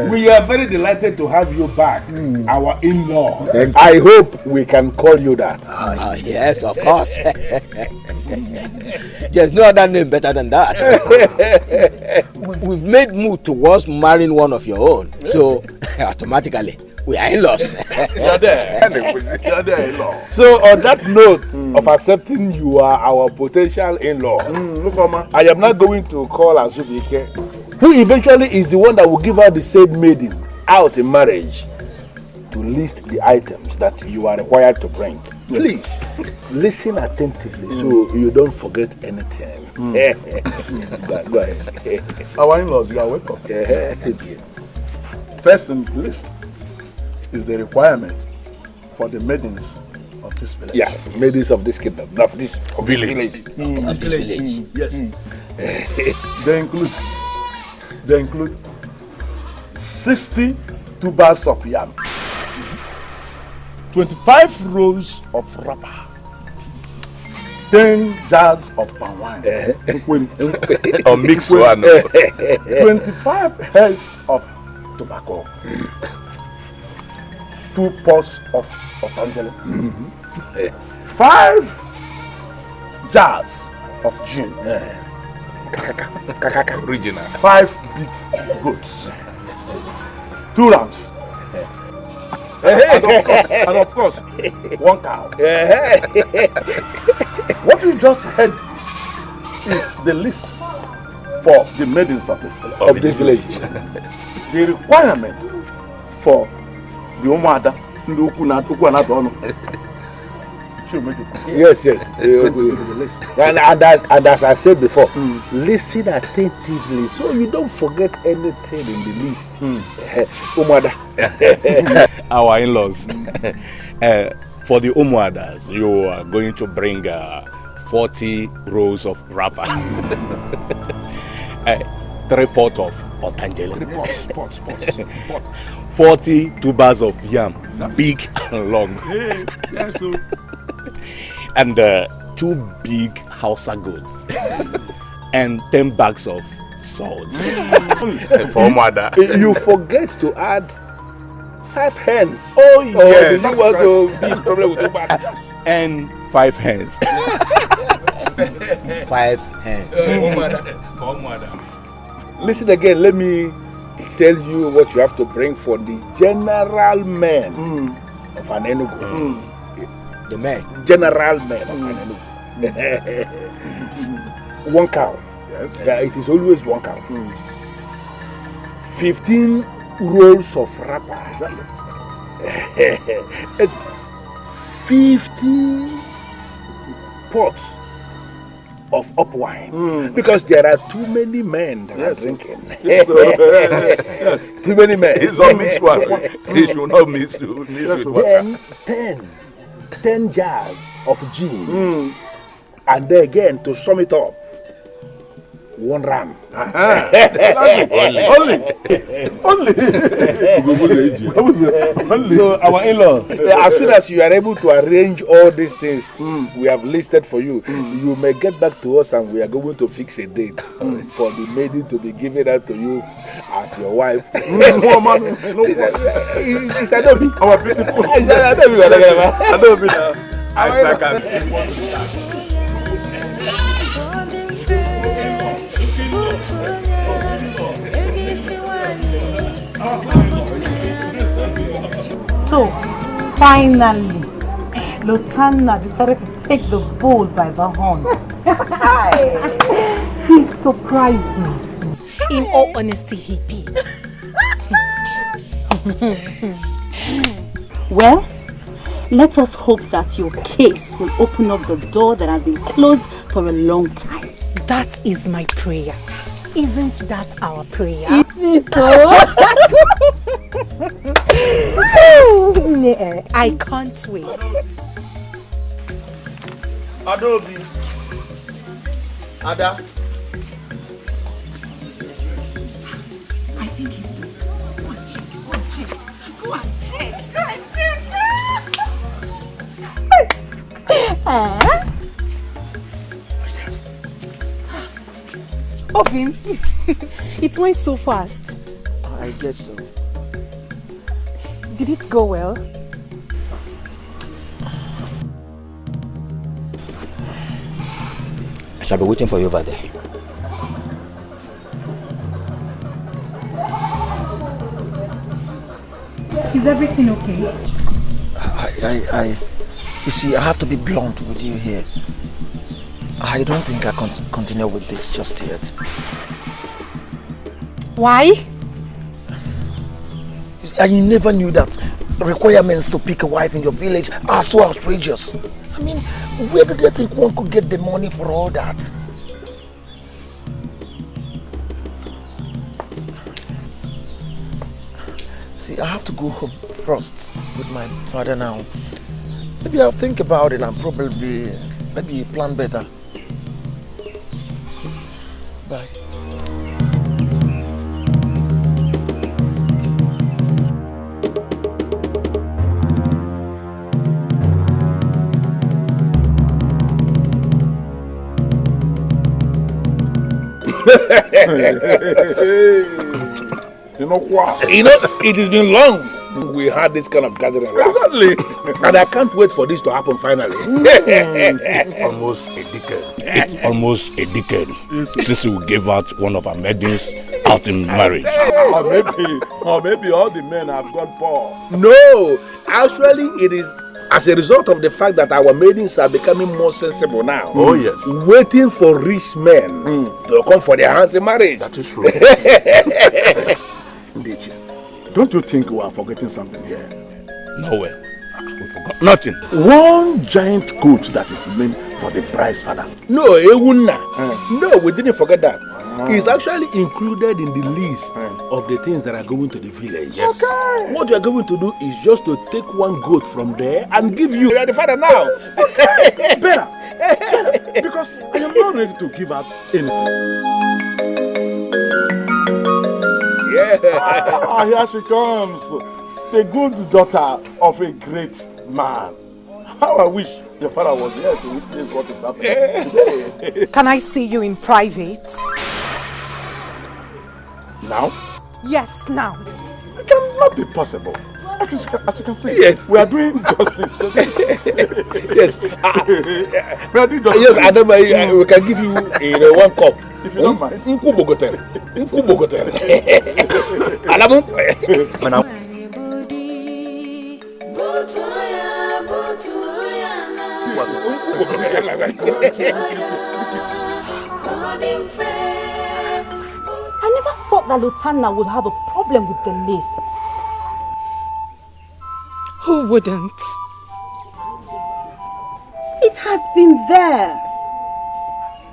We are very delighted to have you back, our in-law. I hope we can call you that. Yes, of course. There's no other name better than that. We've made move towards marrying one of your own, so automatically we are in-laws. You're there. You're there, in-law. So on that note of accepting you are our potential in-law, look, Mama, I am not going to call Azubike, who eventually is the one that will give her the said maiden out in marriage, to list the items that you are required to bring. Please, listen attentively so you don't forget anything. Go ahead. Our in-laws, you are welcome. First in the list is the requirement for the maidens of this village. Yes, maidens of this kingdom, of this village. Of this village. Yes. They include 60 tubers of yam, 25 rolls of wrapper, 10 jars of palm wine, or mix one, 25 heads of tobacco, 2 pots of angel, 5 jars of gin, original, 5 big goats, 2 rams, and of course 1 cow. What you just heard is the list for the maidens of this village. The requirement for the Omada, yes. And as I said before, listen attentively so you don't forget anything in the list. Omada. Our in-laws. For the Umuadas, you are going to bring 40 rolls of wrapper, 3 pots of otangele, 40 tubers of yam, big and long, and 2 big Hausa goats, and 10 bags of salt. For mother, you forget to add 5 hens. Oh yes. You want to be problem with and 5 hens. 5 hens. For mother. Listen again, let me tell you what you have to bring for the general men of an Enugu. The men? General men of an Enugu. 1 cow. Yes. It is always 1 cow. 15 rolls of wrapper. 50 pots of up wine, because there are too many men that are drinking. Too many men. It's all mixed water. He should not mix with water. 10 jars of gin, and then again to sum it up, 1 ram. Only. So our in-law, as soon as you are able to arrange all these things we have listed for you, you may get back to us and we are going to fix a date for the maiden to be given out to you as your wife. It's Adobe. our principal. Adobe. So, finally, Lotana decided to take the bull by the horn. He surprised me. In all honesty, he did. Well, let us hope that your case will open up the door that has been closed for a long time. That is my prayer. Isn't that our prayer? Is it so? I can't wait. Adobe. Ada. I think he's doing. Go and check. Open. It went so fast. I guess so. Did it go well? I shall be waiting for you over there. Is everything okay? You see, I have to be blunt with you here. I don't think I can continue with this just yet. Why? I never knew that the requirements to pick a wife in your village are so outrageous. I mean, where do they think one could get the money for all that? See, I have to go home first with my father now. Maybe I'll think about it and probably maybe plan better. Bye. You know what? You know, it has been long we had this kind of gathering last. Exactly. And I can't wait for this to happen finally. Almost a decade. It's almost a decade since we gave out one of our maidens out in marriage. Or maybe all the men have gone poor. No, actually it is as a result of the fact that our maidens are becoming more sensible now. Oh yes. Waiting for rich men to come for their hands in marriage. That is true. Dikeh, don't you think we are forgetting something here? No way. We forgot nothing. One giant goat that is meant for the bride's father. No, Ewuna. No, we didn't forget that. It's actually included in the list of the things that are going to the village. Yes. Okay. What you are going to do is just to take one goat from there and give you. You are the father now. Better. Because I am not ready to give up anything. Yeah. Here she comes. The good daughter of a great man. How I wish the father was here to witness what is happening. Can I see you in private? Now? Yes, now. It cannot be possible. As you can see, yes, we are doing justice. Yes, we are doing justice. Yes, Adam, we can give you one cup. If you don't mind. Nkubogotel. I never thought that Lutana would have a problem with the list. Who wouldn't? It has been there.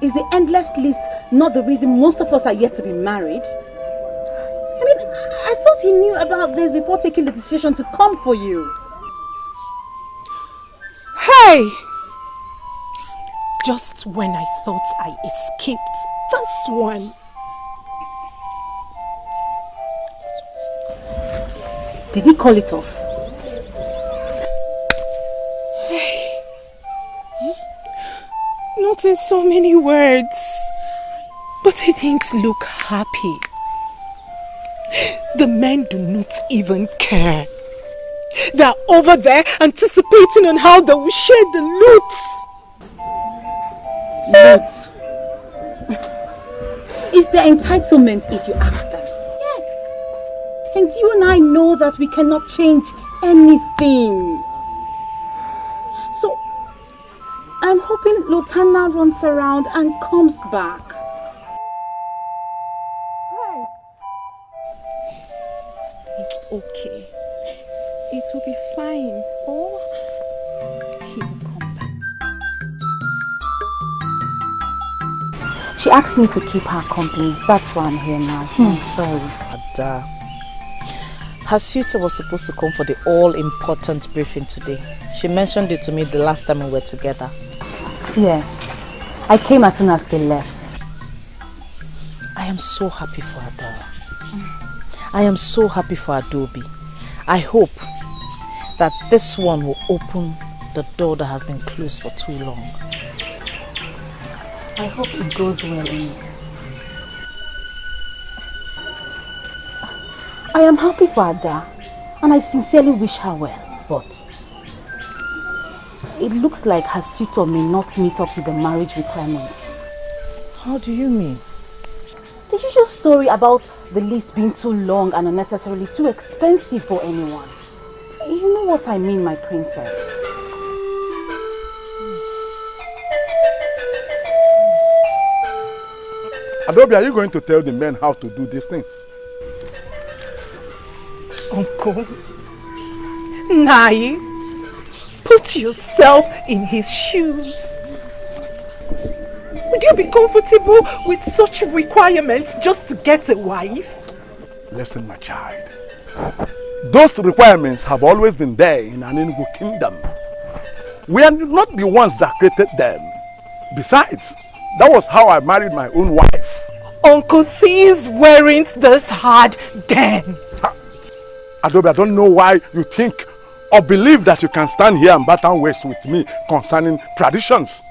Is the endless list not the reason most of us are yet to be married? I mean, I thought he knew about this before taking the decision to come for you. Hey! Just when I thought I escaped this one. Did he call it off? Not in so many words, but he didn't look happy. The men do not even care. They are over there anticipating on how they will share the loot. Loot? Is their entitlement if you ask them? Yes. And you and I know that we cannot change anything. So, I'm hoping Lutana runs around and comes back. Hey. It's okay. It will be fine. Oh, he will come back. She asked me to keep her company. That's why I'm here now. I'm sorry. Ada, her suitor was supposed to come for the all-important briefing today. She mentioned it to me the last time we were together. Yes. I came as soon as they left. I am so happy for Ada. I am so happy for Adobe. I hope that this one will open the door that has been closed for too long. I hope it goes well. I am happy for Ada and I sincerely wish her well, but it looks like her suitor may not meet up with the marriage requirements. How do you mean? The usual story about the list being too long and unnecessarily too expensive for anyone. You know what I mean, my princess. Adobe, are you going to tell the men how to do these things? Uncle, Nai, put yourself in his shoes. Would you be comfortable with such requirements just to get a wife? Listen, my child. Those requirements have always been there in an Enugu kingdom. We are not the ones that created them. Besides, that was how I married my own wife. Uncle, things weren't this hard then. Adobe, I don't know why you think or believe that you can stand here and baton waste with me concerning traditions.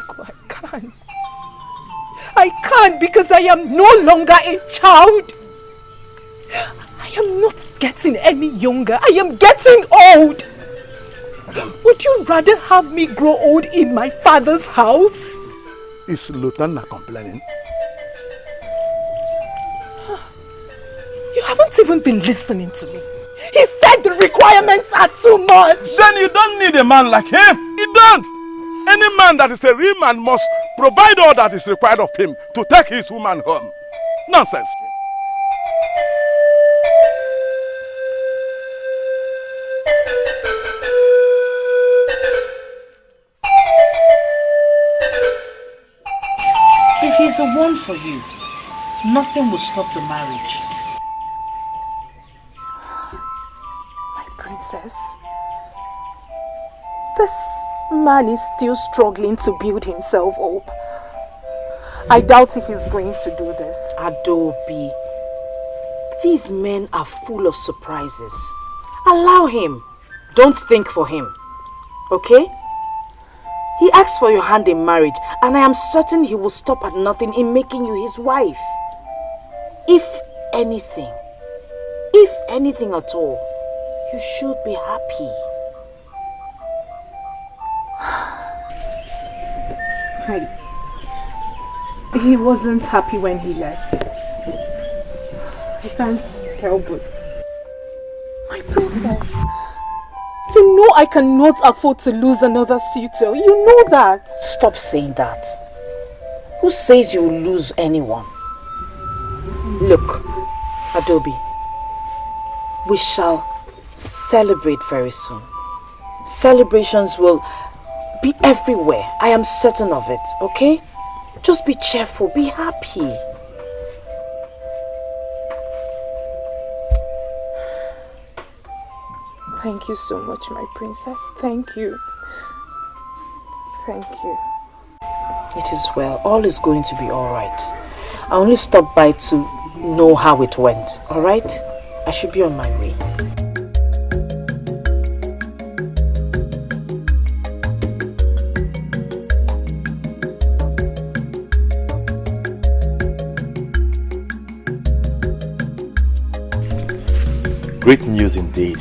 Uncle, I can't. I can't because I am no longer a child. I am not getting any younger. I am getting old. Would you rather have me grow old in my father's house? Is Lieutenant complaining? You haven't even been listening to me. He said the requirements are too much. Then you don't need a man like him. You don't. Any man that is a real man must provide all that is required of him to take his woman home. Nonsense. If he's the one for you, nothing will stop the marriage. My princess, this man is still struggling to build himself up. I doubt if he's going to do this. Adobe, these men are full of surprises. Allow him. Don't think for him. Okay? He asked for your hand in marriage, and I am certain he will stop at nothing in making you his wife. If anything at all, you should be happy. He wasn't happy when he left. I can't help it. My princess, you know I cannot afford to lose another suitor. You know that. Stop saying that. Who says you will lose anyone? Look, Adobe, we shall celebrate very soon. Celebrations will be everywhere. I am certain of it, okay? Just be cheerful, be happy. Thank you so much, my princess. Thank you. Thank you. It is well. All is going to be alright. I only stopped by to know how it went, alright? I should be on my way. Great news indeed.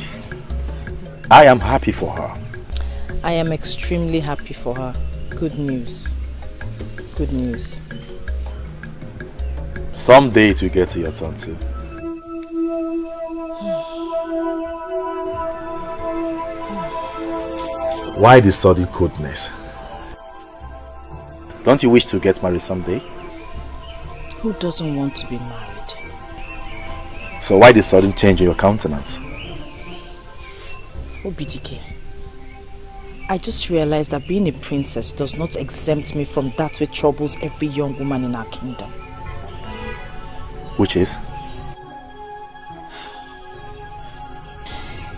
I am happy for her. I am extremely happy for her. Good news. Good news. Someday it will get to your turn too. Why the sudden coldness? Don't you wish to get married someday? Who doesn't want to be married? So why the sudden change in your countenance? Dikeh, I just realized that being a princess does not exempt me from that which troubles every young woman in our kingdom. Which is?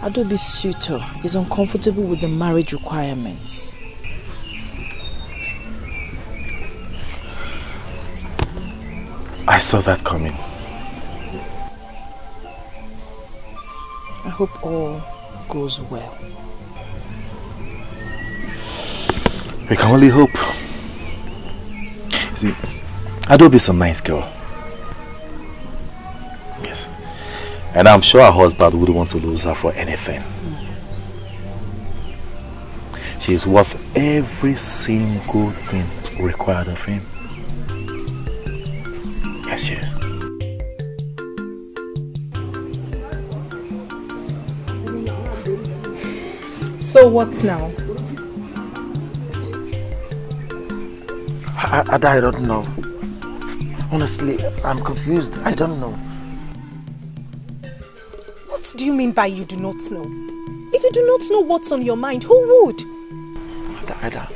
Adobe's suitor is uncomfortable with the marriage requirements. I saw that coming. I hope all goes well. We can only hope. See, Adobe is a nice girl. And I'm sure her husband wouldn't want to lose her for anything. She is worth every single thing required of him. Yes, she is. So what now? I don't know. Honestly, I'm confused. I don't know. What do you mean by you do not know? If you do not know what's on your mind, who would? Ada,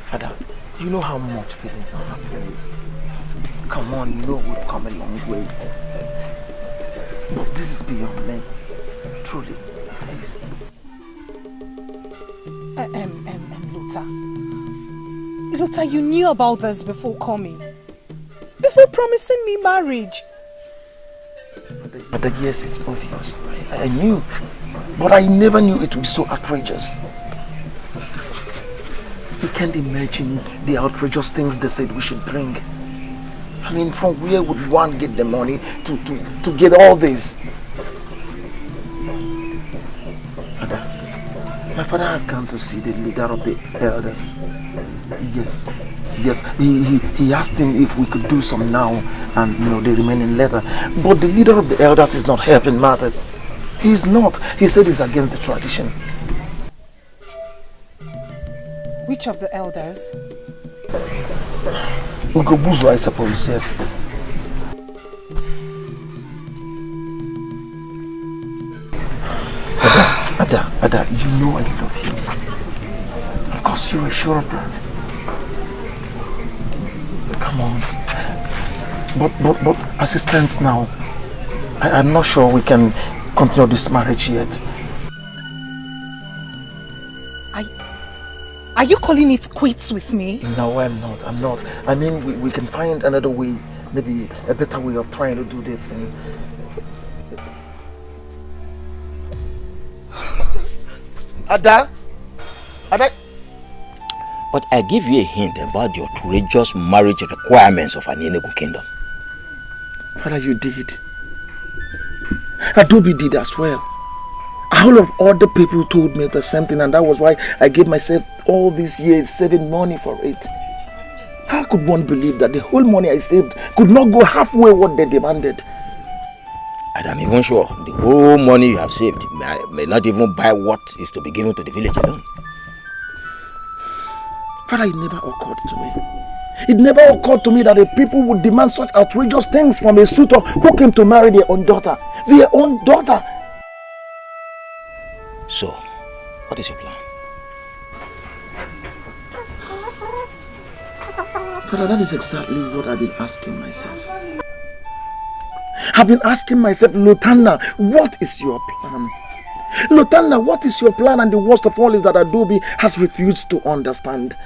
you know how much feeling I have for you. Come on, you know we've come a long way. But this is beyond me. Truly, please. Lota, you knew about this before coming. Before promising me marriage. But yes, it's obvious. I knew. But I never knew it would be so outrageous. You can't imagine the outrageous things they said we should bring. I mean, from where would one get the money to get all this? My father has come to see the leader of the elders. Yes. He asked him if we could do some now and the remaining later. But the leader of the elders is not helping matters. He's not. He said it's against the tradition. Which of the elders? Ugobuzu, I suppose, yes. Ada, you know I love you. Of course you are sure of that. Come on. But as it stands now, I'm not sure we can continue this marriage yet. Are you calling it quits with me? No, I'm not. I mean, we can find another way, maybe a better way of trying to do this. And Ada? But I give you a hint about the outrageous marriage requirements of an Enugu kingdom. Father, you did. Adobe did as well. A whole of other people told me the same thing, and that was why I gave myself all these years saving money for it. How could one believe that the whole money I saved could not go halfway what they demanded? And I'm even sure the whole money you have saved may not even buy what is to be given to the village alone. Father, it never occurred to me. It never occurred to me that the people would demand such outrageous things from a suitor who came to marry their own daughter. Their own daughter! So, what is your plan? Father, that is exactly what I've been asking myself. I've been asking myself, Lotana, what is your plan? Lotana, what is your plan? And the worst of all is that Adobe has refused to understand.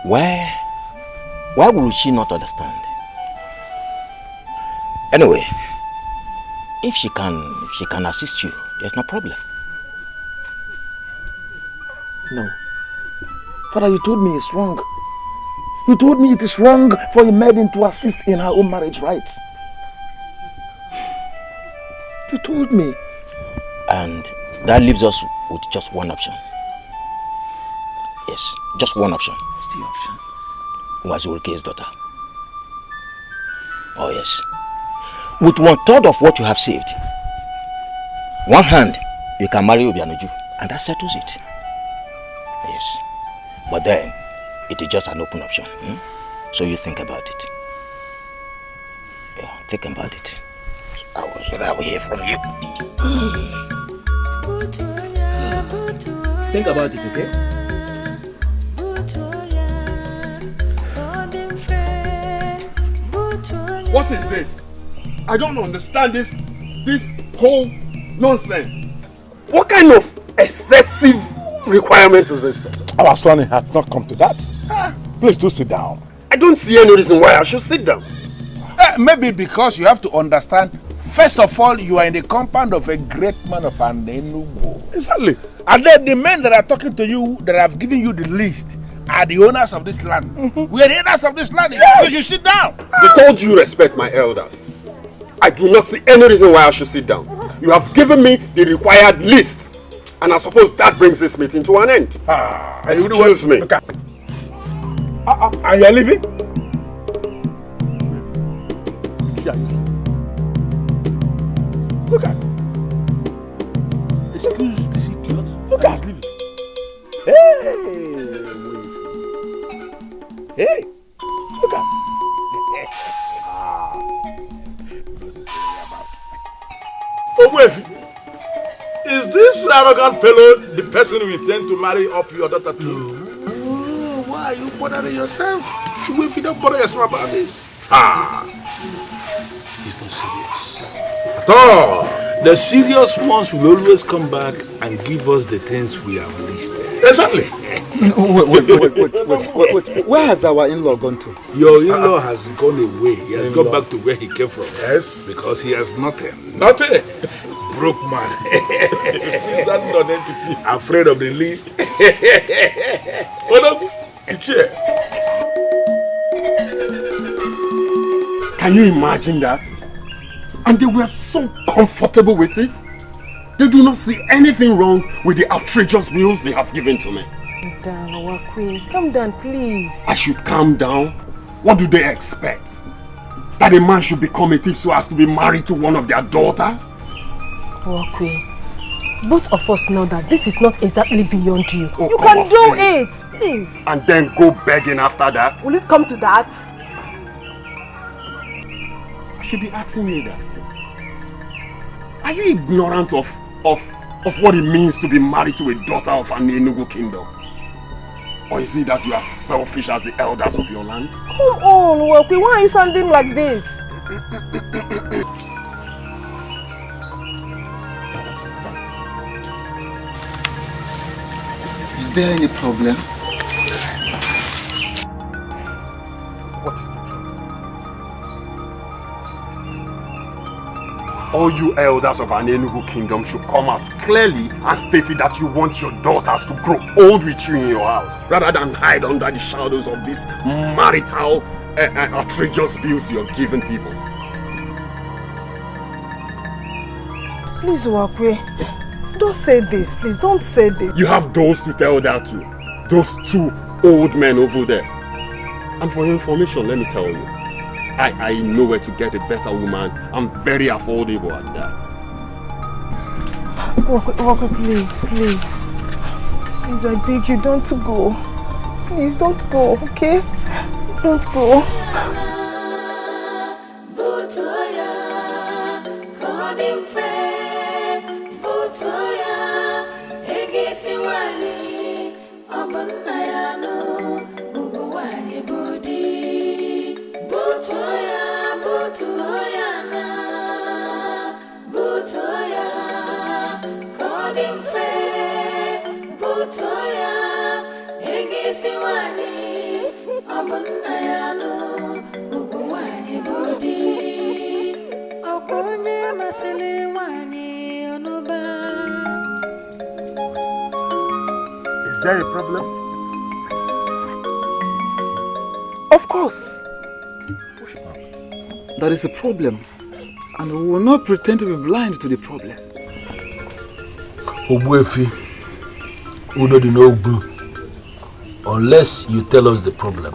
Why would she not understand? Anyway, if she can assist you, there's no problem. No. Father, you told me it's wrong. You told me it is wrong for a maiden to assist in her own marriage rights. You told me. And that leaves us with just one option. Yes, just one option. What's the option? Wazurike's daughter. Oh yes. With 1/3 of what you have saved, one hand, you can marry Obianoju, and that settles it. Yes. But then, it is just an open option. So you think about it. Yeah, think about it. I will hear from you. Think about it, okay? What is this? I don't understand this whole nonsense. What kind of excessive requirements is this? Our son has not come to that. Please do sit down. I don't see any reason why I should sit down. Maybe because you have to understand, first of all, you are in the compound of a great man of an Enugu. Exactly. And then the men that are talking to you, that have given you the list, are the owners of this land. We are the owners of this land. Yes. You should sit down. They told you respect my elders. I do not see any reason why I should sit down. You have given me the required list. And I suppose that brings this meeting to an end. Excuse me. Okay. And you are leaving? Yes. Look at. Excuse this idiot. Look at. He's leaving. Hey! Look at. Obuefi, is this arrogant fellow the person you intend to marry off your daughter to? Oh, why are you bothering yourself? If you don't bother yourself about this. He's not serious at all. The serious ones will always come back and give us the things we have listed. Exactly. Wait. Where has our in-law gone to? Your in-law has gone away. He has gone back to where he came from. Yes. Because he has nothing. Nothing. Broke man. He's that non-entity. Afraid of the least. Hold up. Can you imagine that? And they were so comfortable with it. They do not see anything wrong with the outrageous bills they have given to me. Calm down, Wakwe. Calm down, please. I should calm down? What do they expect? That a man should become a thief so as to be married to one of their daughters? Wakwe, both of us know that this is not exactly beyond you. Oh, you can do it, please. And then go begging after that? Will it come to that? I should be asking you that. Are you ignorant of what it means to be married to a daughter of an Enugu kingdom? Or is it that you are selfish as the elders of your land? Come on, Wakwe, why are you sounding like this? Is there any problem? What is the problem? All you elders of an Enugu kingdom should come out clearly and state it that you want your daughters to grow old with you in your house, rather than hide under the shadows of these marital outrageous bills you're giving people. Please, Wakwe, don't say this, please, don't say this. You have those to tell that to. Those two old men over there. And for your information, let me tell you, I know where to get a better woman. I'm very affordable at that. Wakwe, please. Please, I beg you, don't go. Please, don't go, okay? Don't go. Is there a problem? Of course. That is a problem. And we will not pretend to be blind to the problem. Obuefi, Udo di Nogu, unless you tell us the problem,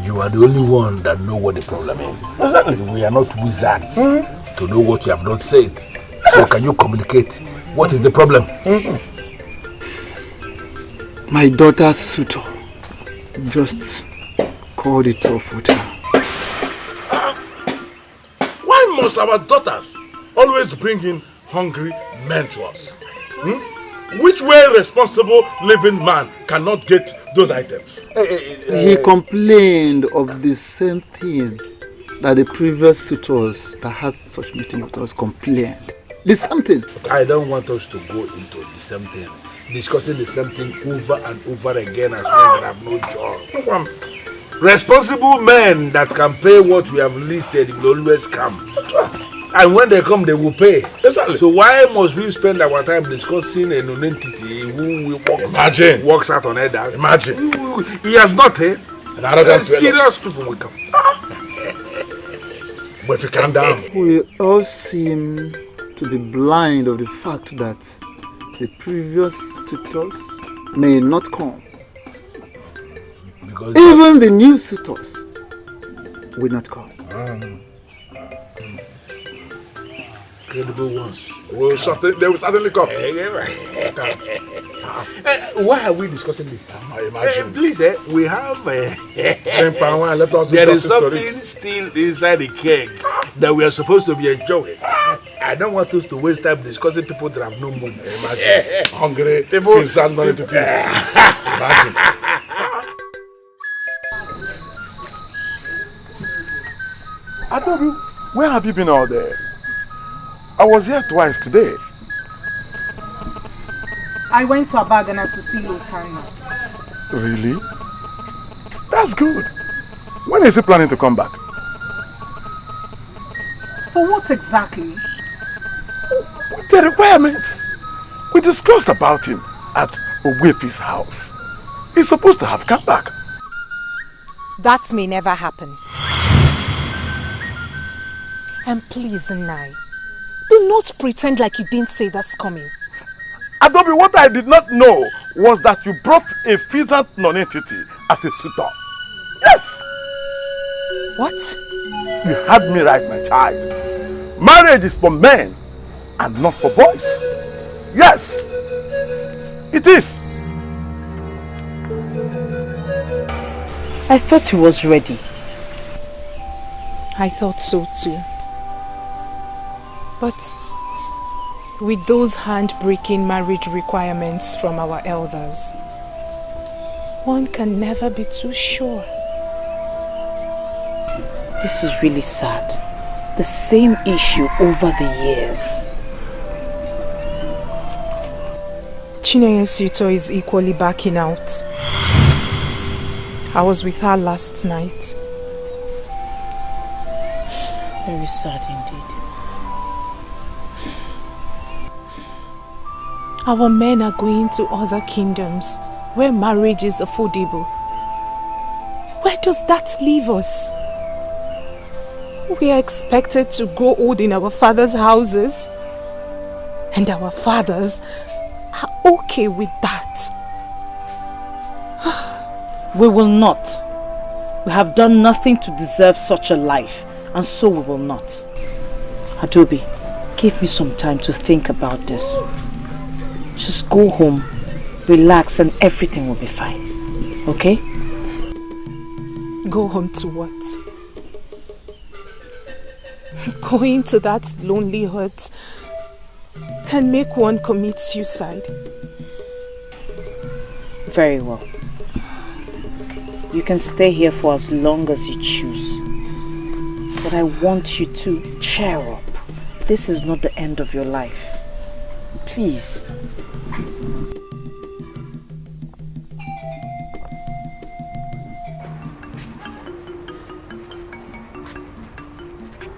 you are the only one that know what the problem is. Exactly. We are not wizards to know what you have not said. Yes. So can you communicate? What is the problem? My daughter's suitor just called it off with her. Why must our daughters always bring in hungry men to us? Which way responsible living man cannot get those items? He complained of the same thing that the previous suitors that had such meeting with us complained. The same thing. I don't want us to go into the same thing, discussing the same thing over and over again as men that have no job. Responsible men that can pay what we have listed will always come. And when they come, they will pay. Exactly. So why must we spend our time discussing a non-entity who works out on others? Imagine. He has nothing. Serious people will come. But if you calm down. We all seem to be blind of the fact that the previous suitors may not come. Because even the new suitors will not come. Credible ones. They will certainly come. Why are we discussing this? I imagine. Please, we have. There is something still inside the keg that we are supposed to be enjoying. I don't want us to waste time discussing people that have no money. Imagine. Hungry people send money to this. Imagine. Adobe, where have you been all day? I was here twice today. I went to Abagana to see Lotana. Really? That's good. When is he planning to come back? For what exactly? The requirements. We discussed about him at Owefi's house. He's supposed to have come back. That may never happen. And please, Nai, do not pretend like you didn't say that's coming. Adobe, what I did not know was that you brought a pheasant non-entity as a suitor. Yes! What? You had me right, my child. Marriage is for men and not for boys. Yes, it is. I thought he was ready. I thought so too. But with those hand-breaking marriage requirements from our elders, one can never be too sure. This is really sad. The same issue over the years. Chinenye's suitor is equally backing out. I was with her last night. Very sad indeed. Our men are going to other kingdoms where marriage is affordable. Where does that leave us? We are expected to grow old in our father's houses. And our fathers are okay with that. We will not. We have done nothing to deserve such a life, and so we will not. Adobe, give me some time to think about this. Just go home, relax, and everything will be fine. Okay? Go home to what? Going to that lonely hut can make one commit suicide. Very well. You can stay here for as long as you choose. But I want you to cheer up. This is not the end of your life. Please.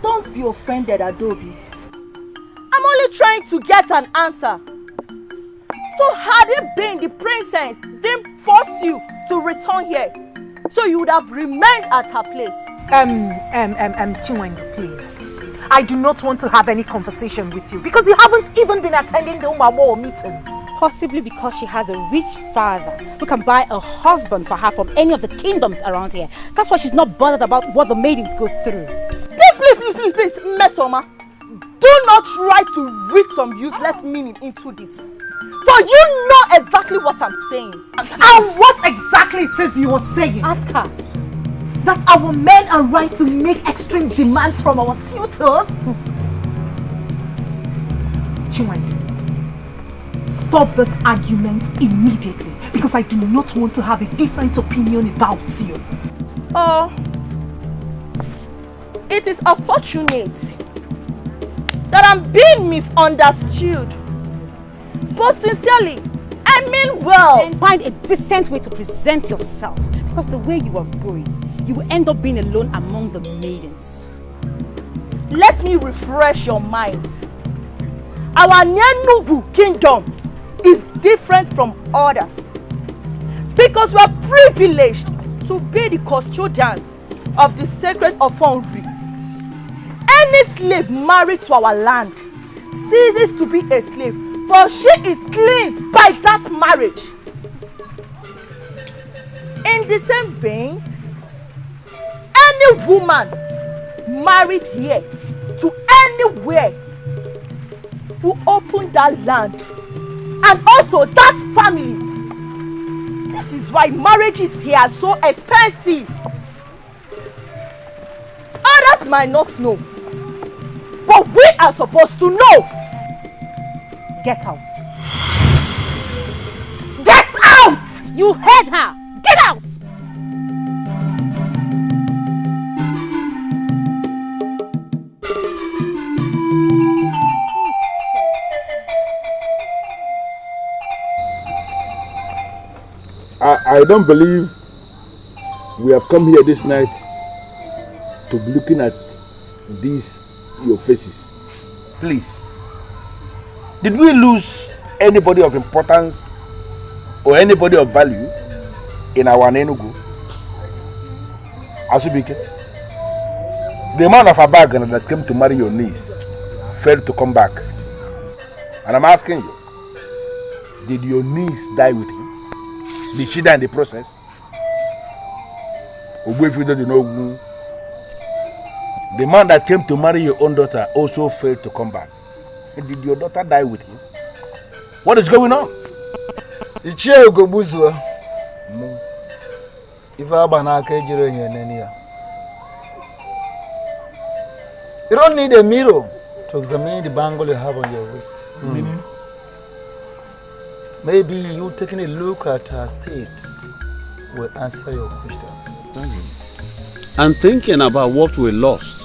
Don't be offended, Adobe. I'm only trying to get an answer. So had it been the princess didn't force you to return here, so you would have remained at her place. Chinwendu, please. I do not want to have any conversation with you because you haven't even been attending the Umamo meetings. Possibly because she has a rich father who can buy a husband for her from any of the kingdoms around here. That's why she's not bothered about what the maidens go through. Please, Mesoma. Do not try to read some useless meaning into this. For you know exactly what I'm saying. And what exactly it is you are saying? Ask her. That our men are right to make extreme demands from our suitors? Chinwendu, stop this argument immediately because I do not want to have a different opinion about you. Oh, it is unfortunate that I'm being misunderstood. But sincerely, I mean well. And find a decent way to present yourself, because the way you are going, you will end up being alone among the maidens. Let me refresh your mind. Our Nyanubu kingdom is different from others because we are privileged to be the custodians of the sacred offering. Any slave married to our land ceases to be a slave, for she is cleansed by that marriage. In the same vein, any woman married here to anywhere who open that land and also that family. This is why marriages here are so expensive. Others might not know, but we are supposed to know. Get out. Get out! You heard her. Get out! I don't believe we have come here this night to be looking at these your faces. Please, did we lose anybody of importance or anybody of value in our Enugu? Asubike, the man of Abagan that came to marry your niece failed to come back. And I'm asking you, did your niece die with him? Did she die in the process? The man that came to marry your own daughter also failed to come back. And did your daughter die with him? What is going on? You don't need a mirror to examine the bangle you have on your wrist. Meaning? Maybe you taking a look at her state will answer your questions. I'm thinking about what we lost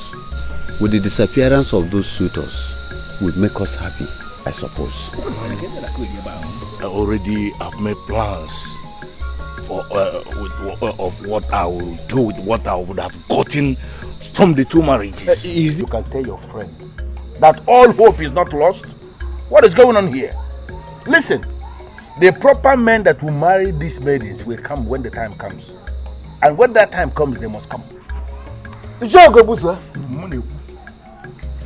with the disappearance of those suitors would make us happy, I suppose. I already have made plans for of what I will do with what I would have gotten from the two marriages. You can tell your friend that all hope is not lost. What is going on here? Listen, the proper men that will marry these maidens will come when the time comes. And when that time comes, they must come.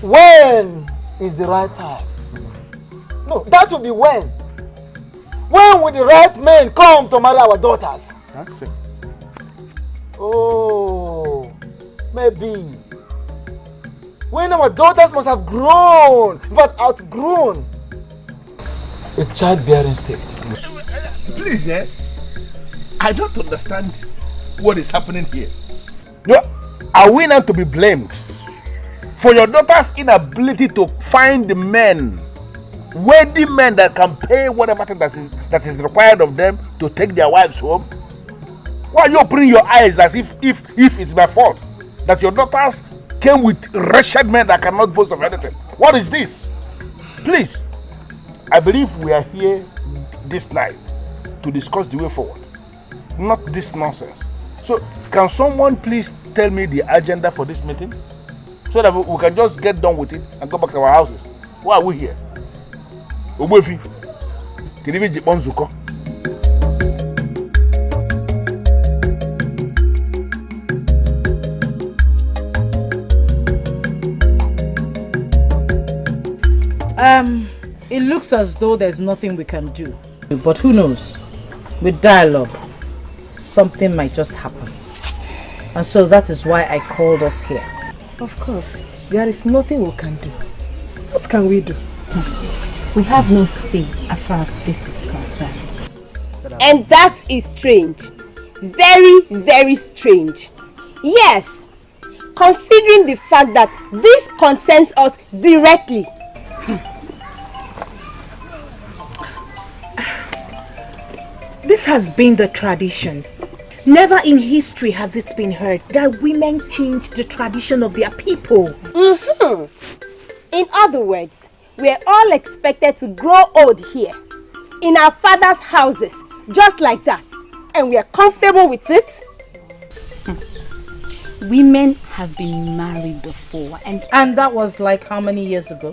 When is the right time? No, that will be when. When will the right men come to marry our daughters? That's it. Oh, maybe. When our daughters must have grown, but outgrown a childbearing state. Please, I don't understand what is happening here. No, are we not to be blamed for your daughter's inability to find the men, worthy men that can pay whatever thing that is required of them to take their wives home? Why are you opening your eyes as if it's my fault that your daughters came with wretched men that cannot boast of anything? What is this? Please, I believe we are here this night to discuss the way forward, not this nonsense. So, can someone please tell me the agenda for this meeting so that we can just get done with it and go back to our houses? Why are we here? Obofi, Kiribi Jiponzuko. It looks as though there's nothing we can do. But who knows? With dialogue, something might just happen. And so that is why I called us here. Of course, there is nothing we can do. What can we do? We have no say as far as this is concerned. And that is strange. Very, very strange. Yes, considering the fact that this concerns us directly. This has been the tradition. Never in history has it been heard that women change the tradition of their people. In other words, we are all expected to grow old here, in our father's houses, just like that. And we are comfortable with it. Women have been married before. And that was like how many years ago?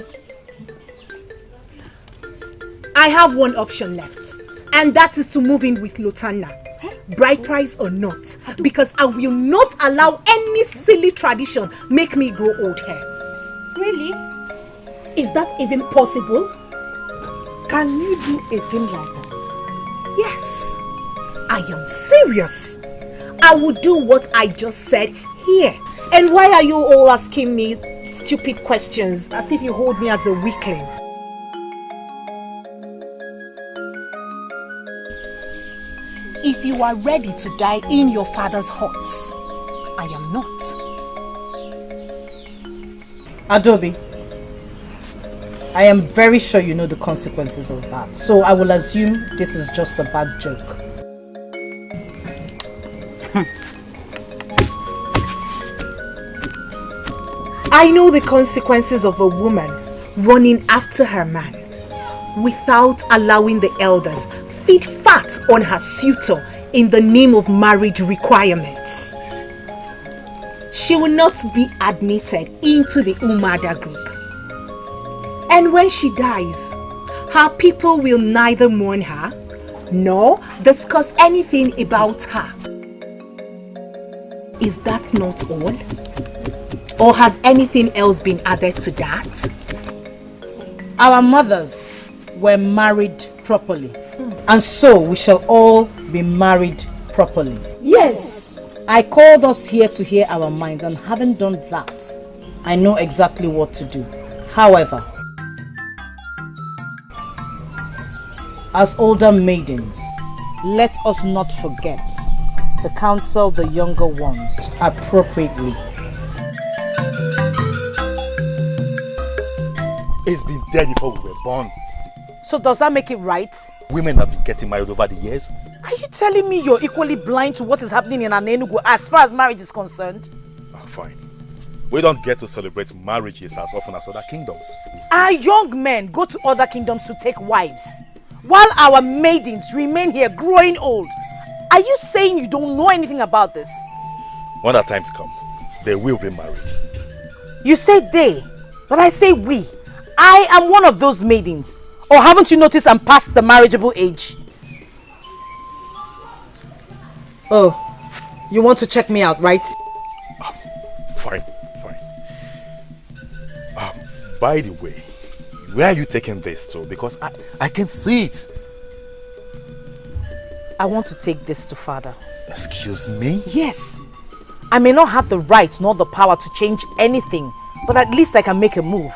I have one option left. And that is to move in with Lotanna. Bride price or not. Because I will not allow any silly tradition make me grow old here. Really? Is that even possible? Can you do a thing like that? Yes. I am serious. I will do what I just said here. And why are you all asking me stupid questions as if you hold me as a weakling? If you are ready to die in your father's huts, I am not. Adobe, I am very sure you know the consequences of that. So I will assume this is just a bad joke. I know the consequences of a woman running after her man without allowing the elders feed fat on her suitor in the name of marriage requirements. She will not be admitted into the Umada group. And when she dies, her people will neither mourn her nor discuss anything about her. Is that not all? Or has anything else been added to that? Our mothers were married properly. And so we shall all be married properly. Yes. I called us here to hear our minds, and having done that, I know exactly what to do. However, as older maidens, let us not forget to counsel the younger ones appropriately. It's been there before we were born. So does that make it right? Women have been getting married over the years. Are you telling me you're equally blind to what is happening in Anenugu as far as marriage is concerned? Oh, fine. We don't get to celebrate marriages as often as other kingdoms. Our young men go to other kingdoms to take wives, while our maidens remain here growing old. Are you saying you don't know anything about this? When that times come, they will be married. You say they, but I say we. I am one of those maidens. Or haven't you noticed I'm past the marriageable age? Oh, you want to check me out, right? Fine. By the way, where are you taking this to? Because I can see it. I want to take this to father. Excuse me? Yes. I may not have the right nor the power to change anything, but at least I can make a move.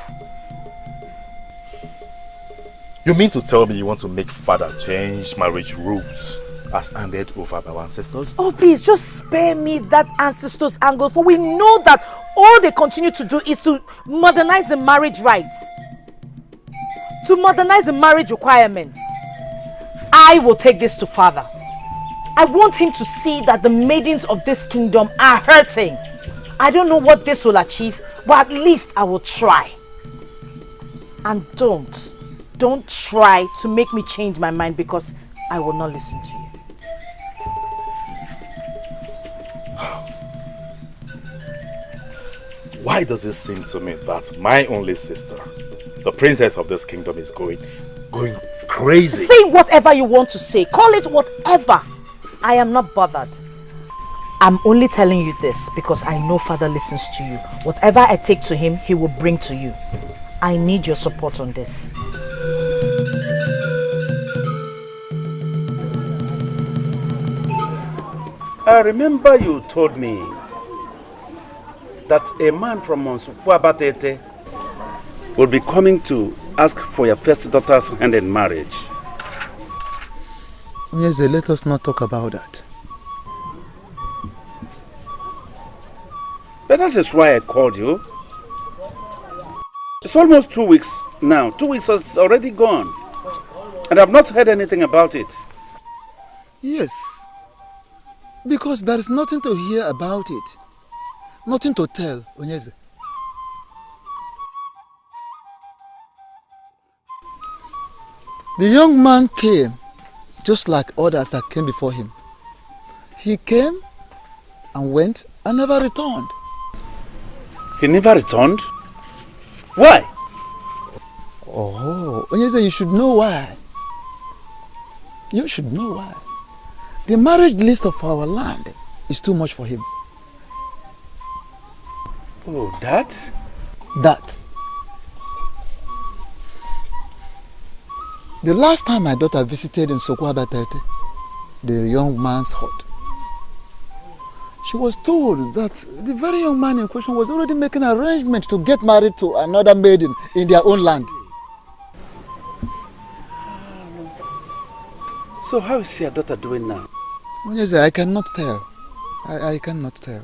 You mean to tell me you want to make father change marriage rules as handed over by our ancestors? Oh, please, just spare me that ancestors angle, for we know that all they continue to do is to modernize the marriage rights, to modernize the marriage requirements. I will take this to father. I want him to see that the maidens of this kingdom are hurting. I don't know what this will achieve, but at least I will try. And don't try to make me change my mind, because I will not listen to you. Why does it seem to me that my only sister, the princess of this kingdom, is going crazy? Say whatever you want to say. Call it whatever. I am not bothered. I'm only telling you this because I know father listens to you. Whatever I take to him, he will bring to you. I need your support on this. I remember you told me that a man from Monsukuabatete will be coming to ask for your first daughter's hand in marriage. Yes, let us not talk about that. But that is why I called you. It's almost 2 weeks now. 2 weeks is already gone. And I've not heard anything about it. Yes. Because there is nothing to hear about it. Nothing to tell, Onyeze. The young man came just like others that came before him. He came and went and never returned. He never returned? Why? Oh, Onyeze, you should know why. You should know why. The marriage list of our land is too much for him. Oh, that? That. The last time my daughter visited in Sokwaba-Tete, the young man's hut, she was told that the very young man in question was already making arrangements to get married to another maiden in their own land. So how is your daughter doing now? Yes, I cannot tell. I cannot tell.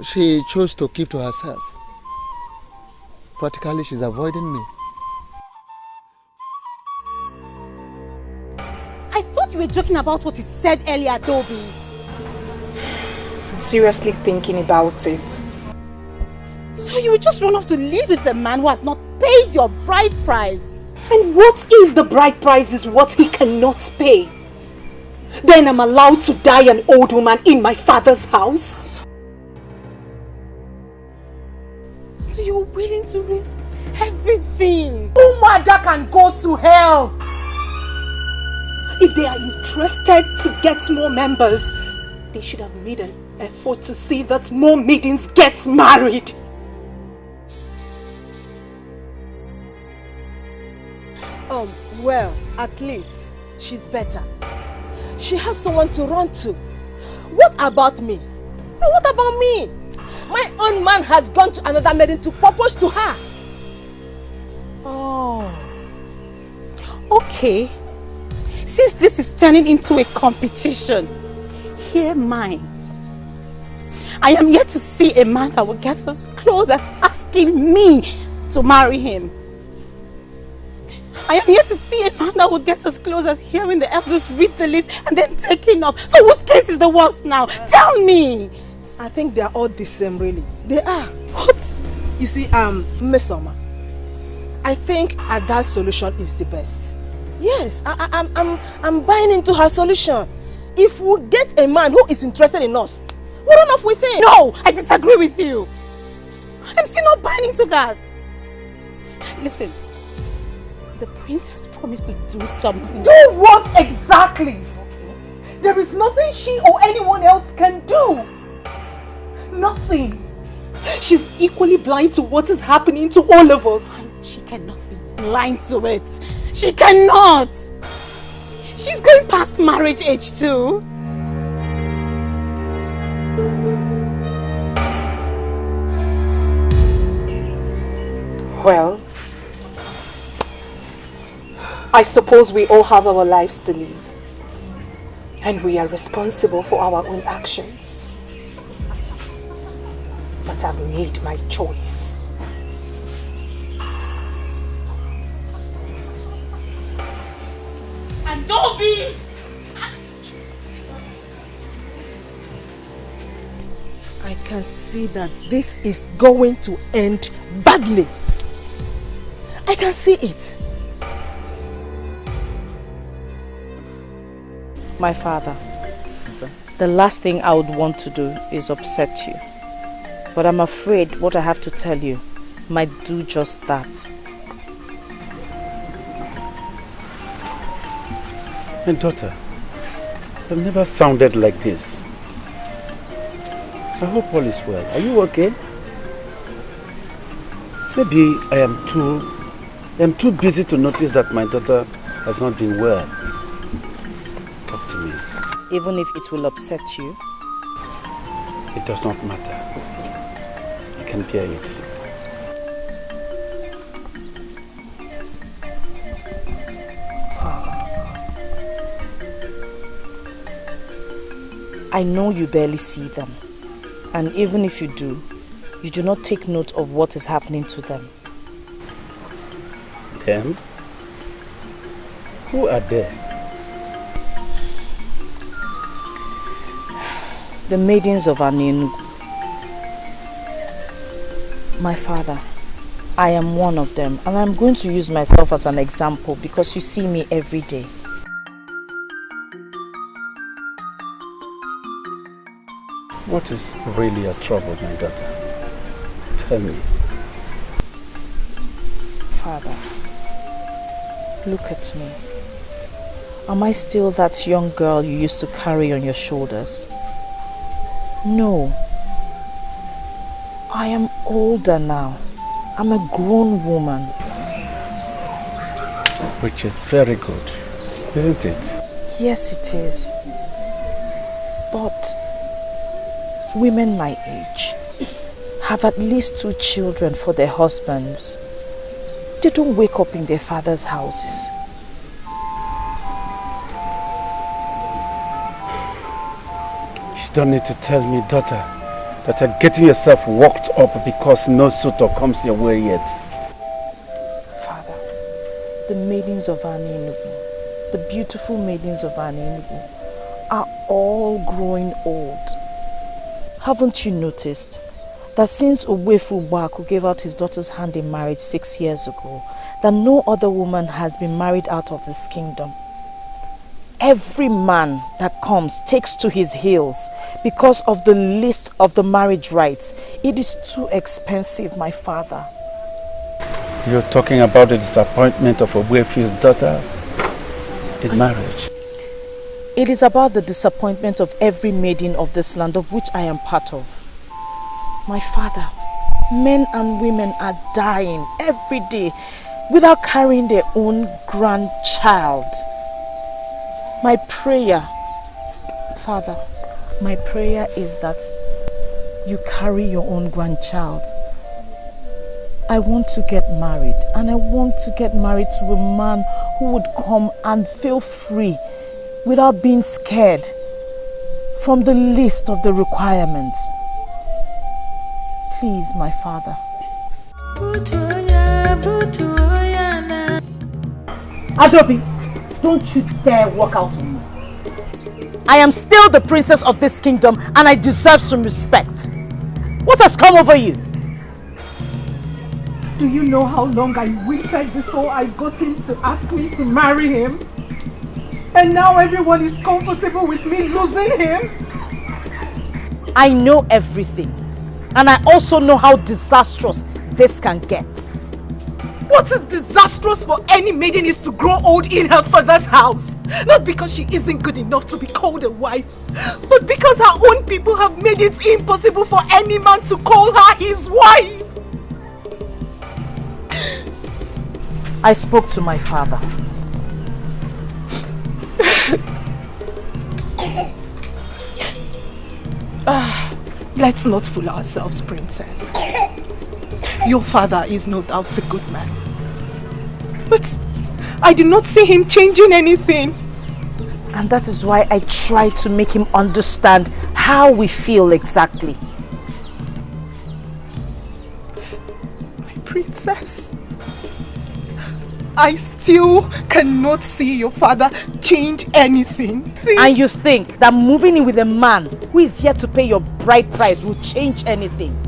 She chose to keep to herself. Practically, she's avoiding me. I thought you were joking about what you said earlier, Toby. I'm seriously thinking about it. So you will just run off to live with a man who has not paid your bride price? And what if the bride price is what he cannot pay? Then I'm allowed to die an old woman in my father's house? So you're willing to risk everything? Umada can go to hell! If they are interested to get more members, they should have made an effort to see that more maidens get married. Well, at least she's better. She has someone to run to. What about me? No, what about me? My own man has gone to another maiden to propose to her. Oh. Okay. Since this is turning into a competition, hear mine. I am yet to see a man that will get as close as asking me to marry him. I am yet to see a man that would get as close as hearing the elders read the list and then taking off. So whose case is the worst now? Tell me! I think they are all the same, really. They are. What? You see, Miss Soma, I think Ada's solution is the best. Yes, I'm buying into her solution. If we get a man who is interested in us, we'll run off with him. No, I disagree with you. I'm still not buying into that. Listen. The princess promised to do something. Do what exactly? There is nothing she or anyone else can do. Nothing. She's equally blind to what is happening to all of us. She cannot be blind to it. She cannot. She's going past marriage age too. Well, I suppose we all have our lives to live, and we are responsible for our own actions. But I've made my choice. And don't be! I can see that this is going to end badly. I can see it. My father, the last thing I would want to do is upset you. But I'm afraid what I have to tell you might do just that. My daughter, I've never sounded like this. I hope all is well. Are you okay? Maybe I am too busy to notice that my daughter has not been well. Talk to me. Even if it will upset you? It does not matter. I can bear it. Father, I know you barely see them. And even if you do not take note of what is happening to them. Them? Who are they? The maidens of Anenu. My father, I am one of them, and I'm going to use myself as an example because you see me every day. What is really your trouble, my daughter? Tell me. Father, look at me. Am I still that young girl you used to carry on your shoulders? No. I am older now. I'm a grown woman. Which is very good, isn't it? Yes, it is. But women my age have at least 2 children for their husbands. They don't wake up in their father's houses. You don't need to tell me, daughter, that you're getting yourself worked up because no suitor comes your way yet. Father, the maidens of Ini Edo, the beautiful maidens of Ini Edo, are all growing old. Haven't you noticed that since OBIO gave out his daughter's hand in marriage 6 years ago, that no other woman has been married out of this kingdom? Every man that comes takes to his heels because of the list of the marriage rites. It is too expensive, my father. You're talking about the disappointment of OBIO's daughter in marriage. It is about the disappointment of every maiden of this land, of which I am part of. My father, men and women are dying every day without carrying their own grandchild. My prayer, Father, my prayer is that you carry your own grandchild. I want to get married, and I want to get married to a man who would come and feel free without being scared from the list of the requirements. Please, my father. Adobe, don't you dare walk out on me. I am still the princess of this kingdom and I deserve some respect. What has come over you? Do you know how long I waited before I got him to ask me to marry him? And now everyone is comfortable with me losing him? I know everything. And I also know how disastrous this can get. What is disastrous for any maiden is to grow old in her father's house. Not because she isn't good enough to be called a wife, but because her own people have made it impossible for any man to call her his wife. I spoke to my father. Let's not fool ourselves, princess. Your father is no doubt a good man. But I do not see him changing anything. And that is why I try to make him understand how we feel exactly. My princess, I still cannot see your father change anything. And you think that moving in with a man who is here to pay your bride price will change anything?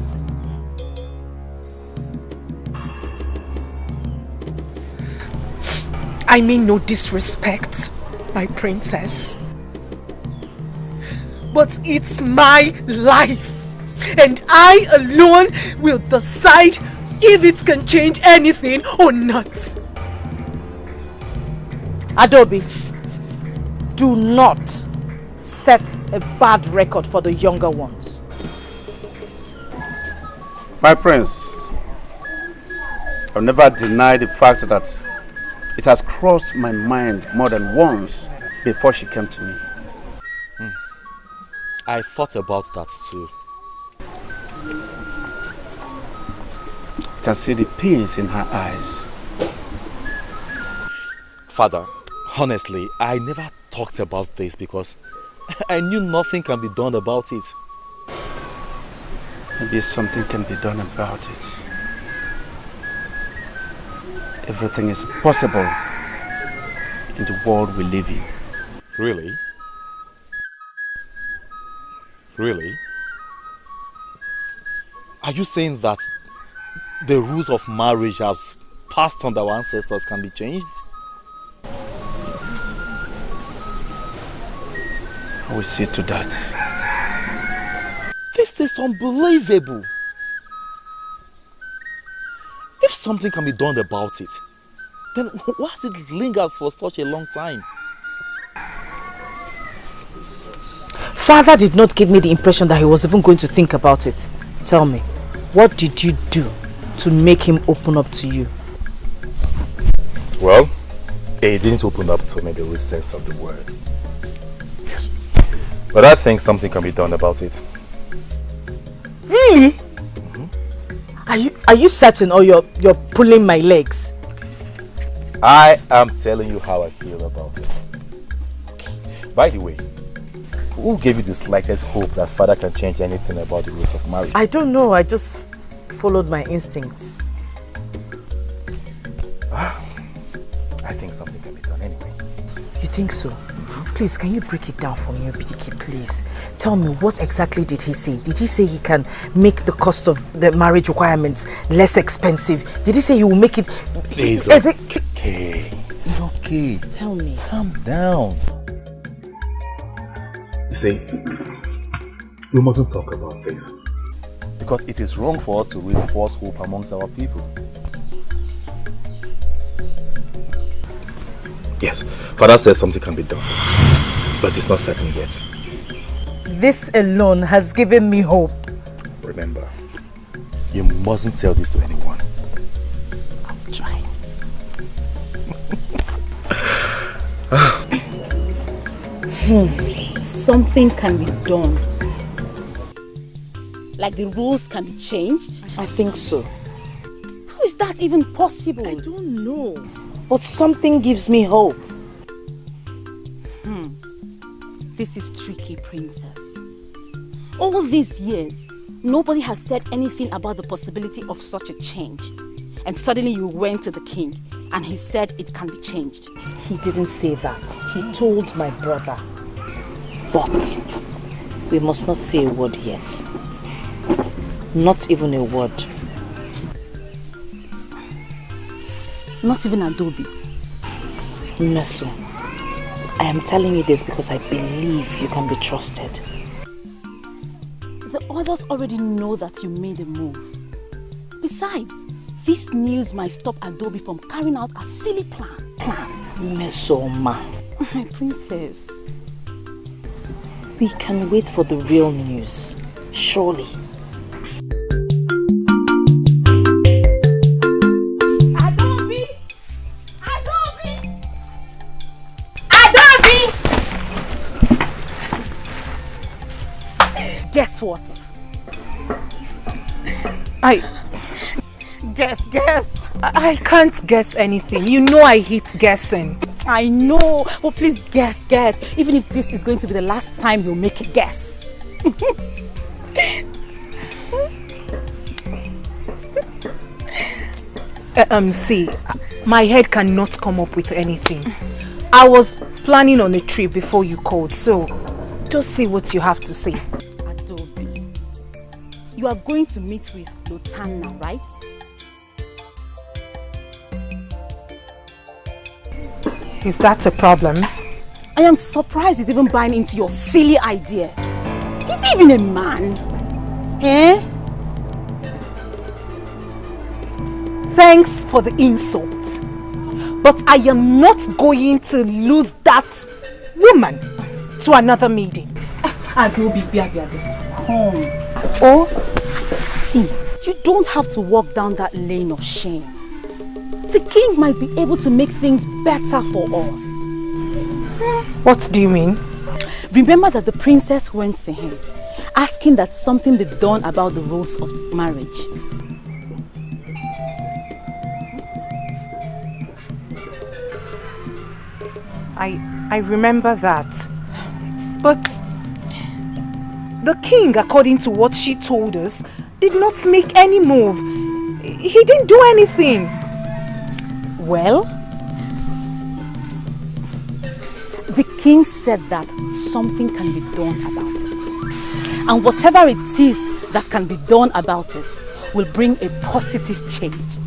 I mean no disrespect, my princess. But it's my life. And I alone will decide if it can change anything or not. Adobe, do not set a bad record for the younger ones. My prince, I'll never deny the fact that it has crossed my mind more than once before she came to me. I thought about that too. I can see the pains in her eyes. Father, honestly, I never talked about this because I knew nothing can be done about it. Maybe something can be done about it. Everything is possible in the world we live in. Really? Really? Are you saying that the rules of marriage as passed on by our ancestors can be changed? I will see to that. This is unbelievable. If something can be done about it, then why has it lingered for such a long time? Father did not give me the impression that he was even going to think about it. Tell me, what did you do to make him open up to you? Well, It didn't open up to me the real sense of the word. Yes. But I think something can be done about it. Really? Are you certain, or you're pulling my legs? I am telling you how I feel about it. By the way, who gave you the slightest hope that father can change anything about the rules of marriage? I don't know. I just followed my instincts. I think something can be done anyway. You think so? Please, can you break it down for me, Dikeh, please? Tell me, what exactly did he say? Did he say he can make the cost of the marriage requirements less expensive? Did he say he will make it... It's okay. It's okay. Tell me. Calm down. You see, we mustn't talk about this. Because it is wrong for us to raise false hope amongst our people. Yes, father says something can be done, but it's not certain yet. This alone has given me hope. Remember, you mustn't tell this to anyone. I'll try. Something can be done. Like the rules can be changed? I think so. How is that even possible? I don't know. But something gives me hope. This is tricky, princess. All these years, nobody has said anything about the possibility of such a change. And suddenly you went to the king and he said it can be changed. He didn't say that. He told my brother. But we must not say a word yet. Not even a word. Not even Adobe. Meso, I am telling you this because I believe you can be trusted. The others already know that you made a move. Besides, this news might stop Adobe from carrying out a silly plan. Meso, ma. My princess. We can wait for the real news. Surely. Guess what? Guess. I can't guess anything. You know I hate guessing. I know, but please guess. Even if this is going to be the last time you'll make a guess. See, my head cannot come up with anything. I was planning on a trip before you called, so just see what you have to say. Adobe, you are going to meet with Lotanna, right? Is that a problem? I am surprised he's even buying into your silly idea. Is he even a man? Eh? Thanks for the insult. But I am not going to lose that woman to another maiden. Adobe, come. Oh, see, you don't have to walk down that lane of shame. The king might be able to make things better for us. What do you mean? Remember that the princess went to him, asking that something be done about the rules of marriage. I remember that. But the king, according to what she told us, did not make any move. He didn't do anything. Well, the king said that something can be done about it. And whatever it is that can be done about it will bring a positive change.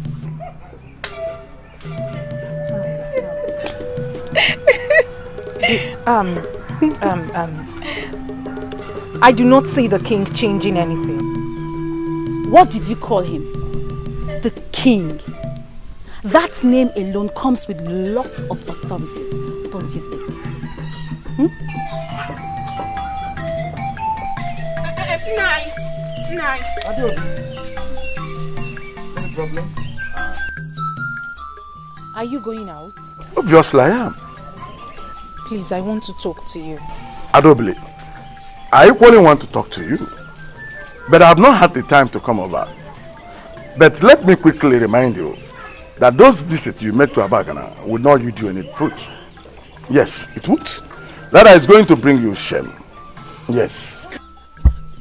I do not see the king changing anything. What did you call him? The king. That name alone comes with lots of authorities, don't you think? Nice. Any problem? Are you going out? Obviously I am. Please, I want to talk to you. Adobili, I equally want to talk to you. But I have not had the time to come over. But let me quickly remind you that those visits you made to Abagana will not yield you any fruit. Yes, it would. That is going to bring you shame. Yes.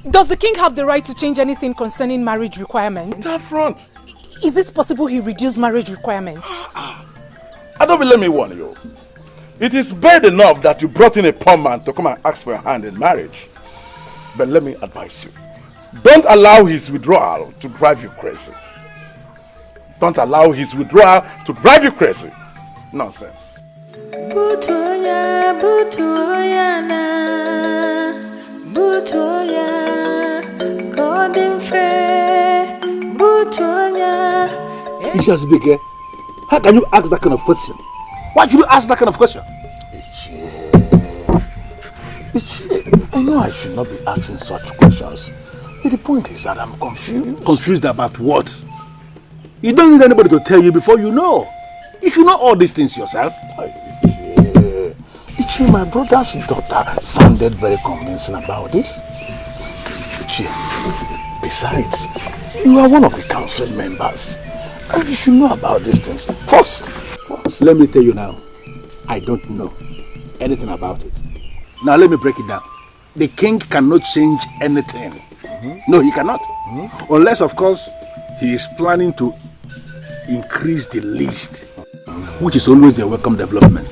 Does the king have the right to change anything concerning marriage requirements? That front. Is it possible he reduced marriage requirements? Adobe, let me warn you. It is bad enough that you brought in a poor man to come and ask for your hand in marriage. But let me advise you. Don't allow his withdrawal to drive you crazy. Don't allow his withdrawal to drive you crazy. Nonsense. Butoya, butoya na, butoya, godin fe, butoya. Isha's big. How can you ask that kind of question? Why should you ask that kind of question? I know I should not be asking such questions. But the point is that I'm confused. Confused about what? You don't need anybody to tell you before you know. You should know all these things yourself. Ichi, my brother's daughter sounded very convincing about this. Ichi, besides, you are one of the council members. And you should know about these things first. Let me tell you now, I don't know anything about it. Now let me break it down. The king cannot change anything. No, he cannot. Unless, of course, he is planning to increase the list, which is always a welcome development.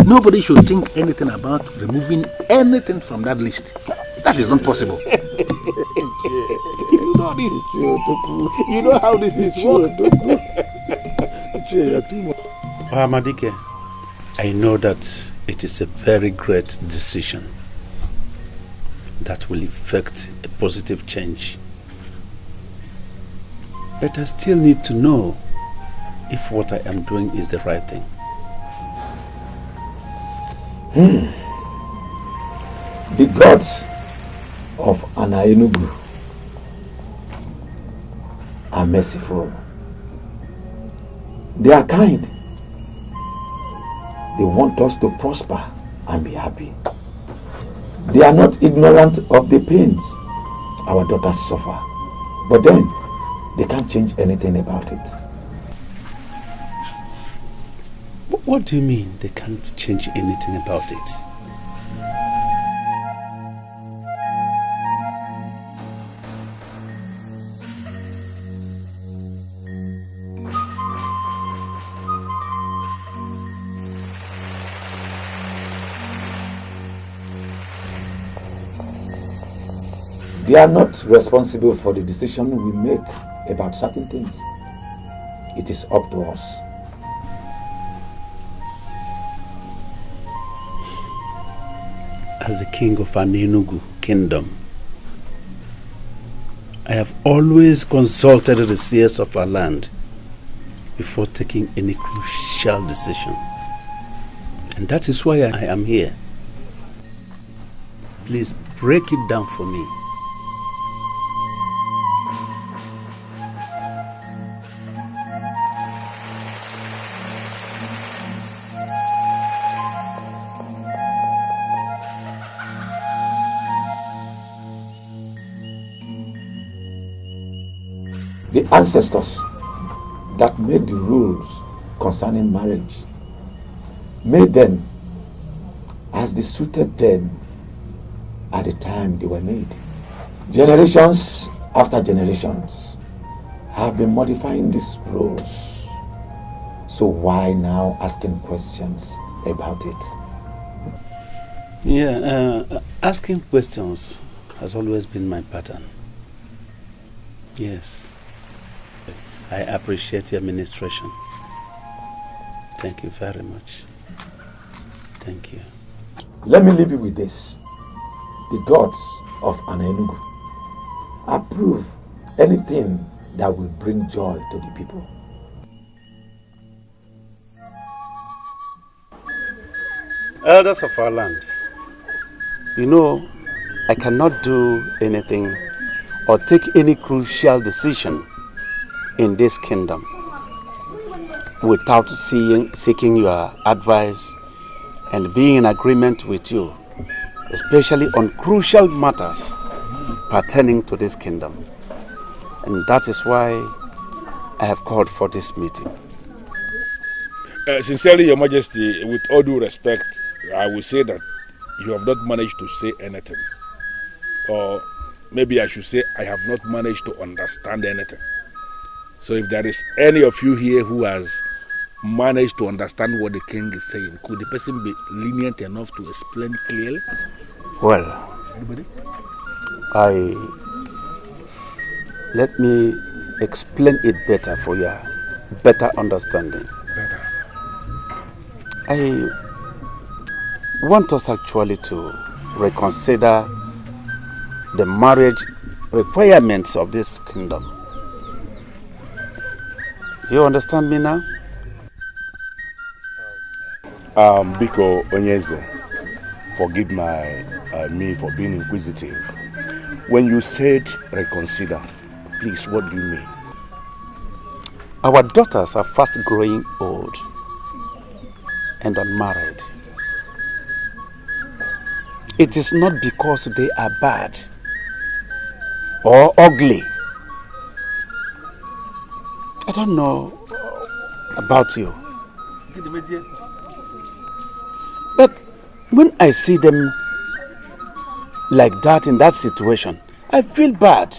Nobody should think anything about removing anything from that list. That is not possible. You know this. You know how this works. Dikeh, I know that it is a very great decision that will effect a positive change. But I still need to know if what I am doing is the right thing. The gods of Enugu are merciful. They are kind. They want us to prosper and be happy. They are not ignorant of the pains our daughters suffer. But then, they can't change anything about it. What do you mean they can't change anything about it? They are not responsible for the decision we make about certain things. It is up to us. As the king of Enugu kingdom, I have always consulted the seers of our land before taking any crucial decision. And that is why I am here. Please break it down for me. The ancestors that made the rules concerning marriage made them as they suited them at the time they were made. Generations after generations have been modifying these rules. So why now asking questions about it? Yeah, asking questions has always been my pattern. Yes. I appreciate your administration. Thank you very much. Thank you. Let me leave you with this. The gods of Enugu approve anything that will bring joy to the people. Elders of our land, you know, I cannot do anything or take any crucial decision in this kingdom without seeking your advice and being in agreement with you, especially on crucial matters pertaining to this kingdom. And that is why I have called for this meeting. Sincerely, Your Majesty, with all due respect, I will say that you have not managed to say anything. Or maybe I should say I have not managed to understand anything. So if there is any of you here who has managed to understand what the king is saying, could the person be lenient enough to explain clearly? Well, let me explain it better for your better understanding. I want us actually to reconsider the marriage requirements of this kingdom. Do you understand me now? Biko Onyeze, forgive me for being inquisitive. When you said reconsider, please, what do you mean? Our daughters are fast growing old and unmarried. It is not because they are bad or ugly. I don't know about you, but when I see them like that in that situation, I feel bad.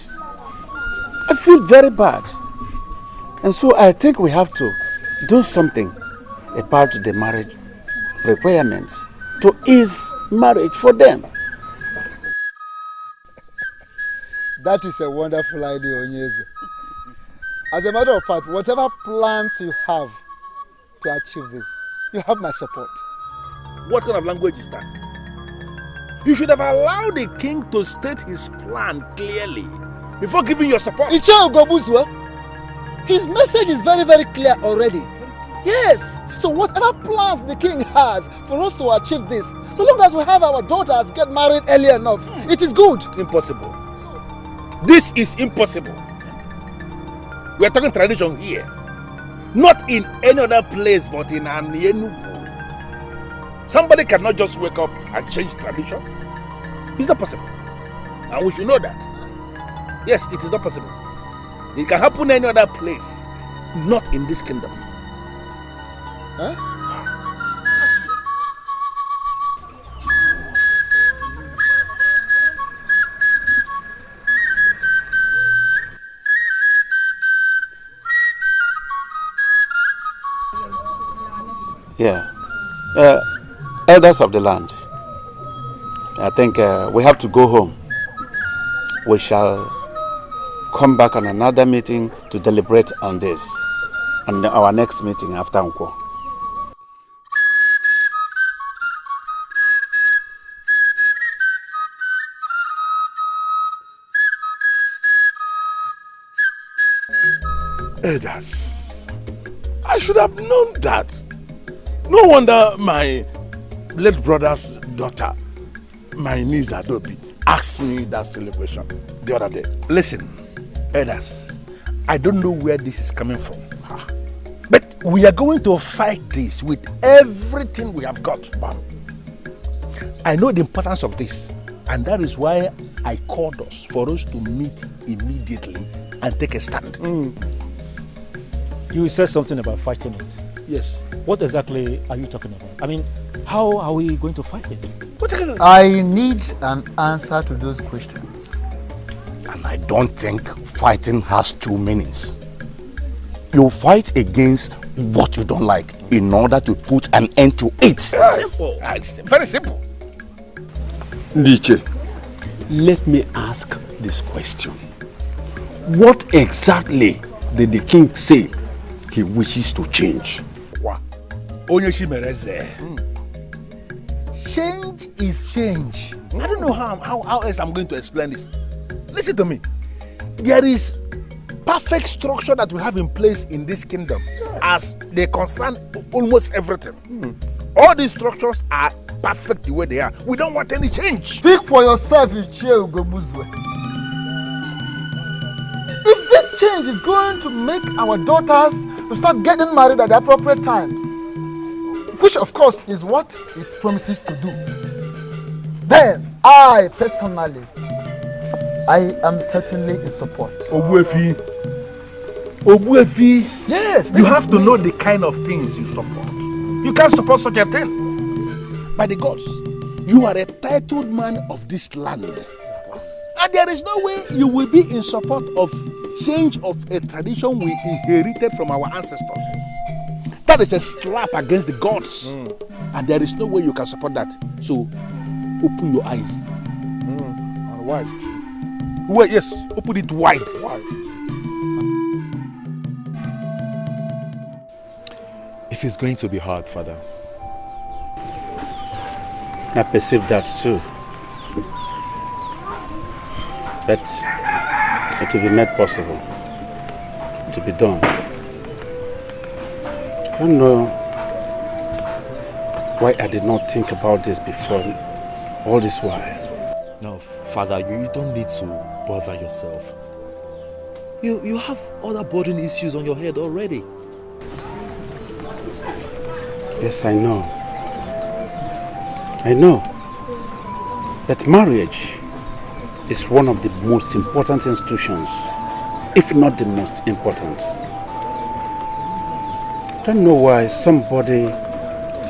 I feel very bad. And so I think we have to do something about the marriage requirements to ease marriage for them. That is a wonderful idea, Onyeze. As a matter of fact, whatever plans you have to achieve this, you have my support. What kind of language is that? You should have allowed the king to state his plan clearly before giving your support. His message is very, very clear already. Yes. So whatever plans the king has for us to achieve this, so long as we have our daughters get married early enough, it is good. Impossible. This is impossible. We are talking tradition here. Not in any other place but in Enugu. Somebody cannot just wake up and change tradition. It's not possible. And we should know that. Yes, it is not possible. It can happen any other place, not in this kingdom. Huh? Yeah. Elders of the land, I think we have to go home. We shall come back on another meeting to deliberate on this, on our next meeting after Unko. Elders, I should have known that. No wonder my late brother's daughter, my niece Adobe, asked me that silly question the other day. Listen, elders, I don't know where this is coming from, but we are going to fight this with everything we have got. I know the importance of this, and that is why I called us, for us to meet immediately and take a stand. You said something about fighting it. Yes. What exactly are you talking about? I mean, how are we going to fight it? I need an answer to those questions. And I don't think fighting has two meanings. You fight against what you don't like in order to put an end to it. Simple. Very simple. Dikeh, let me ask this question. What exactly did the king say he wishes to change? Change is change. I don't know how else I'm going to explain this. Listen to me. There is perfect structure that we have in place in this kingdom, as they concern almost everything. All these structures are perfect the way they are. We don't want any change. Speak for yourself, Ichie Ugomuzwe. If this change is going to make our daughters to start getting married at the appropriate time. Which of course is what it promises to do. Then, I personally, I am certainly in support. Obuefi. Yes. You have to know the kind of things you support. You can't support such a thing. By the gods, you are a titled man of this land. Of course. And there is no way you will be in support of change of a tradition we inherited from our ancestors. That is a slap against the gods. And there is no way you can support that. So, open your eyes. And wide. Well, yes, open it wide. It is going to be hard, Father. I perceive that too. But it will be made possible to be done. I don't know why I did not think about this before all this while. No, Father, you don't need to bother yourself. You have other burden issues on your head already. Yes, I know. I know that marriage is one of the most important institutions, if not the most important. I don't know why somebody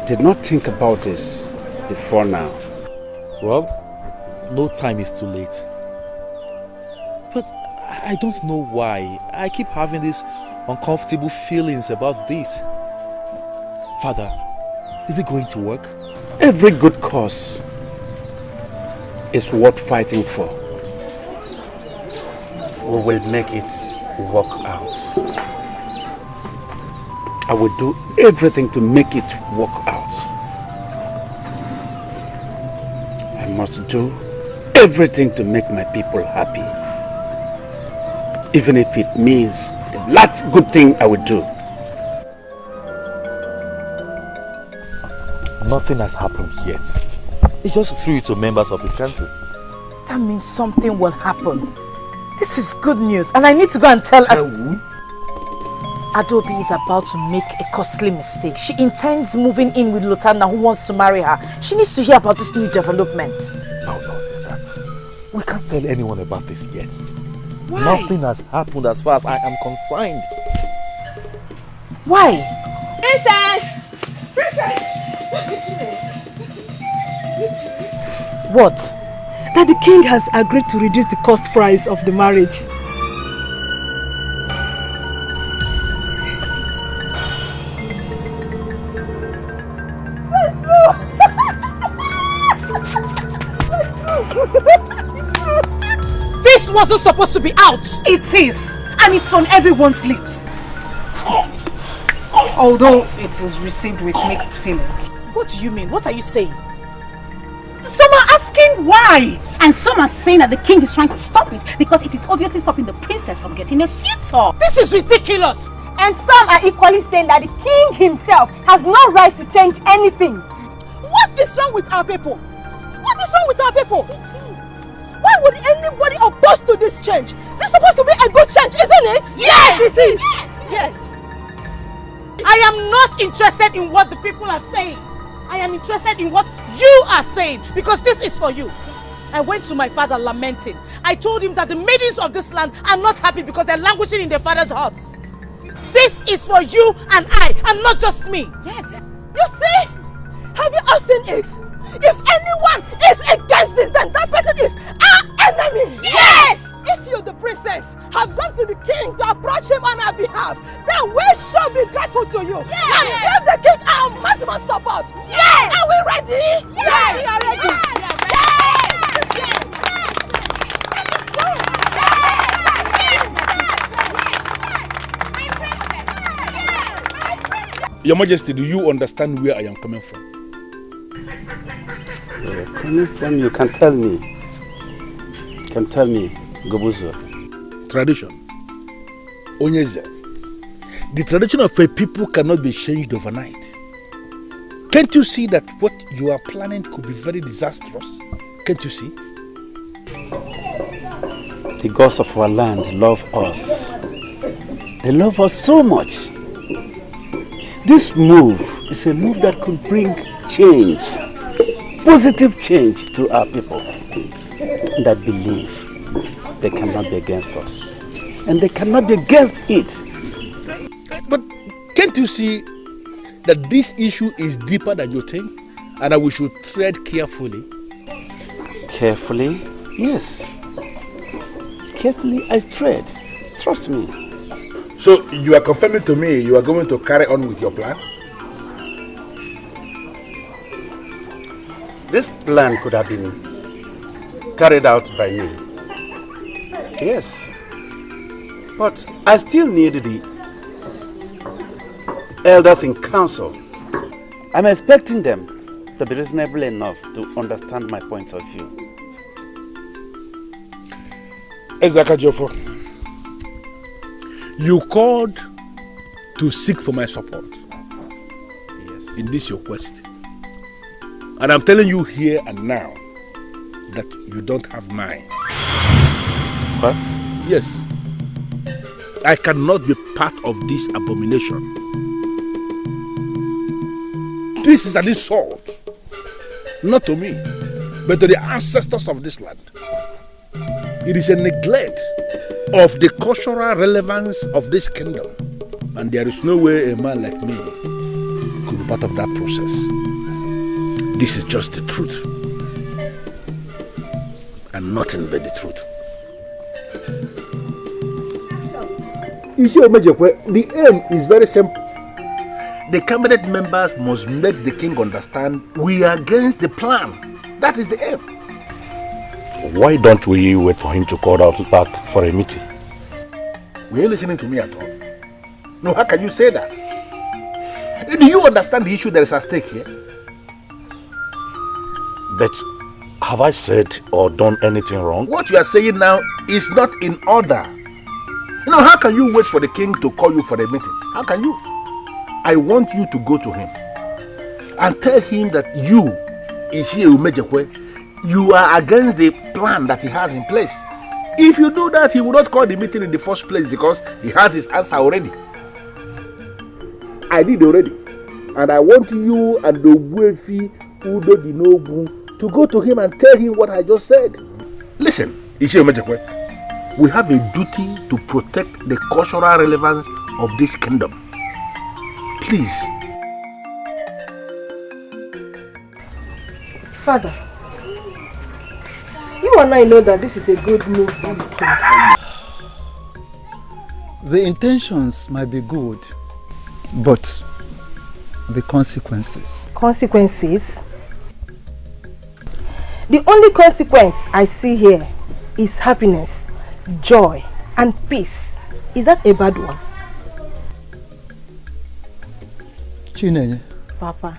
did not think about this before now. Well, no time is too late. But I don't know why I keep having these uncomfortable feelings about this. Father, is it going to work? Every good cause is worth fighting for. We will make it work out. I will do everything to make it work out. I must do everything to make my people happy. Even if it means the last good thing I will do. Nothing has happened yet. He just threw it to members of the council. That means something will happen. This is good news, and I need to go and tell who? Adobe is about to make a costly mistake. She intends moving in with Lotana, who wants to marry her. She needs to hear about this new development. No, sister. We can't tell anyone about this yet. Why? Nothing has happened as far as I am concerned. Why? Princess! Princess! What? That the king has agreed to reduce the cost price of the marriage. This wasn't supposed to be out! It is! And it's on everyone's lips. Although it is received with mixed feelings. What do you mean? What are you saying? Some are asking why, and some are saying that the king is trying to stop it because it is obviously stopping the princess from getting a suitor. This is ridiculous! And some are equally saying that the king himself has no right to change anything. What is wrong with our people? What is wrong with our people? Why would anybody oppose to this change? This is supposed to be a good change, isn't it? Yes, it is! Yes! I am not interested in what the people are saying. I am interested in what you are saying, because this is for you. I went to my father lamenting. I told him that the maidens of this land are not happy because they're languishing in their father's huts. This is for you and I, and not just me. Yes. You see? Have you all seen it? If anyone is against this, then that person is our enemy. Yes! If you, the princess, have gone to the king to approach him on our behalf, then we shall be grateful to you. Yes! And give the king our maximum support. Yes! Are we ready? Yes! We are ready. Your Majesty, do you understand where I am coming from? Where you're coming from, you can tell me. You can tell me, Gobuzo. Tradition. Onyeze. The tradition of a people cannot be changed overnight. Can't you see that what you are planning could be very disastrous? Can't you see? The gods of our land love us. They love us so much. This move is a move that could bring change, positive change to our people that believe they cannot be against us and they cannot be against it. But can't you see that this issue is deeper than you think and that we should tread carefully? Carefully? Yes. Carefully I tread. Trust me. So you are confirming to me you are going to carry on with your plan? This plan could have been carried out by me. Yes. But I still need the elders in council. I'm expecting them to be reasonable enough to understand my point of view. Ezaka Jofo, you called to seek for my support. Yes. In this your quest. And I'm telling you here and now that you don't have mine. What? Yes. I cannot be part of this abomination. This is an insult. Not to me, but to the ancestors of this land. It is a neglect of the cultural relevance of this kingdom. And there is no way a man like me could be part of that process. This is just the truth. And nothing but the truth. The aim is very simple. The cabinet members must make the king understand we are against the plan. That is the aim. Why don't we wait for him to call out back for a meeting? Were you listening to me at all? No, how can you say that? Do you understand the issue that is at stake here? But have I said or done anything wrong? What you are saying now is not in order. You know, how can you wait for the king to call you for a meeting? How can you? I want you to go to him and tell him that you, Ichie Umejekwe, you are against the plan that he has in place. If you do that, he will not call the meeting in the first place because he has his answer already. I did already. And I want you and the wealthy Udo Dinobu to go to him and tell him what I just said. Listen, Ichie Umejekwe, we have a duty to protect the cultural relevance of this kingdom. Please. Father, you and I know that this is a good move by the king. The intentions might be good, but the consequences. Consequences? The only consequence I see here is happiness, joy, and peace. Is that a bad one? Chinenye, Papa.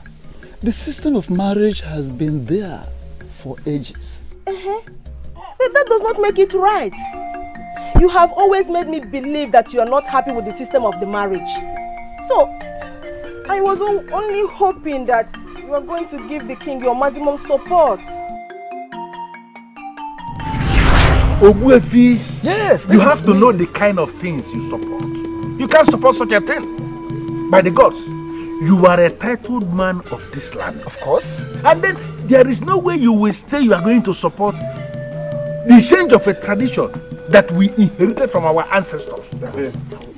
the system of marriage has been there for ages. But that does not make it right. You have always made me believe that you are not happy with the system of the marriage. So, I was only hoping that you are going to give the king your maximum support. Obuefi, yes, you have to know the kind of things you support. You can't support such a thing. By the gods, you are a titled man of this land, of course. And then there is no way you will say you are going to support the change of a tradition that we inherited from our ancestors.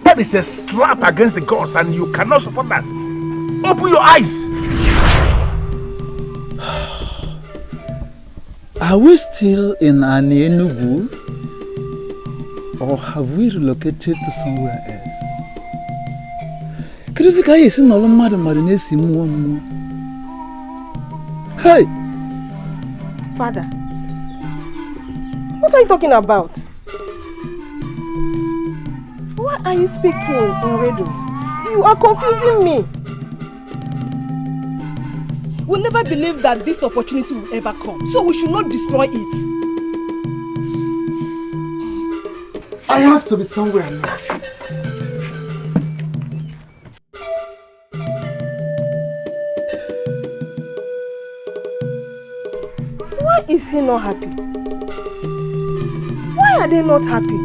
That is a slap against the gods and you cannot support that. Open your eyes. Are we still in Ini Edo, or have we relocated to somewhere else? Hey! Father, what are you talking about? Why are you speaking in riddles? You are confusing me. We'll never believe that this opportunity will ever come, so we should not destroy it. I have to be somewhere now. Why is he not happy? Why are they not happy?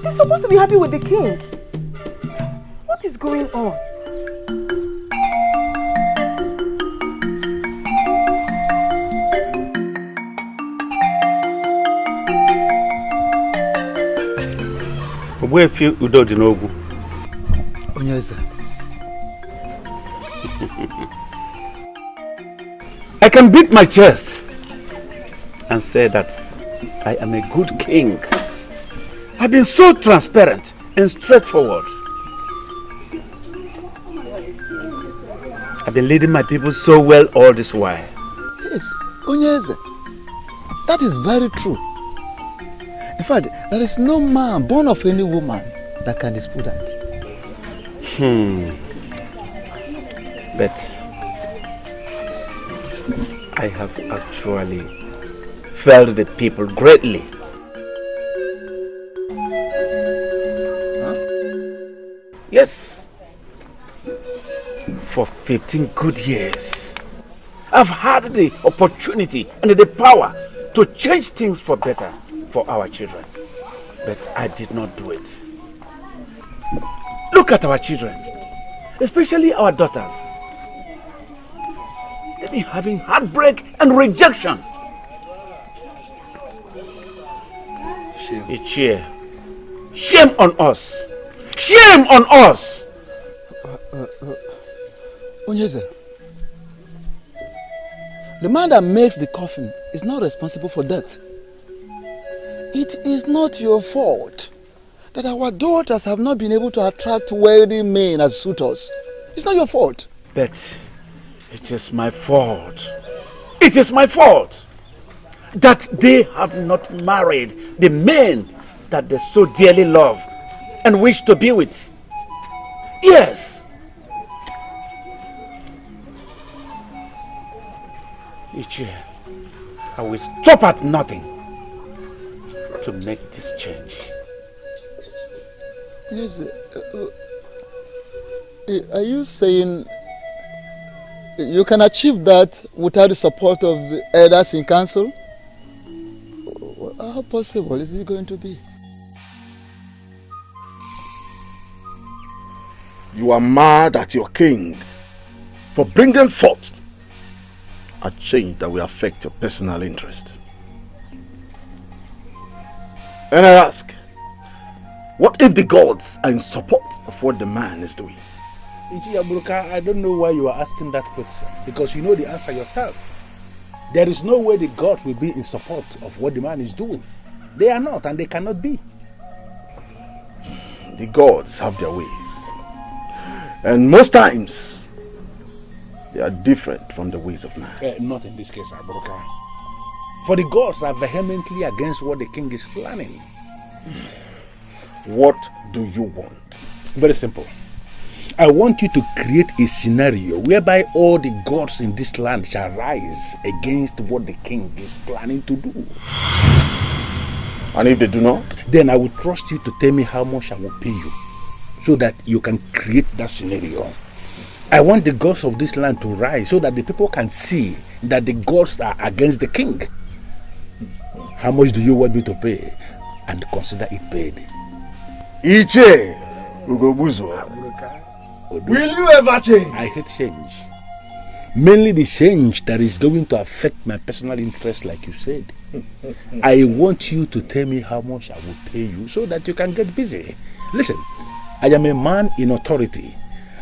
They're supposed to be happy with the king. What is going on? Where feel Udo Dinogu? Onyeza. I can beat my chest and say that I am a good king. I've been so transparent and straightforward. I've been leading my people so well all this while. Yes, Onyeza. That is very true. In fact, there is no man born of any woman that can dispute that. But I have actually failed the people greatly. Yes. For 15 good years, I've had the opportunity and the power to change things for better for our children. But I did not do it. Look at our children, especially our daughters. They've been having heartbreak and rejection. Shame. Shame on us. Shame on us. Onyeza, the man that makes the coffin is not responsible for death. It is not your fault that our daughters have not been able to attract wealthy men as suitors. It's not your fault. But it is my fault. It is my fault that they have not married the men that they so dearly love and wish to be with. Yes. Each year, I will stop at nothing to make this change. Yes, are you saying you can achieve that without the support of the elders in council? How possible is it going to be? You are mad at your king for bringing forth a change that will affect your personal interest. And I ask, what if the gods are in support of what the man is doing? I don't know why you are asking that question, because you know the answer yourself. There is no way the gods will be in support of what the man is doing. They are not, and they cannot be. The gods have their ways. And most times, they are different from the ways of man. Not in this case, Abroka. For the gods are vehemently against what the king is planning. What do you want? Very simple. I want you to create a scenario whereby all the gods in this land shall rise against what the king is planning to do. And if they do not? Then I will trust you to tell me how much I will pay you, so that you can create that scenario. I want the gods of this land to rise so that the people can see that the gods are against the king. How much do you want me to pay? And consider it paid. Iche, Ugobuzo. Will you ever change? I hate change. Mainly the change that is going to affect my personal interest, like you said. I want you to tell me how much I will pay you so that you can get busy. Listen, I am a man in authority,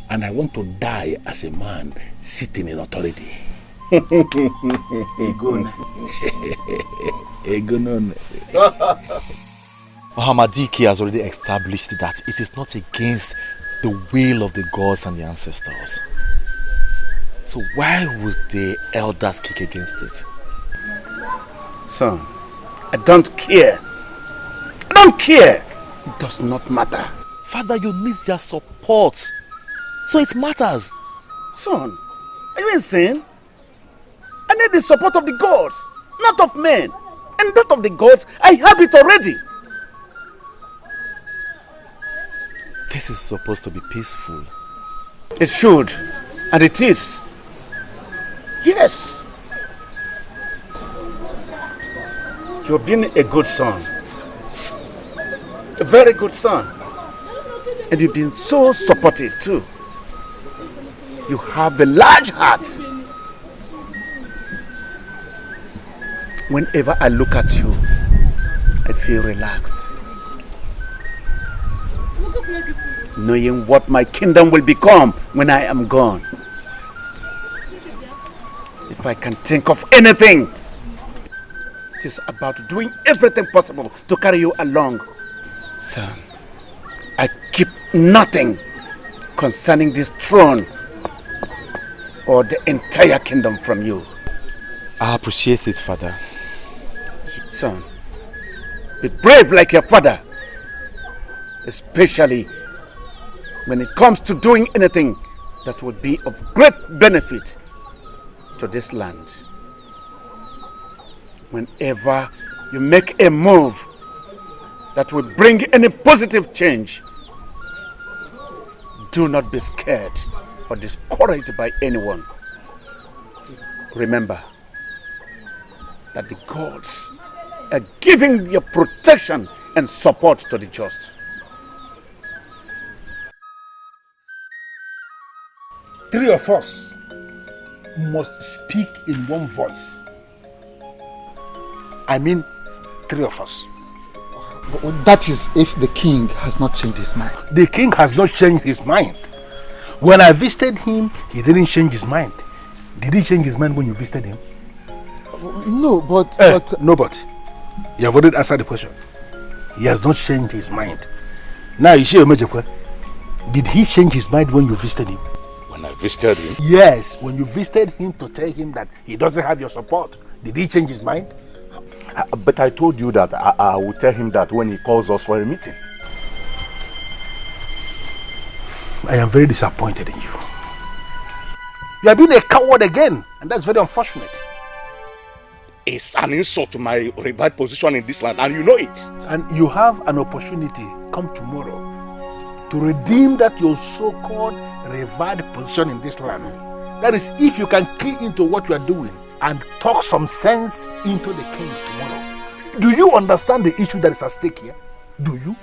and I want to die as a man sitting in authority. Muhammad Dikeh has already established that it is not against the will of the gods and the ancestors. So why would the elders kick against it? Son, I don't care. I don't care. It does not matter. Father, you need their support. So it matters. Son, are you insane? I need the support of the gods, not of men. And that of the gods, I have it already. This is supposed to be peaceful. It should, and it is. Yes. You've been a good son. A very good son. And you've been so supportive too. You have a large heart. Whenever I look at you, I feel relaxed. knowing what my kingdom will become when I am gone. If I can think of anything, it is about doing everything possible to carry you along. Son, I keep nothing concerning this throne or the entire kingdom from you. I appreciate it, Father. Son, be brave like your father, especially when it comes to doing anything that would be of great benefit to this land. Whenever you make a move that will bring any positive change, do not be scared or discouraged by anyone. Remember that the gods are giving their protection and support to the just. Three of us must speak in one voice. I mean, three of us. That is if the king has not changed his mind. The king has not changed his mind. When I visited him, he didn't change his mind. Did he change his mind when you visited him? No, but... No, but. You have already answered the question. He has not changed his mind. Now, you see, did he change his mind when you visited him? When I visited him? Yes, when you visited him to tell him that he doesn't have your support. Did he change his mind? But I told you that I will tell him that when he calls us for a meeting. I am very disappointed in you. You have been a coward again, and that's very unfortunate. It's an insult to my revived position in this land, and you know it. And you have an opportunity come tomorrow to redeem that your so-called revived position in this land. That is, if you can key into what you are doing and talk some sense into the king tomorrow. Do you understand the issue that is at stake here? Do you?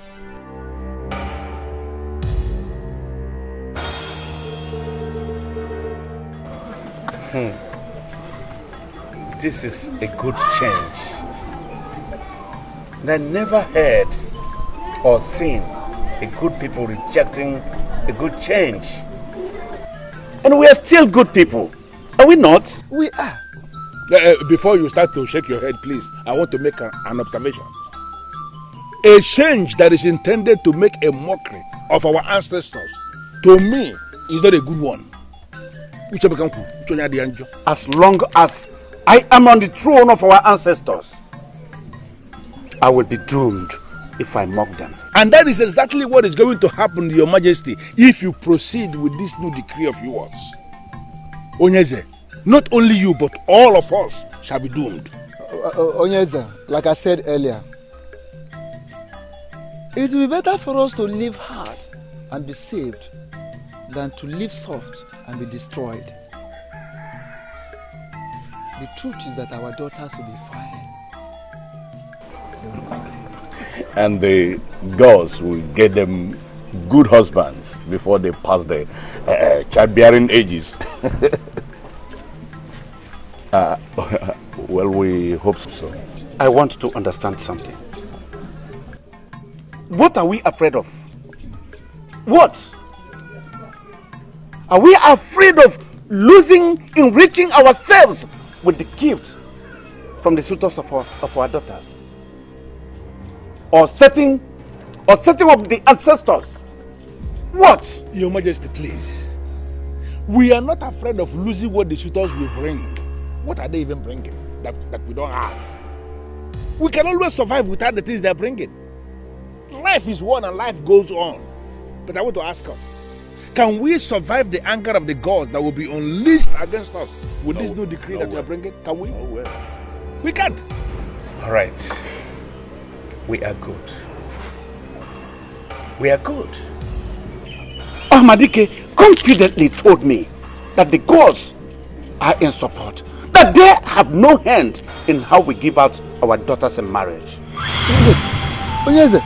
This is a good change. And I never heard or seen a good people rejecting a good change. And we are still good people, are we not? We are. Before you start to shake your head, please, I want to make an observation. A change that is intended to make a mockery of our ancestors, to me, is not a good one. As long as I am on the throne of our ancestors, I will be doomed if I mock them. And that is exactly what is going to happen, Your Majesty, if you proceed with this new decree of yours. Onyeze, not only you, but all of us shall be doomed. Onyeze, like I said earlier, it will be better for us to live hard and be saved than to live soft and be destroyed. The truth is that our daughters will be fine. And the girls will get them good husbands before they pass the childbearing ages. Well, we hope so. I want to understand something. What are we afraid of? What? Are we afraid of losing, enriching ourselves with the gift from the suitors of our daughters? Or setting up the ancestors? What? Your Majesty, please. We are not afraid of losing what the suitors will bring. What are they even bringing that we don't have? We can always survive without the things they're bringing. Life is one and life goes on. But I want to ask us, can we survive the anger of the gods that will be unleashed against us with this new decree that you are bringing? Can we? No way. We can't. All right. We are good. We are good. Dikeh confidently told me that the gods are in support, that they have no hand in how we give out our daughters in marriage. Wait, Onyeze,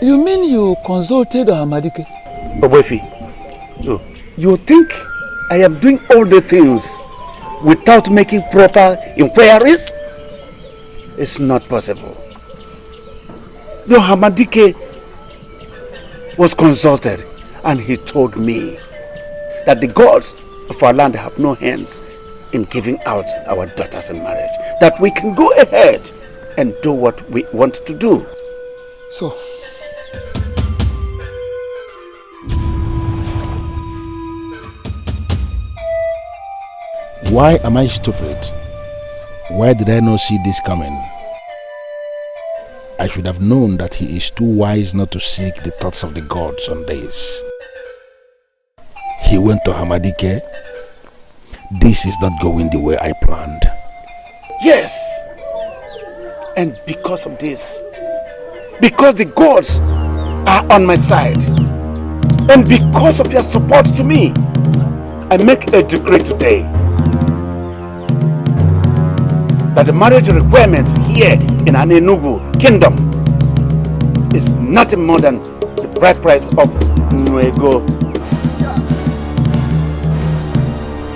you mean you consulted Dikeh? Obefi, you think I am doing all the things without making proper inquiries? It's not possible. No, Dikeh was consulted, and he told me that the gods of our land have no hands in giving out our daughters in marriage. That we can go ahead and do what we want to do. So, why am I stupid? Why did I not see this coming? I should have known that he is too wise not to seek the thoughts of the gods on this. He went to Hamadike. This is not going the way I planned. Yes. And because of this, because the gods are on my side, and because of your support to me, I make a decree today that the marriage requirements here in Enugu Kingdom is nothing more than the bride price of Nuego.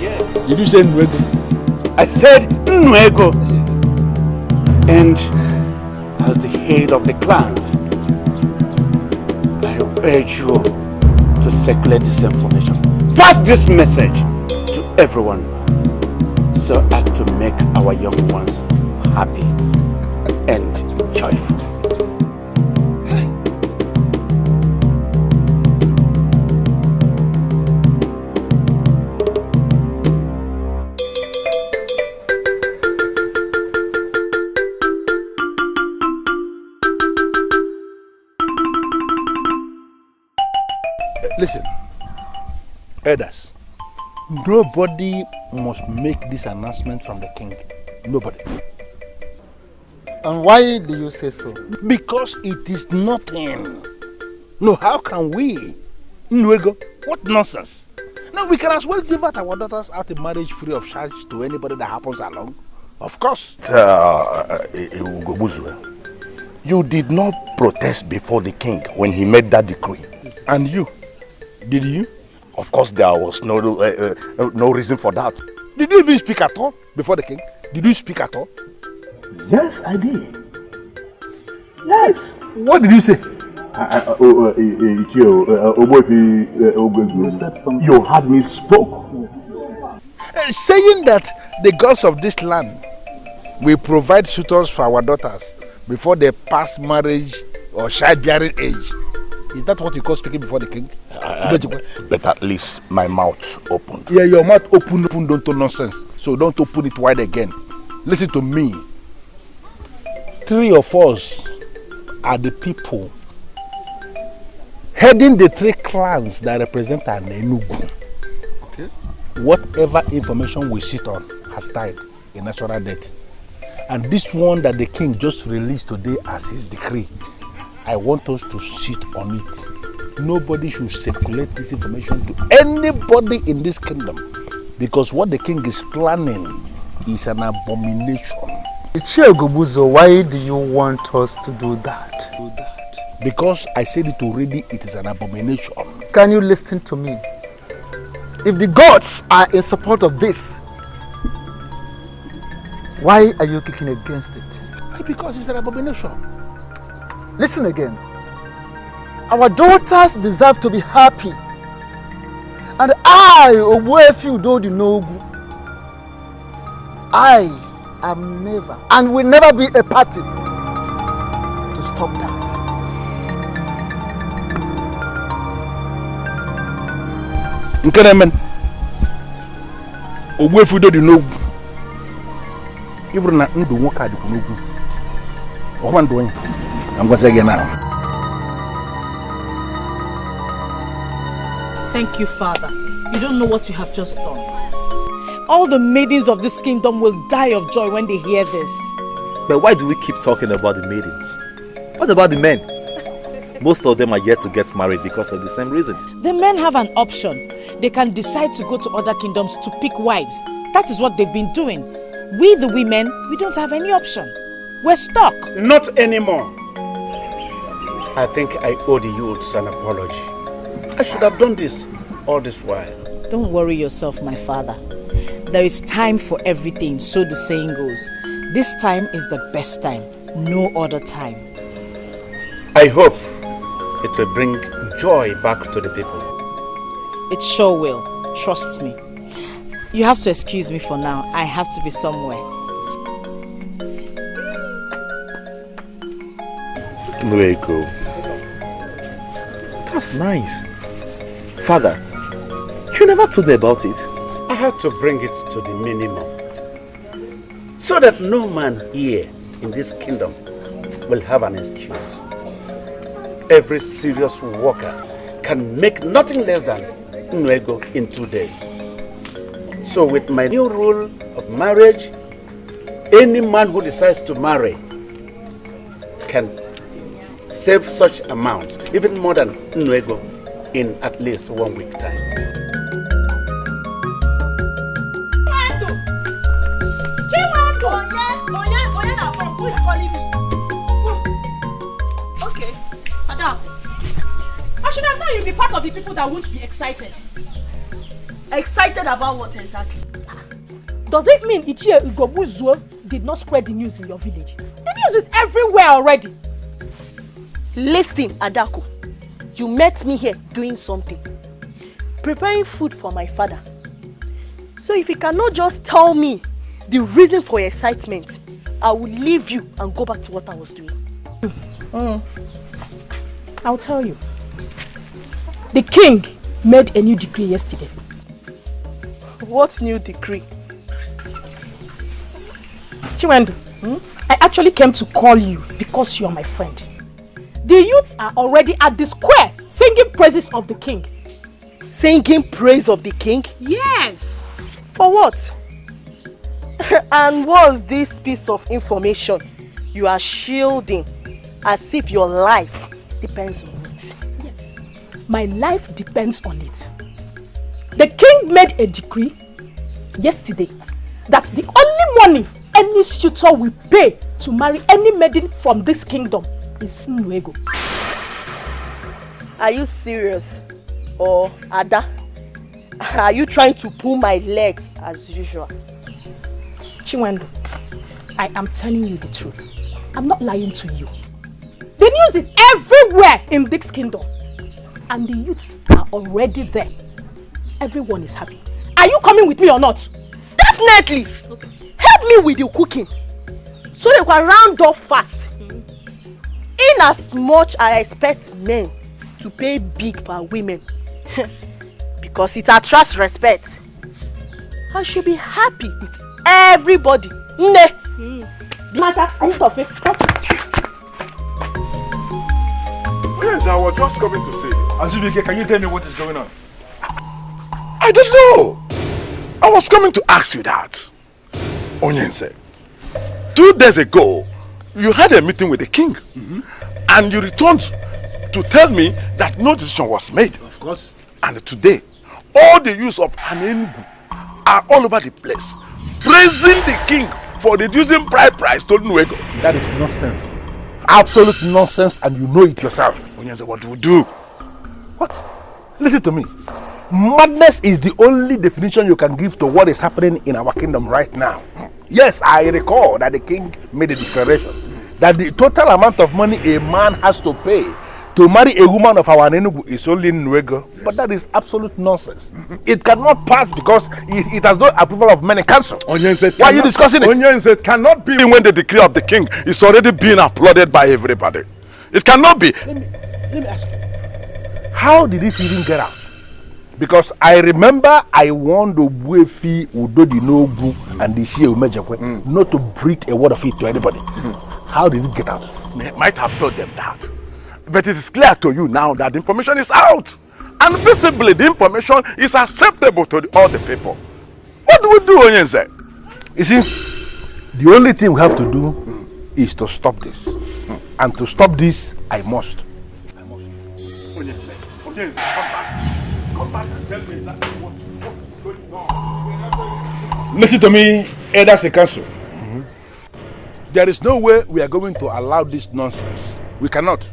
Yes. Did you say Nuego? I said Nuego. And as the head of the clans, I urge you to circulate this information. Pass this message to everyone so as to make our young ones happy and joyful. Listen, elders, nobody must make this announcement from the king. Nobody. And why do you say so? Because it is nothing. No, how can we? Nuego, what nonsense. No, we can as well give out our daughters out in marriage free of charge to anybody that happens along. Of course. You did not protest before the king when he made that decree. And you? Did you? Of course, there was no reason for that. Did you even speak at all before the king? Did you speak at all? Yes, I did. Yes. What did you say? You said something. You had me spoke. Saying that the gods of this land will provide suitors for our daughters before they pass marriage or childbearing age. Is that what you call speaking before the king? But at least my mouth opened. Yeah, your mouth open, don't talk nonsense. So don't open it wide again. Listen to me. 3 of us are the people heading the 3 clans that represent Enugu. Okay. Whatever information we sit on has died a natural death. And this one that the king just released today as his decree, I want us to sit on it. Nobody should circulate this information to anybody in this kingdom, because what the king is planning is an abomination. Ichie, why do you want us to do that? Because I said it already, it is an abomination. Can you listen to me? If the gods are in support of this, why are you kicking against it? Because it's an abomination. Listen again. Our daughters deserve to be happy. And I, Obuefi Udodi Nogu, I am never and will never be a party to stop that. Nkenemen, Obuefi Udodi Nogu, even na ndu nwoke adịkwu n'ogwu. Ọkwa ndụ onye. I'm going to say again now. Thank you, Father. You don't know what you have just done. All the maidens of this kingdom will die of joy when they hear this. But why do we keep talking about the maidens? What about the men? Most of them are yet to get married because of the same reason. The men have an option. They can decide to go to other kingdoms to pick wives. That is what they've been doing. We, the women, we don't have any option. We're stuck. Not anymore. I think I owe the youths an apology. I should have done this all this while. Don't worry yourself, my father. There is time for everything, so the saying goes. This time is the best time, no other time. I hope it will bring joy back to the people. It sure will. Trust me. You have to excuse me for now. I have to be somewhere. Nweko. That's nice. Father, you never told me about it. I had to bring it to the minimum, so that no man here in this kingdom will have an excuse. Every serious worker can make nothing less than Nweko in 2 days. So with my new rule of marriage, any man who decides to marry can save such amounts, even more than Nweko, in at least 1 week time. Who is calling me? Okay, Madam. I should have known you'd be part of the people that won't be excited. Excited about what exactly? Does it mean Ichie Ugobuzuo did not spread the news in your village? The news is everywhere already. Listen, Adako. You met me here doing something. Preparing food for my father. So if you cannot just tell me the reason for your excitement, I will leave you and go back to what I was doing. I'll tell you. The king made a new decree yesterday. What new decree? Chiwendu, I actually came to call you because you are my friend. The youths are already at the square singing praises of the king. Singing praise of the king? Yes. For what? And what's this piece of information you are shielding as if your life depends on it? Yes, my life depends on it. The king made a decree yesterday that the only money any suitor will pay to marry any maiden from this kingdom is Nweko. Are you serious? Or Ada? Are you trying to pull my legs as usual? Chiwendu, I am telling you the truth. I'm not lying to you. The news is everywhere in this kingdom. And the youths are already there. Everyone is happy. Are you coming with me or not? Definitely! Okay. Help me with your cooking. So they can round up fast. In as much I expect men to pay big for women. Because it attracts respect. I should be happy with everybody. Mata, are you tough? Yes, I was just coming to say. Azubike, can you tell me what is going on? I don't know. I was coming to ask you that. Onyense, 2 days ago, you had a meeting with the king. And you returned to tell me that no decision was made. Of course. And today, all the youths of Anenugu are all over the place, praising the king for reducing bride price to Nweko. That is nonsense. Absolute nonsense, and you know it yourself. Onyense, what do we do? What? Listen to me. Madness is the only definition you can give to what is happening in our kingdom right now. Yes, I recall that the king made a declaration that the total amount of money a man has to pay to marry a woman of our Enugu is only Nweko. Yes. But that is absolute nonsense. It cannot pass because it has no approval of many council. Why are you discussing it? Onyense, cannot be when the decree of the king is already being applauded by everybody. It cannot be. Let me ask you. How did it even get out? Because I remember I warned Obuefi, Udodi Nogu, and the Shia Umejekwe not to breathe a word of it to anybody. How did it get out? They might have told them that. But it is clear to you now that the information is out. And visibly the information is acceptable to all the people. What do we do, Onyense? You see, the only thing we have to do is to stop this. And to stop this, I must. Onyense, come back. Come back and tell me exactly what is going on. Listen to me, Elders in Council. There is no way we are going to allow this nonsense. We cannot.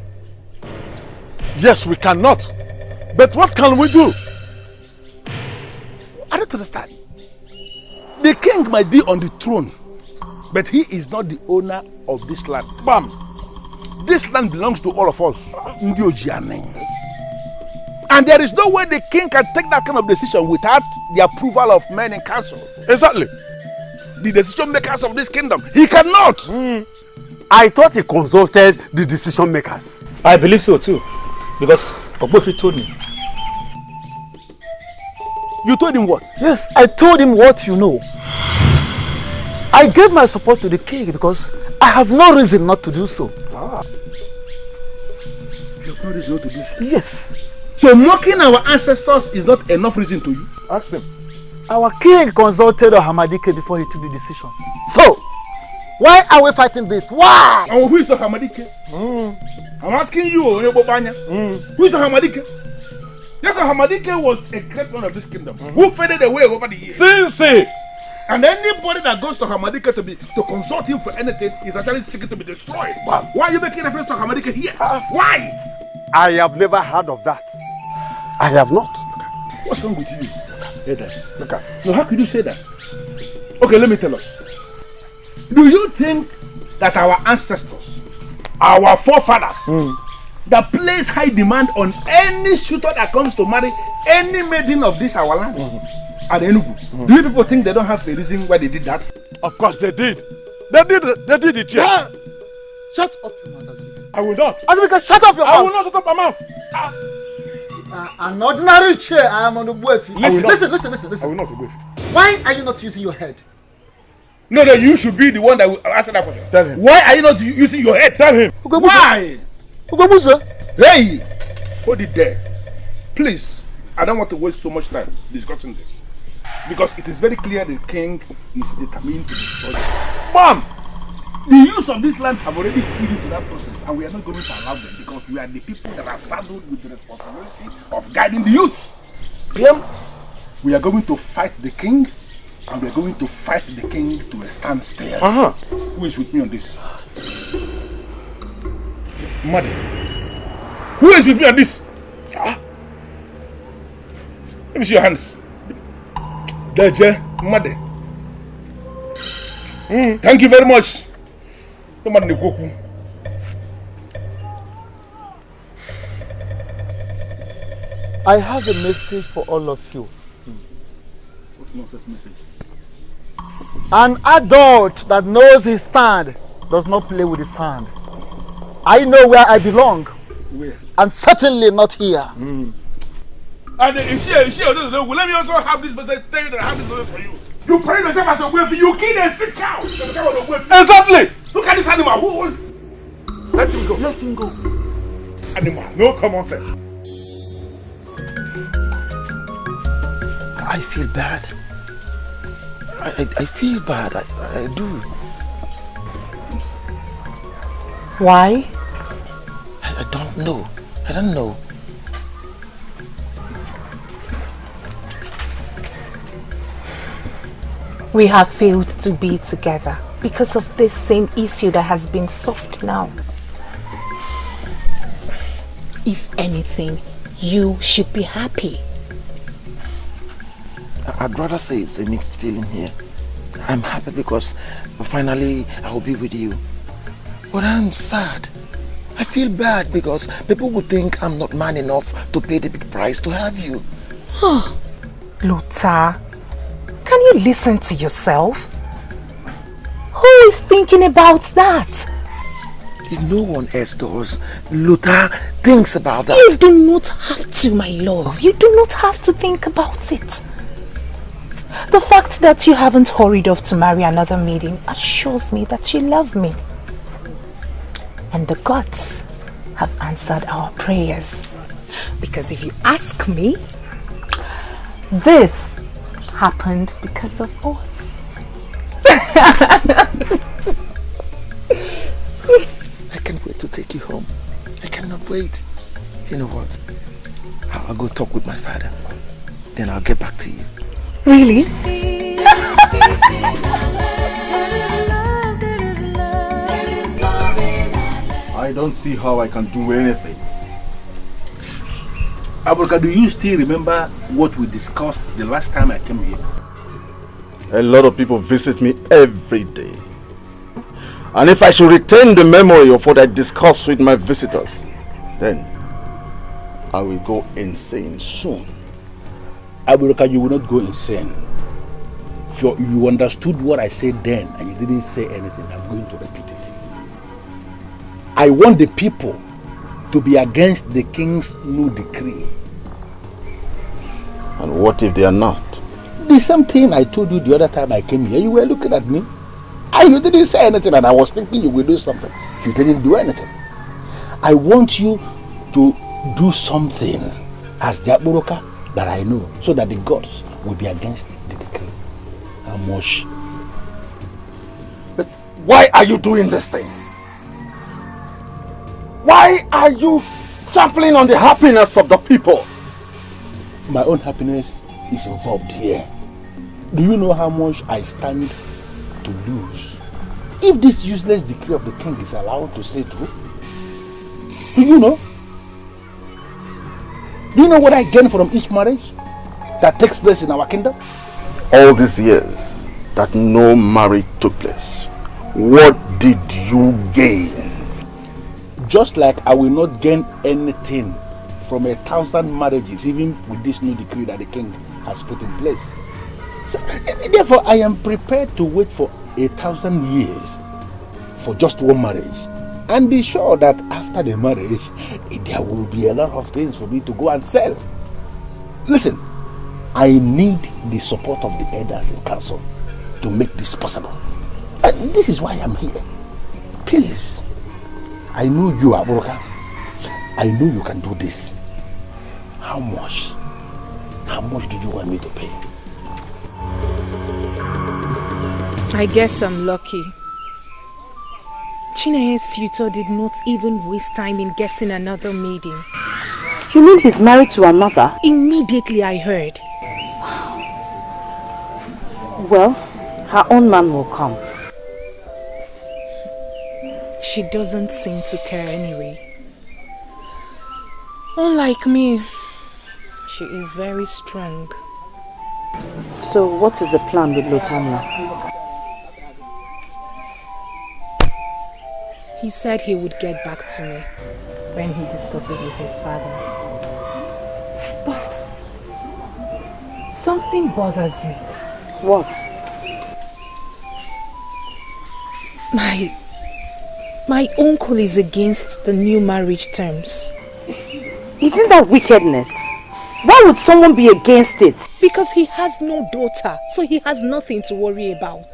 Yes, we cannot. But what can we do? I don't understand. The king might be on the throne, but he is not the owner of this land. Bam! This land belongs to all of us. And there is no way the king can take that kind of decision without the approval of men in council. Exactly. The decision makers of this kingdom. He cannot. I thought he consulted the decision makers. I believe so too. Because Ogbofi told me. You told him what? Yes, I told him what you know. I gave my support to the king because I have no reason not to do so. You have no reason not to do so? Yes. So mocking our ancestors is not enough reason to you? Ask him. Our king consulted Hamadike before he took the decision. So, why are we fighting this? Why? And who is the Hamadike? I'm asking you, who is the Hamadike? Yes, Hamadike was a great one of this kingdom who faded away over the years. Since and anybody that goes to Hamadike to consult him for anything is actually seeking to be destroyed. Wow. Why are you making reference to Hamadike here? Why? I have never heard of that. I have not. What's wrong with you? No, how could you say that? Okay, let me tell us. Do you think that our ancestors, our forefathers, that place high demand on any suitor that comes to marry any maiden of this our land at Enugu? Do you people think they don't have a reason why they did that? Of course they did. They did it, yeah. Shut up your mouth. I will not. Azubike, shut up your mouth. I will not shut up my mouth. An ordinary chair, I am on the Ogbofi. Listen. I will not Ogbofi. Why are you not using your head? No, you should be the one that will answer that question. Tell him. Why are you not using your head? Tell him. Why? Hey! Hold it there. Please, I don't want to waste so much time discussing this. Because it is very clear the king is determined to destroy it. Mom! The use of this land have already keyed into that process, and we are not going to allow them because we are the people that are saddled with the responsibility of guiding the youth. We are going to fight the king, and we are going to fight the king to a standstill. Who is with me on this? Mother. Who is with me on this? Let me see your hands. Dikeh, Mother. Thank you very much. I have a message for all of you. What nonsense message? An adult that knows his stand does not play with his sand. I know where I belong. Where? And certainly not here. And if she doesn't know, let me also have this message. Tell you that I have this message for you. You pray yourself as a wealthy. You kill a sick cow. Exactly. Look at this animal. Let him go. Let him go. Animal. No common sense. I feel bad. I feel bad. I do. Why? I don't know. I don't know. We have failed to be together because of this same issue that has been solved now. If anything, you should be happy. I'd rather say it's a mixed feeling here. I'm happy because finally I will be with you. But I'm sad. I feel bad because people would think I'm not man enough to pay the big price to have you. Luther, can you listen to yourself? Who is thinking about that? If no one else does, Luther thinks about that. You do not have to, my love. You do not have to think about it. The fact that you haven't hurried off to marry another maiden assures me that you love me. And the gods have answered our prayers. Because if you ask me, this happened because of us. I can't wait to take you home. I cannot wait. You know what? I'll go talk with my father. Then I'll get back to you. Really? I don't see how I can do anything. Abuka, do you still remember what we discussed the last time I came here? A lot of people visit me every day. And if I should retain the memory of what I discussed with my visitors, then I will go insane soon. Aburuka, you will not go insane. If you understood what I said then and you didn't say anything, I'm going to repeat it. I want the people to be against the king's new decree. And what if they are not? The same thing I told you the other time I came here. You were looking at me and you didn't say anything, and I was thinking you will do something. You didn't do anything. I want you to do something as the Aburuka that I know, so that the gods will be against the decree. How much? But why are you doing this thing? Why are you trampling on the happiness of the people? My own happiness is involved here. Do you know how much I stand to lose if this useless decree of the king is allowed to stay through? Do you know? Do you know what I gain from each marriage that takes place in our kingdom? All these years that no marriage took place, what did you gain? Just like I will not gain anything from 1,000 marriages, even with this new decree that the king has put in place. So, therefore, I am prepared to wait for 1,000 years for just one marriage, and be sure that after the marriage, there will be a lot of things for me to go and sell. Listen, I need the support of the elders in council to make this possible. And this is why I'm here. Please, I know you, Aburuka. I know you can do this. How much? How much do you want me to pay? I guess I'm lucky. Chineye's suitor did not even waste time in getting another maiden. You mean he's married to another? Immediately I heard. Well, her own man will come. She doesn't seem to care anyway. Unlike me, she is very strong. So what is the plan with Lotanna? He said he would get back to me when he discusses with his father. But something bothers me. What? My uncle is against the new marriage terms. Isn't that wickedness? Why would someone be against it? Because he has no daughter, so he has nothing to worry about.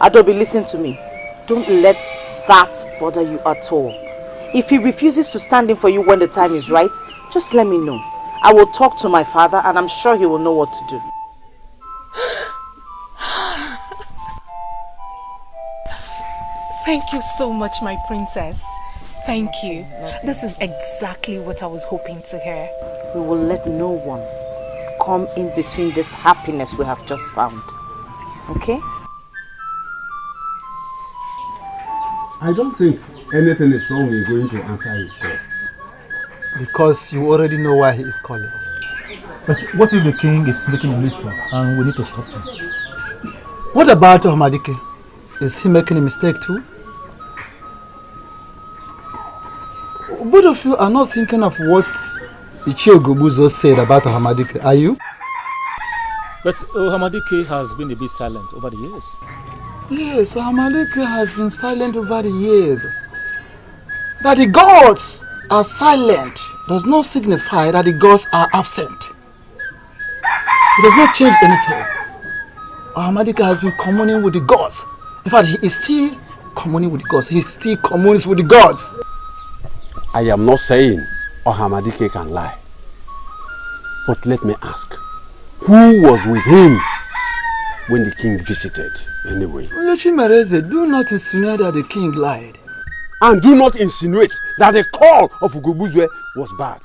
Adobe, listen to me. Don't let that bother you at all. If he refuses to stand in for you when the time is right, just let me know. I will talk to my father and I'm sure he will know what to do. Thank you so much, my princess. Thank you. This is exactly what I was hoping to hear. We will let no one come in between this happiness we have just found. Okay? I don't think anything is wrong with going to answer his call. Because you already know why he is calling. But what if the king is making a mistake and we need to stop him? What about Hamadike? Is he making a mistake too? Both of you are not thinking of what Ichie Gobuzo said about Hamadike, are you? But Hamadike has been a bit silent over the years. Yes, Hamadike has been silent over the years. That the gods are silent does not signify that the gods are absent. It does not change anything. Hamadike has been communing with the gods. In fact, he is still communing with the gods. He still communes with the gods. I am not saying Hamadike can lie. But let me ask, who was with him when the king visited anyway? Yochimereze, do not insinuate that the king lied. And do not insinuate that the call of Ugobuzwe was bad.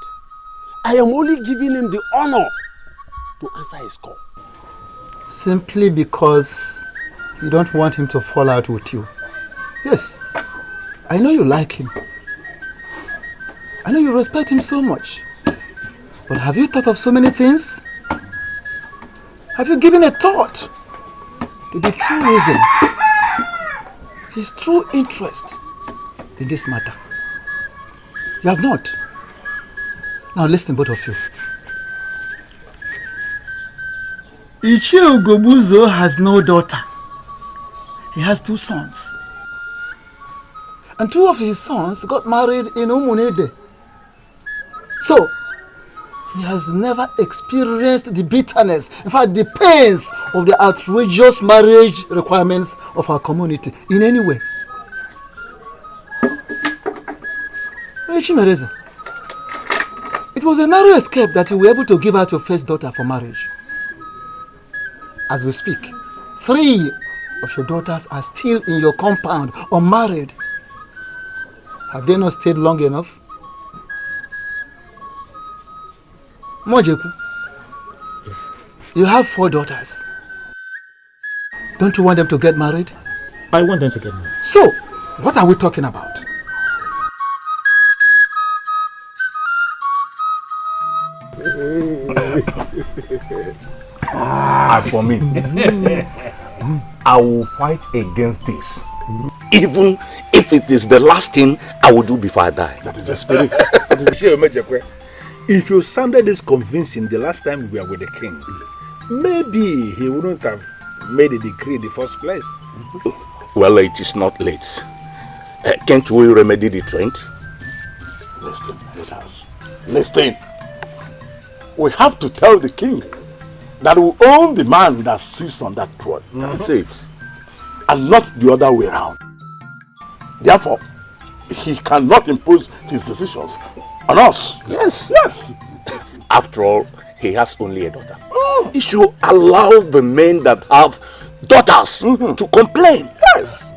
I am only giving him the honor to answer his call. Simply because you don't want him to fall out with you. Yes, I know you like him. I know you respect him so much. But have you thought of so many things? Have you given a thought to the true reason his true interest in this matter. You have not. Now listen, both of you. Ichie Ugobuzo has no daughter. He has 2 sons. And 2 of his sons got married in Umunede. So, he has never experienced the bitterness, in fact the pains of the outrageous marriage requirements of our community in any way. It was a narrow escape that you were able to give out your first daughter for marriage. As we speak, 3 of your daughters are still in your compound, unmarried. Have they not stayed long enough? Mojeku, you have 4 daughters. Don't you want them to get married? I want them to get married. So, what are we talking about? As for me, I will fight against this. Even if it is the last thing I will do before I die. That is the spirit. If you sounded this convincing the last time we were with the king, maybe he wouldn't have made a decree in the first place. Well, it is not late. Can't we remedy the trend? Listen, elders. Listen. We have to tell the king that we own the man that sits on that throne. That's it. And not the other way around. Therefore, he cannot impose his decisions on us. Yes. Yes. After all, he has only a daughter. He should allow the men that have daughters to complain. Yes.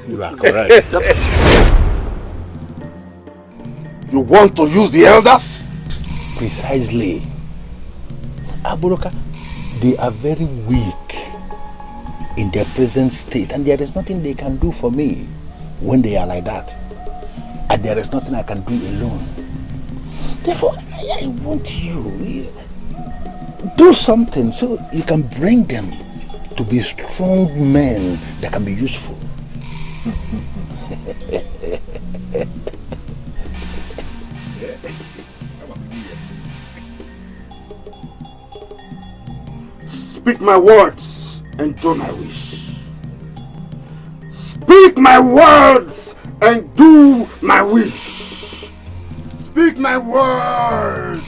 You are correct. You want to use the elders? Precisely. Aburoka, they are very weak in their present state, and there is nothing they can do for me when they are like that. And there is nothing I can do alone. Therefore, I want you do something so you can bring them to be strong men that can be useful. Speak my words and do my wish. Speak my words and do my wish. Speak my words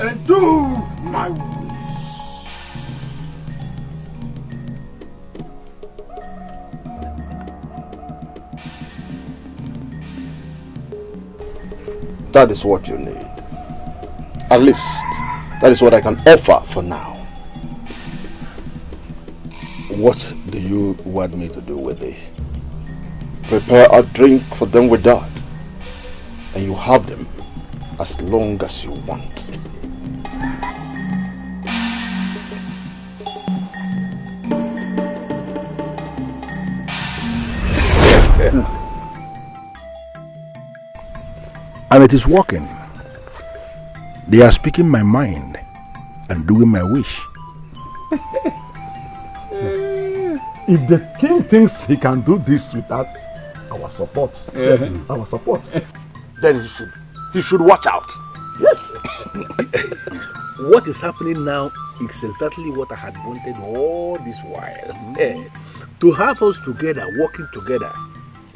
and do my wish. That is what you need. At least, that is what I can offer for now. What do you want me to do with this? Prepare a drink for them with that. And you have them as long as you want. And it is working. They are speaking my mind and doing my wish. If the king thinks he can do this without our support, our support, then he should watch out. Yes. What is happening now is exactly what I had wanted all this while. To have us together, working together.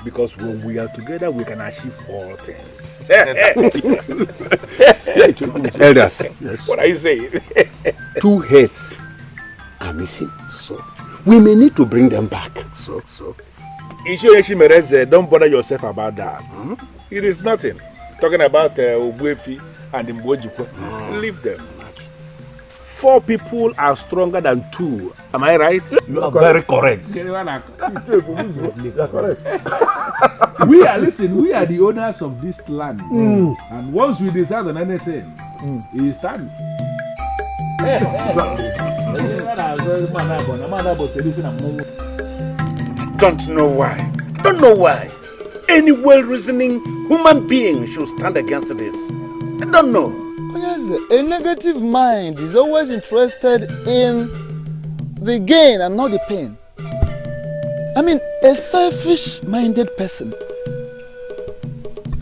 Because when we are together, we can achieve all things. Elders, yes. What are you saying? 2 heads are missing. So we may need to bring them back. So. Ishimereze, don't bother yourself about that. It is nothing. Talking about Ogwefi and Mbojikwe. Leave them. 4 people are stronger than 2. Am I right? You are very correct. You are correct. We are the owners of this land. And once we decide on anything, it stands. Don't know why. Don't know why. Any well-reasoning human being should stand against this. I don't know. A negative mind is always interested in the gain and not the pain. I mean, a selfish-minded person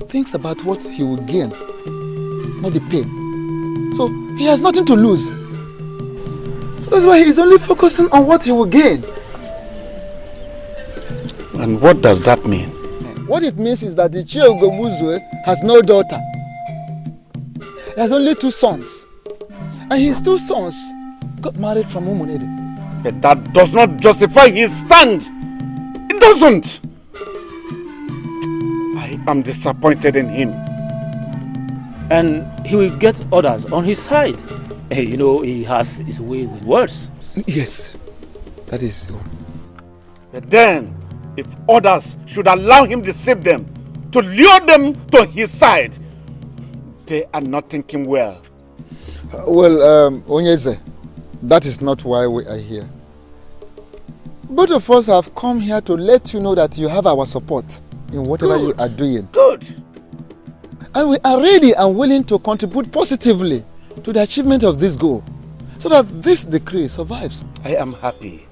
thinks about what he will gain, not the pain. So he has nothing to lose. That's why he is only focusing on what he will gain. And what does that mean? What it means is that the Chiogobuzwe has no daughter. He has only 2 sons. And his 2 sons got married from Umunede. But that does not justify his stand. It doesn't. I am disappointed in him. And he will get others on his side. You know, he has his way with words. Yes, that is so. But then, if others should allow him to deceive them, to lure them to his side, they are not thinking well. Onyeze, that is not why we are here. Both of us have come here to let you know that you have our support in whatever you are doing. Good. And we are ready and willing to contribute positively to the achievement of this goal, so that this decree survives. I am happy.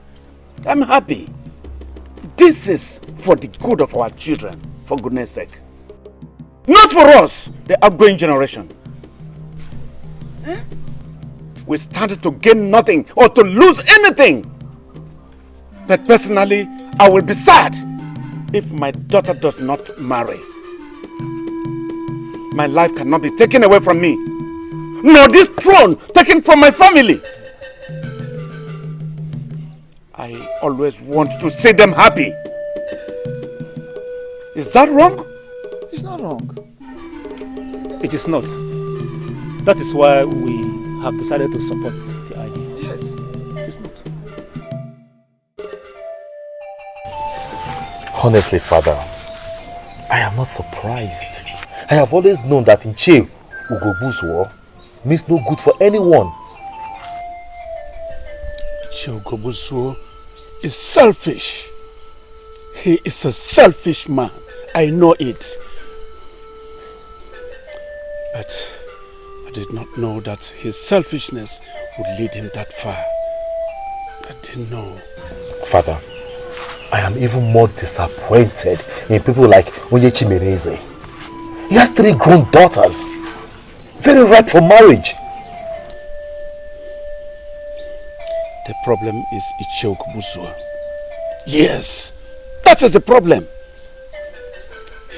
I'm happy. This is for the good of our children, for goodness sake. Not for us, the outgoing generation. We stand to gain nothing or to lose anything. But personally, I will be sad if my daughter does not marry. My life cannot be taken away from me, nor this throne taken from my family. I always want to see them happy. Is that wrong? It's not wrong. It is not. That is why we have decided to support the idea. Yes. It is not. Honestly, Father, I am not surprised. I have always known that in Che Ugobuzwo means no good for anyone. Che Ugobuzwo is selfish. He is a selfish man. I know it. But I did not know that his selfishness would lead him that far. I didn't know. Father, I am even more disappointed in people like Onyechi Mereze. He has 3 grown daughters, very ripe for marriage. The problem is Ichie Ugobuzwo. Yes, that is the problem.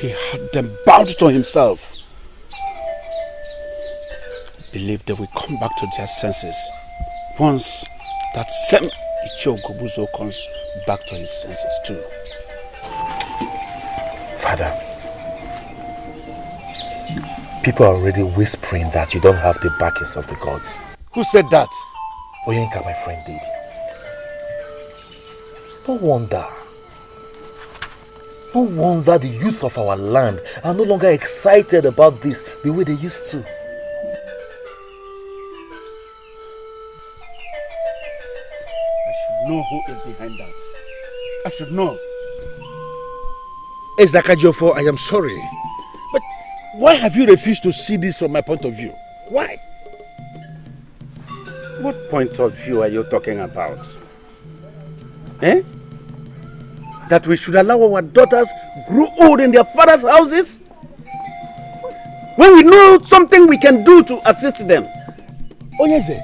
He had them bound to himself. Believe they will come back to their senses once that same Ichie Ugobuzwo comes back to his senses too. Father, people are already whispering that you don't have the backings of the gods. Who said that? Oyenka, my friend, did. No wonder. No wonder the youth of our land are no longer excited about this the way they used to. I should know who is behind that. I should know. Ezakajofo, I am sorry. But why have you refused to see this from my point of view? Why? What point of view are you talking about? Eh? That we should allow our daughters grow old in their father's houses? When we know something we can do to assist them. Onyeze,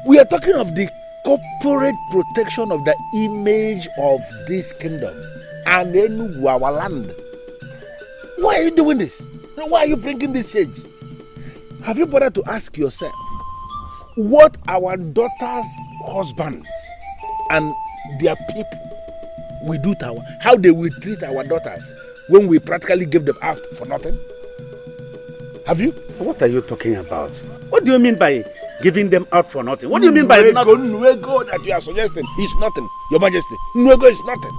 we are talking of the corporate protection of the image of this kingdom and Enugu, our land. Why are you doing this? Why are you bringing this change? Have you bothered to ask yourself what our daughters' husbands and their people will do to how they will treat our daughters when we practically give them out for nothing? Have you? What are you talking about? What do you mean by giving them out for nothing? What do you mean by nothing? Nwego that you are suggesting is nothing, Your Majesty. Nwego is nothing.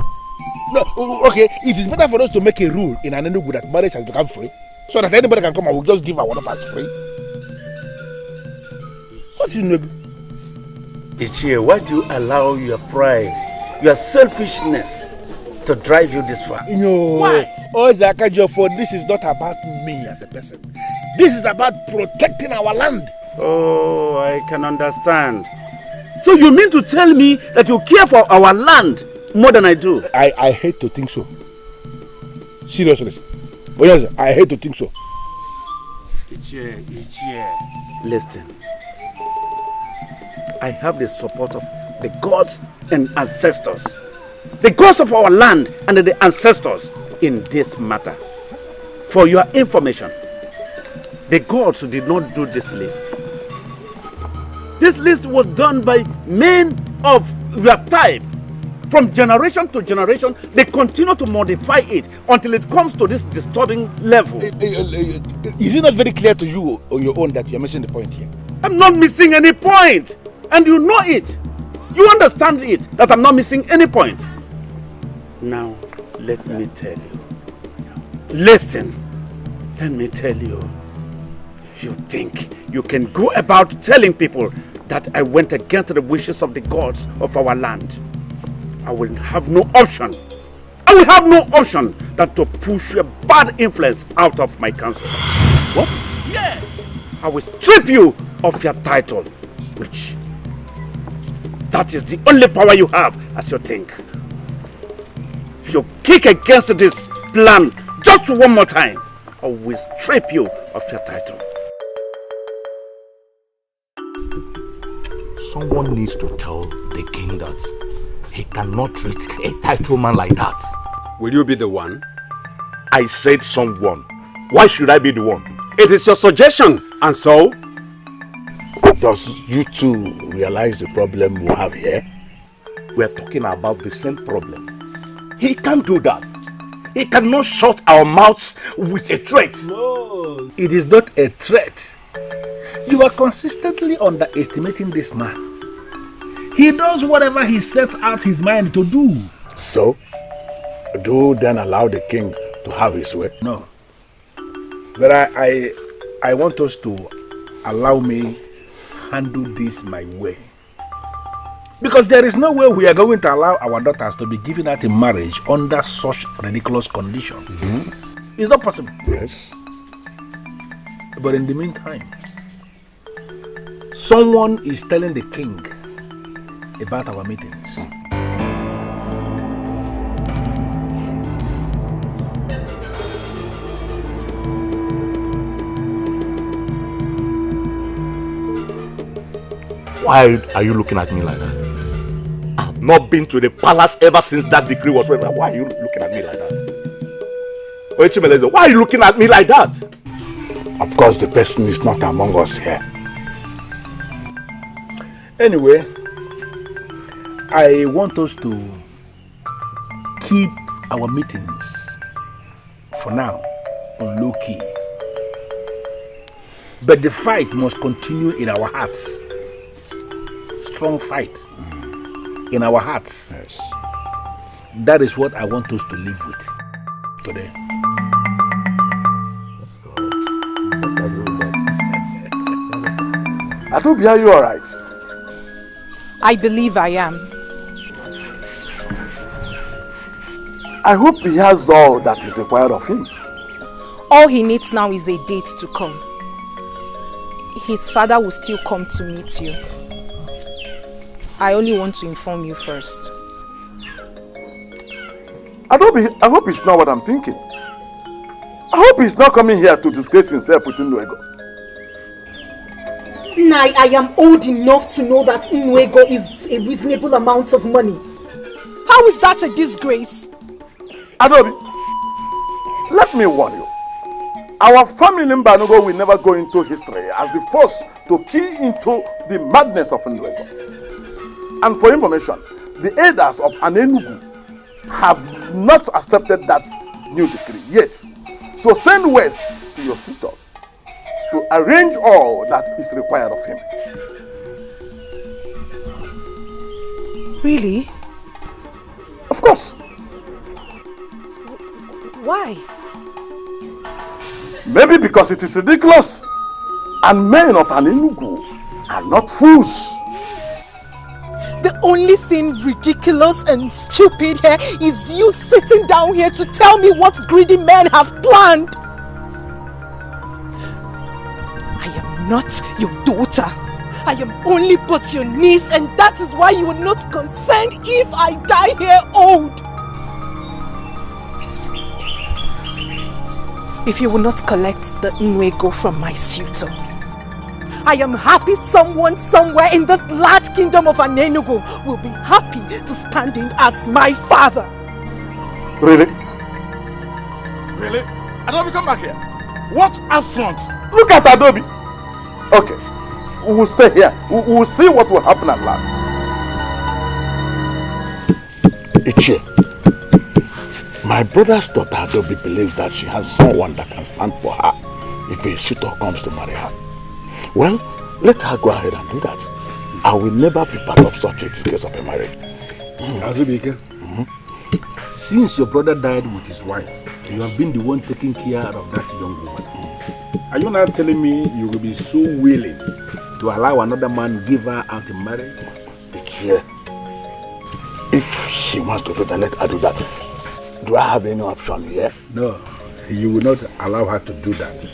No, okay, it is better for us to make a rule in an Enugu that marriage has become free, so that anybody can come and we'll just give our daughters free. What is Nwego? Ichie, why do you allow your pride, your selfishness to drive you this far? No. Why? Oh, Zakajofo, this is not about me as a person. This is about protecting our land. Oh, I can understand. So you mean to tell me that you care for our land more than I do. I hate to think so. Seriously. But yes, I hate to think so. Listen. I have the support of the gods and ancestors. The gods of our land and the ancestors in this matter. For your information, the gods did not do this list. This list was done by men of your type. From generation to generation, they continue to modify it until it comes to this disturbing level. Is it not very clear to you on your own that you're missing the point here? I'm not missing any point. And you know it. You understand it, that I'm not missing any point. Now, let me tell you. Listen, let me tell you. If you think you can go about telling people that I went against the wishes of the gods of our land, I will have no option. I will have no option than to push a bad influence out of my council. What? Yes! I will strip you of your title, which that is the only power you have as you think. If you kick against this plan just one more time, I will strip you of your title. Someone needs to tell the king that he cannot treat a title man like that. Will you be the one? I said someone. Why should I be the one? It is your suggestion, and so? Does you two realize the problem we have here? We are talking about the same problem. He can't do that. He cannot shut our mouths with a threat. No, it is not a threat. You are consistently underestimating this man. He does whatever he sets out his mind to do. So, do then allow the king to have his way? No. But I want us to allow me handle this my way. Because there is no way we are going to allow our daughters to be given out in marriage under such ridiculous conditions. Mm-hmm. It's not possible. Yes. But in the meantime, someone is telling the king about our meetings. Why are you looking at me like that? I've not been to the palace ever since that decree was read. Why are you looking at me like that? Why are you looking at me like that? Of course, the person is not among us here. Anyway, I want us to keep our meetings, for now, on low key. But the fight must continue in our hearts. Strong fight in our hearts. Yes. That is what I want us to live with today. Adobe, are you alright? I believe I am. I hope he has all that is required of him. All he needs now is a date to come. His father will still come to meet you. I only want to inform you first. Adobe, I hope it's not what I'm thinking. I hope he's not coming here to disgrace himself with Inuego. I am old enough to know that Inuego is a reasonable amount of money. How is that a disgrace? Adobe, let me warn you. Our family in Banugo will never go into history as the first to key into the madness of Inuego. And for information, the elders of Anenugu have not accepted that new decree yet. So send word to your suitor to arrange all that is required of him. Really? Of course. Why? Maybe because it is ridiculous and men of Anenugu are not fools. The only thing ridiculous and stupid here is you sitting down here to tell me what greedy men have planned. I am not your daughter. I am only but your niece, and that is why you are not concerned if I die here old. If you will not collect the Nwego from my suitor, I am happy someone somewhere in this large kingdom of Anenugu will be happy to stand in as my father. Really? Really? Adobe, come back here. What affront? Look at Adobe. Okay, we will stay here. We will see what will happen at last. Ichie, my brother's daughter Adobe believes that she has someone that can stand for her if a suitor comes to marry her. Well, let her go ahead and do that. I will never be part of such a case of a marriage. Azubike, since your brother died with his wife, you have been the one taking care of that young woman. Are you now telling me you will be so willing to allow another man give her out in marriage? Yeah. If she wants to do that, let her do that. Do I have any option here? No, you will not allow her to do that.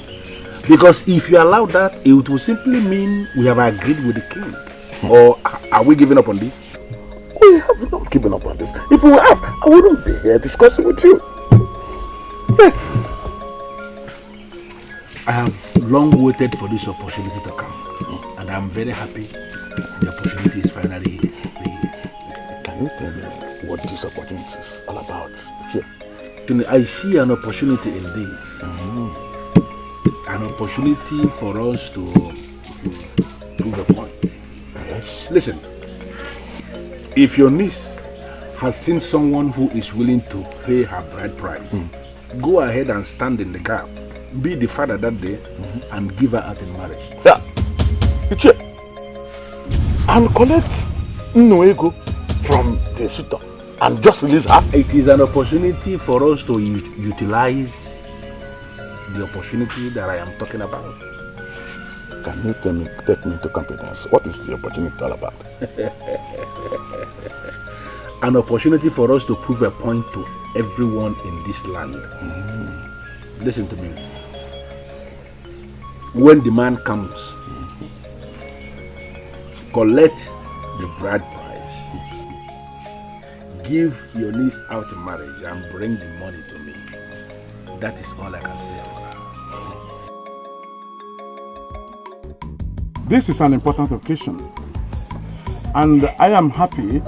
Because if you allow that, it will simply mean we have agreed with the king. Or are we giving up on this? We have not given up on this. If we have, I wouldn't be here discussing with you. Yes. I have long waited for this opportunity to come. And I'm very happy the opportunity is finally here. Can you tell me what this opportunity is all about? Here. I see an opportunity in this. An opportunity for us to prove a point. Yes. Listen, if your niece has seen someone who is willing to pay her bride price, go ahead and stand in the gap. Be the father that day and give her out in marriage. Yeah. And collect Nwego from the suitor and just release her. It is an opportunity for us to utilize the opportunity that I am talking about. Can you take me to confidence? What is the opportunity all about? An opportunity for us to prove a point to everyone in this land. Listen to me. When the man comes, collect the bride price, give your niece out in marriage and bring the money to me. That is all I can say for now. This is an important occasion, and I am happy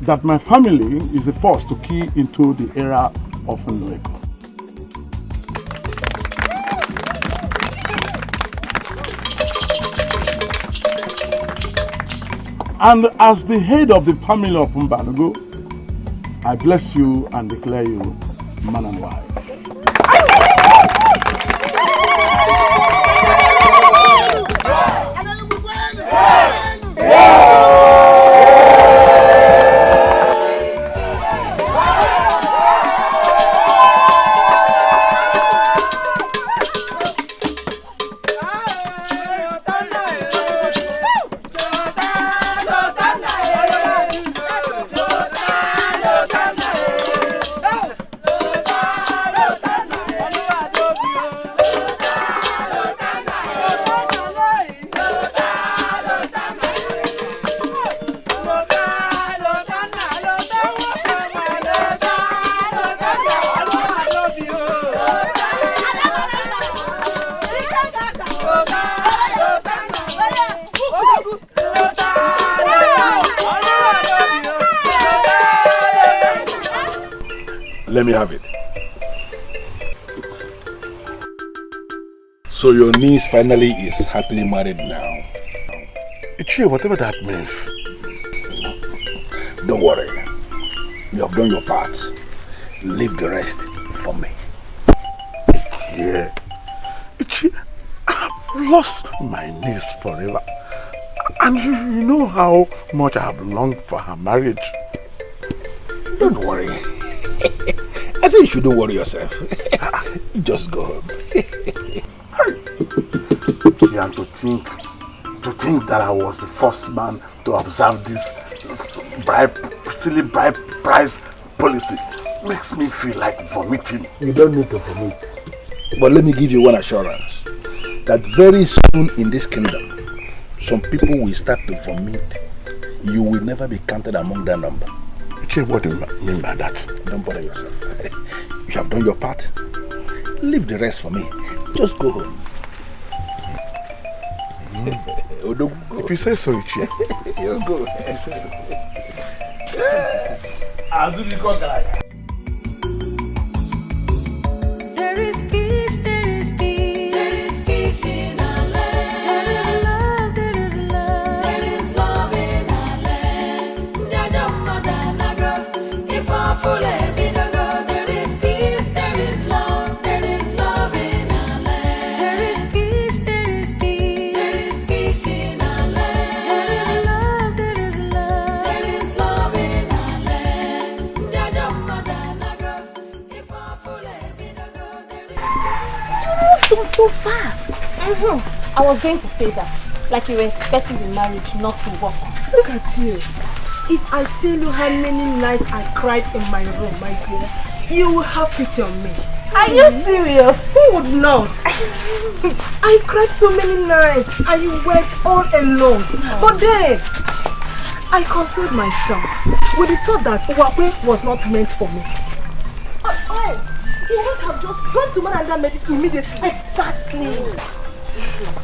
that my family is the first to key into the era of Nwego. And as the head of the family of Mbanogo, I bless you and declare you man and wife. Let me have it. So your niece finally is happily married now. Ichie, whatever that means. Don't worry. You have done your part. Leave the rest for me. Yeah. Ichie, I've lost my niece forever. And you know how much I have longed for her marriage. Don't worry. I think you shouldn't worry yourself. Just go home. Yeah, to think that I was the first man to observe this silly bride price policy makes me feel like vomiting. You don't need to vomit. But let me give you one assurance that very soon in this kingdom, some people will start to vomit. You will never be counted among that number. What do you mean by that? Don't bother yourself. You have done your part. Leave the rest for me. Just go home. If you say so, Ichie. You go. If you say so. There is peace, there is peace. There is peace in our land. There is love, there is love. There is love in our land. If our full there is peace, there is love. There is love in our land. There is peace, there is peace. There is peace in our land. There is love, there is love. There is love in our land. If our full so fast. I was going to say that, like you were expecting the marriage not to work. Look at you. If I tell you how many nights I cried in my room, my dear, you will have pity on me. Are you serious? Who would not? I cried so many nights. I wept all alone. But then, I consoled myself with the thought that Uwakwe was not meant for me. You would have just gone to man and that made it immediately. Exactly.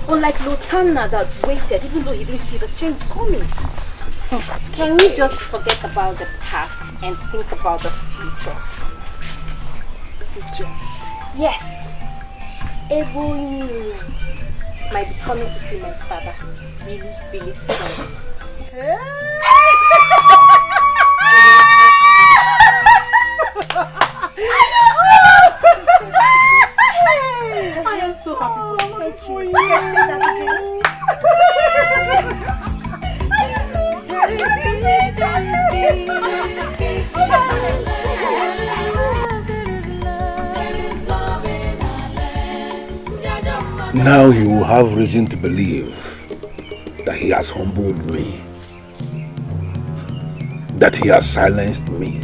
Unlike Lotana that waited, even though he didn't see the change coming. Can we just forget about the past and think about the future? Future? Yes. Ebu might be coming to see my father really, really soon. I am so happy. Thank you. There is peace, there is peace, there is peace in our land. There is love, there is love in our land. Now he will have reason to believe that he has humbled me, that he has silenced me.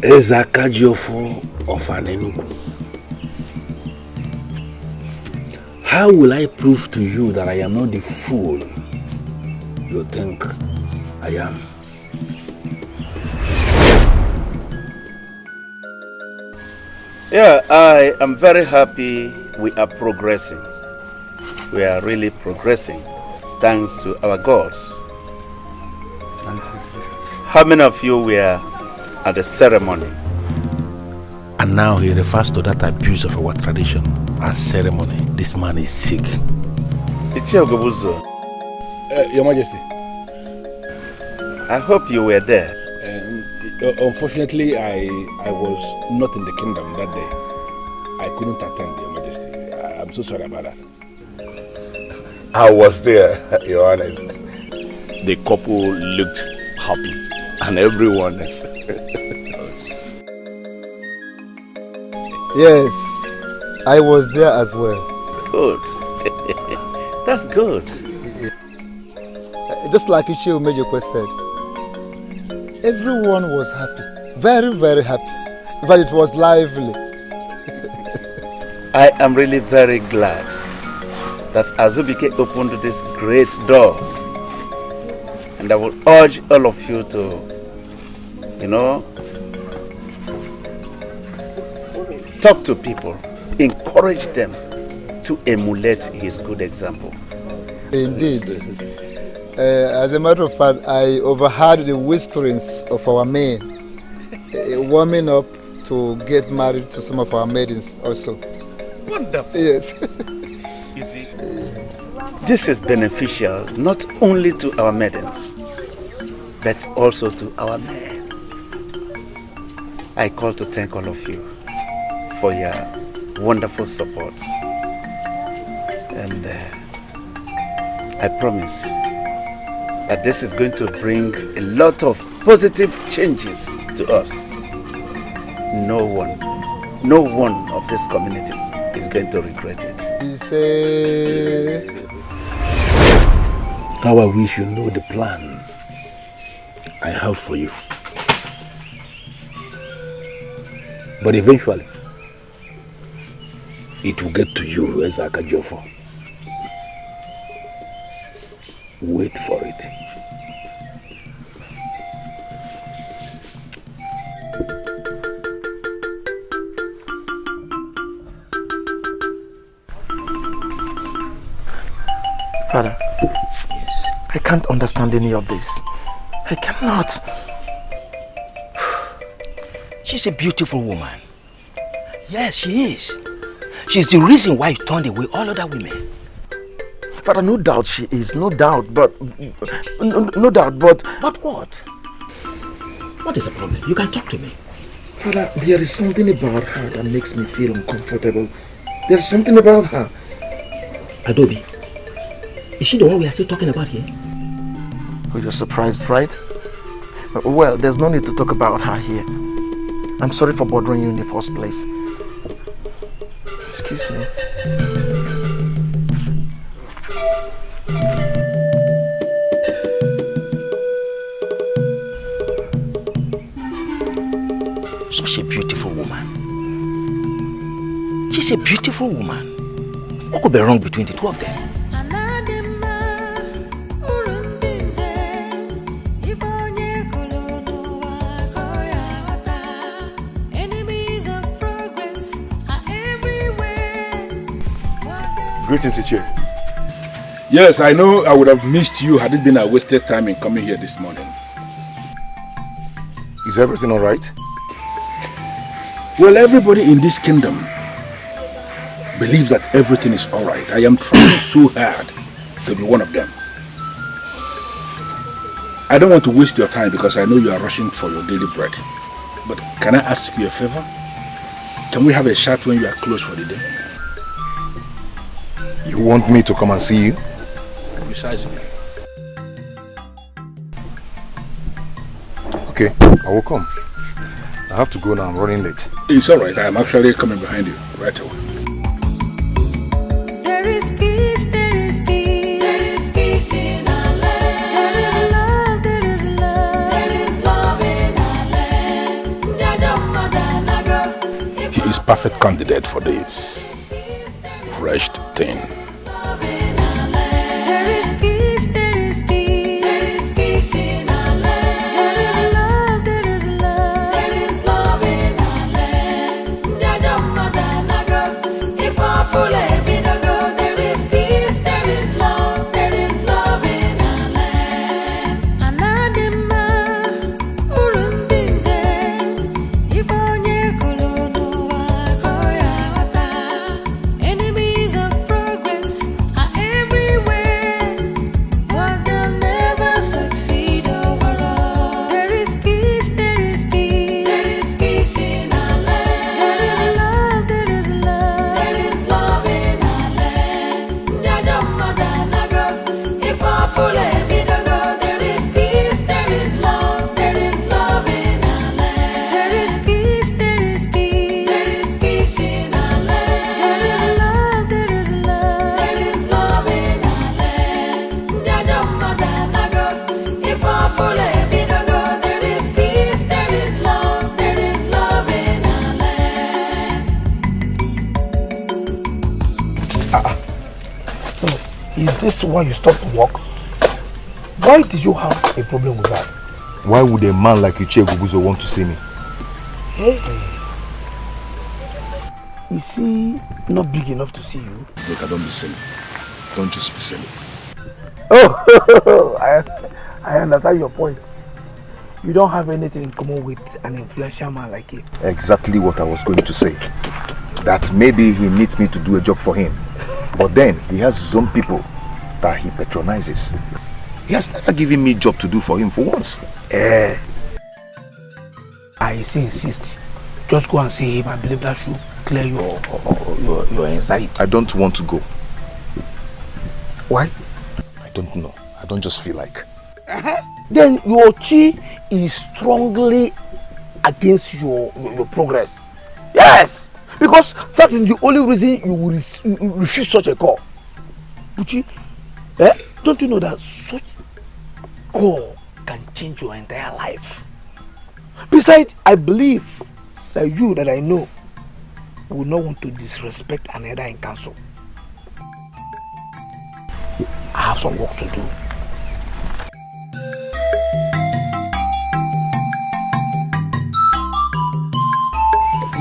Ezakajiofo of Anenugu. How will I prove to you that I am not the fool you think I am? Yeah, I am very happy we are progressing. We are really progressing, thanks to our gods. How many of you were at the ceremony? And now he refers to that abuse of our tradition as ceremony. This man is sick. Your Majesty. I hope you were there. Unfortunately, I was not in the kingdom that day. I couldn't attend, Your Majesty. I'm so sorry about that. I was there, Your Honor. The couple looked happy, and everyone is. Yes, I was there as well. Good. That's good. Just like Ichie Umejikwe said, everyone was happy. Very, very happy. But it was lively. I am really very glad that Azubike opened this great door. And I will urge all of you to, talk to people, encourage them to emulate his good example. Indeed. As a matter of fact, I overheard the whisperings of our men warming up to get married to some of our maidens also. Wonderful. Yes. You see, this is beneficial not only to our maidens, but also to our men. I call to thank all of you for your wonderful support. And I promise that this is going to bring a lot of positive changes to us. No one of this community is going to regret it. How I wish you know the plan I have for you. But eventually, it will get to you as Akajofo. Wait for it. Father. Yes. I can't understand any of this. I cannot. She's a beautiful woman. Yes, she is. She's the reason why you turned away all other women. Father, no doubt she is, no doubt, but... No doubt, but... But what? What is the problem? You can talk to me. Father, there is something about her that makes me feel uncomfortable. There is something about her. Adobe, is she the one we are still talking about here? Oh, you're surprised, right? Well, there's no need to talk about her here. I'm sorry for bothering you in the first place. Excuse me. Such a beautiful woman. She's a beautiful woman. What could be wrong between the two of them? Greetings, Ichie. Yes, I know I would have missed you had it been a wasted time in coming here this morning. Is everything all right? Well, everybody in this kingdom believes that everything is all right. I am trying so hard to be one of them. I don't want to waste your time because I know you are rushing for your daily bread. But can I ask you a favor? Can we have a chat when you are closed for the day? You want me to come and see you? Precisely. Okay, I will come. I have to go now, I'm running late. It's alright, I am actually coming behind you right away. There is peace, there is peace, there is peace in our land. There is love, there is love in our land. He is perfect candidate for this. Fresh thing. There is peace, there is peace, there is peace in our land. There is love, there is love in our land. If I full there is peace, there is love in our land. Anadima, urundinze, ifonye kolono wakoya wata. Enemies of progress are everywhere, but they'll never succeed overall. There is peace, there is peace, there is peace in our land. There is love, there is love in our land. If I full there is peace, there is love in our land. There is peace, there is peace, there is peace in our land. There is love, there is love in our land. If I full there is peace, there is love in our land. Is this why you stopped work? Why did you have a problem with that? Why would a man like Ichie Guguzo want to see me? Hey. Is he not big enough to see you? Look, don't be silly. Don't just be silly. Oh, I understand your point. You don't have anything in common with an influential man like him. Exactly what I was going to say. That maybe he needs me to do a job for him. But then he has his own people that he patronizes. He has never given me a job to do for him for once. I insist. Just go and see him. I believe that should clear your anxiety. I don't want to go. Why? I don't know. I don't just feel like. Then your chi is strongly against your progress. Yes! Because that is the only reason you will refuse such a call. Buchi, don't you know that such call can change your entire life? Besides, I believe that you that I know, will not want to disrespect another in council. I have some work to do.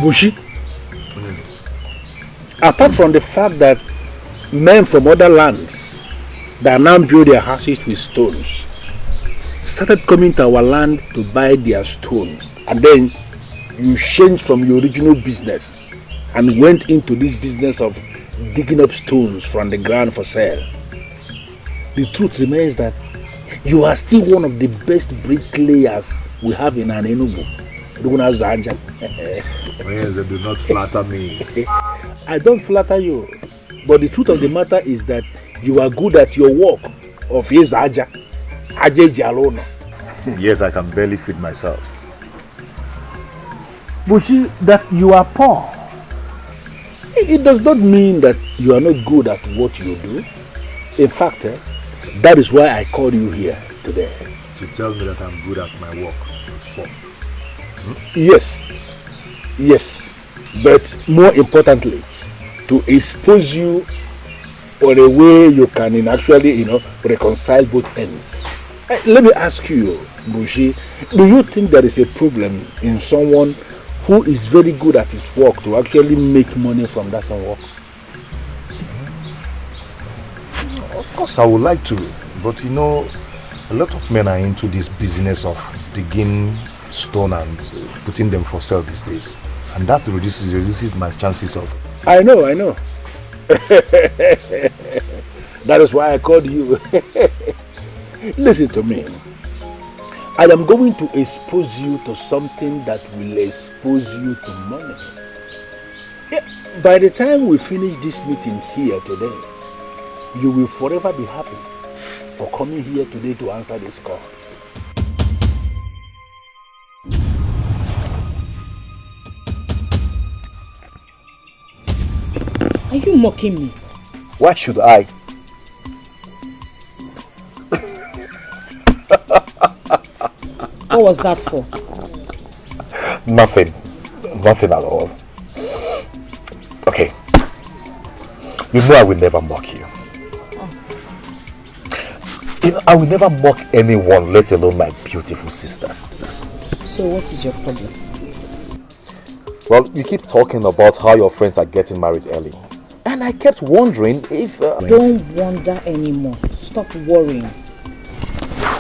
Bushi, apart from the fact that men from other lands that now build their houses with stones started coming to our land to buy their stones, and then you changed from your original business and went into this business of digging up stones from the ground for sale. The truth remains that you are still one of the best bricklayers we have in Enugu. Do not flatter me. I don't flatter you, but the truth of the matter is that you are good at your work of his Aja alone. Yes, I can barely feed myself. Bushi, that you are poor, it does not mean that you are not good at what you do. In fact, that is why I called you here today. To tell me that I'm good at my work. Yes, but more importantly, to expose you on a way you can actually, reconcile both ends. Let me ask you, Bushi, do you think there is a problem in someone who is very good at his work to actually make money from that same work? Of course, I would like to, but a lot of men are into this business of digging stone and putting them for sale these days, and that reduces my chances of. I know. That is why I called you. Listen to me. I am going to expose you to something that will expose you to money. By the time we finish this meeting here today, you will forever be happy for coming here today to answer this call. Are you mocking me? Why should I? What was that for? Nothing at all. Okay. You know I will never mock you. I will never mock anyone, let alone my beautiful sister. So what is your problem? Well, you keep talking about how your friends are getting married early. And I kept wondering if... Don't wonder anymore. Stop worrying.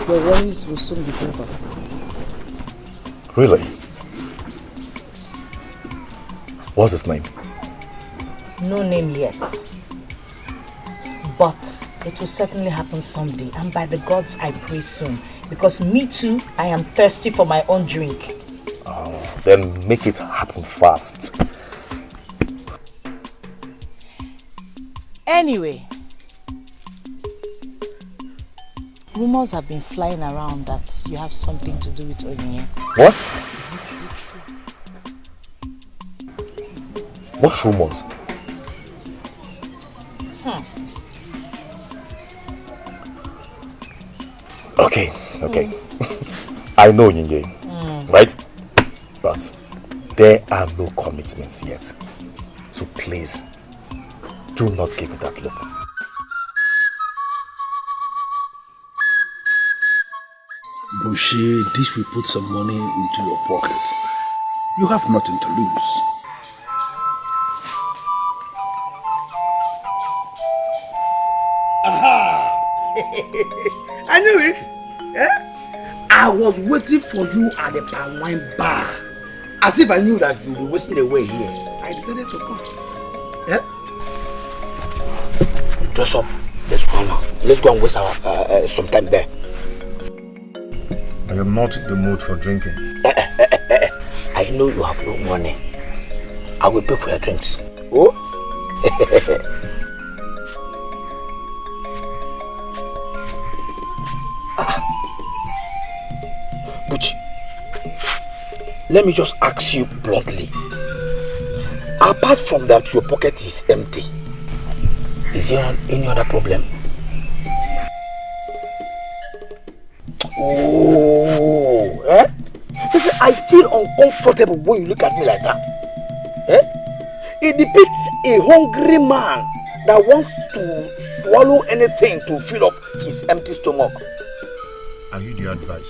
Your worries will soon be over. Really? What's his name? No name yet. But it will certainly happen someday. And by the gods, I pray soon. Because me too, I am thirsty for my own drink. Oh, then make it happen fast. Anyway, rumors have been flying around that you have something to do with Onyinye. What? What rumors? Okay. I know Onyinye, right? But there are no commitments yet. So please, do not give me that look. Bushi, this will put some money into your pocket. You have nothing to lose. Aha! I knew it. Eh? I was waiting for you at the palm wine bar. As if I knew that you were wasting away here. I decided to come. Eh? Dress up. Let's go now. Let's go and waste our some time there. I am not in the mood for drinking. I know you have no money. I will pay for your drinks. Oh? Buchi, let me just ask you bluntly. Apart from that, your pocket is empty. Is there any other problem? Oh, eh? Listen, I feel uncomfortable when you look at me like that. Eh? It depicts a hungry man that wants to swallow anything to fill up his empty stomach. I heard your advice,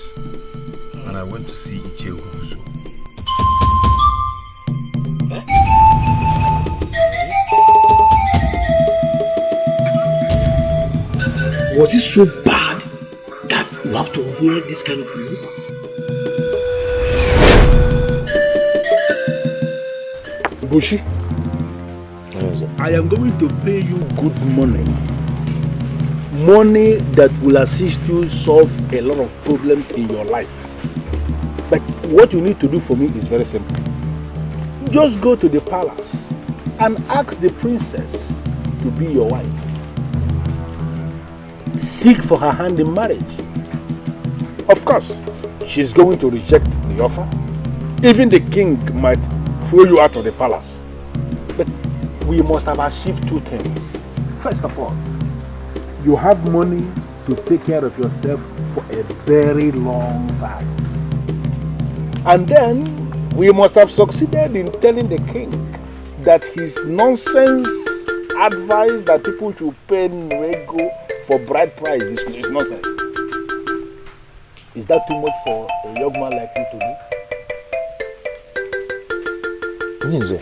and I went to see Ichie Ugubuzu. Was it so bad that you have to wear this kind of look? Bushi, I am going to pay you good money. Money that will assist you solve a lot of problems in your life. But what you need to do for me is very simple. Just go to the palace and ask the princess to be your wife. Seek for her hand in marriage. Of course, she's going to reject the offer. Even the king might throw you out of the palace. But we must have achieved two things. First of all, you have money to take care of yourself for a very long time. And then we must have succeeded in telling the king that his nonsense advice that people should pay Nwego for bride price is nonsense. Is that too much for a young man like you to do? Ninze,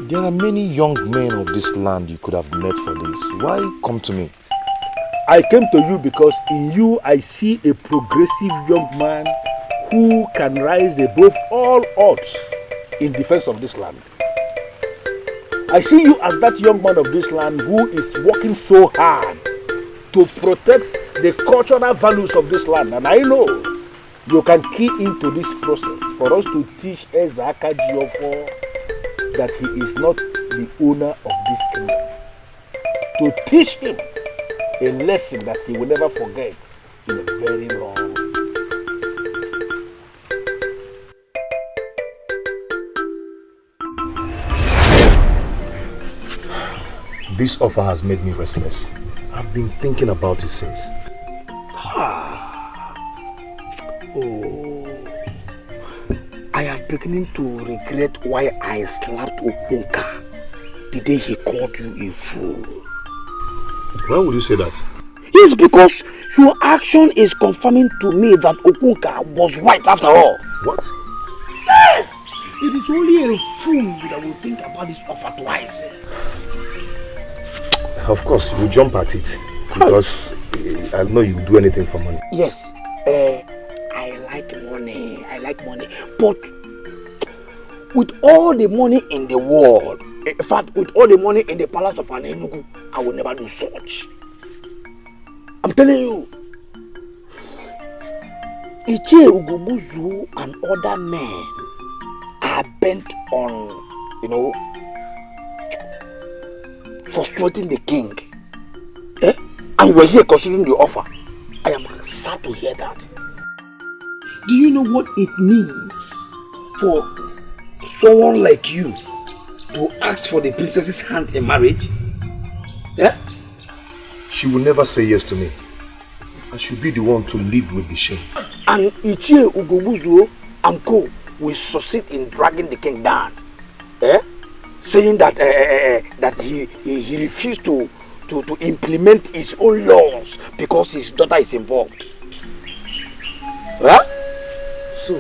there are many young men of this land you could have met for this. Why come to me? I came to you because in you I see a progressive young man who can rise above all odds in defense of this land. I see you as that young man of this land who is working so hard to protect the cultural values of this land. And I know you can key into this process for us to teach Ezaka Jiofo that he is not the owner of this kingdom. To teach him a lesson that he will never forget in a very long time. This offer has made me restless. I've been thinking about it since. Oh, I am beginning to regret why I slapped Okunka the day he called you a fool. Why would you say that? Yes, because your action is confirming to me that Okunka was right after all. What? Yes! It is only a fool that will think about this offer twice. Of course, you jump at it because I know you do anything for money. Yes, I like money, but with all the money in the world, in fact, with all the money in the palace of Enugu, I will never do such. I'm telling you, Ichie Ugubuzu and other men are bent on, frustrating the king. And we're here considering the offer. I am sad to hear that. Do you know what it means for someone like you to ask for the princess's hand in marriage? She will never say yes to me. I should be the one to live with the shame. And Ichie Ugubuzu and co will succeed in dragging the king down. Saying that that he refused to implement his own laws because his daughter is involved. So,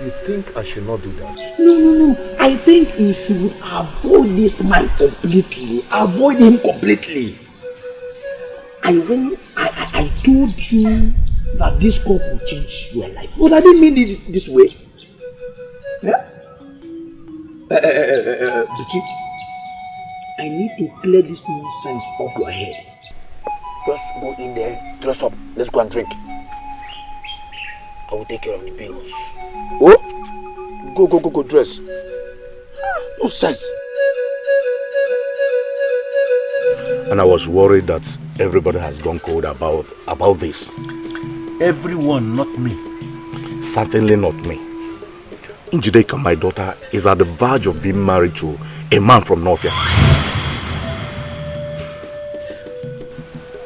you think I should not do that? No. I think you should avoid this man completely. Avoid him completely. I told you that this cup will change your life. But I didn't mean it this way. Buchi, I need to clear this nonsense off your head. Just go in there, dress up, let's go and drink. I will take care of the bills. Oh? Go, dress. No sense. And I was worried that everybody has gone cold about this. Everyone, not me. Certainly not me. Njideka, my daughter, is at the verge of being married to a man from North.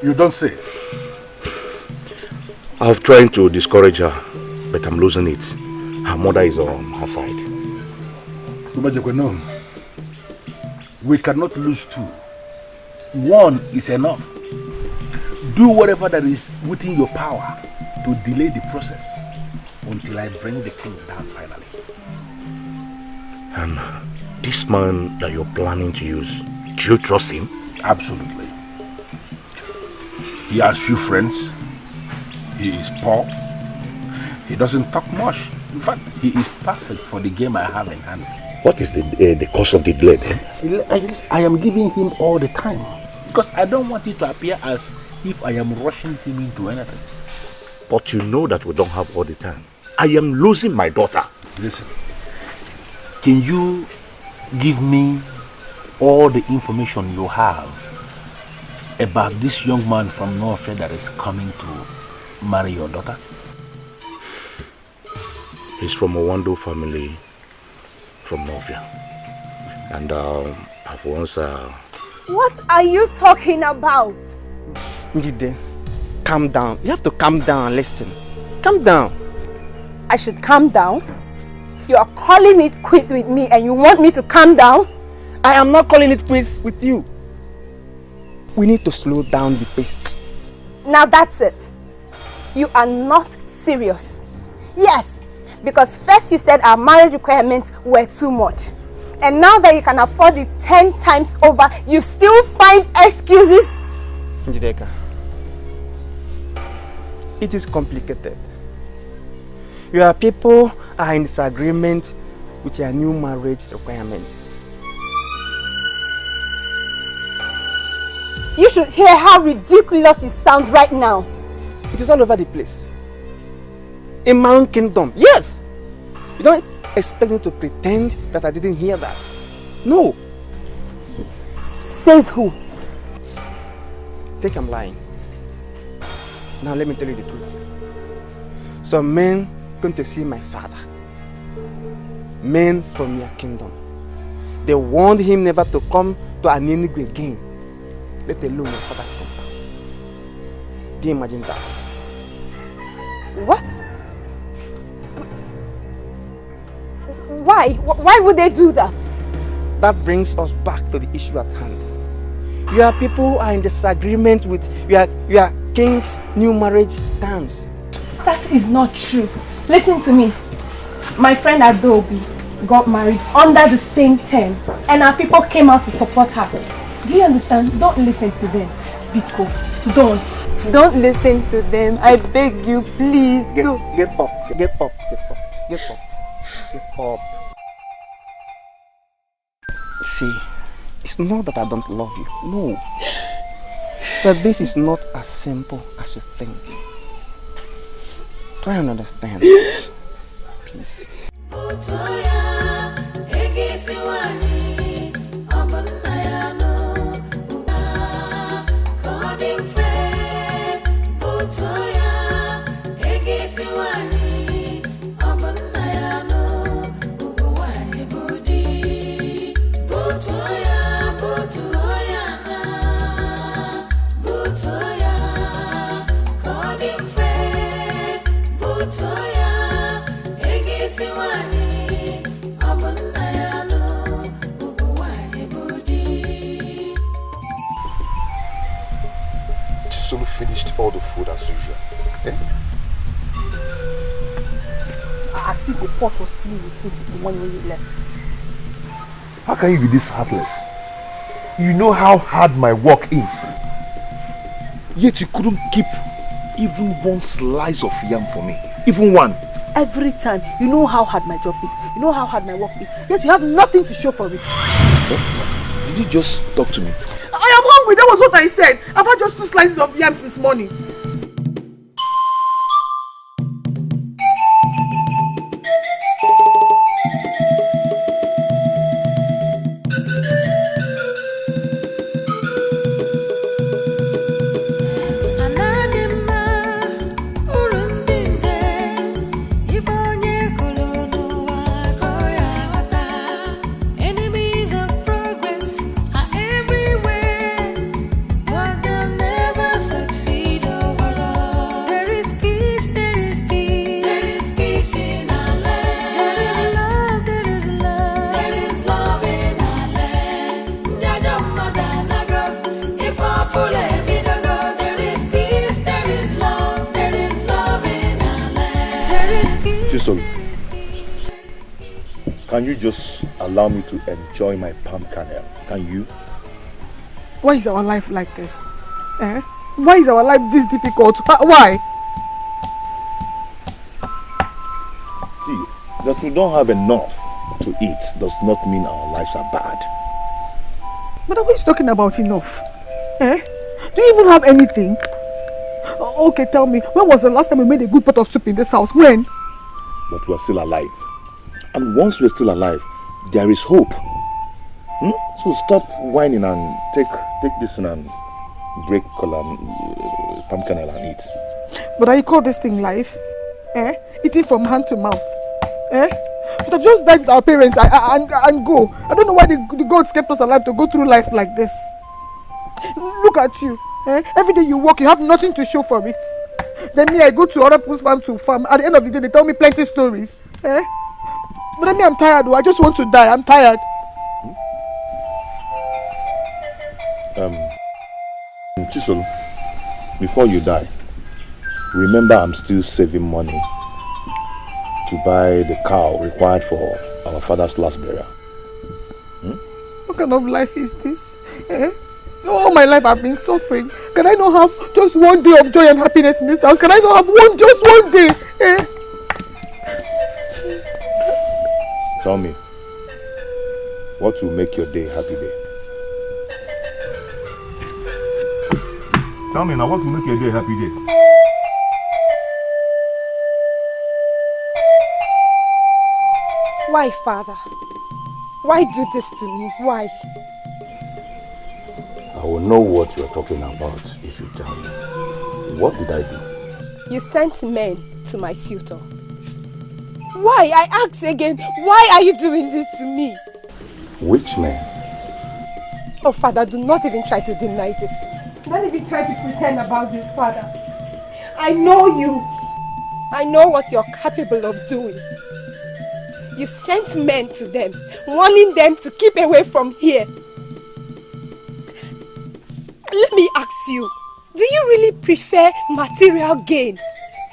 You don't say. I've tried to discourage her, but I'm losing it. Her mother is on her side. No. We cannot lose two. One is enough. Do whatever that is within your power to delay the process until I bring the king down finally. And this man that you're planning to use, do you trust him? Absolutely. He has few friends. He is poor. He doesn't talk much. In fact, he is perfect for the game I have in hand. What is the cause of the delay then? I am giving him all the time because I don't want it to appear as if I am rushing him into anything. But you know that we don't have all the time. I am losing my daughter. Listen, can you give me all the information you have about this young man from North that is coming to marry your daughter? He's from a Wando family from Novia. And I've once... What are you talking about? Njide, calm down. You have to calm down and listen. Calm down. I should calm down? You are calling it quit with me and you want me to calm down? I am not calling it quits with you. We need to slow down the pace. Now that's it. You are not serious. Yes, because first you said our marriage requirements were too much. And now that you can afford it 10 times over, you still find excuses? Njideka, it is complicated. Your people are in disagreement with your new marriage requirements. You should hear how ridiculous it sounds right now. It is all over the place. In my own kingdom, yes. You don't expect me to pretend that I didn't hear that. No. Says who? Think I'm lying. Now let me tell you the truth. Some men going to see my father. Men from your kingdom. They warned him never to come to Aninigu again. Let alone your father's compound. Do you imagine that? What? Why? Why would they do that? That brings us back to the issue at hand. Your people are in disagreement with your king's new marriage terms. That is not true. Listen to me. My friend Adobe got married under the same terms and our people came out to support her. Do you understand? Don't listen to them. Biko, don't listen to them. I beg you, please. Get up. See, it's not that I don't love you. No. But this is not as simple as you think. Try and understand. Please. Solo finished all the food as usual. Eh? As if the pot was filled with food when you left. How can you be this heartless? You know how hard my work is. Yet you couldn't keep even one slice of yam for me. Even one. Every time, you know how hard my job is. You know how hard my work is. Yet you have nothing to show for it. What? Did you just talk to me? I am hungry, that was what I said. I've had just 2 slices of yams this morning. Succeed. Chisel, can you just allow me to enjoy my palm kernel? Can you? Why is our life like this? Eh? Why is our life this difficult? Why? See, that we don't have enough to eat does not mean our lives are bad. But what are you talking about enough? Eh? Do you even have anything? Okay, tell me, when was the last time we made a good pot of soup in this house? When? But we're still alive. And once we're still alive, there is hope. So stop whining and take this and break palm kernel and eat. But I call this thing life? Eh? Eating from hand to mouth. Eh? But I've just died with our parents and go. I don't know why the gods kept us alive to go through life like this. Look at you. Eh? Every day you work, you have nothing to show for it. Then me, I go to other people's farm to farm. At the end of the day, they tell me plenty stories. Eh? But then me, I'm tired. I just want to die. I'm tired. Chisel, before you die, remember I'm still saving money to buy the cow required for our father's last burial. What kind of life is this? Eh? All my life I've been suffering. Can I not have just one day of joy and happiness in this house? Can I not have just one day? Eh? Tell me, what will make your day a happy day? Tell me now, what will make your day a happy day? Why, Father? Why do this to me? Why? I will know what you are talking about if you tell me. What did I do? You sent men to my suitor. Why? I ask again, why are you doing this to me? Which men? Oh, Father, do not even try to deny this. Don't even try to pretend about this, Father. I know you. I know what you're capable of doing. You sent men to them, warning them to keep away from here. Let me ask you, do you really prefer material gain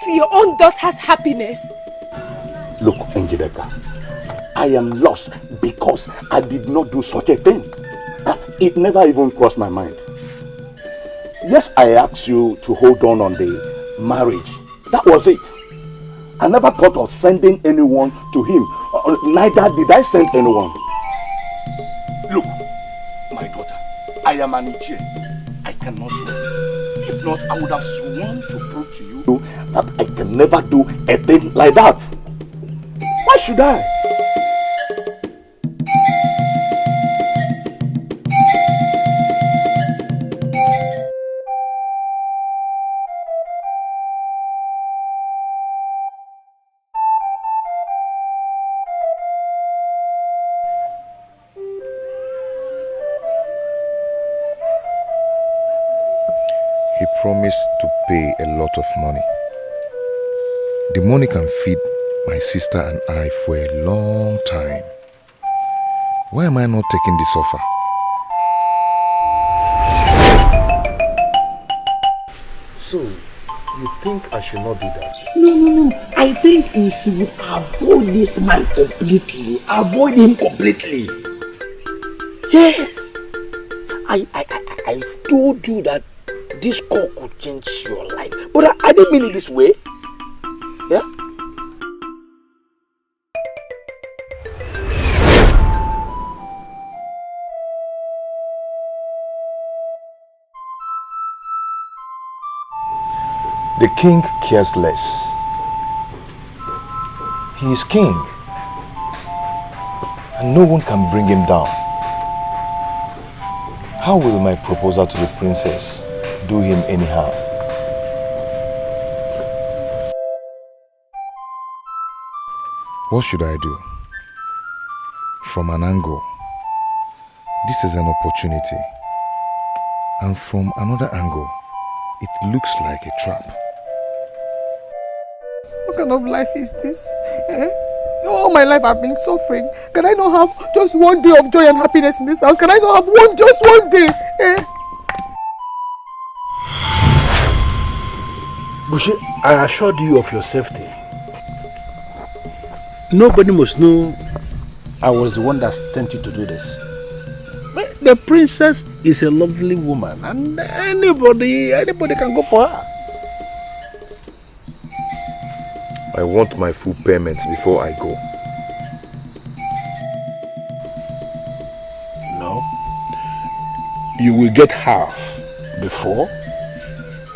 to your own daughter's happiness? Look, Njideka, I am lost because I did not do such a thing. It never even crossed my mind. Yes, I asked you to hold on the marriage. That was it. I never thought of sending anyone to him. Neither did I send anyone. Look, my daughter, I am an Ichie. I cannot swear. If not, I would have sworn to prove to you that I can never do a thing like that. Why should I? He promised to pay a lot of money. The money can feed my sister and I for a long time. Why am I not taking this offer? So, you think I should not do that? No. I think you should avoid this man completely. Avoid him completely. Yes. I told you that this call could change your life. But I didn't mean it this way. Yeah? The king cares less. He is king, and no one can bring him down. How will my proposal to the princess do him any harm? What should I do? From an angle, this is an opportunity, and from another angle, it looks like a trap. What kind of life is this? Eh? All my life I've been suffering. Can I not have just one day of joy and happiness in this house? Can I not have just one day? Eh? Bushi, I assured you of your safety. nobody must know I was the one that sent you to do this. But the princess is a lovely woman, and anybody can go for her. I want my full payment before I go. No. You will get half before,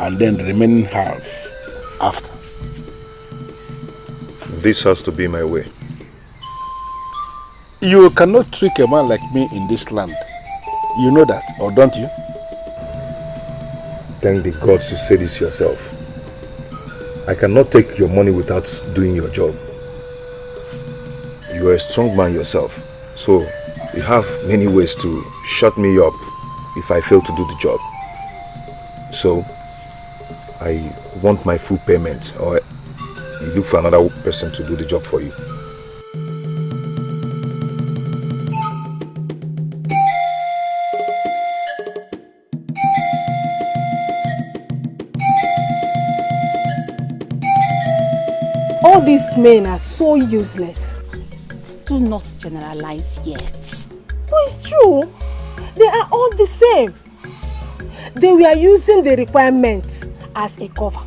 and then the remaining half after. This has to be my way. You cannot trick a man like me in this land. You know that, or don't you? Thank the gods you say this yourself. I cannot take your money without doing your job. You are a strong man yourself, so you have many ways to shut me up if I fail to do the job. So, I want my full payment, or you look for another person to do the job for you. All these men are so useless. Do not generalize yet. But it's true. They are all the same. They were using the requirements as a cover.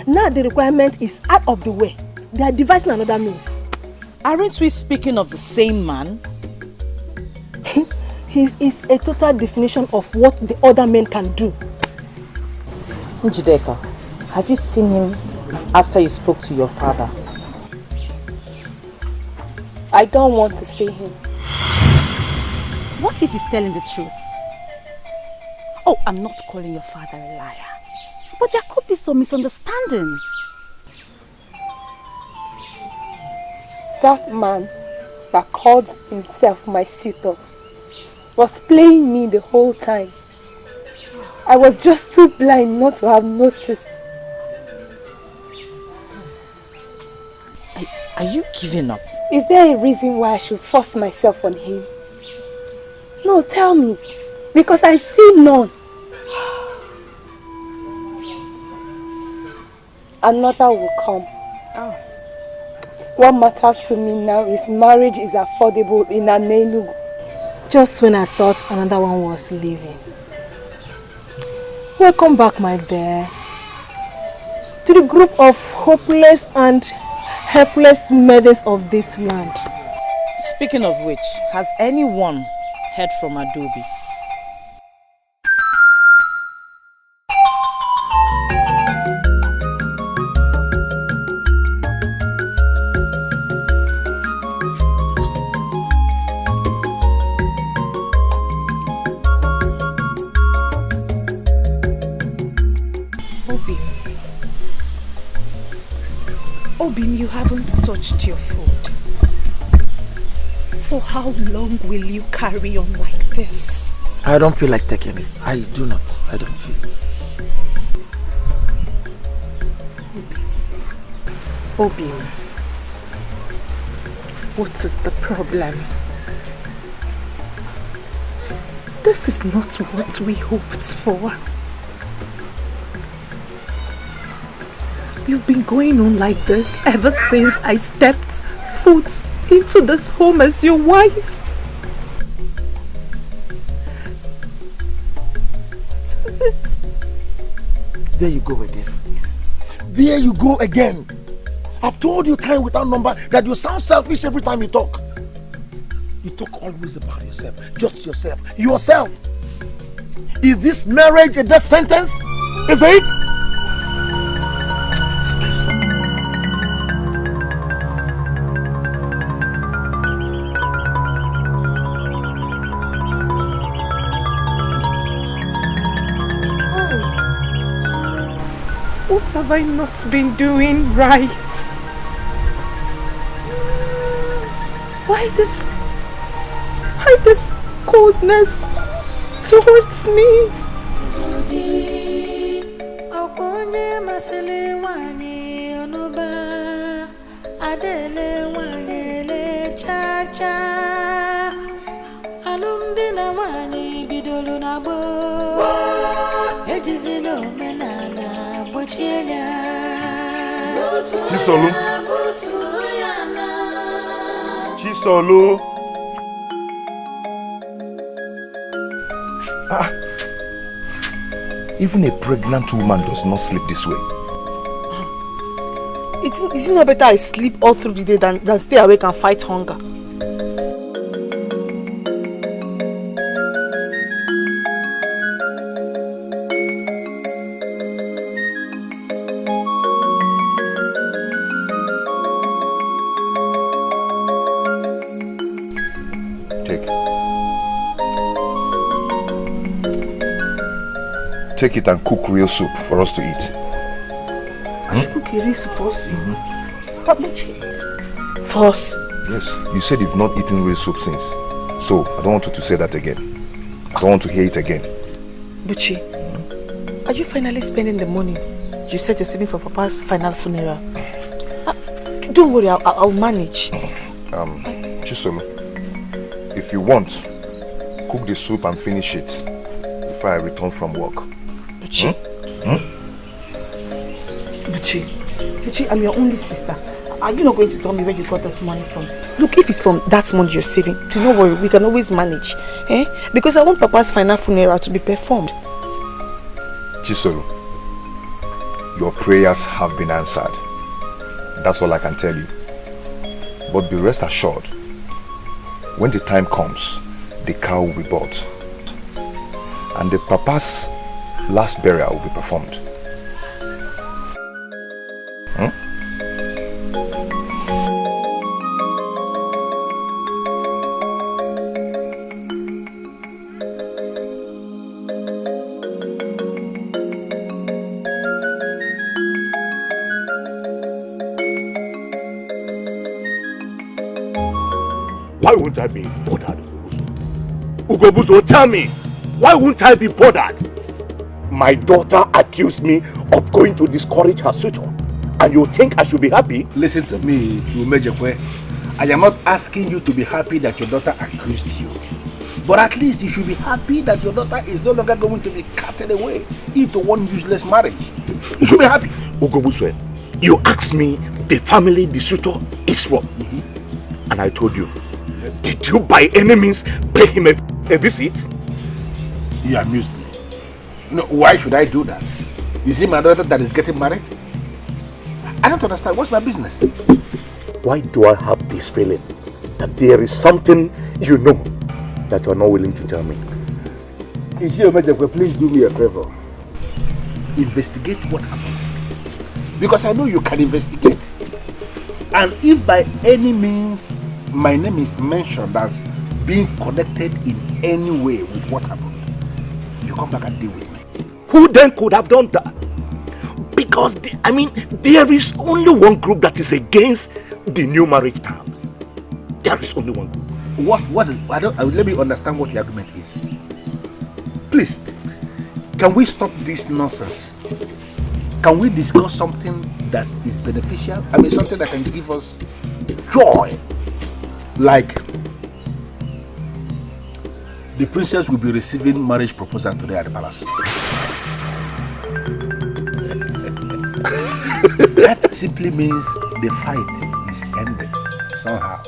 Now the requirement is out of the way. They are devising another means. Aren't we speaking of the same man? He is a total definition of what the other men can do. Njideka, have you seen him after you spoke to your father? I don't want to see him. What if he's telling the truth? Oh, I'm not calling your father a liar. But there could be some misunderstanding. That man that called himself my suitor was playing me the whole time. I was just too blind not to have noticed. Are you giving up? Is there a reason why I should force myself on him? No, tell me. Because I see none. Another will come. Oh. What matters to me now is marriage is affordable in Enugu. Just when I thought another one was leaving. Welcome back, my bear, to the group of hopeless and helpless maidens of this land. Speaking of which, has anyone heard from Adobe? Obim, you haven't touched your food. For how long will you carry on like this? I don't feel like taking it. I do not. I don't feel. Obim, what is the problem? This is not what we hoped for. You've been going on like this ever since I stepped foot into this home as your wife. What is it? There you go again. There you go again. I've told you time without number that you sound selfish every time you talk. You talk always about yourself. Just yourself. Yourself. Is this marriage a death sentence? Is it? What have I not been doing right? Why this coldness towards me? Chisolu. Chisolu. Even a pregnant woman does not sleep this way. It's not better I sleep all through the day than stay awake and fight hunger. Take it and cook real soup for us to eat. I should cook a real soup for us to eat? For us? Yes, you said you've not eaten real soup since. So, I don't want you to say that again. I don't want to hear it again. Buchi, are you finally spending the money you said you're saving for Papa's final funeral? Don't worry, I'll manage. Chisolu, if you want, cook the soup and finish it before I return from work. Buchi. Buchi, I'm your only sister. Are you not going to tell me where you got this money from? Look, if it's from that money you're saving, don't worry, we can always manage. Because I want Papa's final funeral to be performed. Chisolu, your prayers have been answered. That's all I can tell you. But be rest assured, when the time comes, the cow will be bought. And the Papa's last burial will be performed. Why won't I be bothered? Ugobuzo, tell me, why won't I be bothered? My daughter accused me of going to discourage her suitor, and you think I should be happy? Listen to me, Umejekwe. I am not asking you to be happy that your daughter accused you. But at least you should be happy that your daughter is no longer going to be carted away into one useless marriage. You should be happy. Ugobuzo, you asked me the family the suitor is from. And I told you, yes. Did you by any means pay him a visit? You amused me. You know, why should I do that? Is it my daughter that is getting married? I don't understand. What's my business? Why do I have this feeling that there is something you know that you are not willing to tell me? Please do me a favor. Investigate what happened. Because I know you can investigate. And if by any means my name is mentioned as being connected in any way with what happened, you come back and deal with me. Who then could have done that? Because, there is only one group that is against the new marriage terms. There is only one group. What is, let me understand what the argument is. Please, can we stop this nonsense? Can we discuss something that is beneficial? Something that can give us joy. Like, the princess will be receiving marriage proposal today at the palace. That simply means the fight is ended somehow.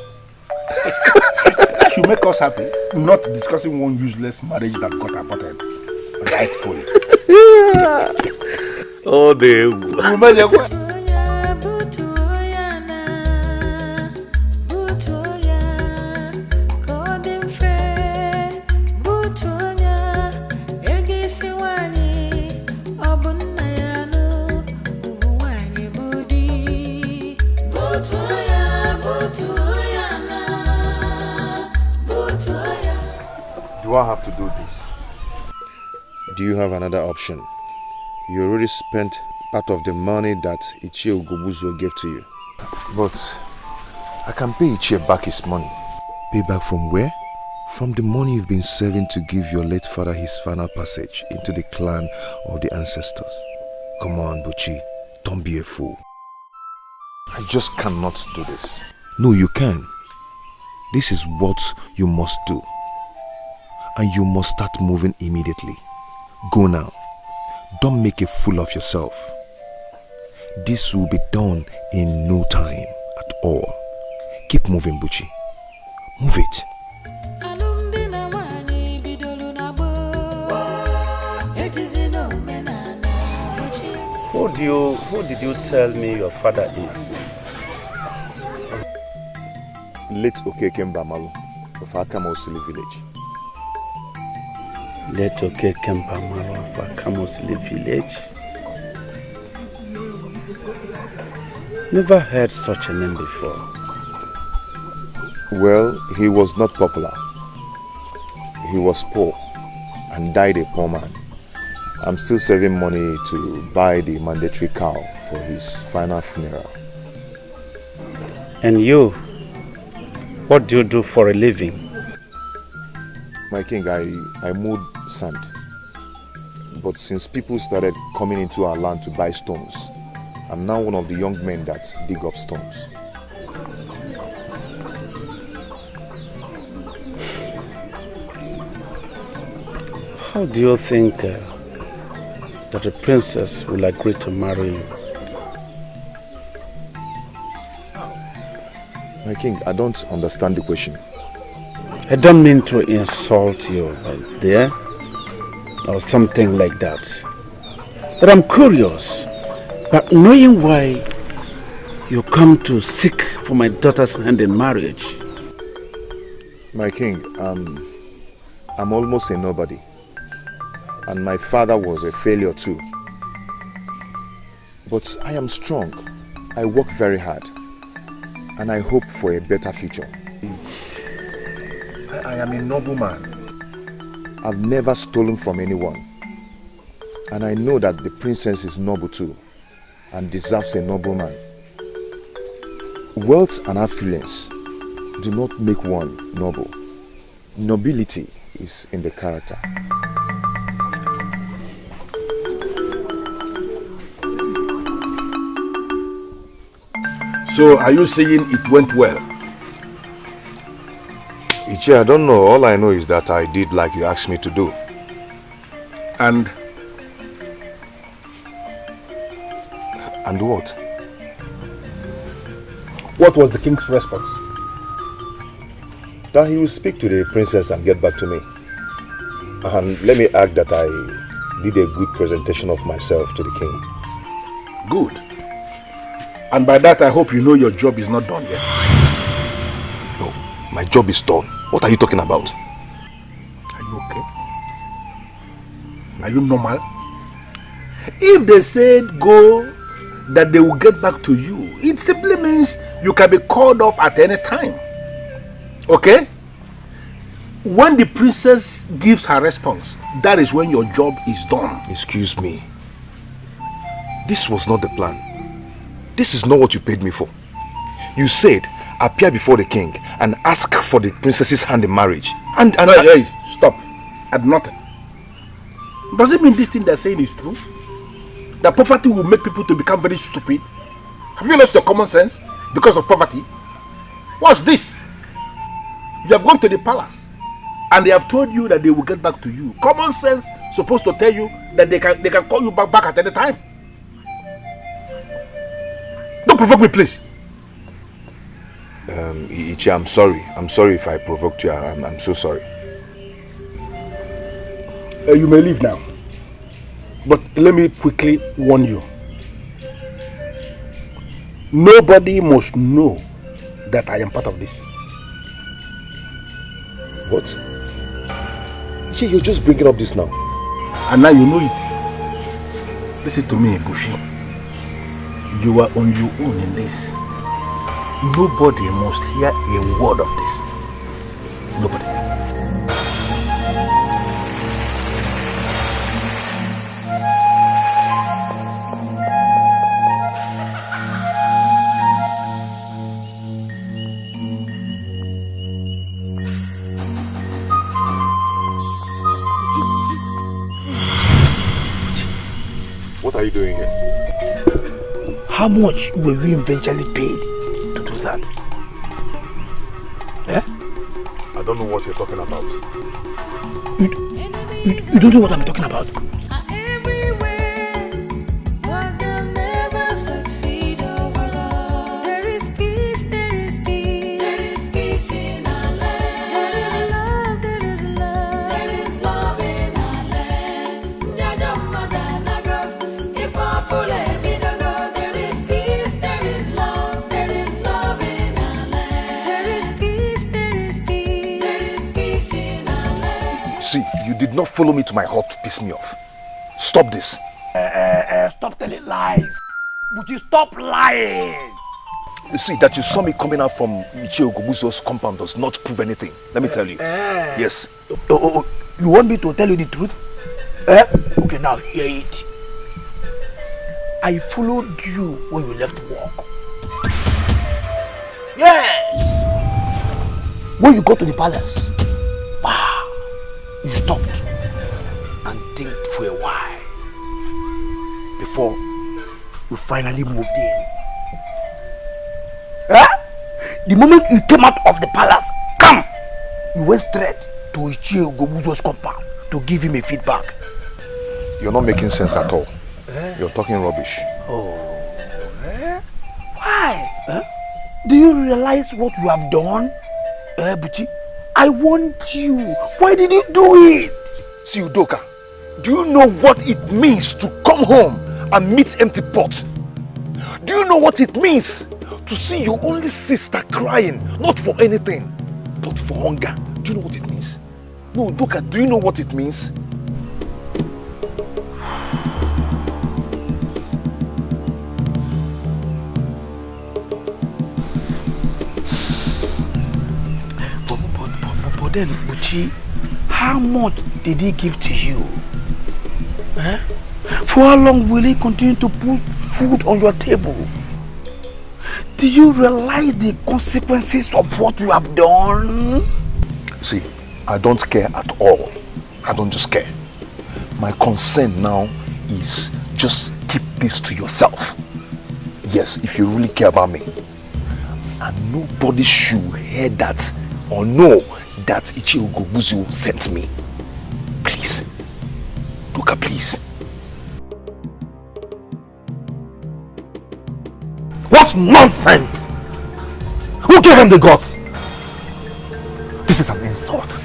That should make us happy, not discussing one useless marriage that got aborted rightfully. Oh, they. Do I have to do this? Do you have another option? You already spent part of the money that Ichie Ugobuzo gave to you. But I can pay Ichie back his money. Pay back from where? From the money you've been saving to give your late father his final passage into the clan of the ancestors. Come on, Buchi, don't be a fool. I just cannot do this. No, you can. This is what you must do. And you must start moving immediately. Go now. Don't make a fool of yourself. This will be done in no time at all. Keep moving, Buchi. Move it. Who did you tell me your father is? Late Okeke Mbamalu of Akamosili village. Late Okeke Mbamalu of Akamosili village? Never heard such a name before. Well, he was not popular. He was poor and died a poor man. I'm still saving money to buy the mandatory cow for his final funeral. And you? What do you do for a living? My king, I mowed sand. But since people started coming into our land to buy stones, I'm now one of the young men that dig up stones. How do you think that the princess will agree to marry you? My king, I don't understand the question. I don't mean to insult you, but there, or something like that. But I'm curious, but knowing why you come to seek for my daughter's hand in marriage. My king, I'm almost a nobody. And my father was a failure too. But I am strong. I work very hard. And I hope for a better future. I am a noble man. I've never stolen from anyone. And I know that the princess is noble too. And deserves a noble man. Wealth and affluence do not make one noble. Nobility is in the character. So, are you saying it went well? Ichi, I don't know. All I know is that I did like you asked me to do. And what? What was the king's response? That he will speak to the princess and get back to me. And let me add that I did a good presentation of myself to the king. Good. And by that, I hope you know your job is not done yet. No, my job is done. What are you talking about? Are you okay? Are you normal? If they said go, that they will get back to you, it simply means you can be called up at any time. Okay? When the princess gives her response, that is when your job is done. Excuse me. This was not the plan. This is not what you paid me for. You said, appear before the king and ask for the princess's hand in marriage. Hey, stop. At nothing. Does it mean this thing they're saying is true? That poverty will make people to become very stupid? Have you lost your common sense because of poverty? What's this? You have gone to the palace and they have told you that they will get back to you. Common sense supposed to tell you that they can call you back at any time. Don't provoke me, please. Ichi, I'm sorry. I'm sorry if I provoked you. I'm so sorry. You may leave now. But let me quickly warn you. Nobody must know that I am part of this. What? Ichi, you're just bringing up this now. And now you know it. Listen to me, Bushi. You are on your own in this. Nobody must hear a word of this. Nobody. What are you doing here? How much were you eventually paid to do that? Eh? I don't know what you're talking about. You don't know what I'm talking about? There is peace in our land. not follow me to my hut to piss me off. Stop this. Stop telling lies. Would you stop lying? You see, that you saw me coming out from Ichie Ogobuzo's compound does not prove anything. Let me tell you. Yes. You want me to tell you the truth? Okay, now hear it. I followed you when you left work. Yes! When you got to the palace, wow, you stopped and think for a while before you finally moved in. The moment you came out of the palace, you went straight to Ichie Ogobuzo's compound to give him a feedback. You're not making sense at all. You're talking rubbish. Why? Do you realize what you have done? Buchi, I want you. Why did you do it? See, Udoka, do you know what it means to come home and meet empty pot? Do you know what it means to see your only sister crying, not for anything, but for hunger? Do you know what it means? No, Udoka, do you know what it means? But then, Buchi, how much did he give to you? For how long will he continue to put food on your table? Do you realize the consequences of what you have done? See, I don't care at all. I don't just care. My concern now is just keep this to yourself. Yes, if you really care about me. And nobody should hear that or know that Ichie Ogobuzo sent me. Please. Luka, please. What nonsense! Who gave him the guts? This is an insult.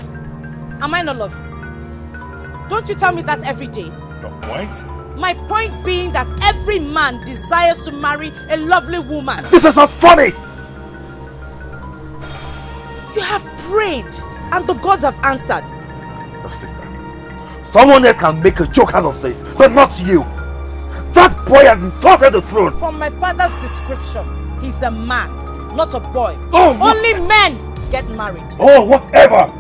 Am I not lovely? Don't you tell me that every day? Your point? My point being that every man desires to marry a lovely woman. This is not funny! You have prayed and the gods have answered. No, sister. Someone else can make a joke out of this, but not you. That boy has insulted the throne. From my father's description, he's a man, not a boy. Oh, only men get married. Oh, whatever!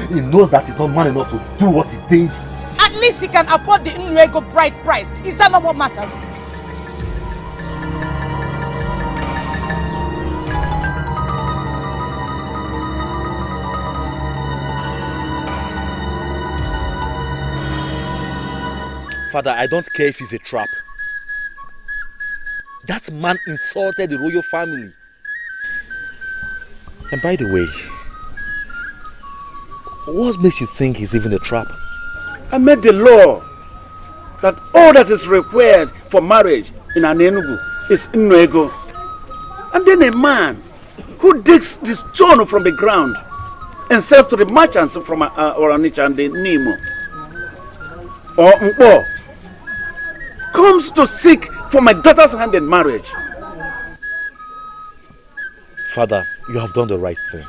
He knows that he's not man enough to do what he did. At least he can afford the Ini Edo bride price. Is that not what matters? Father, I don't care if it's a trap. That man insulted the royal family. And by the way, what makes you think he's even a trap? I made the law that all that is required for marriage in Anenugu is Ini Edo. And then a man who digs the stone from the ground and sells to the merchants from Oranicha and the Nemo or Mpo comes to seek for my daughter's hand in marriage. Father, you have done the right thing.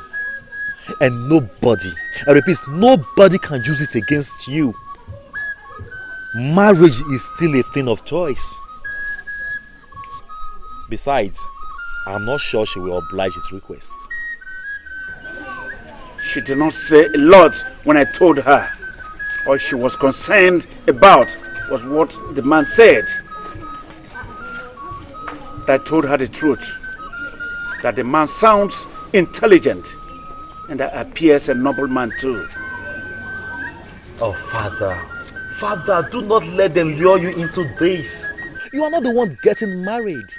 And nobody, I repeat, nobody can use it against you. Marriage is still a thing of choice. Besides, I'm not sure she will oblige his request. She did not say a lot when I told her. All she was concerned about was what the man said. I told her the truth, that the man sounds intelligent and appears a noble man too. Oh, Father, do not let them lure you into this. You are not the one getting married.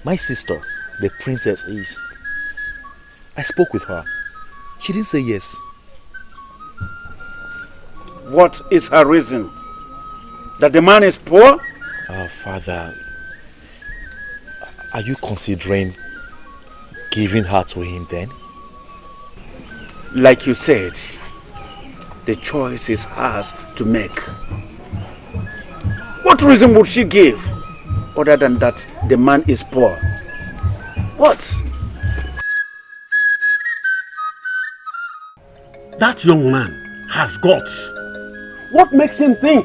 My sister, the princess, is. I spoke with her. She didn't say yes. What is her reason? That the man is poor? Father, are you considering giving her to him then? Like you said, the choice is hers to make. What reason would she give other than that the man is poor? What? That young man has guts? What makes him think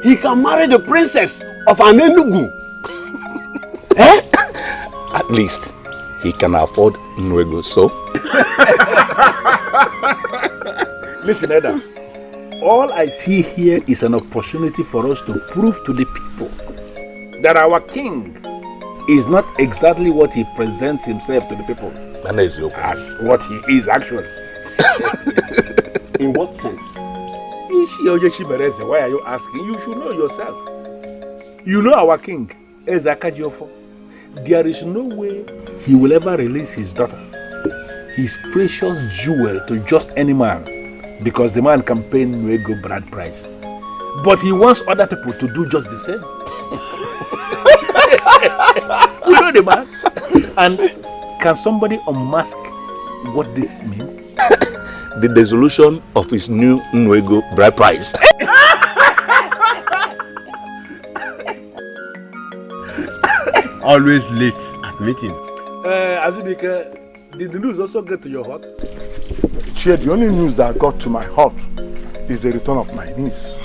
he can marry the princess of an Enugu? Eh? At least he can afford Nwego, so? Listen, Elders. All I see here is an opportunity for us to prove to the people that our king is not exactly what he presents himself to the people as what he is actually. In what sense? Why are you asking? You should know yourself. You know our king, Ezakajiofo. There is no way he will ever release his daughter, his precious jewel, to just any man, because the man can pay Nwego bride price. But he wants other people to do just the same. We know the man. And can somebody unmask what this means? The dissolution of his new Nwego bride price. Always late at meeting. Azubike, did the news also get to your heart? Chair, the only news that got to my heart is the return of my niece.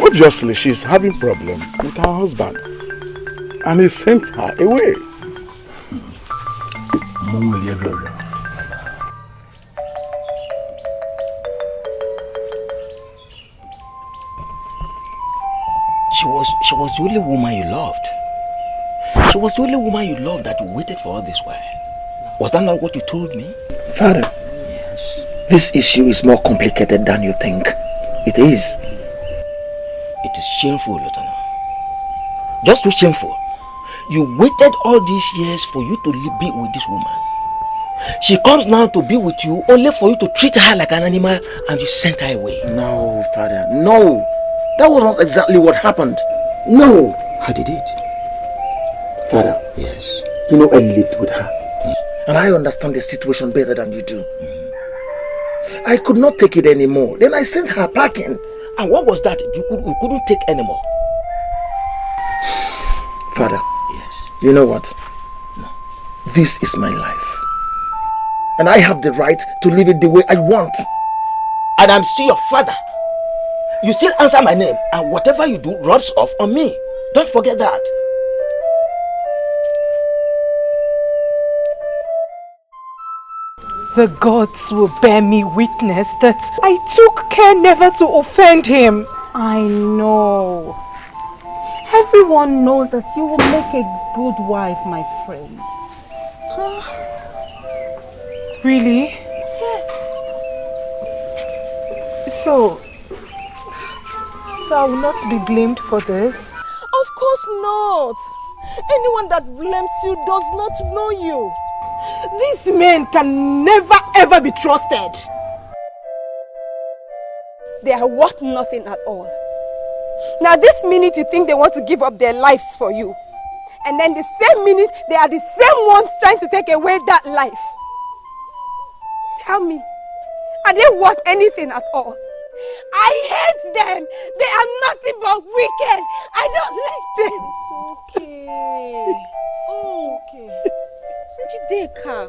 Obviously, she's having problems with her husband, and he sent her away. She was the only woman you loved. She was the only woman you loved that you waited for all this while. Was that not what you told me? Father, yes. This issue is more complicated than you think. It is. It is shameful, Lieutenant. Just too shameful. You waited all these years for you to be with this woman. She comes now to be with you only for you to treat her like an animal, and you sent her away. No, Father, no. That was not exactly what happened. No. How did it? Father. Yes. You know, I lived with her. And I understand the situation better than you do. I could not take it anymore. Then I sent her packing. And what was that you couldn't take anymore? Father. Yes. You know what? No. This is my life. And I have the right to live it the way I want. And I'm still your father. You still answer my name, and whatever you do rubs off on me. Don't forget that. The gods will bear me witness that I took care never to offend him. I know. Everyone knows that you will make a good wife, my friend. Really? So I will not be blamed for this? Of course not. Anyone that blames you does not know you. These men can never ever be trusted. They are worth nothing at all. Now this minute you think they want to give up their lives for you. And then the same minute they are the same ones trying to take away that life. Tell me, are they worth anything at all? I hate them. They are nothing but wicked. I don't like them. It's okay. Oh, it's okay. Dikeh.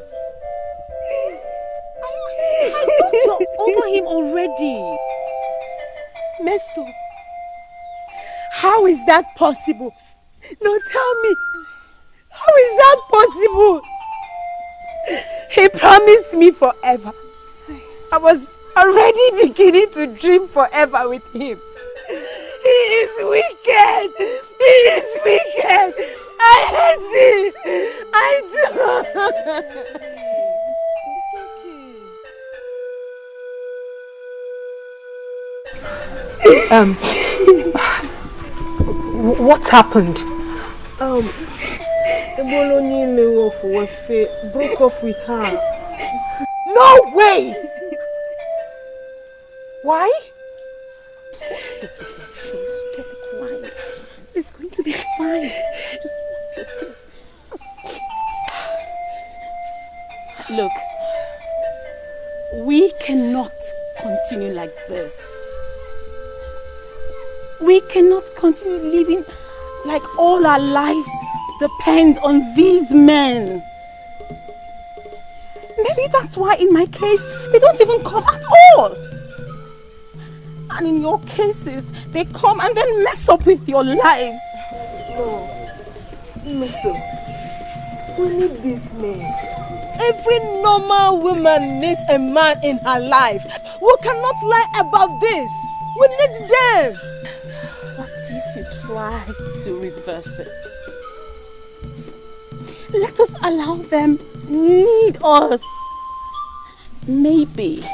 I thought you're over him already. Meso, how is that possible? No, tell me. How is that possible? He promised me forever. I was already beginning to dream forever with him. He is wicked. He is wicked. I hate him. I do. It's okay. What happened? Broke up with her. No way! Why? Stop crying. It's going to be fine. Just wipe your tears. Look, we cannot continue like this. We cannot continue living like all our lives depend on these men. Maybe that's why in my case, they don't even come at all. And in your cases, they come and then mess up with your lives. No. Listen, we need these men. Every normal woman needs a man in her life. We cannot lie about this. We need them. What if you try to reverse it? Let us allow them need us. Maybe,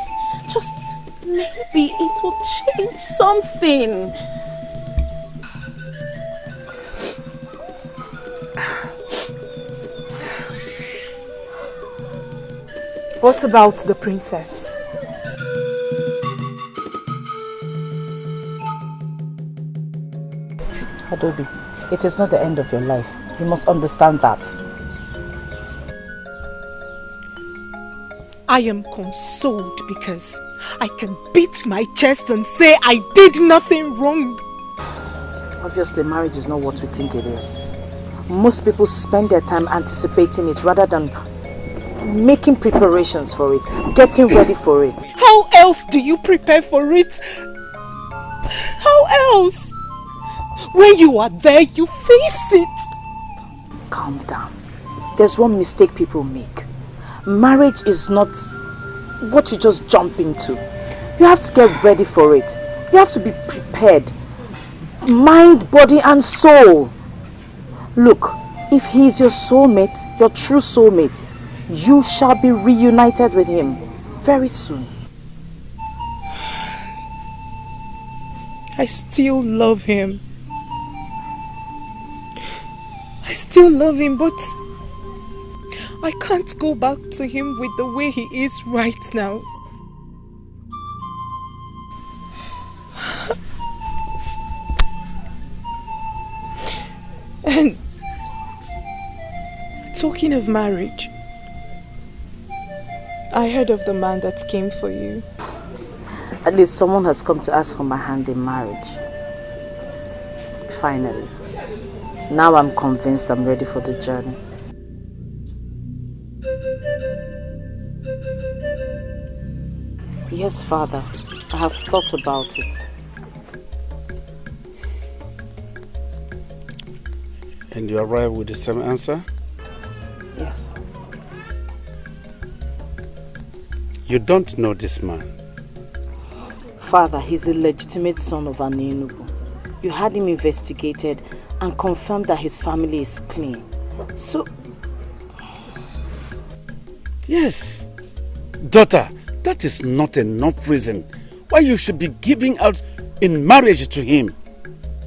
just maybe it will change something. What about the princess? Adobe, it is not the end of your life. You must understand that. I am consoled because I can beat my chest and say I did nothing wrong. Obviously, marriage is not what we think it is. Most people spend their time anticipating it rather than making preparations for it, getting ready for it. How else do you prepare for it? How else? When you are there, you face it. Calm down. There's one mistake people make. Marriage is not what you just jump into. You have to get ready for it. You have to be prepared. Mind, body and soul. Look, if he is your soulmate, your true soulmate, you shall be reunited with him very soon. I still love him. I still love him, but I can't go back to him with the way he is right now. And talking of marriage, I heard of the man that came for you. At least someone has come to ask for my hand in marriage. Finally. Now I'm convinced I'm ready for the journey. Yes, Father. I have thought about it. And you arrive with the same answer? Yes. You don't know this man? Father, he's a legitimate son of Ini Edo. You had him investigated and confirmed that his family is clean. So... Yes. Daughter, that is not enough reason why you should be giving out in marriage to him.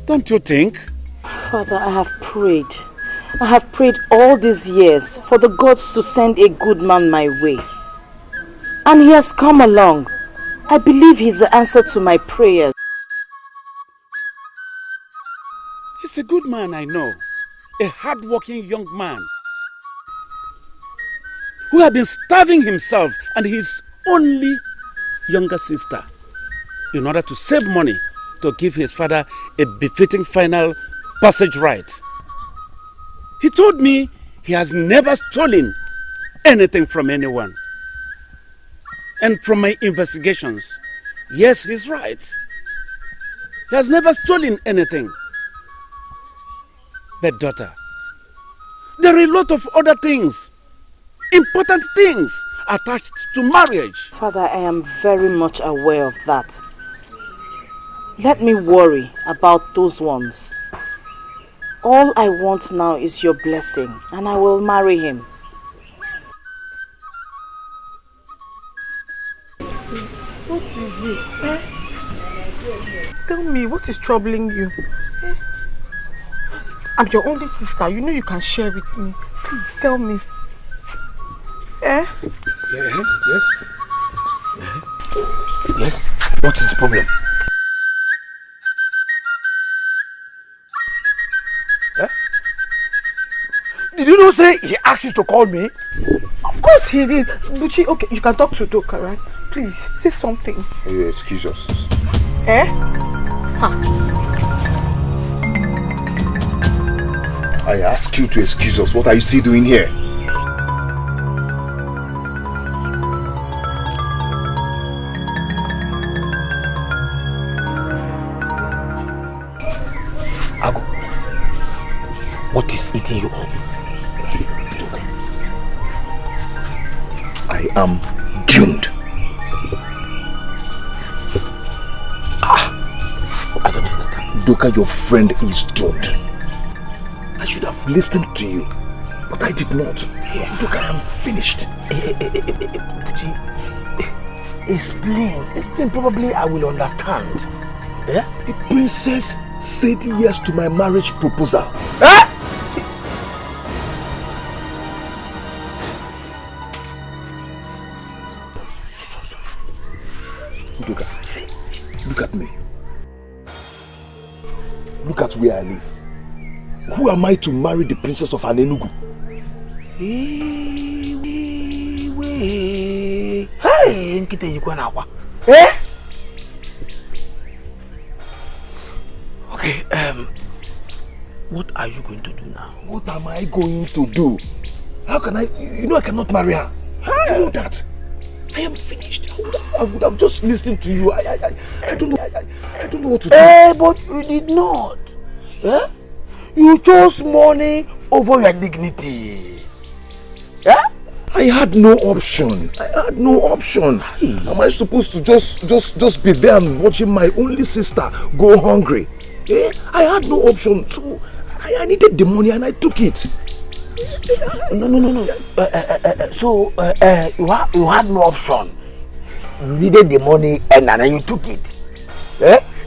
Don't you think? Father, I have prayed. I have prayed all these years for the gods to send a good man my way. And he has come along. I believe he's the answer to my prayers. He's a good man, I know. A hard-working young man who had been starving himself and his only younger sister in order to save money to give his father a befitting final passage right. He told me he has never stolen anything from anyone. And from my investigations, yes, he's right. He has never stolen anything. But daughter, there are a lot of other things, important things attached to marriage. Father, I am very much aware of that. Let me worry about those ones. All I want now is your blessing, and I will marry him. What is it? Tell me, what is troubling you? I'm your only sister. You know you can share with me. Please tell me. Yes. Yes. What is the problem? Did you not say he asked you to call me? Of course he did. Buchi, okay, you can talk to Doka, right? Please, say something. You excuse us. Ha. I ask you to excuse us. What are you still doing here? Ago, what is eating you up? I am doomed. I don't understand. Doka, your friend is doomed. I should have listened to you, but I did not. Yeah. Doka, I am finished. Explain. Probably I will understand. Yeah? The princess said yes to my marriage proposal. Doka, look at me. Look at where I live. Who am I to marry the princess of Anenugu? Hey, nkite yikwa na akwa. Okay, what are you going to do now? What am I going to do? How can I? You know I cannot marry her. You know that. I am finished. I would have just listened to you. I don't know. I don't know what to do. But you did not. You chose money over your dignity. I had no option. Am I supposed to just be there and watching my only sister go hungry? I had no option. So I needed the money and I took it. No. So you had no option. You needed the money and then you took it.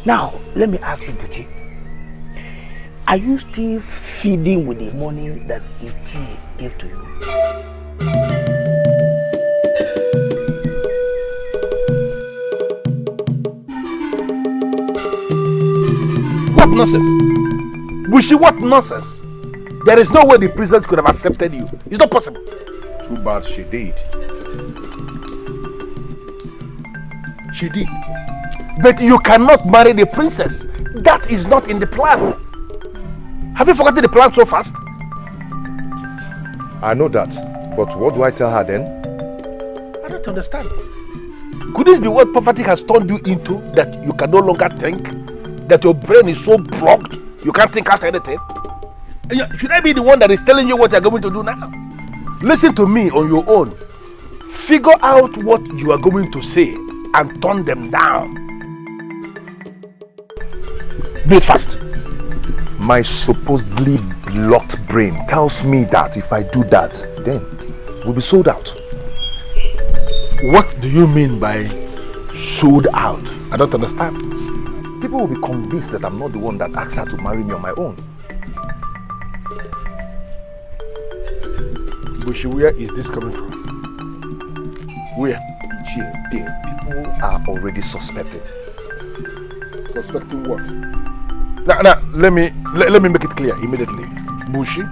Now let me ask you, Buchi. Are you still feeding with the money that Ichi gave to you? What nonsense? Bushi, what nonsense? There is no way the princess could have accepted you. It's not possible. Too bad she did. She did. But you cannot marry the princess. That is not in the plan. Have you forgotten the plan so fast? I know that. But what do I tell her then? I don't understand. Could this be what poverty has turned you into, that you can no longer think? That your brain is so blocked, you can't think out anything? Should I be the one that is telling you what you're going to do now? Listen to me on your own. Figure out what you are going to say and turn them down. Do it fast. My supposedly blocked brain tells me that if I do that, then we'll be sold out. What do you mean by sold out? I don't understand. People will be convinced that I'm not the one that asked her to marry me on my own. Bushi, where is this coming from? Where? People are already suspecting. Suspecting what? Now, let me make it clear immediately. Bushi,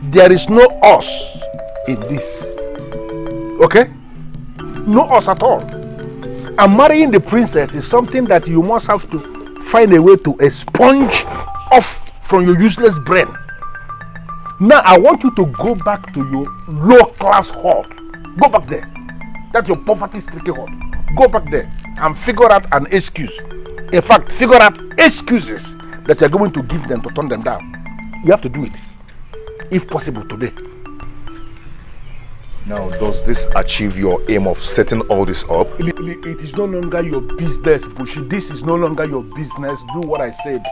there is no us in this. Okay? No us at all. And marrying the princess is something that you must have to find a way to expunge off from your useless brain. Now I want you to go back to your low-class hut. Go back there. That's your poverty-stricken hut. Go back there and figure out an excuse. In fact, figure out excuses that you're going to give them to turn them down. You have to do it, if possible, today. Now, does this achieve your aim of setting all this up? It is no longer your business, Bushi. This is no longer your business. Do what I said.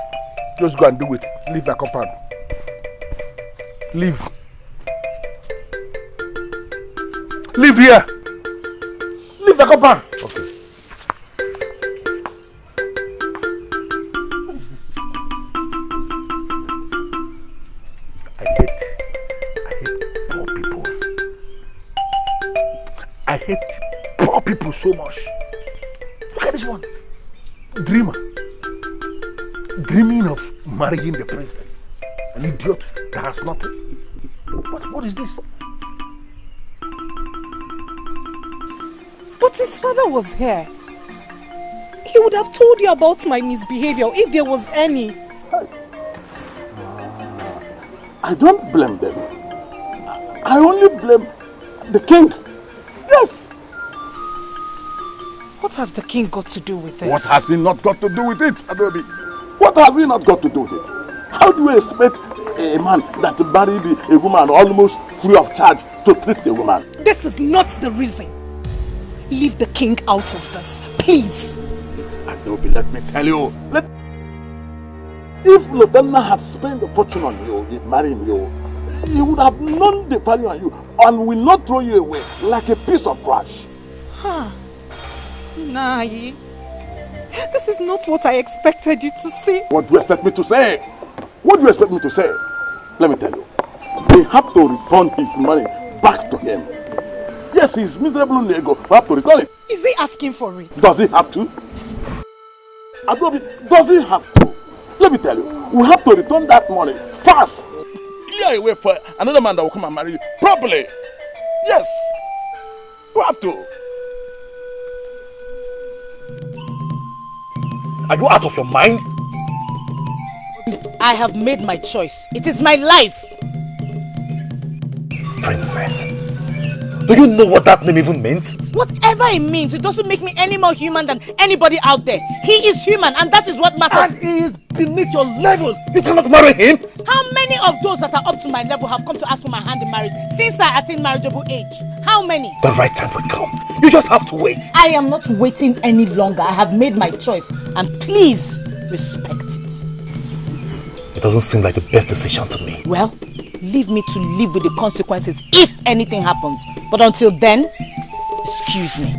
Just go and do it. Leave the compound. Leave. Leave here. Leave the compound. Okay. I hate poor people so much. Look at this one. Dreamer. Dreaming of marrying the princess. An idiot that has nothing. What is this? But his father was here. He would have told you about my misbehavior if there was any. I don't blame them. I only blame the king. Yes. What has the king got to do with this? What has he not got to do with it, Adobe? What has he not got to do with it? How do you expect a man that married a woman almost free of charge to treat the woman? This is not the reason. Leave the king out of this, please. Adobe, let me tell you. If Lotanna had spent a fortune on you, in marrying you, he would have known the value on you and will not throw you away like a piece of trash. Huh. Nai, this is not what I expected you to see. What do you expect me to say? What do you expect me to say? Let me tell you. They have to return his money back to him. Yes, he's miserable nego. We have to return it. Is he asking for it? Does he have to? Adobe, does he have to? Let me tell you, we have to return that money fast. Clear a way for another man that will come and marry you properly. Yes, we have to. Are you out of your mind? I have made my choice. It is my life. Princess, do you know what that name even means? Whatever it means, it doesn't make me any more human than anybody out there. He is human and that is what matters. And he is beneath your level. You cannot marry him. How many of those that are up to my level have come to ask for my hand in marriage since I attained marriageable age? How many? The right time will come. You just have to wait. I am not waiting any longer. I have made my choice and please respect it. It doesn't seem like the best decision to me. Well, leave me to live with the consequences if anything happens. But until then, excuse me.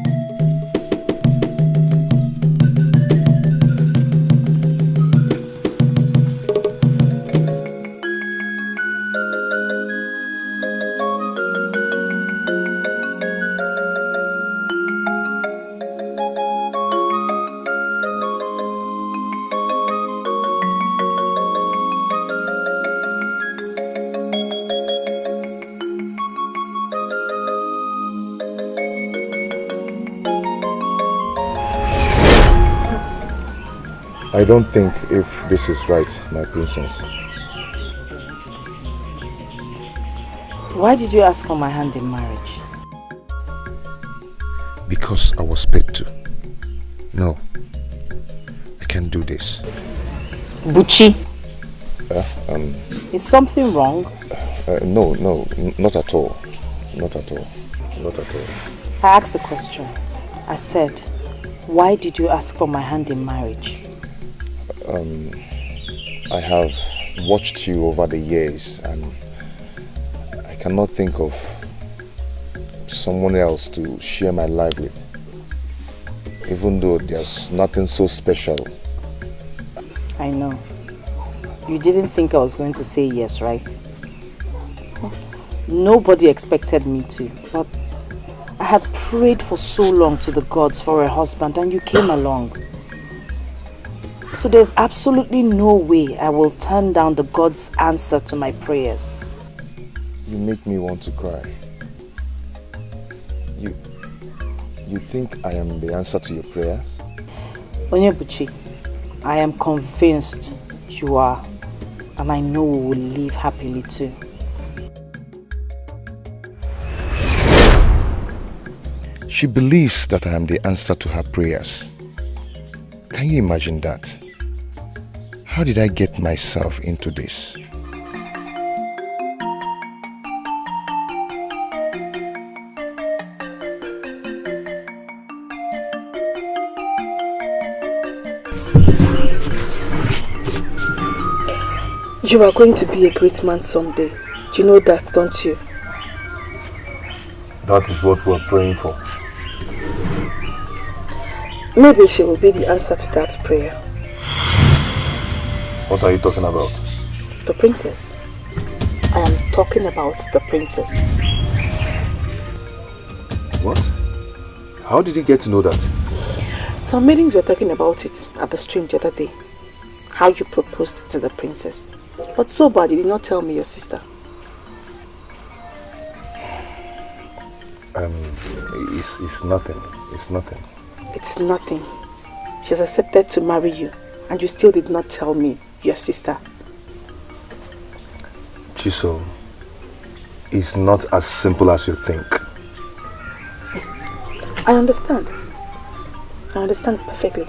I don't think if this is right, my princess. Why did you ask for my hand in marriage? Because I was paid to. No, I can't do this. Buchi, Uh, is something wrong? No, not at all. Not at all. Not at all. I asked a question. I said, why did you ask for my hand in marriage? I have watched you over the years and I cannot think of someone else to share my life with. Even though there's nothing so special. I know. You didn't think I was going to say yes, right? Nobody expected me to, but I had prayed for so long to the gods for a husband and you came along. So there's absolutely no way I will turn down the God's answer to my prayers. You make me want to cry. You think I am the answer to your prayers? Onyebuchi, I am convinced you are, and I know we will live happily too. She believes that I am the answer to her prayers. Can you imagine that? How did I get myself into this? You are going to be a great man someday. You know that, don't you? That is what we are praying for. Maybe she will be the answer to that prayer. What are you talking about? The princess. I am talking about the princess. What? How did you get to know that? Some meetings were talking about it at the stream the other day. How you proposed to the princess. But so bad you did not tell me your sister. It's nothing. It's nothing. It's nothing. She has accepted to marry you and you still did not tell me, your sister. Chiso, it's not as simple as you think. I understand. I understand perfectly.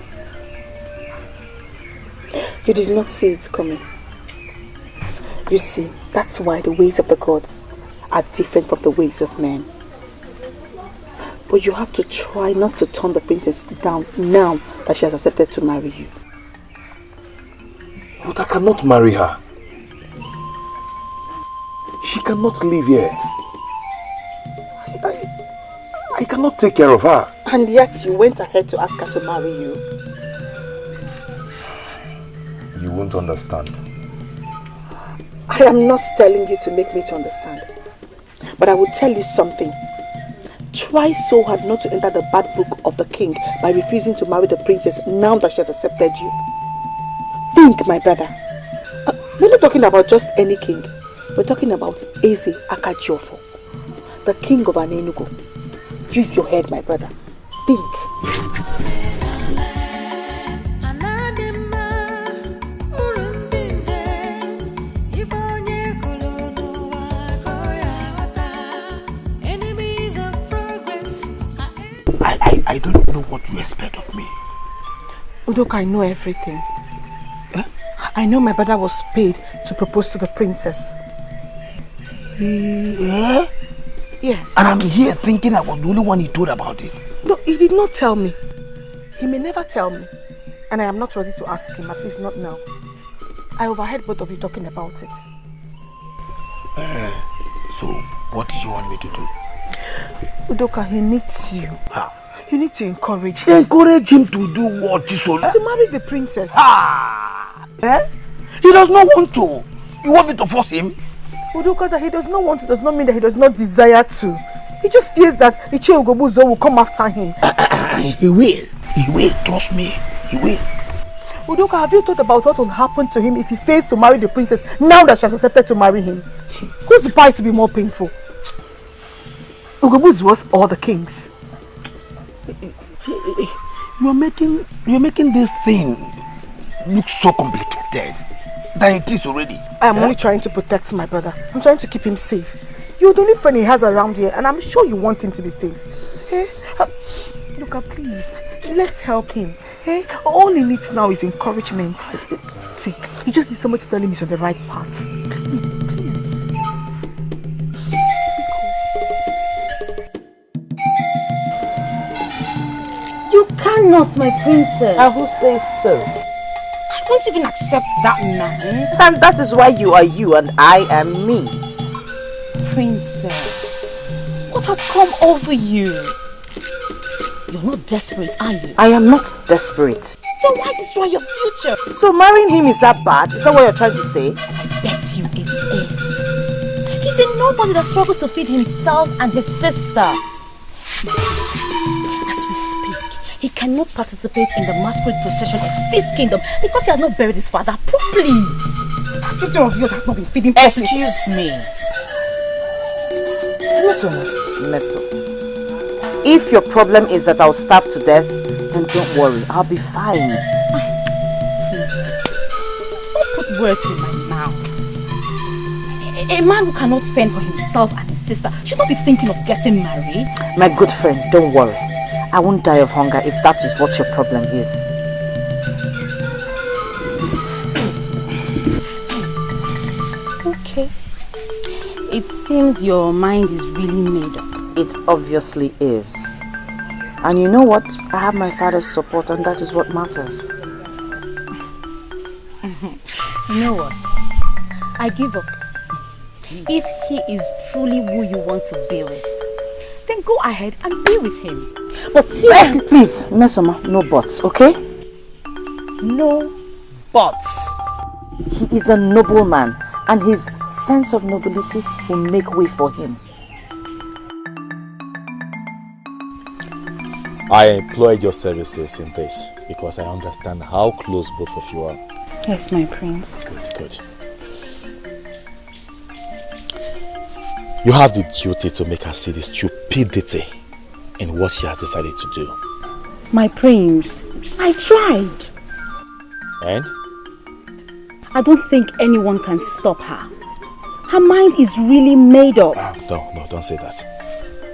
You did not see it coming. You see, that's why the ways of the gods are different from the ways of men. But you have to try not to turn the princess down now that she has accepted to marry you. But I cannot marry her. She cannot live here. I cannot take care of her. And yet you went ahead to ask her to marry you. You won't understand. I am not telling you to make me to understand. But I will tell you something. Try so hard not to enter the bad book of the king by refusing to marry the princess now that she has accepted you. Think, my brother. We're not talking about just any king. We're talking about Eze Akajiofo, the king of Anenugo. Use your head, my brother. Think. I don't know what you expect of me. Udoka, I know everything. I know my brother was paid to propose to the princess. Yeah? Yes. And I'm here thinking I was the only one he told about it. No, he did not tell me. He may never tell me. And I am not ready to ask him, at least not now. I overheard both of you talking about it. So, what do you want me to do? Udoka, he needs you. How? You need to encourage him. Encourage him to do what, Chisola? To marry the princess. He does not want to. You want me to force him? Udoka, that he does not want to does not mean that he does not desire to. He just fears that Iche Ugobuzo will come after him. He will. He will. Trust me. He will. Udoka, have you thought about what will happen to him if he fails to marry the princess now that she has accepted to marry him? Whose bite to be more painful? Ugobuzo was all the kings. You're making this thing look so complicated than it is already. I am only trying to protect my brother. I'm trying to keep him safe. You're the only friend he has around here, and I'm sure you want him to be safe. Hey, Luca, please, let's help him. Hey, all he needs now is encouragement. See, he just needs somebody to tell him he's on the right path. Please. You cannot, my princess. And who says so? I won't even accept that man. And that is why you are you and I am me. Princess, what has come over you? You're not desperate, are you? I am not desperate. Then why destroy your future? So marrying him is that bad? Is that what you're trying to say? I bet you it is. He's a nobody that struggles to feed himself and his sister. As we speak, he cannot participate in the masquerade procession of this kingdom because he has not buried his father properly. That's the two of you that has not been feeding properly. Excuse me. Meso. If your problem is that I'll starve to death, then don't worry, I'll be fine. Don't put words in my mouth. A man who cannot fend for himself and his sister should not be thinking of getting married. My good friend, don't worry. I won't die of hunger if that is what your problem is. Okay. It seems your mind is really made up. It obviously is. And you know what? I have my father's support and that is what matters. You know what? I give up. If he is truly who you want to be with, then go ahead and be with him. But seriously, please, Mesoma, no buts, okay? No buts. He is a noble man and his sense of nobility will make way for him. I employed your services in this because I understand how close both of you are. Yes, my prince. Good. You have the duty to make her see the stupidity in what she has decided to do. My prince, I tried. And? I don't think anyone can stop her. Her mind is really made up. No, don't say that.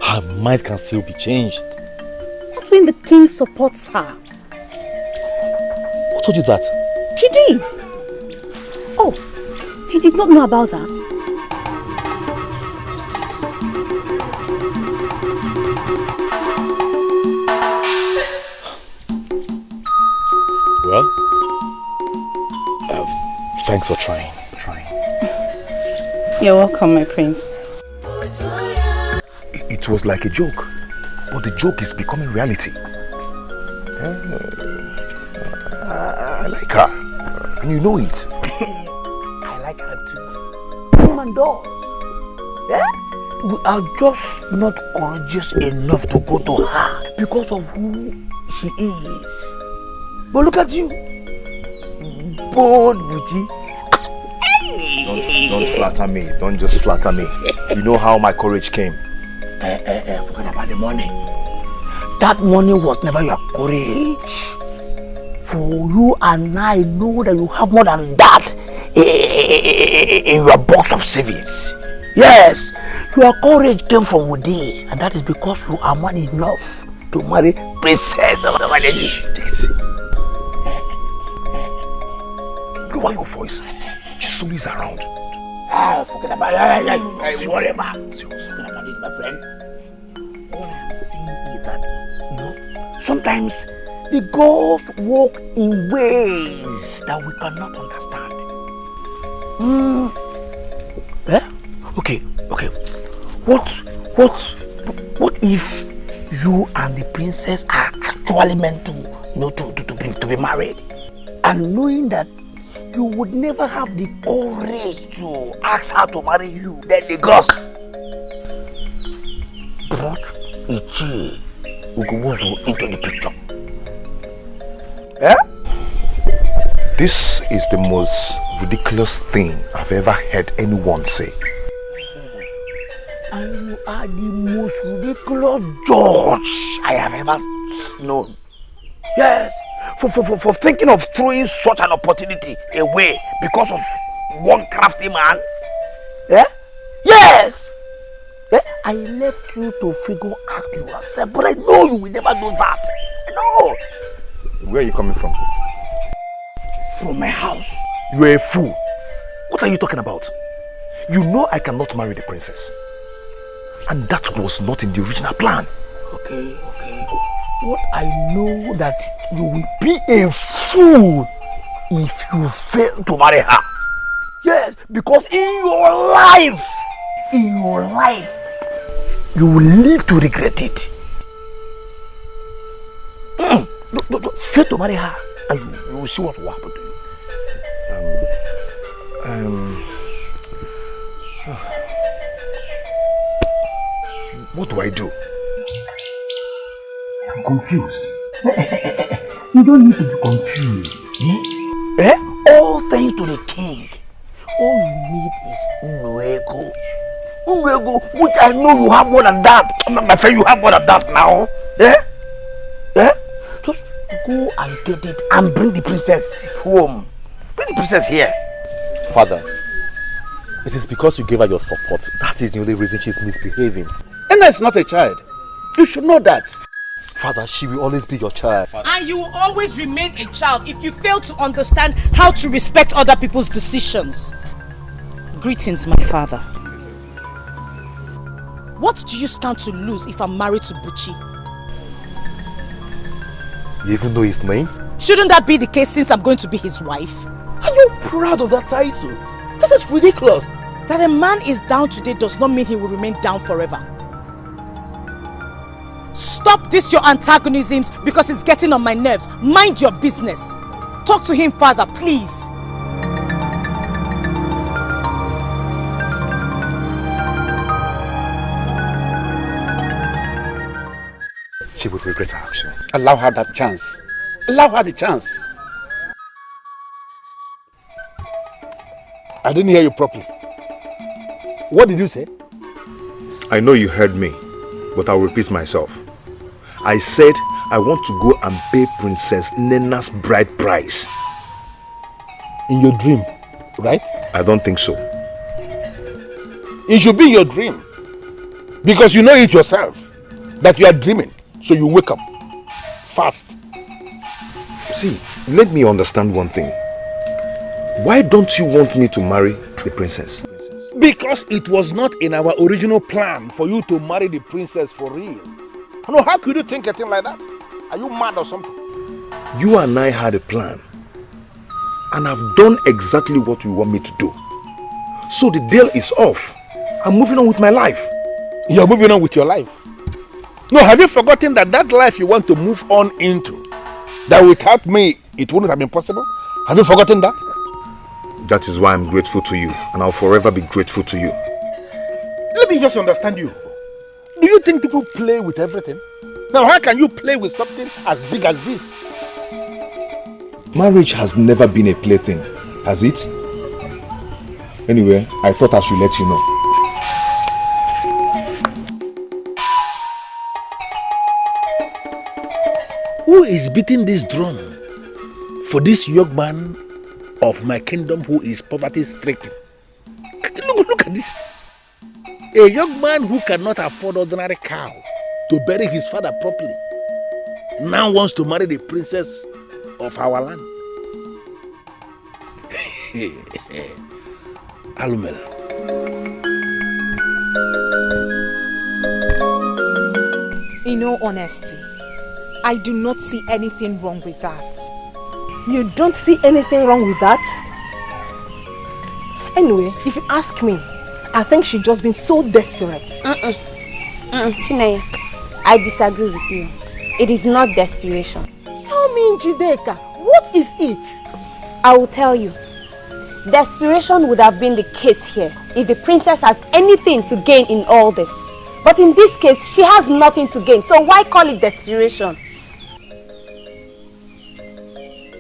Her mind can still be changed. That's when the king supports her. Who told you that? She did. Oh, you did not know about that? Well, thanks for trying. You're welcome, my prince. It was like a joke, but the joke is becoming reality. I like her, and you know it. I like her too. Woman does. Yeah? We are just not courageous enough to go to her because of who she is. But look at you. Bold Buchi. Don't flatter me. Don't just flatter me. You know how my courage came. Forget about the money. That money was never your courage. For you and I know that you have more than that in your box of savings. Yes, your courage came from within, and that is because you are man enough to marry Princess of the Take it easy. Lower your voice. Chisuli is around. Forget about it. Forget about it, my friend. All I am saying is that, sometimes the gods walk in ways that we cannot understand. Okay. What if you and the princess are actually meant to be married, and knowing that you would never have the courage to ask her to marry you, then the gods brought Ichi Ugumuzu into the picture? This is the most ridiculous thing I've ever heard anyone say. And you are the most ridiculous judge I have ever known. Yes, for thinking of throwing such an opportunity away because of one crafty man. Yes. I left you to figure out yourself, but I know you will never do that. I know. Where are you coming from? From my house. You are a fool. What are you talking about? You know I cannot marry the princess. And that was not in the original plan. Okay. What I know that you will be a fool if you fail to marry her. Yes, because in your life, you will live to regret it. Fail to marry her, and you will see what will happen to you. What do I do? I'm confused. You don't need to be confused. All thanks to the king. All you need is Nwego. Which I know you have more than that. My friend, you have more than that now. Just go and get it and bring the princess home. Bring the princess here. Father, it is because you gave her your support. That is the only reason she's misbehaving. Ena is not a child. You should know that. Father, she will always be your child. And you will always remain a child if you fail to understand how to respect other people's decisions. Greetings, my father. What do you stand to lose if I'm married to Buchi? You even know his name? Shouldn't that be the case since I'm going to be his wife? Are you proud of that title? This is ridiculous. That a man is down today does not mean he will remain down forever. Stop this your antagonisms because it's getting on my nerves. Mind your business. Talk to him, father, please. She will regret her actions. Allow her that chance. Allow her the chance. I didn't hear you properly. What did you say? I know you heard me, but I'll repeat myself. I said I want to go and pay Princess Nena's bride price. In your dream, right? I don't think so. It should be your dream. Because you know it yourself that you are dreaming. So you wake up fast. See, let me understand one thing. Why don't you want me to marry the princess? Because it was not in our original plan for you to marry the princess for real. No, how could you think a thing like that? Are you mad or something? You and I had a plan. And I've done exactly what you want me to do. So the deal is off. I'm moving on with my life. You're moving on with your life? No, have you forgotten that that life you want to move on into, that without me, it wouldn't have been possible? Have you forgotten that? That is why I'm grateful to you, and I'll forever be grateful to you. Let me just understand you. Do you think people play with everything? Now, how can you play with something as big as this? Marriage has never been a plaything, has it? Anyway, I thought I should let you know. Who is beating this drum for this young man of my kingdom who is poverty-stricken? Look at this. A young man who cannot afford ordinary cow to bury his father properly now wants to marry the princess of our land. Alumel. In all honesty, I do not see anything wrong with that. You don't see anything wrong with that? Anyway, if you ask me, I think she's just been so desperate. Chinaya, I disagree with you. It is not desperation. Tell me, Njideka, what is it? I will tell you. Desperation would have been the case here if the princess has anything to gain in all this. But in this case, she has nothing to gain. So why call it desperation?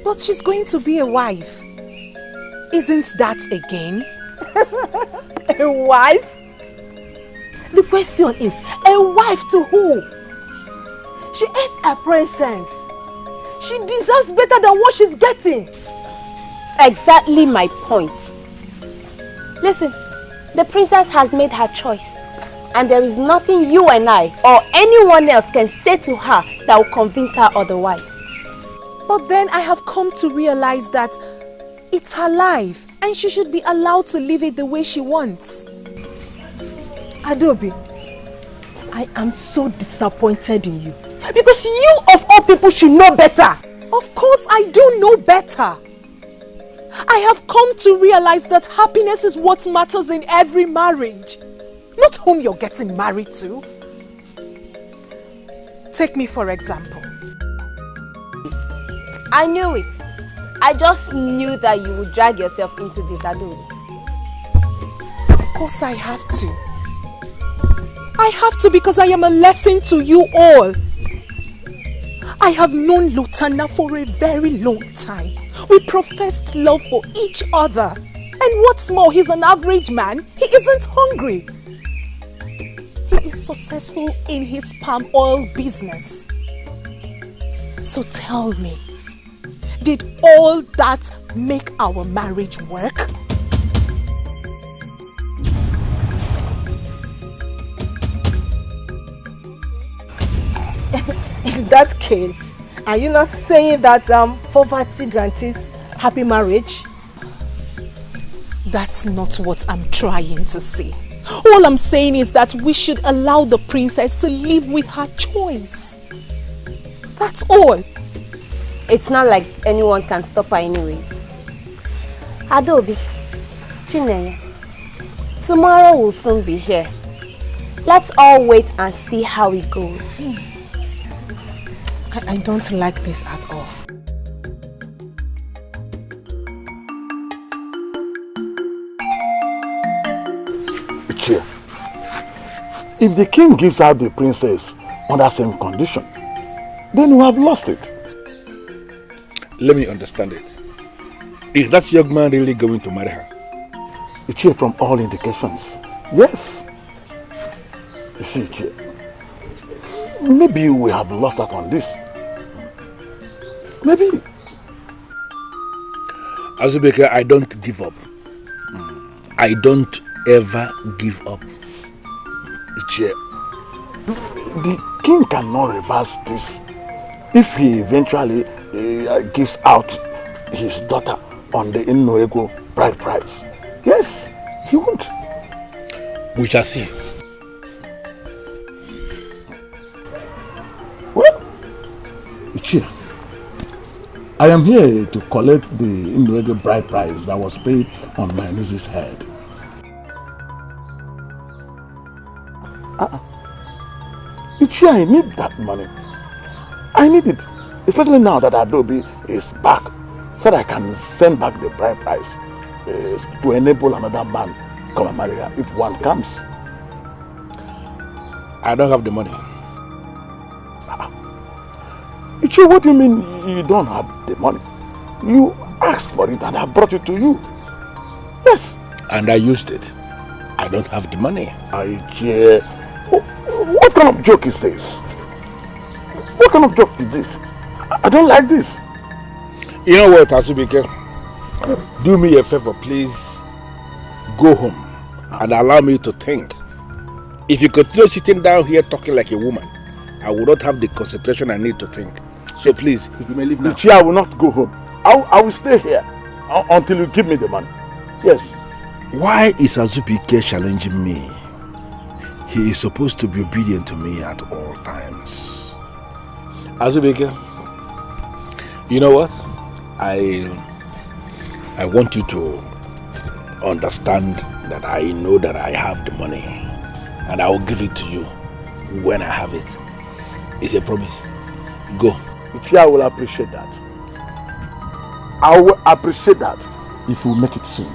But she's going to be a wife. Isn't that a gain? A wife? The question is, a wife to who? She is a princess. She deserves better than what she's getting. Exactly my point. Listen, the princess has made her choice. And there is nothing you and I or anyone else can say to her that will convince her otherwise. But then I have come to realize that it's her life and she should be allowed to live it the way she wants. Adobe, I am so disappointed in you. Because you of all people should know better. Of course I do know better. I have come to realize that happiness is what matters in every marriage. Not whom you're getting married to. Take me for example. I knew it. I just knew that you would drag yourself into this, Adobe. Of course I have to. I have to because I am a lesson to you all. I have known Lutana for a very long time. We professed love for each other. And what's more, he's an average man. He isn't hungry. He is successful in his palm oil business. So tell me, did all that make our marriage work? In that case, are you not saying that poverty guarantees happy marriage? That's not what I'm trying to say. All I'm saying is that we should allow the princess to live with her choice. That's all. It's not like anyone can stop her anyways. Adobe, Chineye, tomorrow will soon be here. Let's all wait and see how it goes. I don't like this at all. If the king gives out the princess on that same condition, then we have lost it. Let me understand it. Is that young man really going to marry her? Ichie, from all indications, yes. You see, Ichie, maybe we have lost out on this. Maybe. Azubeke, I don't give up. I don't ever give up. The king cannot reverse this if he eventually gives out his daughter on the Ini Edo bride price. Yes, he won't. We shall see. Well, Ichie, I am here to collect the Ini Edo bride price that was paid on my niece's head. Ichie, I need that money. I need it. Especially now that Adobe is back, so that I can send back the bride price to enable another man to come and marry her if one comes. I don't have the money. Ichie, what do you mean you don't have the money? You asked for it and I brought it to you. Yes. And I used it. I don't have the money. Ichie, what kind of joke is this? What kind of joke is this? I don't like this. You know what, Azubike? Do me a favor, please. Go home and allow me to think. If you continue sitting down here talking like a woman, I will not have the concentration I need to think. So please, you may leave now. Ichie, I will not go home. I will stay here until you give me the money. Yes. Why is Azubike challenging me? He is supposed to be obedient to me at all times. Azubike, you know what? I want you to understand that I know that I have the money and I will give it to you when I have it. It's a promise. Go. Ichie, I will appreciate that. I will appreciate that if you make it soon.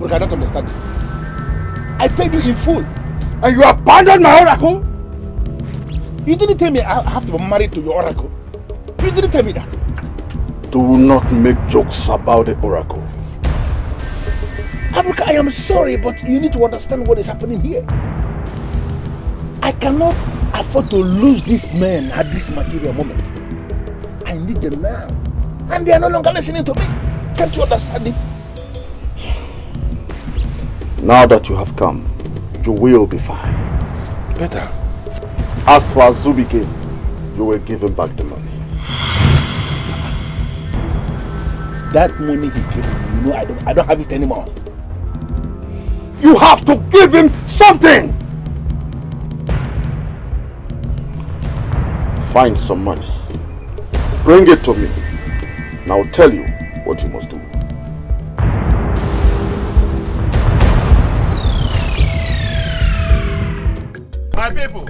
I don't understand this. I paid you in full and you abandoned my oracle? You didn't tell me I have to be married to your oracle. You didn't tell me that. Do not make jokes about the oracle. Abuka, I am sorry, but you need to understand what is happening here. I cannot afford to lose these men at this material moment. I need them now. And they are no longer listening to me. Can't you understand this? Now that you have come, you will be fine. Better. As for Azubike, you will give him back the money. That money he gave me, you know, I don't have it anymore. You have to give him something! Find some money. Bring it to me. And I'll tell you what you must do. My people,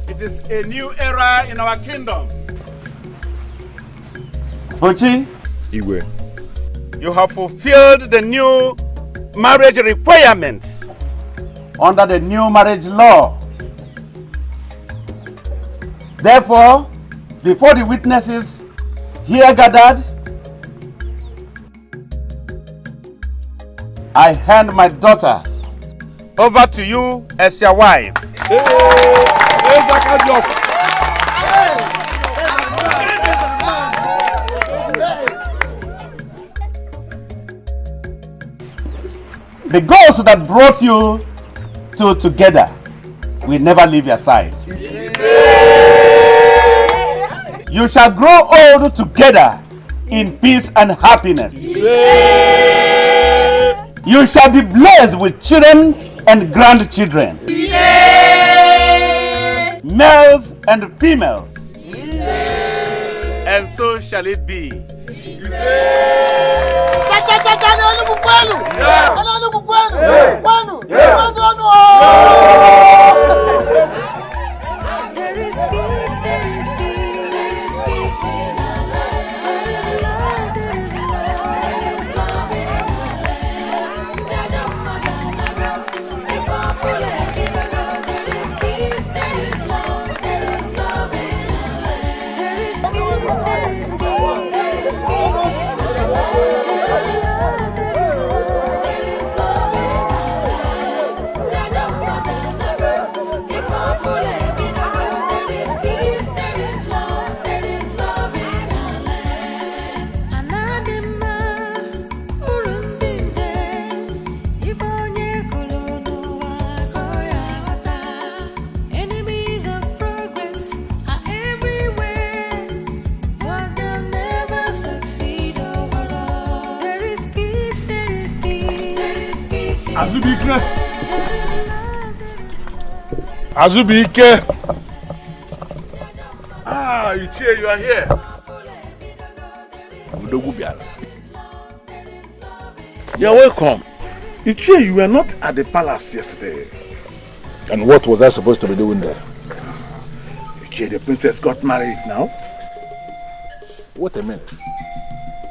it is a new era in our kingdom. Ochi, Igwe, you have fulfilled the new marriage requirements under the new marriage law. Therefore, before the witnesses here gathered, I hand my daughter over to you as your wife. The ghost that brought you two together will never leave your sides. You shall grow old together in peace and happiness. You shall be blessed with children and grandchildren. Males and females. And so shall it be. There is peace, there is peace in our land. There is love, there is love in our land. If our full there is peace, there is love in our land. There is Azubike! Azubike! Ah, Ichie, you are here. You are welcome. Ichie, you were not at the palace yesterday. And what was I supposed to be doing there? Ichie, the princess got married now. Wait a minute.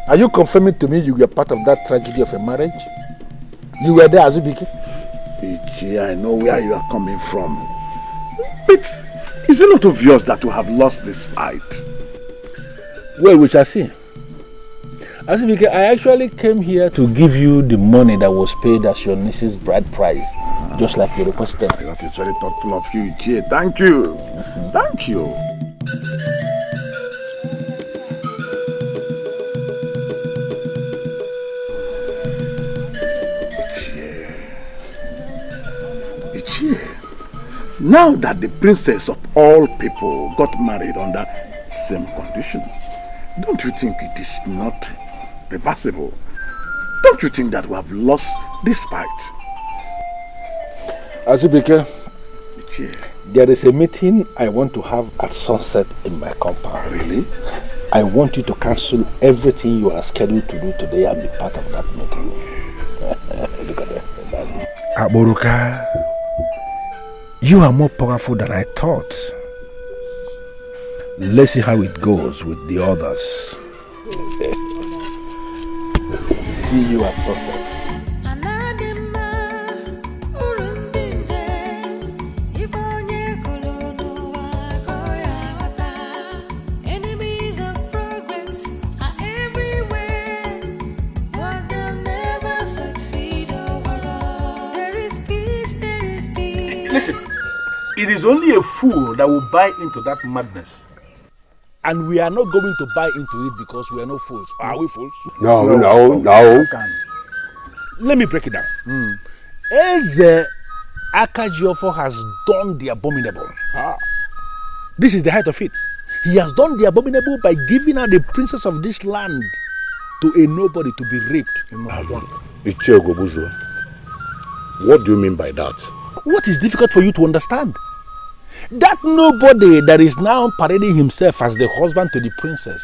Are you confirming to me you were part of that tragedy of a marriage? You were there, Azubike? Ichie, I know where you are coming from. But is it not obvious that you have lost this fight? Well, we shall see. Azubike, I actually came here to give you the money that was paid as your niece's bride price, just like you requested. That is very thoughtful of you, Ichie. Thank you. Thank you. Ichie, now that the princess of all people got married under same conditions, don't you think it is not reversible? Don't you think that we have lost this fight? Azubike, there is a meeting I want to have at sunset in my compound. Really? I want you to cancel everything you are scheduled to do today and be part of that meeting. Look at that. Aburuka, you are more powerful than I thought. Let's see how it goes with the others. See you at sunset. Listen, it is only a fool that will buy into that madness. And we are not going to buy into it because we are not fools. Are we fools? No. Let me break it down. Eze Akajiofo has done the abominable. This is the height of it. He has done the abominable by giving her the princess of this land to a nobody to be raped. Ichie Ogobuzo, what do you mean by that? What is difficult for you to understand? That nobody that is now parading himself as the husband to the princess,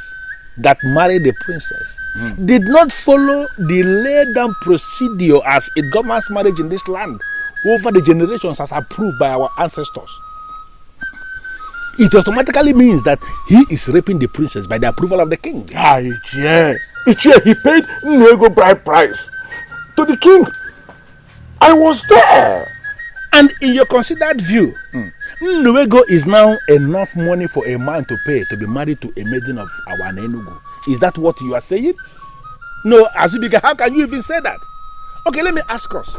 that married the princess, did not follow the laid down procedure as it governs marriage in this land over the generations as approved by our ancestors. It automatically means that he is raping the princess by the approval of the king. Ichie, he paid Nego bride price to the king. I was there. And in your considered view, Nnuego is now enough money for a man to pay to be married to a maiden of our Enugu. Is that what you are saying? No, Azubike, how can you even say that? Okay, let me ask us.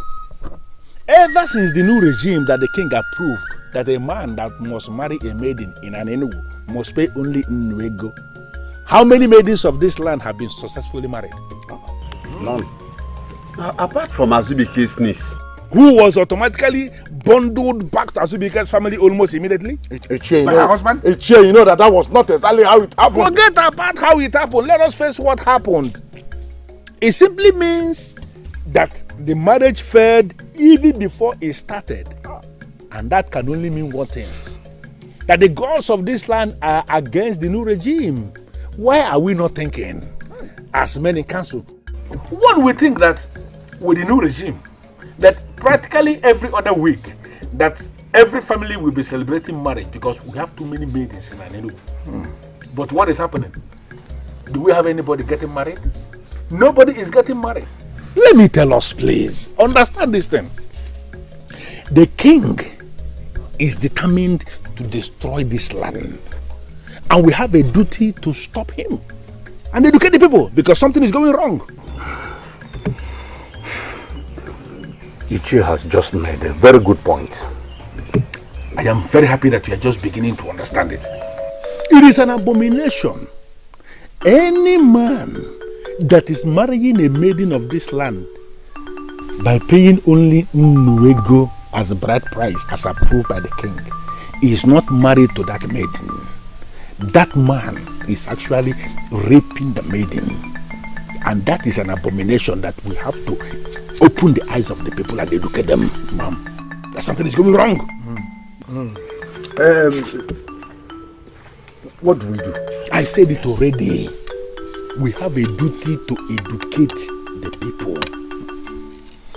Ever since the new regime that the king approved that a man that must marry a maiden in an Enugu must pay only Nnuego, how many maidens of this land have been successfully married? None. Apart from Azubike's niece, who was automatically bundled back to Azubike's family almost immediately? Ichie, by her husband? Ichie, you know that was not exactly how it happened. Forget about how it happened. Let us face what happened. It simply means that the marriage failed even before it started. And that can only mean one thing. That the gods of this land are against the new regime. Why are we not thinking as men in council? One would think that with the new regime, that practically every other week, that every family will be celebrating marriage because we have too many maidens in Anenu. But what is happening? Do we have anybody getting married? Nobody is getting married. Let me tell us, please. Understand this thing. The king is determined to destroy this land. And we have a duty to stop him and educate the people because something is going wrong. Ichie has just made a very good point. I am very happy that you are just beginning to understand it. It is an abomination. Any man that is marrying a maiden of this land by paying only Nnuego as a bride price as approved by the king is not married to that maiden. That man is actually raping the maiden. And that is an abomination that we have to open open the eyes of the people and educate them, ma'am. That something is going wrong. What do we do? I said it already. We have a duty to educate the people.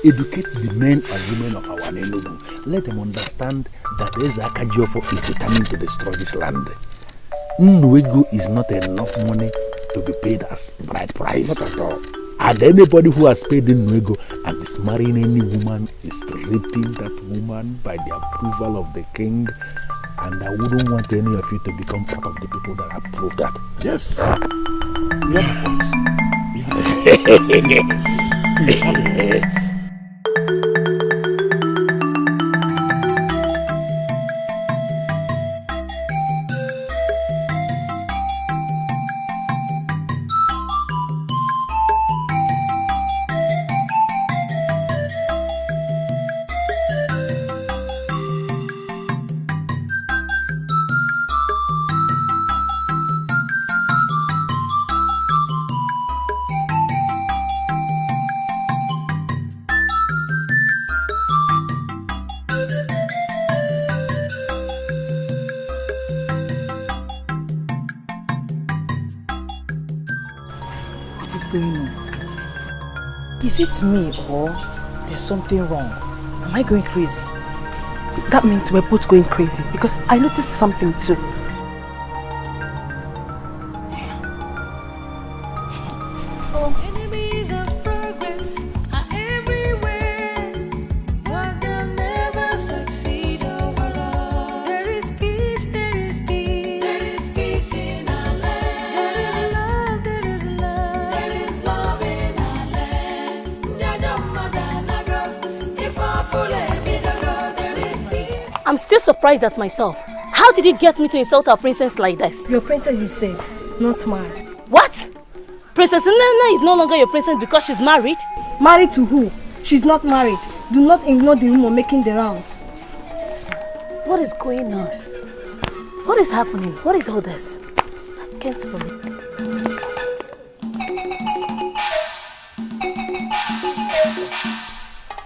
Educate the men and women of our neighborhood. Let them understand that Eze Akajiofo is determined to destroy this land. Nwego is not enough money to be paid as bride price. Not at all. And anybody who has paid in Nwego and is marrying any woman is raping that woman by the approval of the king. And I wouldn't want any of you to become part of the people that approve that. Yes. You have a point. Is it me or there's something wrong? Am I going crazy? That means we're both going crazy because I noticed something too. Enemies of progress are everywhere, but they'll never succeed overall. There is peace, there is peace, there is peace in our land. There is love, there is love, there is love in our land. There is peace. I'm still surprised at myself. How did you get me to insult our princess like this? Your princess is dead, not mine. What? Princess Nana is no longer your princess because she's married? Married to who? She's not married. Do not ignore the rumor making the rounds. What is going on? What is happening? What is all this? I can't believe it.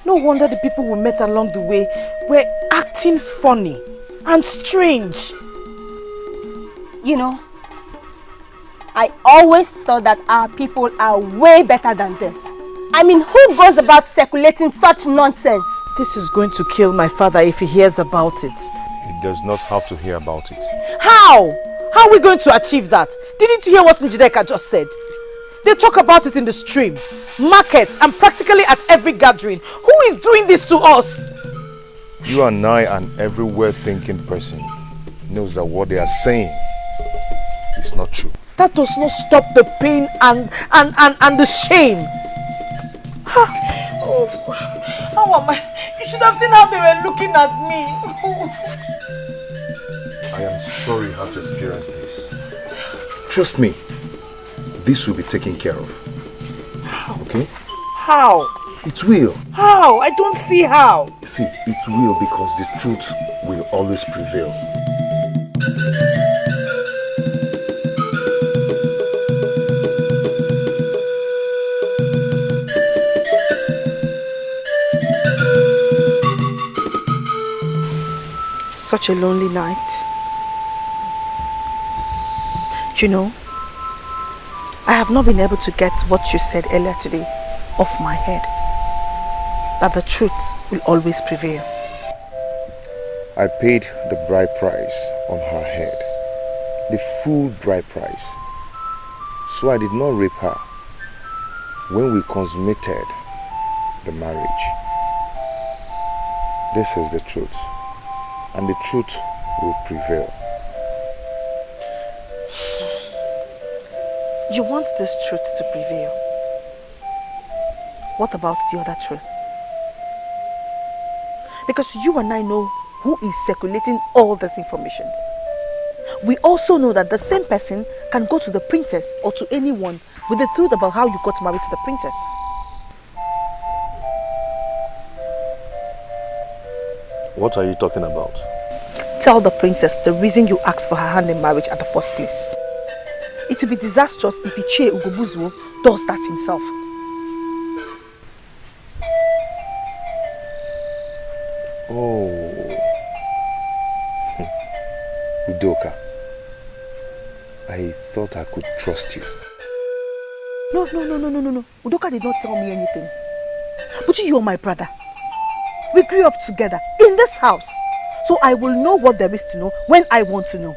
No wonder the people we met along the way were acting funny and strange. You know, I always thought that our people are way better than this. I mean, who goes about circulating such nonsense? This is going to kill my father if he hears about it. He does not have to hear about it. How? How are we going to achieve that? Didn't you hear what Njideka just said? They talk about it in the streams, markets, and practically at every gathering. Who is doing this to us? You and I and every well-thinking person knows that what they are saying is not true. That does not stop the pain and the shame. Oh, how am I? You should have seen how they were looking at me. I am sorry you have to experience this. Trust me, this will be taken care of. Okay? How? It will. How? I don't see how. See, it will because the truth will always prevail. Such a lonely night. You know, I have not been able to get what you said earlier today off my head. That the truth will always prevail. I paid the bride price on her head. The full bride price. So I did not rape her when we consummated the marriage. This is the truth. And the truth will prevail. You want this truth to prevail. What about the other truth? Because you and I know who is circulating all this information. We also know that the same person can go to the princess or to anyone with the truth about how you got married to the princess. What are you talking about? Tell the princess the reason you asked for her hand in marriage at the first place. It will be disastrous if Ichie Ugobuzuo does that himself. Oh. Udoka, I thought I could trust you. No. Udoka did not tell me anything. But you're my brother. We grew up together in this house. So I will know what there is to know when I want to know.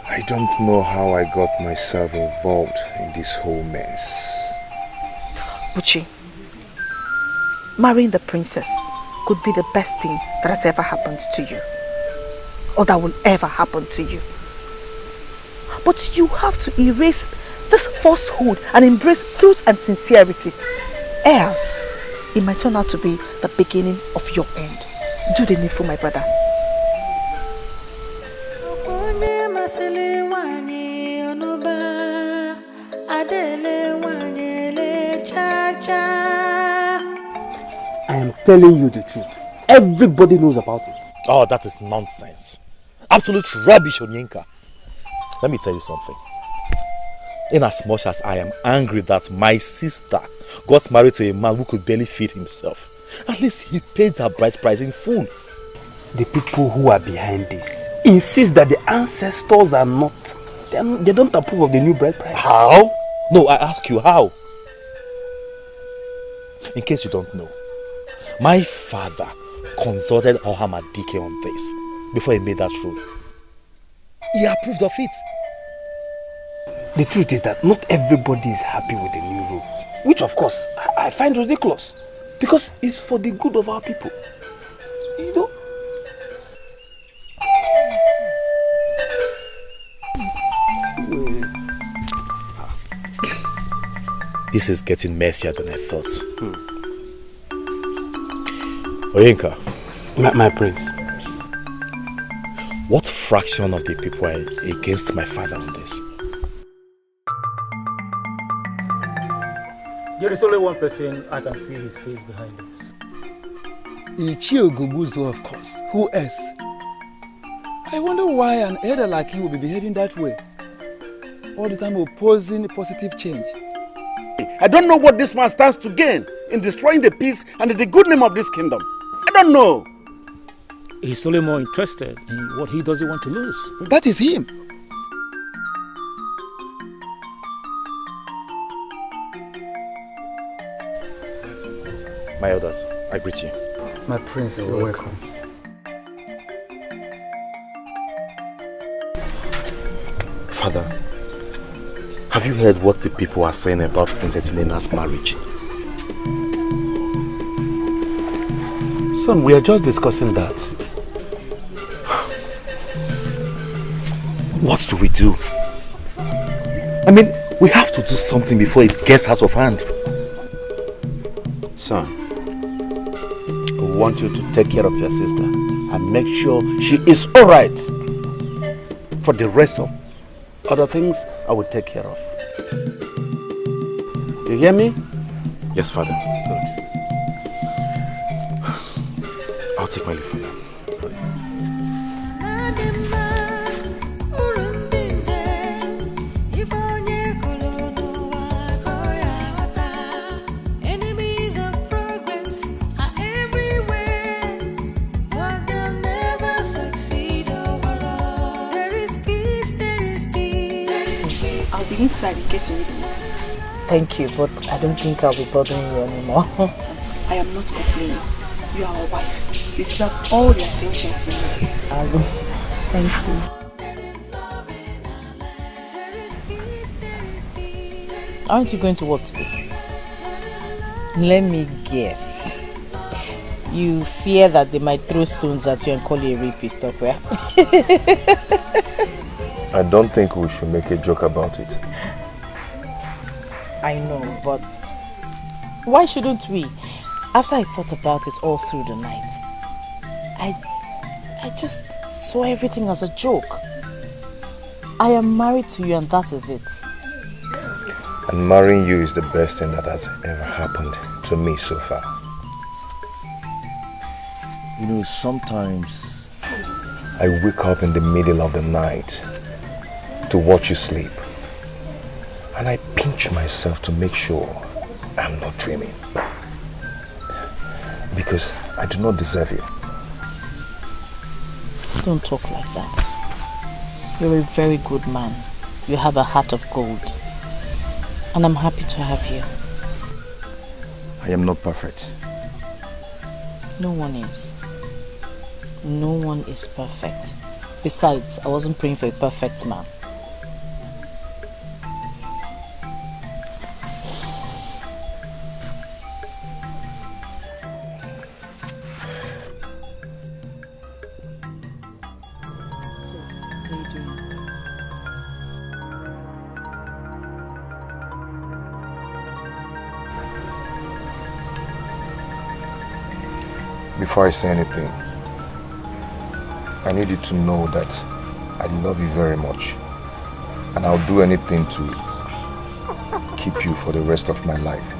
I don't know how I got myself involved in this whole mess. Buchi, marrying the princess could be the best thing that has ever happened to you. Or that will ever happen to you. But you have to erase this falsehood and embrace truth and sincerity. Else, it might turn out to be the beginning of your end. Do the needful, my brother. I am telling you the truth. Everybody knows about it. Oh, that is nonsense. Absolute rubbish, Onyenka. Let me tell you something. In as much as I am angry that my sister got married to a man who could barely feed himself, at least he paid her bride price in full. The people who are behind this insist that the ancestors are not, they don't approve of the new bride price. How? No, I ask you, how? In case you don't know, my father consulted Ohama Dikeh on this before he made that rule. He approved of it. The truth is that not everybody is happy with the new rule, which of course I find ridiculous because it's for the good of our people. You know? This is getting messier than I thought. Oyenka. My prince. What fraction of the people are against my father on this? There is only one person I can see his face behind this. Ichio Gobuzo, of course. Who else? I wonder why an elder like him will be behaving that way. All the time opposing positive change. I don't know what this man stands to gain in destroying the peace and the good name of this kingdom. I don't know. He's only more interested in what he doesn't want to lose. That is him. My elders, I greet you. My prince, you're welcome. Father, have you heard what the people are saying about Princess Inena's marriage? Son, we are just discussing that. What do we do? I mean, we have to do something before it gets out of hand. Son, we want you to take care of your sister and make sure she is alright. For the rest of other things, I will take care of. You hear me? Yes, Father. Good. I'll take my leave, Father. Inside in case you need me. Thank you, but I don't think I'll be bothering you anymore. I am not complaining. You are our wife. You deserve all the attention in life. I will. Thank you. Aren't you going to work today? Let me guess. You fear that they might throw stones at you and call you a rapist, okay? I don't think we should make a joke about it. I know, but why shouldn't we? After I thought about it all through the night, I just saw everything as a joke. I am married to you and that is it. And marrying you is the best thing that has ever happened to me so far. You know, sometimes I wake up in the middle of the night to watch you sleep, and I pinch myself to make sure I'm not dreaming. because I do not deserve you. Don't talk like that. You're a very good man. You have a heart of gold. And I'm happy to have you. I am not perfect. No one is. No one is perfect. Besides, I wasn't praying for a perfect man. Before I say anything, I need you to know that I love you very much, and I'll do anything to keep you for the rest of my life.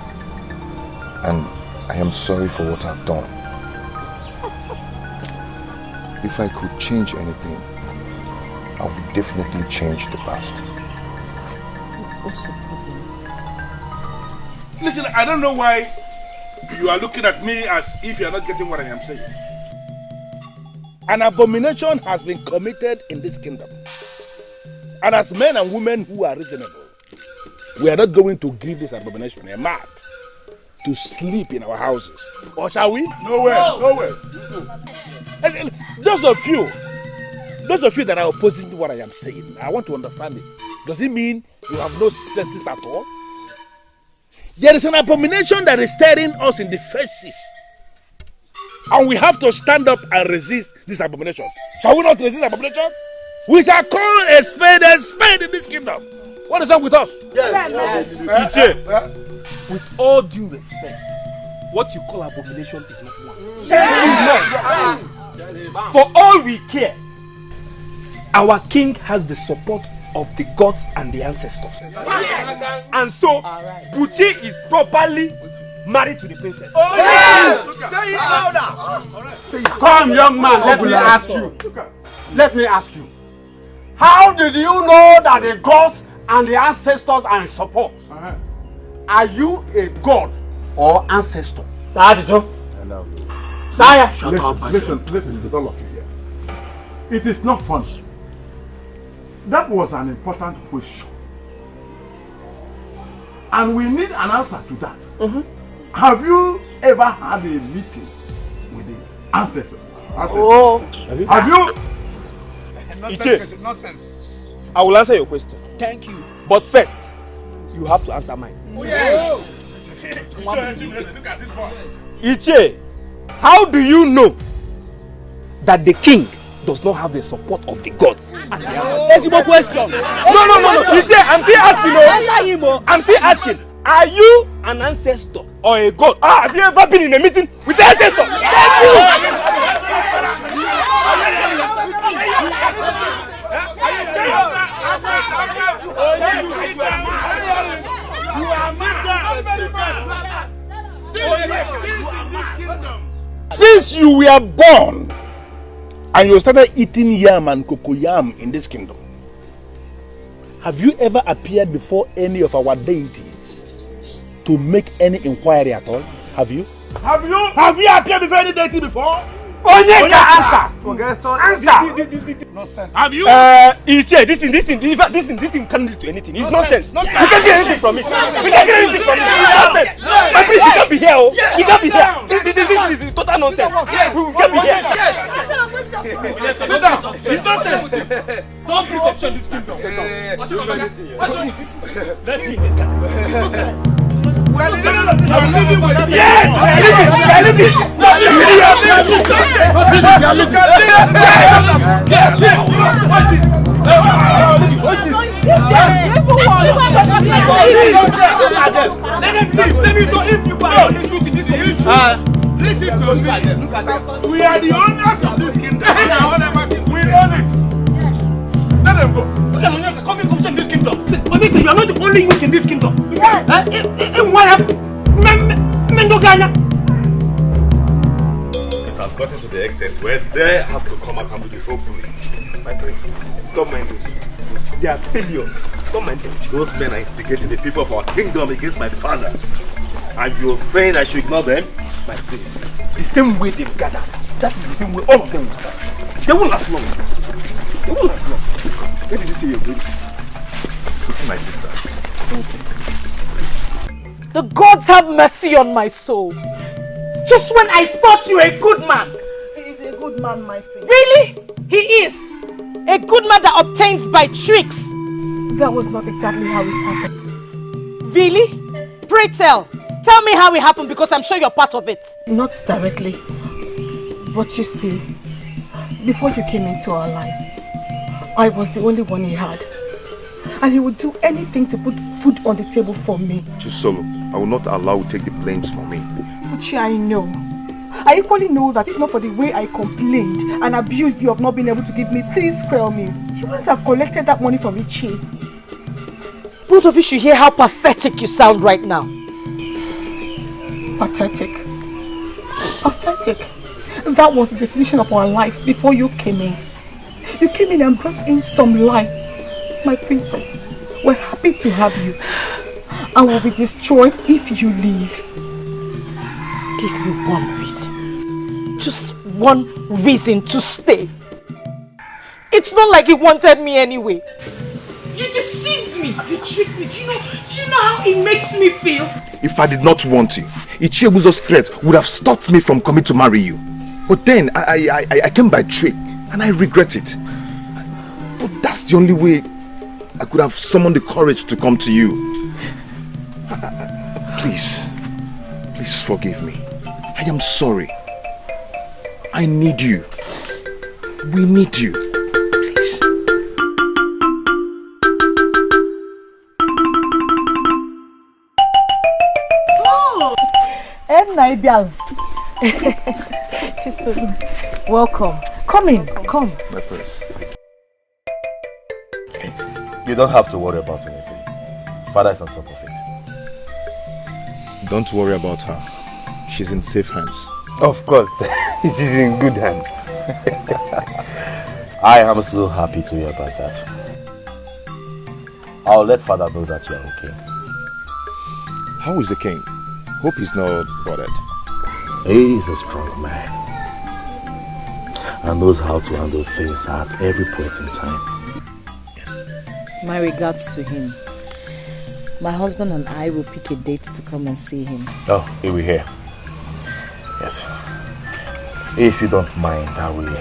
And I am sorry for what I've done. If I could change anything, I would definitely change the past. What's the problem? Listen, I don't know why you are looking at me as if you are not getting what I am saying. An abomination has been committed in this kingdom. And as men and women who are reasonable, we are not going to give this abomination a mat to sleep in our houses. Or shall we? Nowhere, nowhere. Those of you that are opposing to what I am saying, I want to understand it. Does it mean you have no senses at all? There is an abomination that is staring us in the faces. And we have to stand up and resist this abomination. Shall we not resist abomination? We shall call a spade in this kingdom. What is up with us? Yes. Iche, with all due respect, what you call abomination is not one. Yes. For all we care, our king has the support of the gods and the ancestors. Yes. And so, Buchi is properly married to the princess. Oh yes! Say it louder! Come, young man, let me ask you. Let me ask you. How did you know that the gods and the ancestors are in support? Are you a god or ancestor? Sadijo. Sire, listen to all of you here. It is not funny. That was an important question. And we need an answer to that. Have you ever had a meeting with the ancestors? Oh. Have you? Iche, I will answer your question. Thank you. But first, you have to answer mine. Oh, yes. Iche, how do you know that the king does not have the support of the gods and the ancestors? That's your question. No. Iche, I'm still asking. I'm still asking. Are you an ancestor or a god? Have you ever been in a meeting with the ancestor? Thank you. Since you were born and you started eating yam and cocoyam in this kingdom, have you ever appeared before any of our deities to make any inquiry at all? Have you? Have you appeared before any deity before? Onyeka, answer. Forget so. Answer. No sense. Have you? Iche, this thing can't lead to anything. It's nonsense. You can't get anything from it. You can't get anything from it. It's nonsense. My priest, you can't be here. You can't be here. This is total nonsense. We can't be here. It's nonsense. Don't preach option this kingdom. Let's meet this guy. It's nonsense. Yes! Listen to me. Look at them. We are the owners of this kingdom. We own it. Let them go. Come in this kingdom. You are not the only witch in this kingdom. Yes. It has gotten to the extent where they have to come out and do this openly. My friend, don't mind this. They are failures. Don't mind them. Those men are instigating the people of our kingdom against my father. And you're saying I should ignore them? my place, the same way they've gathered, that is the same way all of them will start. They won't last long. They won't last long. Where did you say you're going? This is my sister. The gods have mercy on my soul. Just when I thought you were a good man. He is a good man, my prince. Really? He is. A good man that obtains by tricks. That was not exactly how it happened. Really? Pray tell. Tell me how it happened because I'm sure you're part of it. Not directly. But you see, before you came into our lives, I was the only one he had. And he would do anything to put food on the table for me. Chisolo, I will not allow you to take the blames for me. Uchi, I know. I equally know that if not for the way I complained and abused you of not being able to give me 3 square meals, you wouldn't have collected that money from Ichi. Both of you should hear how pathetic you sound right now. Pathetic. Pathetic. That was the definition of our lives before you came in. You came in and brought in some light. My princess, we're happy to have you. And will be destroyed if you leave. Give me one reason. Just one reason to stay. It's not like he wanted me anyway. You deceived me. You tricked me. Do you know how it makes me feel? If I did not want you, Ichiebuzo's threat would have stopped me from coming to marry you. But then I came by trick and I regret it. But that's the only way I could have summoned the courage to come to you. Please forgive me. I am sorry. I need you. We need you. Please. Oh! Welcome. Come in. Come. My prince. You don't have to worry about anything. Father is on top of it. Don't worry about her. She's in safe hands. Of course. She's in good hands. I am so happy to hear about that. I'll let Father know that you're okay. How is the king? Hope he's not bothered. He is a strong man and knows how to handle things at every point in time. My regards to him. My husband and I will pick a date to come and see him. Oh, he will hear. Yes. If you don't mind, I will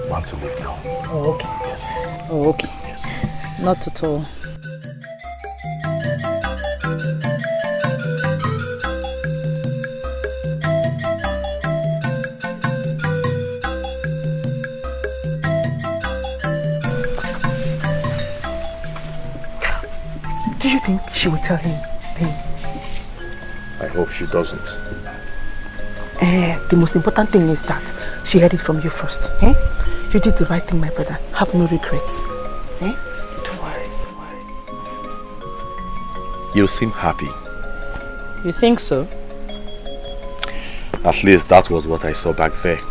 want to leave now. Oh, okay. Yes. Oh, okay. Yes. Not at all. Do you think she will tell him then? I hope she doesn't. The most important thing is that she heard it from you first. Eh? You did the right thing, my brother. Have no regrets. Eh? Don't worry. You seem happy. You think so? At least that was what I saw back there.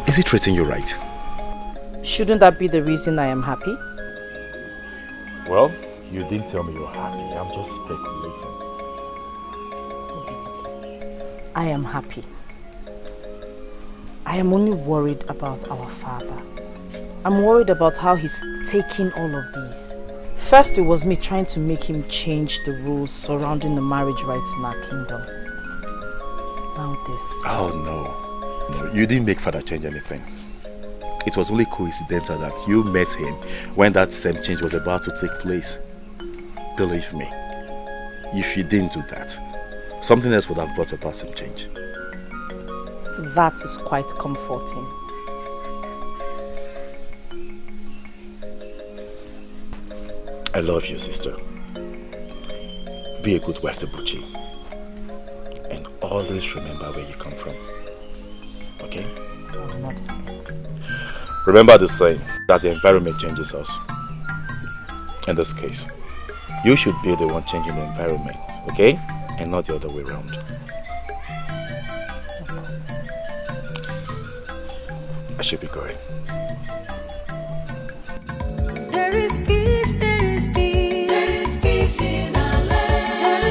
Is he treating you right? Shouldn't that be the reason I am happy? Well, you didn't tell me you're happy. I'm just speculating. I am happy. I am only worried about our father. I'm worried about how he's taking all of these. First, it was me trying to make him change the rules surrounding the marriage rights in our kingdom. Now this. Oh no. No, you didn't make father change anything. It was only coincidental that you met him when that same change was about to take place. Believe me, if you didn't do that, something else would have brought about some change. That is quite comforting. I love you, sister. Be a good wife to Buchi. And always remember where you come from. Okay? I will not forget. Remember the saying that the environment changes us. In this case, you should be the one changing the environment, okay? And not the other way around. I should be going. There is peace, there is peace, there is peace in our land.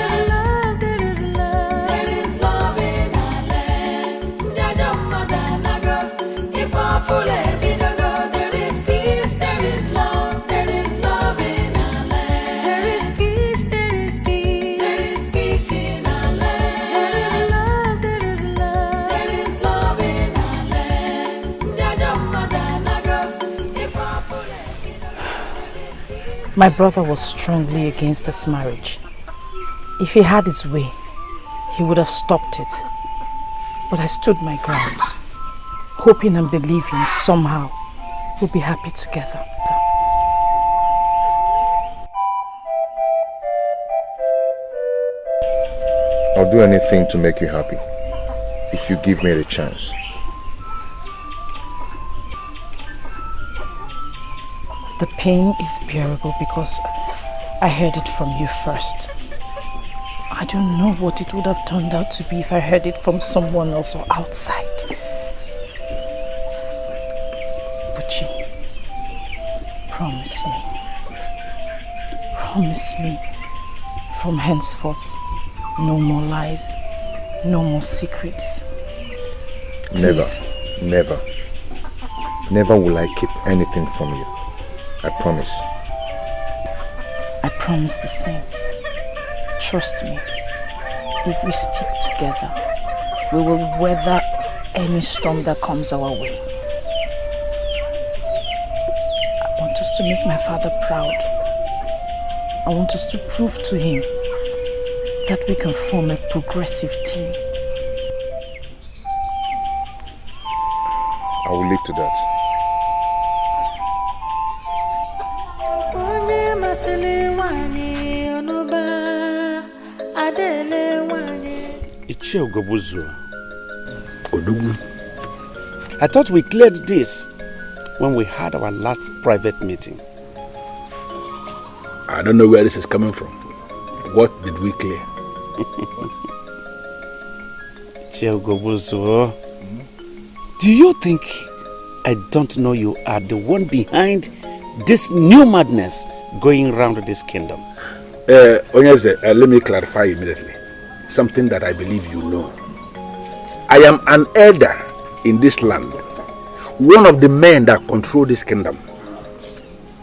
My brother was strongly against this marriage. If he had his way, he would have stopped it. But I stood my ground, hoping and believing somehow we'll be happy together. I'll do anything to make you happy, if you give me the chance. The pain is bearable because I heard it from you first. I don't know what it would have turned out to be if I heard it from someone else or outside. Buchi, promise me. Promise me. From henceforth, no more lies, no more secrets. Please. Never. Never will I keep anything from you. I promise. I promise the same. Trust me. If we stick together, we will weather any storm that comes our way. I want us to make my father proud. I want us to prove to him that we can form a progressive team. I will leave to that. I thought we cleared this when we had our last private meeting. I don't know where this is coming from. What did we clear? Do you think I don't know you are the one behind this new madness going around this kingdom? Onyeze, let me clarify immediately. Something that I believe you know. I am an elder in this land. One of the men that control this kingdom.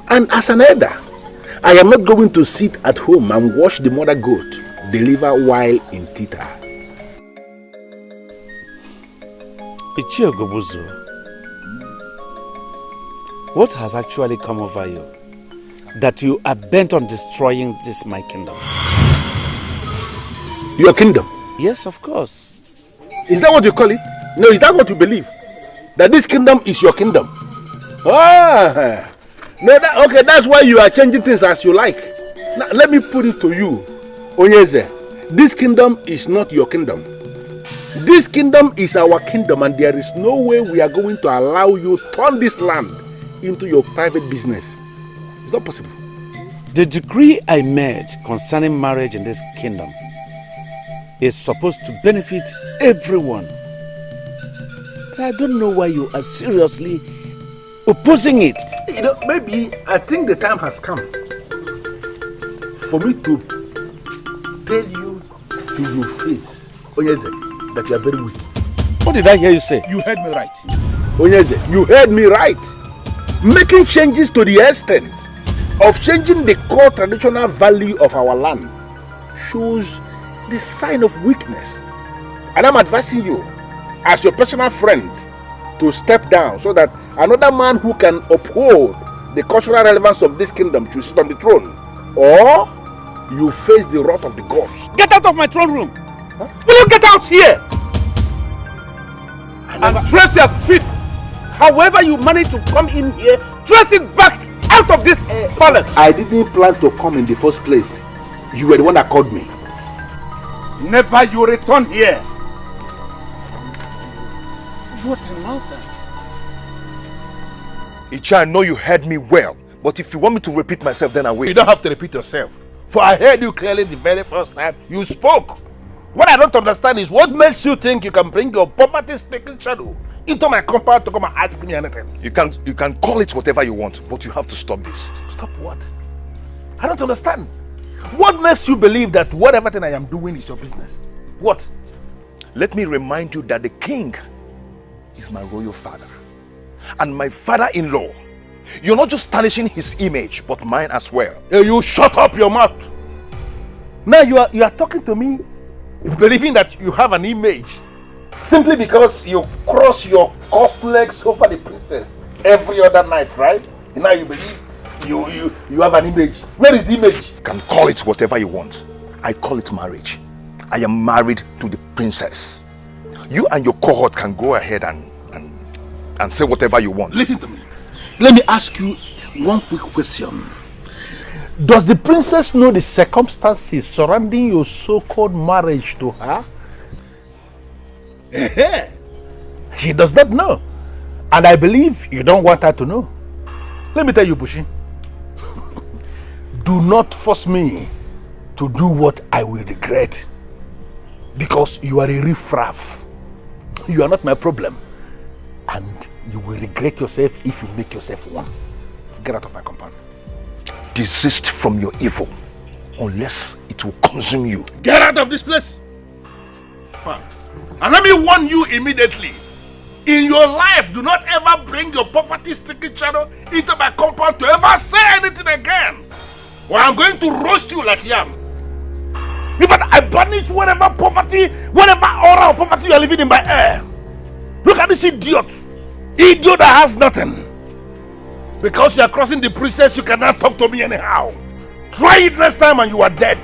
And as an elder, I am not going to sit at home and watch the mother goat deliver while in theater. What has actually come over you that you are bent on destroying this my kingdom? Your kingdom? Yes, of course. Is that what you call it? No, is that what you believe? That this kingdom is your kingdom? Ah, no, okay, that's why you are changing things as you like. Now, let me put it to you, Onyeze. This kingdom is not your kingdom. This kingdom is our kingdom, and there is no way we are going to allow you to turn this land into your private business. It's not possible. The decree I made concerning marriage in this kingdom is supposed to benefit everyone. I don't know why you are seriously opposing it. You know, maybe I think the time has come for me to tell you to your face, Onyeze, that you are very weak. What did I hear you say? You heard me right. Onyeze, you heard me right. Making changes to the extent of changing the core traditional value of our land shows the sign of weakness. And I'm advising you, as your personal friend, to step down so that another man who can uphold the cultural relevance of this kingdom should sit on the throne. Or you face the wrath of the gods. Get out of my throne room! Huh? Will you get out here? And trace your feet. However you manage to come in here, trace it back out of this palace. I didn't plan to come in the first place. You were the one that called me. Never you return here. What a nonsense. Ichi, I know you heard me well, but if you want me to repeat myself, then I will. You don't have to repeat yourself. For I heard you clearly the very first time you spoke. What I don't understand is what makes you think you can bring your poverty-stricken shadow into my compound to come and ask me anything. You can call it whatever you want, but you have to stop this. Stop what? I don't understand. What makes you believe that whatever thing I am doing is your business? What? Let me remind you that the king is my royal father. And my father-in-law. You're not just tarnishing his image, but mine as well. Hey, you shut up your mouth. Now you are talking to me believing that you have an image simply because you cross your cuffed legs over the princess every other night, right? And now you believe You have an image. Where is the image? You can call it whatever you want. I call it marriage. I am married to the princess. You and your cohort can go ahead and say whatever you want. Listen to me. Let me ask you one quick question. Does the princess know the circumstances surrounding your so-called marriage to her? She does not know. And I believe you don't want her to know. Let me tell you, Bushi. Do not force me to do what I will regret. Because you are a riffraff. You are not my problem. And you will regret yourself if you make yourself one. Get out of my compound. Desist from your evil, unless it will consume you. Get out of this place! And let me warn you immediately. In your life, do not ever bring your poverty-stricken channel into my compound to ever say anything again. Or I'm going to roast you like yam. In fact, I banish whatever poverty, whatever aura of poverty you are living in my air. Look at this idiot. Idiot that has nothing. Because you are crossing the princess, you cannot talk to me anyhow. Try it next time and you are dead.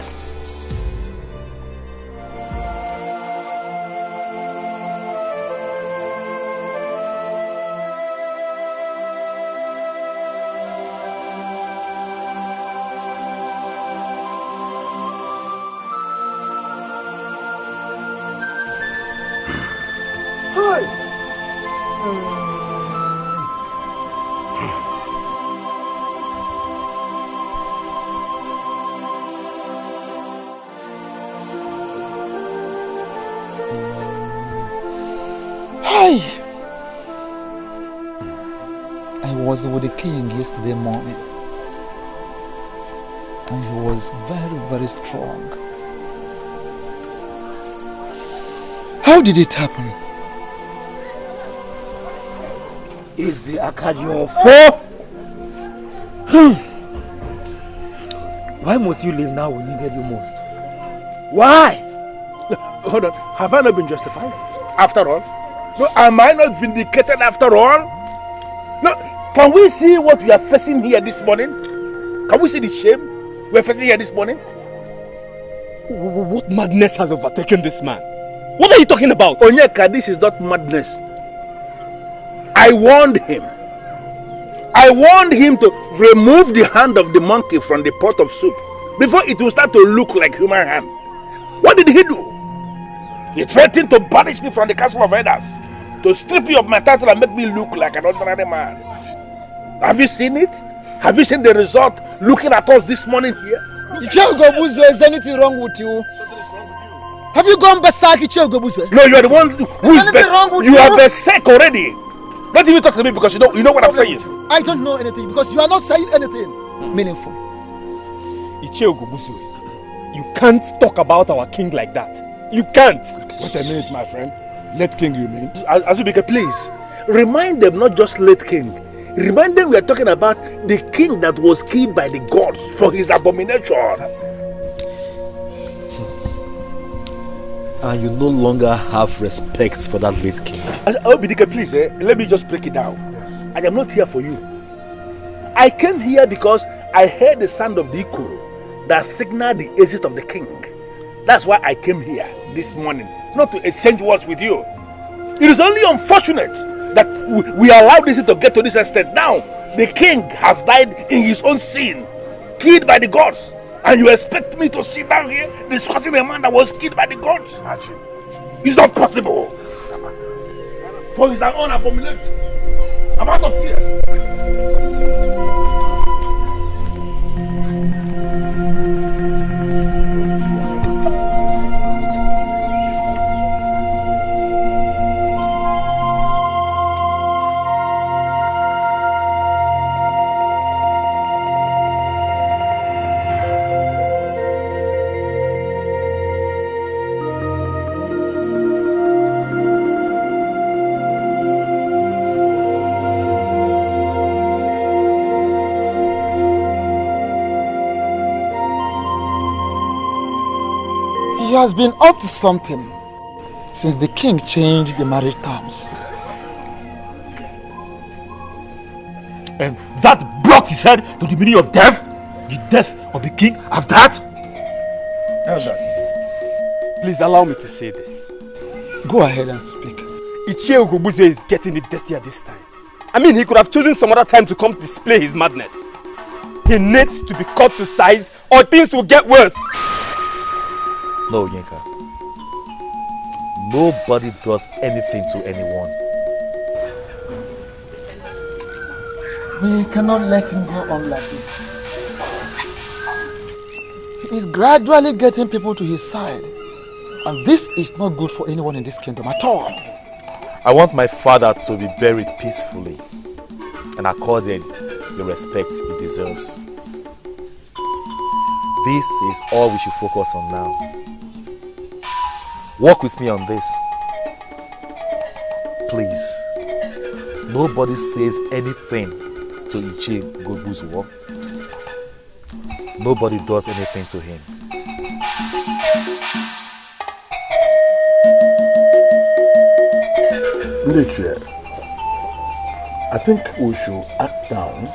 I was with the king yesterday morning and he was very, very strong. How did it happen? Is the Akaji four? Why must you leave now we needed you most? Why? Hold on, have I not been justified? After all? No, am I not vindicated after all? No, can we see what we are facing here this morning? Can we see the shame we are facing here this morning? What madness has overtaken this man? What are you talking about? Onyeka, this is not madness. I warned him. I warned him to remove the hand of the monkey from the pot of soup before it will start to look like human hand. What did he do? He threatened to banish me from the castle of elders, to strip me of my title and make me look like an ordinary man. Have you seen it? Have you seen the result looking at us this morning here? Ichiogobuzo, is anything wrong with you? Have you gone berserk, Ichiogobuzo? No, you are the one who is berserk. You are berserk already. Don't even talk to me because you know what I'm saying. I don't know anything because you are not saying anything meaningful. Ichiogobuzo, you can't talk about our king like that. You can't. Wait a minute, my friend. Late king, you mean? Azubike, please. Remind them not just late king. Remind them we are talking about the king that was killed by the gods for his abomination. And you no longer have respect for that late king. Dikeh, please, let me just break it down. Yes. I am not here for you. I came here because I heard the sound of the ikoro that signaled the exit of the king. That's why I came here this morning, not to exchange words with you. It is only unfortunate that we allowed this to get to this extent. Now, the king has died in his own sin, killed by the gods. And you expect me to sit down here discussing a man that was killed by the gods? It's not possible. For his own abomination. I'm out of here. He has been up to something since the king changed the marriage terms. And that brought what he said to the meaning of death? The death of the king as that? Elders, please allow me to say this. Go ahead and speak. Ichie Ugobuze is getting it dirtier this time. I mean, he could have chosen some other time to come display his madness. He needs to be cut to size or things will get worse. No, Yinka. Nobody does anything to anyone. We cannot let him go on like this. He is gradually getting people to his side. And this is not good for anyone in this kingdom at all. I want my father to be buried peacefully and accorded the respect he deserves. This is all we should focus on now. Work with me on this. Please, nobody says anything to Ichie Ugobuze. Nobody does anything to him. Dikeh, I think we should act down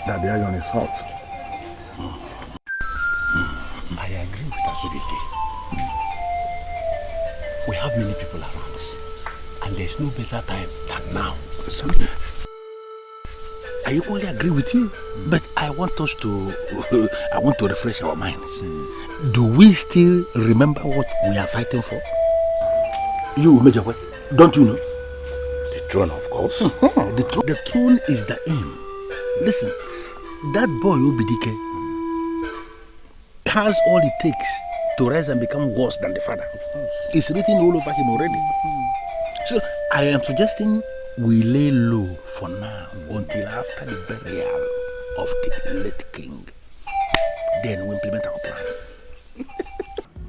that the iron is hot. I agree with Azubike. We have many people around us, and there's no better time than now. I equally agree with you, but I want us to, I want to refresh our minds. Do we still remember what we are fighting for? You, Major, what? Don't you know? The throne, of course. The throne is the aim. Listen, that boy Dikeh has all it takes to rise and become worse than the father. It's written all over him already. So I am suggesting we lay low for now until after the burial of the late king. Then we implement our plan.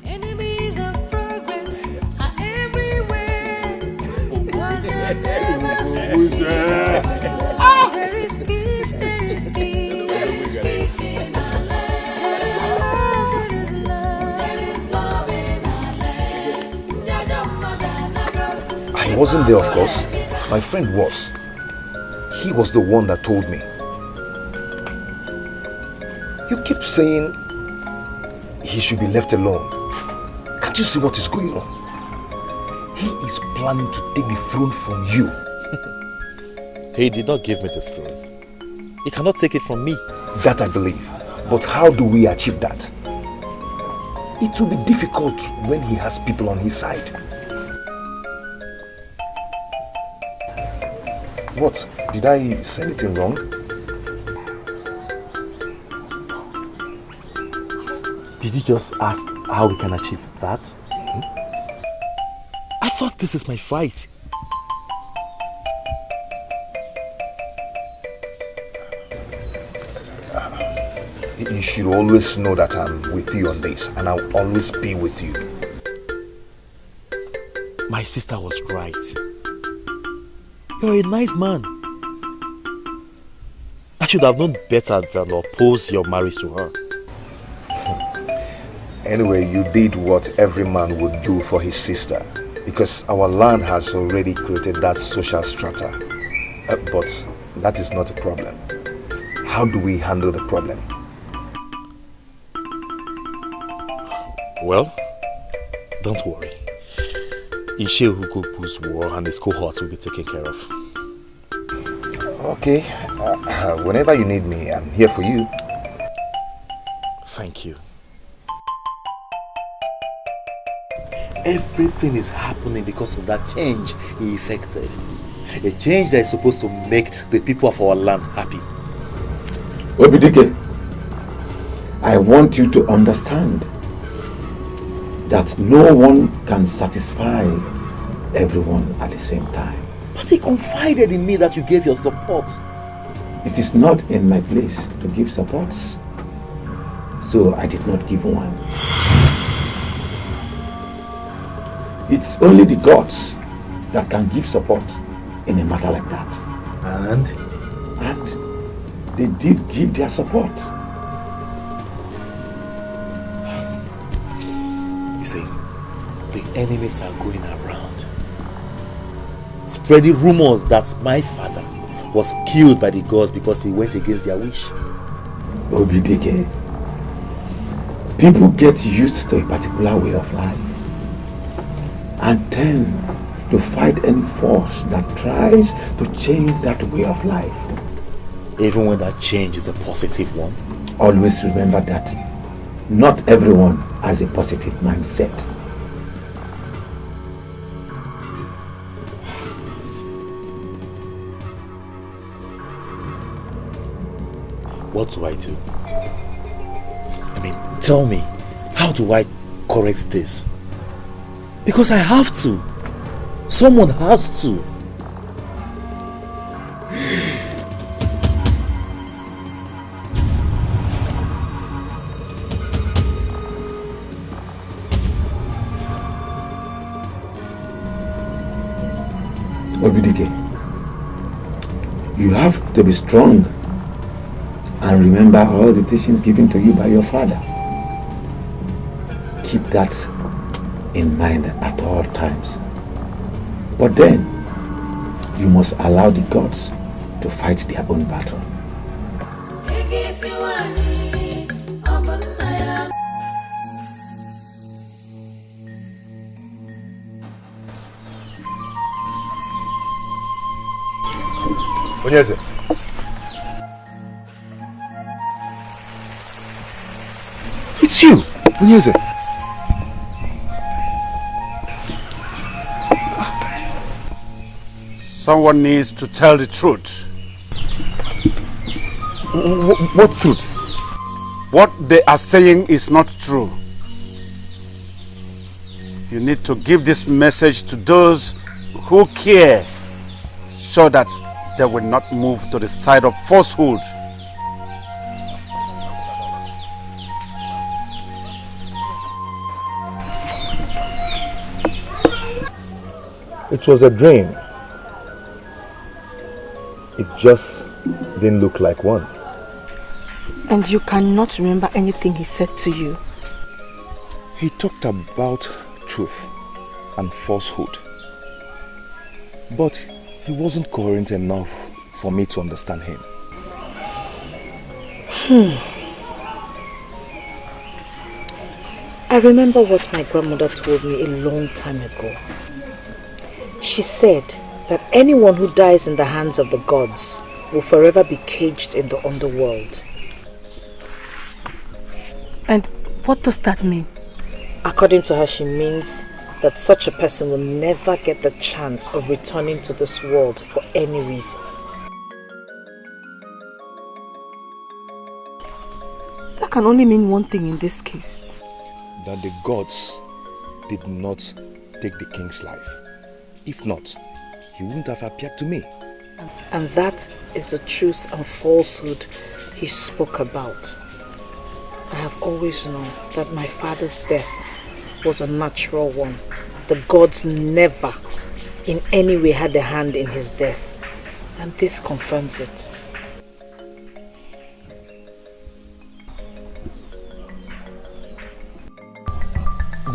Enemies of progress are everywhere. What the never succeed. There is peace, there is peace. There is peace in our land. There is love, there is love in our land. I wasn't there, of course. My friend was. He was the one that told me. You keep saying he should be left alone. Can't you see what is going on? He is planning to take the throne from you. He did not give me the throne. He cannot take it from me. That I believe. But how do we achieve that? It will be difficult when he has people on his side. What? Did I say anything wrong? Did you just ask how we can achieve that? I thought this is my fight. You should always know that I'm with you on this, and I'll always be with you. My sister was right. You're a nice man. I should have known better than oppose your marriage to her. Anyway, you did what every man would do for his sister, because our land has already created that social strata. But that is not a problem. How do we handle the problem? Well, don't worry. Ichie Ugobuze and his cohorts will be taken care of. Okay. Whenever you need me, I'm here for you. Thank you. Everything is happening because of that change he effected. A change that is supposed to make the people of our land happy. Dikeh, I want you to understand that no one can satisfy everyone at the same time. But he confided in me that you gave your support. It is not in my place to give support, so I did not give one. It's only the gods that can give support in a matter like that. And they did give their support. You see, the enemies are going around, spreading rumors that my father was killed by the gods because he went against their wish. Dikeh, people get used to a particular way of life and tend to fight any force that tries to change that way of life. Even when that change is a positive one? Always remember that not everyone has a positive mindset. What do I do? I mean, tell me, how do I correct this? Because I have to. Someone has to. Dikeh, you have to be strong and remember all the teachings given to you by your father. Keep that in mind at all times. But then, you must allow the gods to fight their own battle. Onyeze. It's you, Onyeze. Someone needs to tell the truth. What truth? What they are saying is not true. You need to give this message to those who care, so that they will not move to the side of falsehood. It was a dream. It just didn't look like one. And you cannot remember anything he said to you? He talked about truth and falsehood. But he wasn't coherent enough for me to understand him. I remember what my grandmother told me a long time ago. She said that anyone who dies in the hands of the gods will forever be caged in the underworld. And what does that mean? According to her, she means that such a person will never get the chance of returning to this world for any reason. That can only mean one thing in this case. That the gods did not take the king's life. If not, he wouldn't have appeared to me. And that is the truth and falsehood he spoke about. I have always known that my father's death was a natural one. The gods never in any way had a hand in his death. And this confirms it.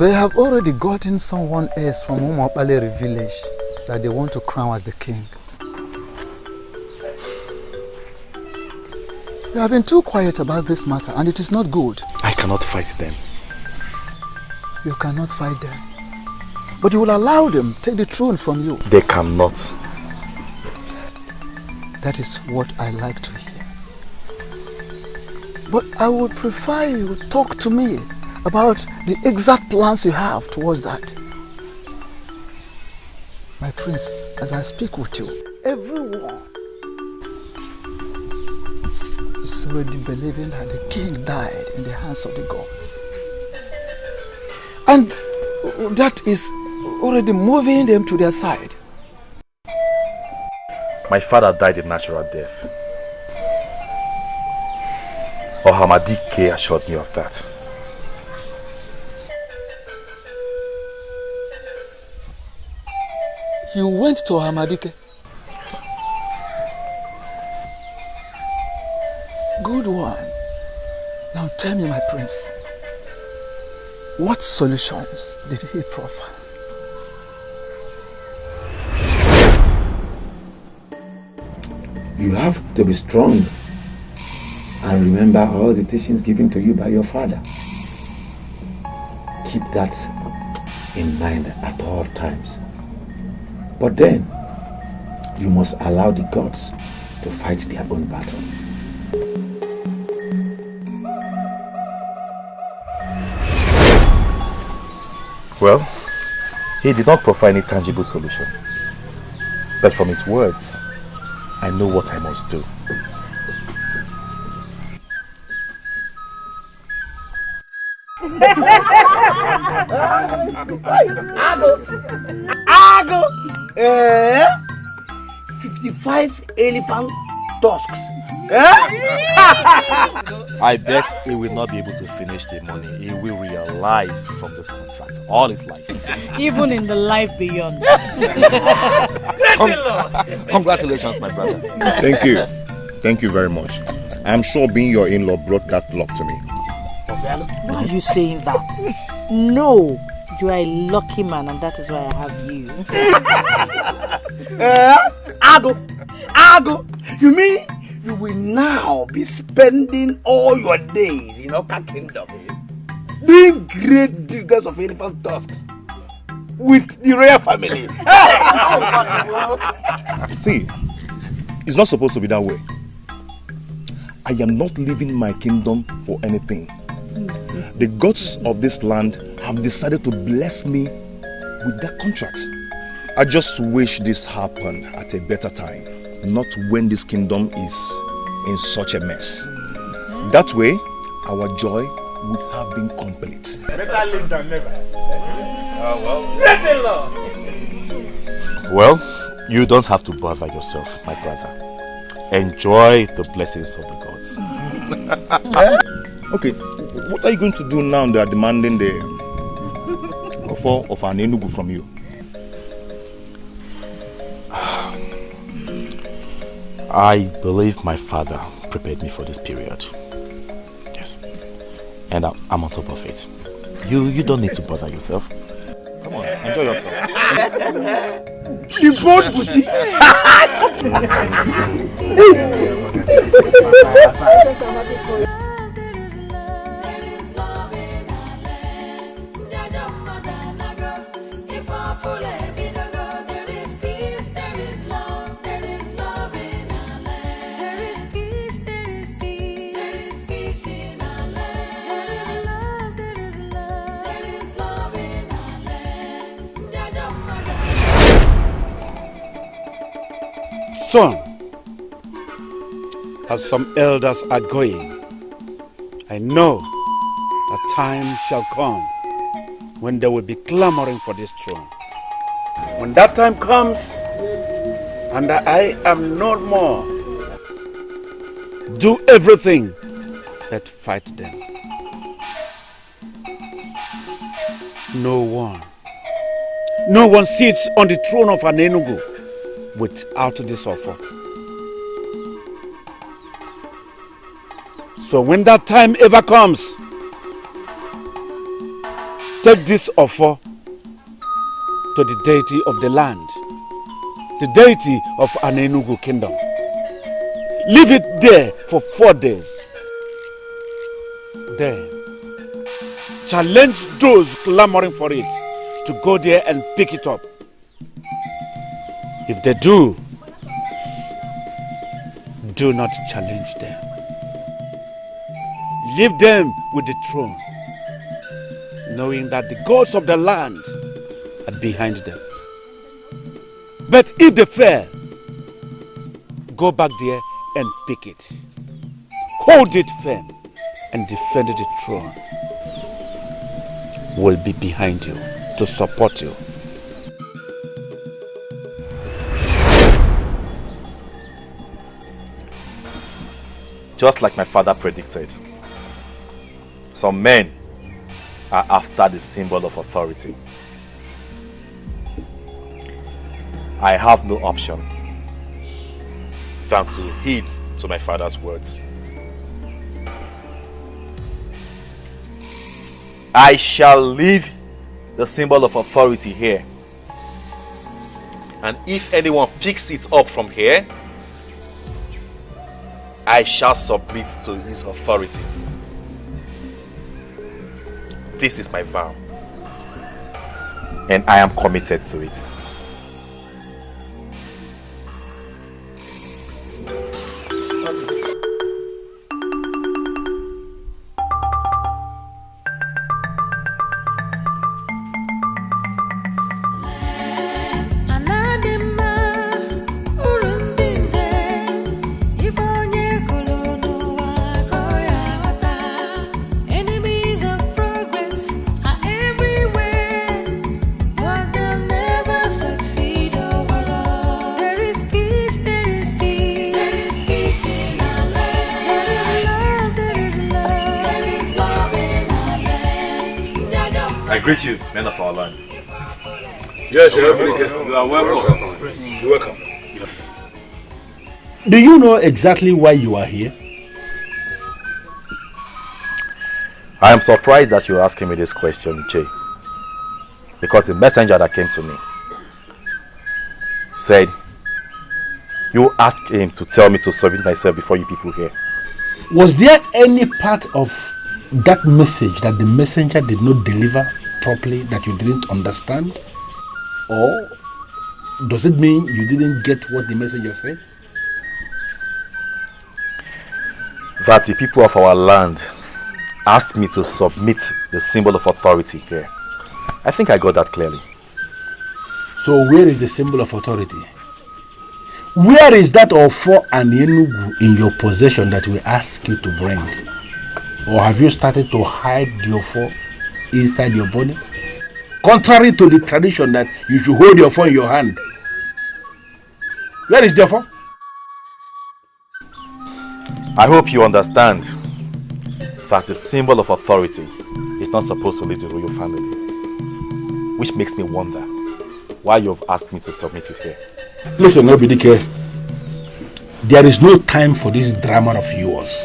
They have already gotten someone else from Umopalere village that they want to crown as the king. You have been too quiet about this matter and it is not good. I cannot fight them. You cannot fight them. But you will allow them take the throne from you. They cannot. That is what I like to hear. But I would prefer you talk to me about the exact plans you have towards that. My prince, as I speak with you, everyone is already believing that the king died in the hands of the gods. And that is already moving them to their side. My father died a natural death. Dikeh assured me of that. You went to Dikeh? Yes. Good one. Now tell me, my prince, what solutions did he proffer? You have to be strong and remember all the teachings given to you by your father. Keep that in mind at all times. But then, you must allow the gods to fight their own battle. Well, he did not provide any tangible solution. But from his words, I know what I must do. Ago! 55 elephant tusks. I bet he will not be able to finish the money he will realize from this contract all his life. Even in the life beyond. Congratulations, my brother. Thank you. Thank you very much. I'm sure being your in-law brought that luck to me. Why are you saying that? No, you are a lucky man and that is why I have you. Ago! You mean you will now be spending all your days in Oka Kingdom doing great business of elephant tusks with the royal family? See, it's not supposed to be that way. I am not leaving my kingdom for anything. The gods of this land have decided to bless me with that contract. I just wish this happened at a better time, not when this kingdom is in such a mess. That way, our joy would have been complete. Better late than never. Well, you don't have to bother yourself, my brother. Enjoy the blessings of the gods. Okay, what are you going to do now they are demanding the offer of an enugu from you? I believe my father prepared me for this period. Yes. And I'm on top of it. You don't need to bother yourself. Come on, enjoy yourself. The boat booty. Son, as some elders are going, I know a time shall come when they will be clamoring for this throne. When that time comes, and I am no more, do everything that fight them. No one sits on the throne of an Enugu without this offer. So when that time ever comes, take this offer to the deity of the land, the deity of an Enugu kingdom. Leave it there for 4 days. Then challenge those clamoring for it to go there and pick it up. If they do not challenge them. Leave them with the throne, knowing that the gods of the land are behind them. But if they fail, go back there and pick it. Hold it firm and defend the throne. Will be behind you to support you. Just like my father predicted, some men are after the symbol of authority. I have no option than to heed to my father's words. I shall leave the symbol of authority here. And if anyone picks it up from here, I shall submit to his authority. This is my vow. And I am committed to it. I greet you, men of our land. Yes, you are welcome. You're welcome. Do you know exactly why you are here? I am surprised that you are asking me this question, Che. Because the messenger that came to me said, you asked him to tell me to submit myself before you people here. Was there any part of that message that the messenger did not deliver properly that you didn't understand? Or does it mean you didn't get what the messenger said? That the people of our land asked me to submit the symbol of authority here. I think I got that clearly. So where is the symbol of authority? Where is that Ofo and Enugu in your possession that we ask you to bring? Or have you started to hide the Ofo inside your body? Contrary to the tradition that you should hold your phone in your hand. Where is the phone? I hope you understand that the symbol of authority is not supposed to leave the royal family. Which makes me wonder why you've asked me to submit it here. Listen, Dikeh. There is no time for this drama of yours.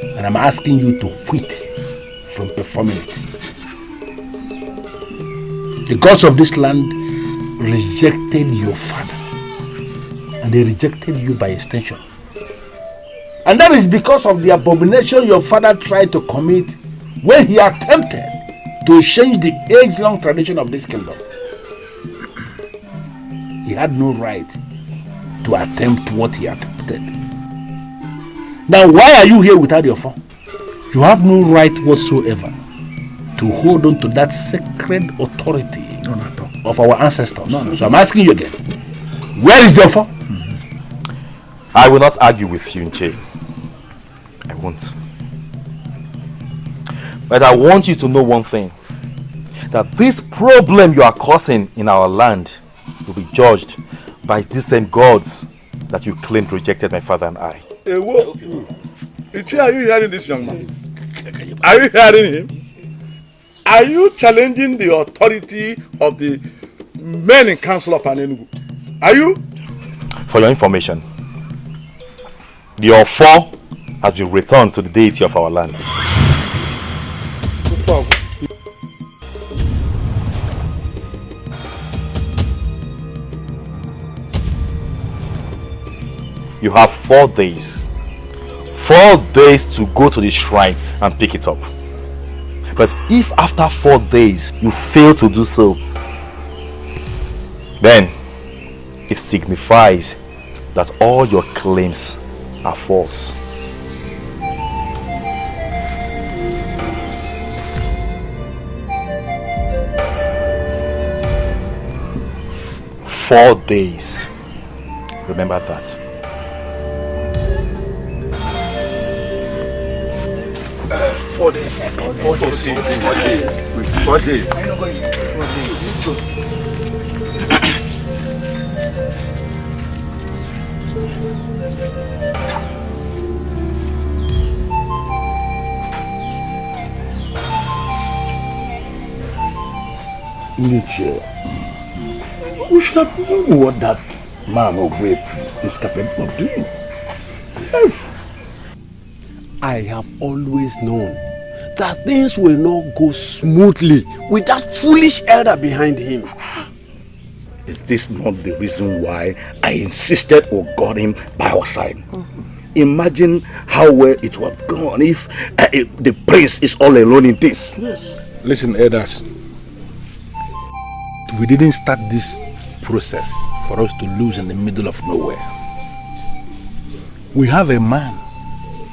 And I'm asking you to quit from performing it. The gods of this land rejected your father. And they rejected you by extension. And that is because of the abomination your father tried to commit when he attempted to change the age-long tradition of this kingdom. He had no right to attempt what he attempted. Now, why are you here without your phone? You have no right whatsoever to hold on to that sacred authority of our ancestors. So I'm asking you again, where is your phone? I will not argue with you, Nche. I won't. But I want you to know one thing. That this problem you are causing in our land will be judged by these same gods that you claimed rejected my father and I. Hey, whoa. Ichi, are you hearing this young man? Are you hearing him? Are you challenging the authority of the men in council of Enugu? Are you? For your information, the Ofo has been returned to the deity of our land. You have 4 days. 4 days to go to the shrine and pick it up. But if after 4 days you fail to do so, then it signifies that all your claims are false. Four days. Remember that. 4 days. 4 days. 4 days. 4 days. Nature. We should have known what that man of brave is capable of doing. Yes. I have always known that things will not go smoothly with that foolish elder behind him. Is this not the reason why I insisted we got him by our side? imagine how well it would have gone if the prince is all alone in this. Yes. Listen, elders. We didn't start this process for us to lose in the middle of nowhere. We have a man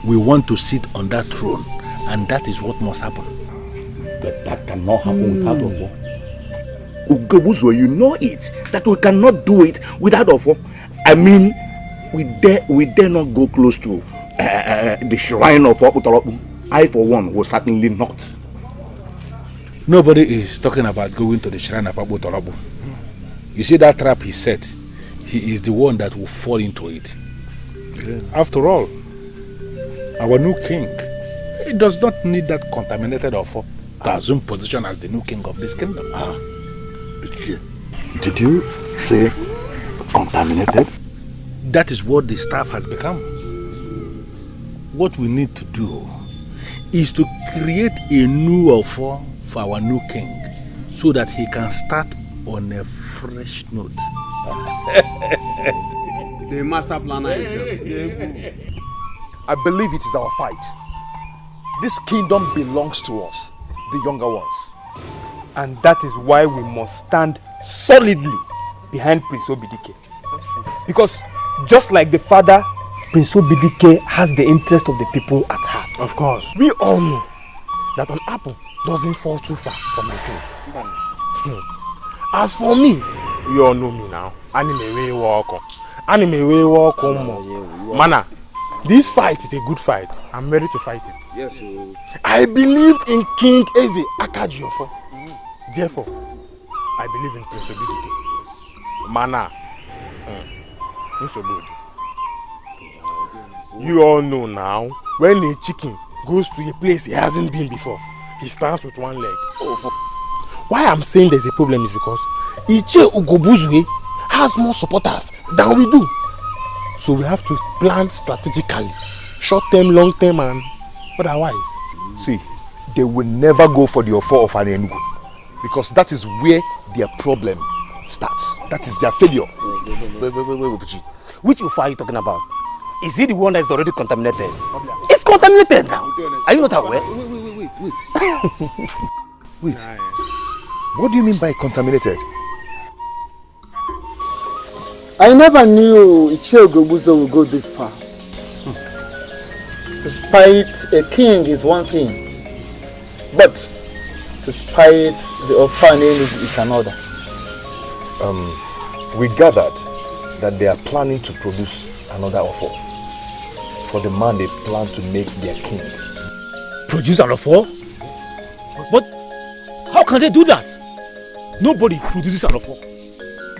we want to sit on that throne, and that is what must happen. But that cannot happen without Ofo. Ugobuzo, you know it, that we cannot do it without Ofo. I mean, we dare not go close to the shrine of Utarapu. I, for one, will certainly not. Nobody is talking about going to the shrine of Abu Tarabu. You see that trap he set? He is the one that will fall into it. Yeah. After all, our new king, he does not need that contaminated offer to assume position as the new king of this kingdom. Did you say contaminated? That is what the staff has become. What we need to do is to create a new offer for our new king so that he can start on a fresh note. The master planner is I believe it is our fight. This kingdom belongs to us, the younger ones. And that is why we must stand solidly behind Prince Obidike. Because just like the father, Prince Obidike has the interest of the people at heart. Of course. We all know that an apple doesn't fall too far from the tree. As for me, you all know me now. Mana, this fight is a good fight. I'm ready to fight it. Yes, sir. I believed in King Eze Akajiofo. Therefore, I believe in Prince Obidike. Yes. Mana, Prince Obidike. You all know now, when a chicken goes to a place he hasn't been before, he stands with one leg. Why I'm saying there's a problem is because Iche Ugobuzwe has more supporters than we do. So we have to plan strategically, short term, long term, and otherwise. See, they will never go for the offer of Anenugu because that is where their problem starts. That is their failure. Wait. Which offer are you talking about? Is it the one that is already contaminated? It's contaminated now. Are you not aware? Wait. What do you mean by contaminated? I never knew Ichie Ogobuzo would go this far. To spite a king is one thing, but to spite the orphanage is another. We gathered that they are planning to produce another offer for the man they plan to make their king. Produce an offer? But how can they do that? Nobody produces an offer.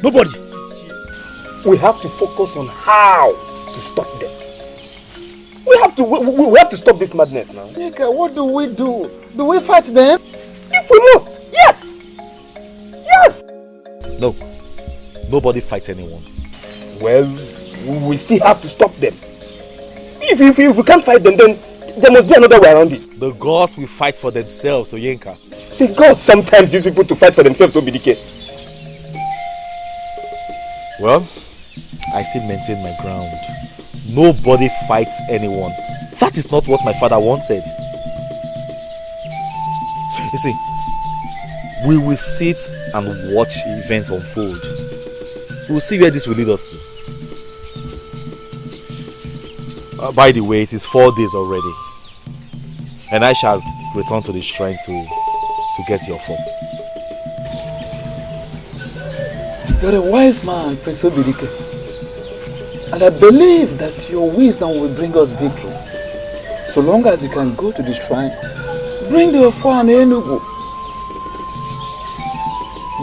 Nobody. We have to focus on how to stop them. We have to stop this madness now. Dikeh, what do we do? Do we fight them? If we must, yes! Yes! No. Nobody fights anyone. Well, we still have to stop them. If we can't fight them, then there must be another way around it. The gods will fight for themselves, Oyenka. The gods sometimes use people to fight for themselves, Obidike. Well, I still maintain my ground. Nobody fights anyone. That is not what my father wanted. You see, we will sit and watch events unfold. We will see where this will lead us to. By the way, it is 4 days already. And I shall return to the shrine to get your form. You're a wise man, Prince Obidike. And I believe that your wisdom will bring us victory. So long as you can go to the shrine, bring the offer and Enugu.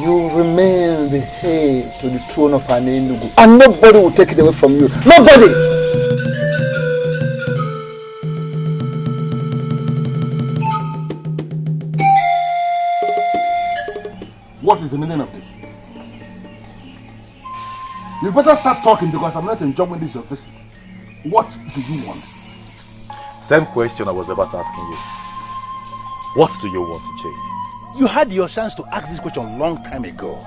You remain the heir to the throne of Enugu. And nobody will take it away from you. Nobody! What is the meaning of this? You better start talking because I'm not enjoying this your visit. What do you want? Same question I was about asking you. What do you want, Iche? You had your chance to ask this question a long time ago.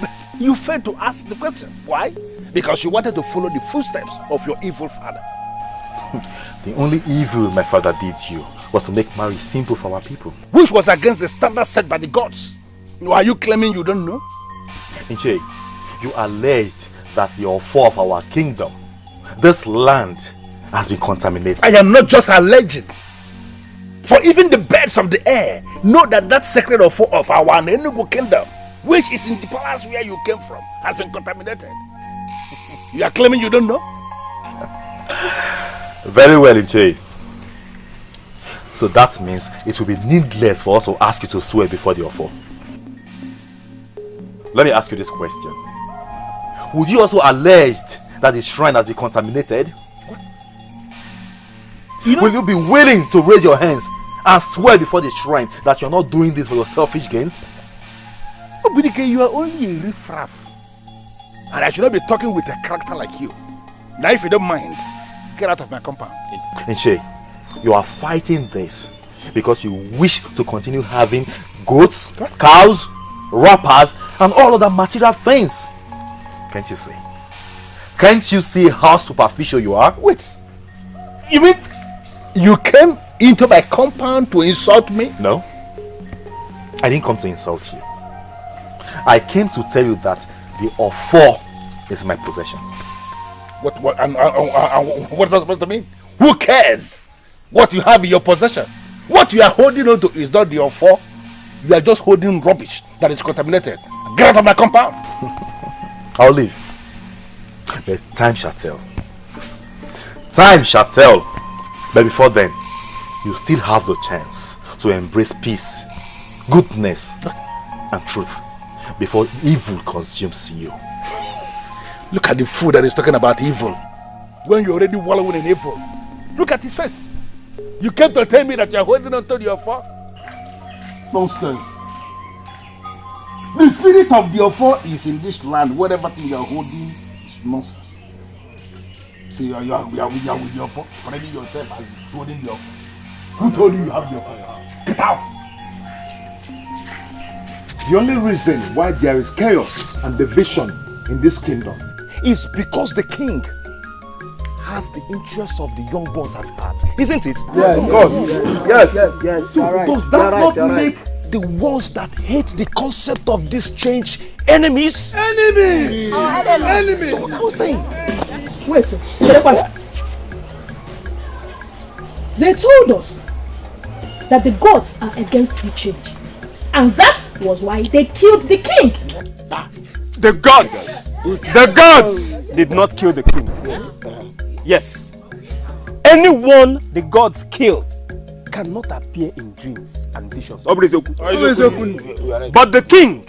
But you failed to ask the question. Why? Because you wanted to follow the footsteps of your evil father. The only evil my father did you was to make marriage simple for our people. Which was against the standards set by the gods. Are you claiming you don't know? Nche, you alleged that the offer of our kingdom, this land, has been contaminated. I am not just alleging. For even the birds of the air know that that sacred offer of our Enugu kingdom, which is in the palace where you came from, has been contaminated. You are claiming you don't know? Very well, Nche. So that means it will be needless for us to ask you to swear before the offer. Let me ask you this question. Would you also allege that the shrine has been contaminated? Will you be willing to raise your hands and swear before the shrine that you're not doing this for your selfish gains? Oh, Dikeh, you are only a riffraff. And I should not be talking with a character like you. Now, if you don't mind, get out of my compound. Nche, you are fighting this because you wish to continue having goats, cows, wrappers, and all other material things. Can't you see? Can't you see how superficial you are? Wait, you mean you came into my compound to insult me? No, I didn't come to insult you. I came to tell you that the offer is my possession. What what's that supposed to mean? Who cares what you have in your possession? What you are holding on to is not the offer. You are just holding rubbish that is contaminated. Get out of my compound. I'll leave. But time shall tell. Time shall tell. But before then, you still have the chance to embrace peace, goodness, and truth before evil consumes you. Look at the fool that is talking about evil when you're already wallowing in evil. Look at his face. You came to tell me that you're holding on to the offer? Nonsense. The spirit of the offer is in this land. Whatever thing you're holding is nonsense. So you are with the offer, already yourself as holding the offer. Who told you you have the offer? Get out! The only reason why there is chaos and division in this kingdom is because the king has the interests of the young ones at heart, isn't it? Yes, of course. Yes. So right. does that not Right. make the ones that hate the concept of this change enemies? Enemies! Enemies! So what I was saying. Wait, they told us that the gods are against the change. And that was why they killed the king. The gods did not kill the king. Yes. Anyone the gods kill cannot appear in dreams and visions. But the king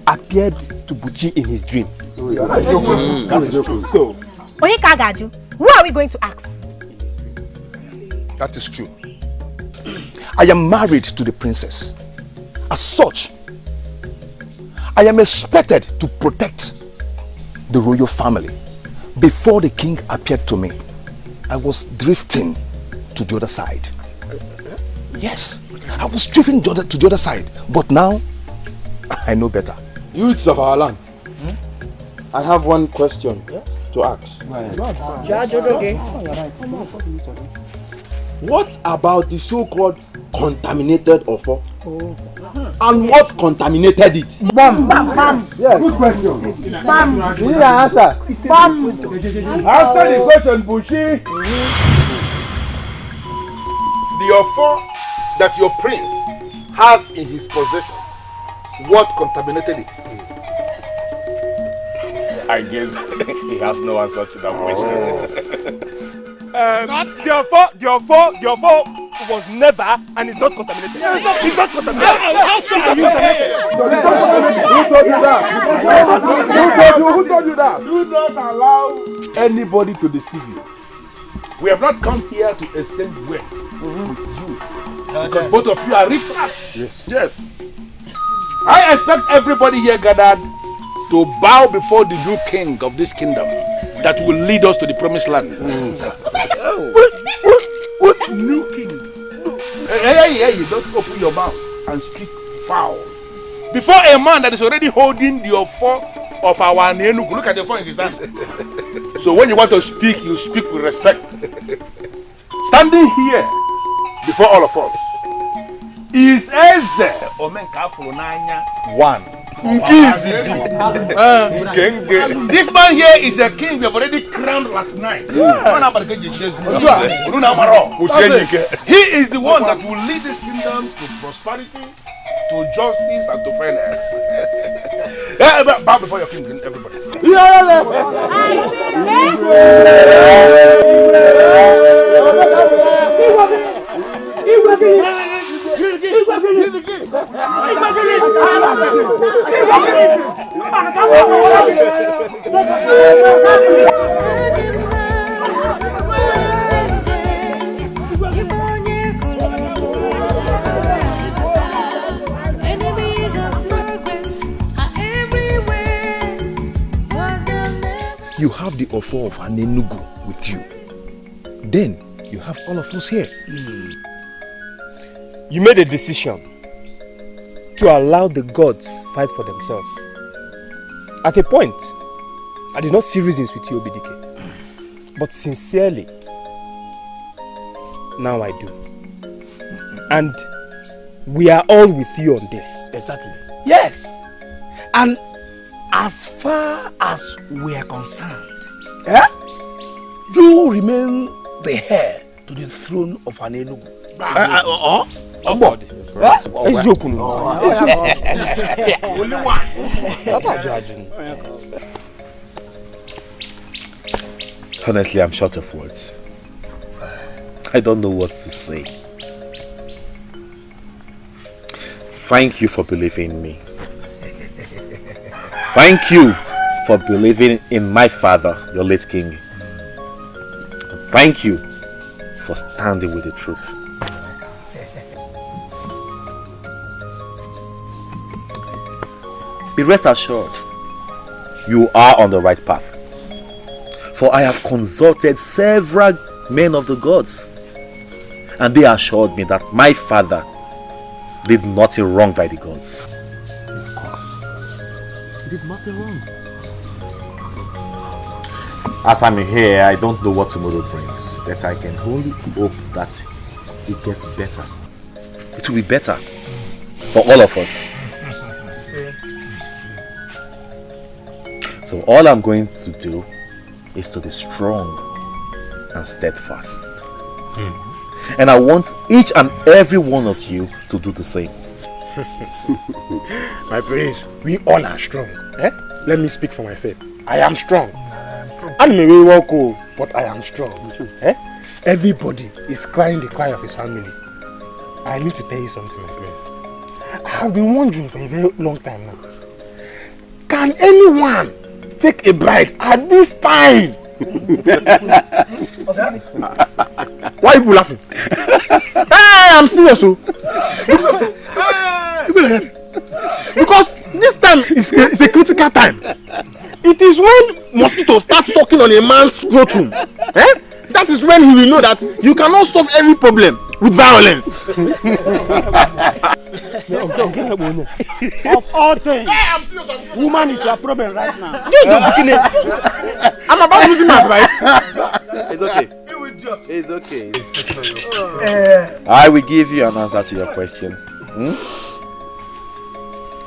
appeared to Buchi in his dream. So, Oyekagaju, who are we going to ask? That is true. I am married to the princess. As such, I am expected to protect the royal family. Before the king appeared to me, I was drifting to the other side. Yes, I was drifting to the other side. But now, I know better. Youths of our land, I have one question to ask. What about the so-called contaminated offer? And what contaminated it? Bam. Yes. Good question. Bam. You need an answer. Bam. Answer the question, Bushi. The offer that your prince has in his possession, what contaminated it? I guess he has no answer to that question. The offer was never and is not contaminated. It's not contaminated. Who told you that? Do not allow anybody to deceive you. We have not come here to exchange words with you. Because both of you are riffraffs. Yes. I expect everybody here gathered to bow before the new king of this kingdom that will lead us to the promised land. What new king? Hey, don't open your mouth and speak foul. Before a man that is already holding the offer of our Enugu. Look at the phone in his hand. So when you want to speak, you speak with respect. Standing here before all of us is Eze Omenkafulunanya. One. This man here is a king we have already crowned last night. He is the one that will lead this kingdom to prosperity, to justice, and to fairness. Bow before your king, everybody. You have the offer of an Enugu with you. Then you have all of us here. You made a decision to allow the gods fight for themselves. At a point, I did not see reasons with you, Dikeh. But sincerely, now I do. And we are all with you on this. Exactly. Yes. And as far as we are concerned, you remain the heir to the throne of an Enugu. Only one. Honestly, I'm short of words. I don't know what to say. Thank you for believing in me. Thank you for believing in my father, your late king. Thank you for standing with the truth. Be rest assured, you are on the right path. For I have consulted several men of the gods, and they assured me that my father did nothing wrong by the gods. Of course. He did nothing wrong. As I'm here, I don't know what tomorrow brings, but I can only hope that it gets better. It will be better for all of us. So all I'm going to do is to be strong and steadfast. And I want each and every one of you to do the same. My prince, we all are strong. Let me speak for myself. I am strong. I may be walk, but I am strong. Everybody is crying the cry of his family. I need to tell you something, my prince. I have been wondering for a very long time now. Can anyone take a bride at this time? Why are you laughing? Hey, I'm serious. Because this time is a critical time. It is when mosquitoes start sucking on a man's scrotum. That is when he will know that you cannot solve every problem with violence. Of all things, woman is your problem right now. I'm about losing my bride. It's okay. It's okay. I will give you an answer to your question.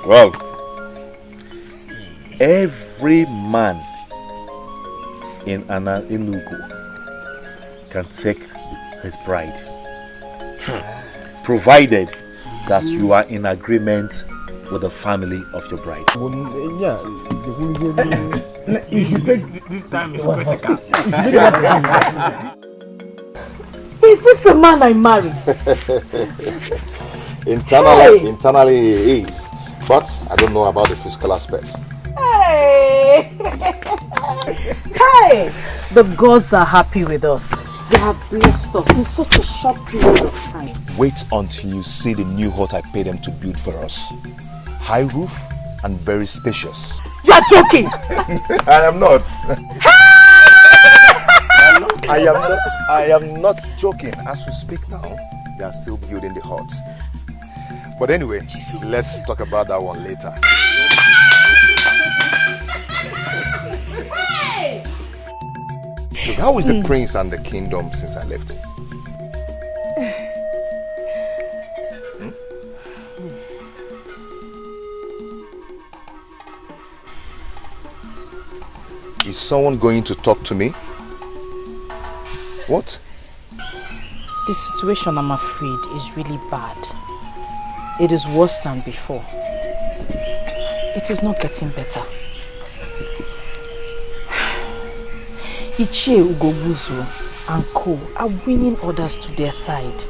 Well, every man in Enugu can take his bride, provided that you are in agreement with the family of your bride. If you take this time, it's critical. Is this the man I married? Internally he is, but I don't know about the physical aspect. Hey! Hey! The gods are happy with us. They have blessed us in such a short period of time. Wait until you see the new hut I paid them to build for us. High roof and very spacious. You are joking! I am not. I am not joking. As we speak now, they are still building the hut. But anyway, let's talk about that one later. Look, how is the prince and the kingdom since I left? Is someone going to talk to me? What? The situation, I'm afraid, is really bad. It is worse than before. It is not getting better. Ichie Ugobuzu and Co are winning orders to their side.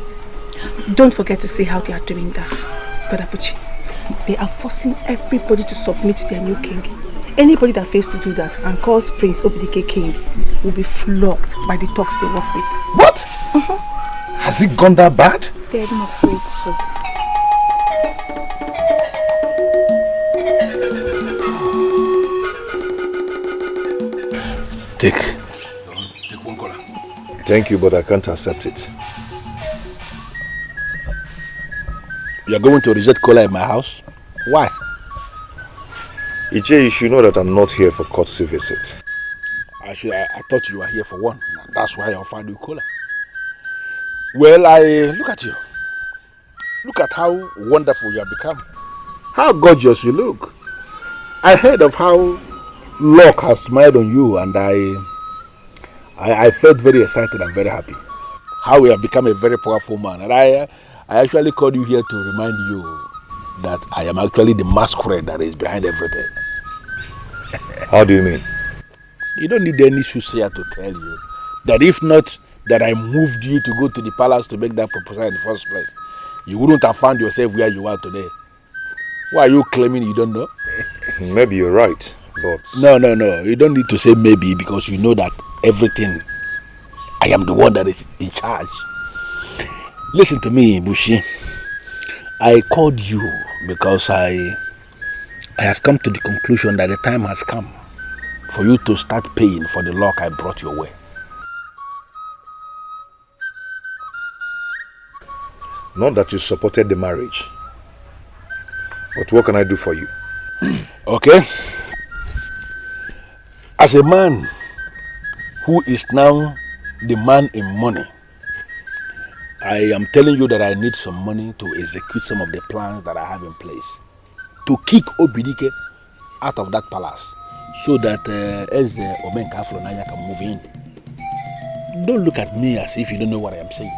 Don't forget to see how they are doing that, Brother Buchi. They are forcing everybody to submit to their new king. Anybody that fails to do that and calls Prince Obidike king will be flogged by the thugs they work with. What? Has it gone that bad? I'm afraid so. Take one color. Thank you, but I can't accept it. You are going to reject cola in my house? Why? Ije, you should know that I'm not here for courtesy visit. I thought you were here for one. That's why I offered you cola. Well, look at you. Look at how wonderful you have become. How gorgeous you look. I heard of how luck has smiled on you, and I felt very excited and very happy. How you have become a very powerful man. And I actually called you here to remind you that I am actually the masquerade that is behind everything. How do you mean? You don't need any soothsayer to tell you that if not that I moved you to go to the palace to make that proposal in the first place, you wouldn't have found yourself where you are today. Why are you claiming you don't know? Maybe you're right, but... No. You don't need to say maybe, because you know that everything, I am the one that is in charge. Listen to me, Bushi. I called you because I have come to the conclusion that the time has come for you to start paying for the luck I brought your way. Not that you supported the marriage, but what can I do for you? Okay. As a man who is now the man in money, I am telling you that I need some money to execute some of the plans that I have in place. To kick Obidike out of that palace so that Eze Omenka Afronanya can move in. Don't look at me as if you don't know what I am saying.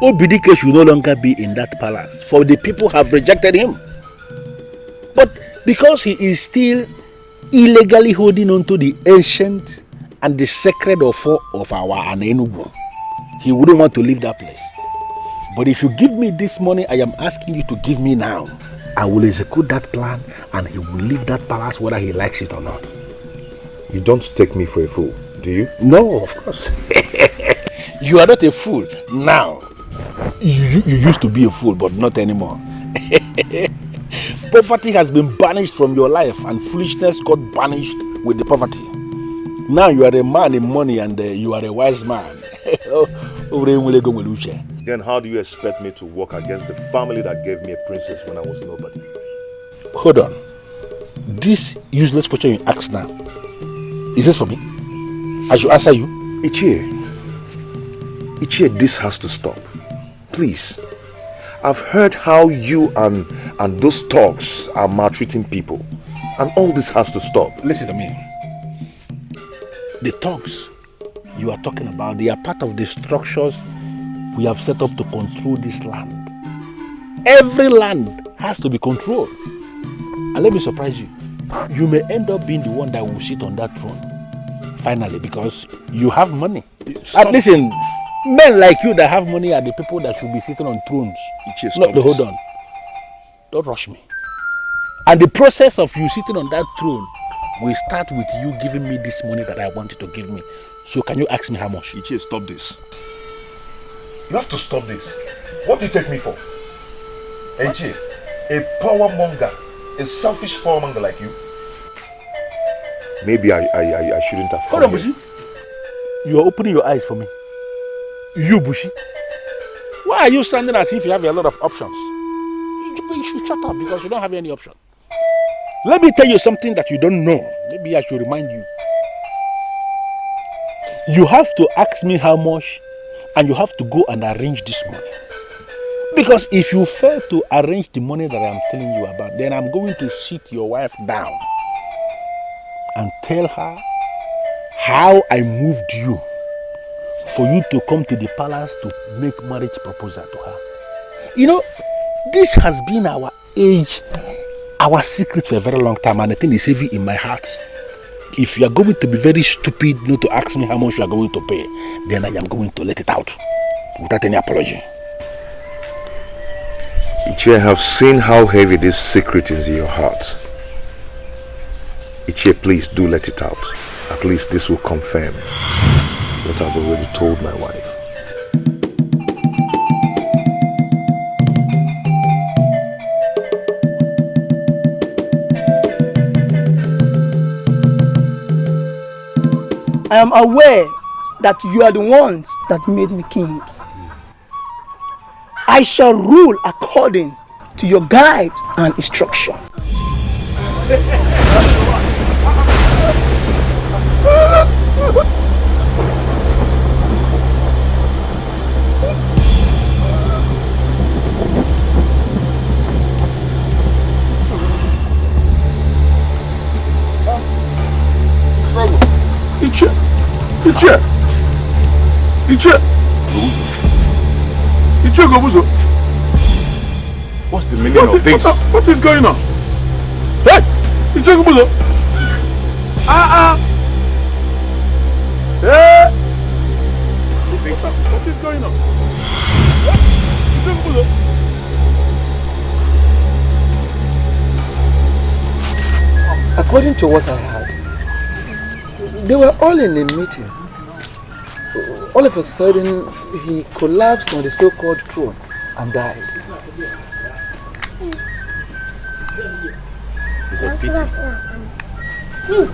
Obidike should no longer be in that palace, for the people have rejected him. But because he is still illegally holding on to the ancient and the sacred offer of our Anenubu, he wouldn't want to leave that place. But if you give me this money I am asking you to give me now, I will execute that plan and he will leave that palace whether he likes it or not. You don't take me for a fool, do you? No, of course. You are not a fool now. You used to be a fool, but not anymore. Poverty has been banished from your life and foolishness got banished with the poverty. Now you are a man in money and you are a wise man. Then how do you expect me to work against the family that gave me a princess when I was nobody? Hold on. This useless question you ask now, is this for me? I should answer you. Ichie, this has to stop. Please. I've heard how you and those thugs are maltreating people. And all this has to stop. Listen to me. The thugs you are talking about, they are part of the structures we have set up to control this land. Every land has to be controlled. And let me surprise you. You may end up being the one that will sit on that throne. Finally, because you have money. And listen, men like you that have money are the people that should be sitting on thrones. Hold on. Don't rush me. And the process of you sitting on that throne will start with you giving me this money that I want you to give me. So can you ask me how much? Ichie, stop this. You have to stop this. What do you take me for? Ichie, a power monger, a selfish power monger like you? Maybe I shouldn't have come. Hold on, Bushi. You are opening your eyes for me. You, Bushi. Why are you standing as if you have a lot of options? You should shut up because you don't have any option. Let me tell you something that you don't know. Maybe I should remind you. you have to ask me how much and you have to go and arrange this money. Because if you fail to arrange the money that I'm telling you about, then I'm going to sit your wife down and tell her how I moved you for you to come to the palace to make marriage proposal to her. You know, this has been our age, our secret for a very long time, and the thing is heavy in my heart. If you are going to be very stupid not to ask me how much you are going to pay, then I am going to let it out without any apology. Ichie, I have seen how heavy this secret is in your heart. Ichie, please do let it out. At least this will confirm what I've already told my wife. I am aware that you are the ones that made me king. I shall rule according to your guide and instruction. Ichie Gobuzo. What's the meaning of this? What is going on? Hey! Ichie Gobuzo. Hey! What is going on? Ichie Gobuzo. According to what I heard, they were all in a meeting. All of a sudden, he collapsed on the so-called throne and died. It's a pity.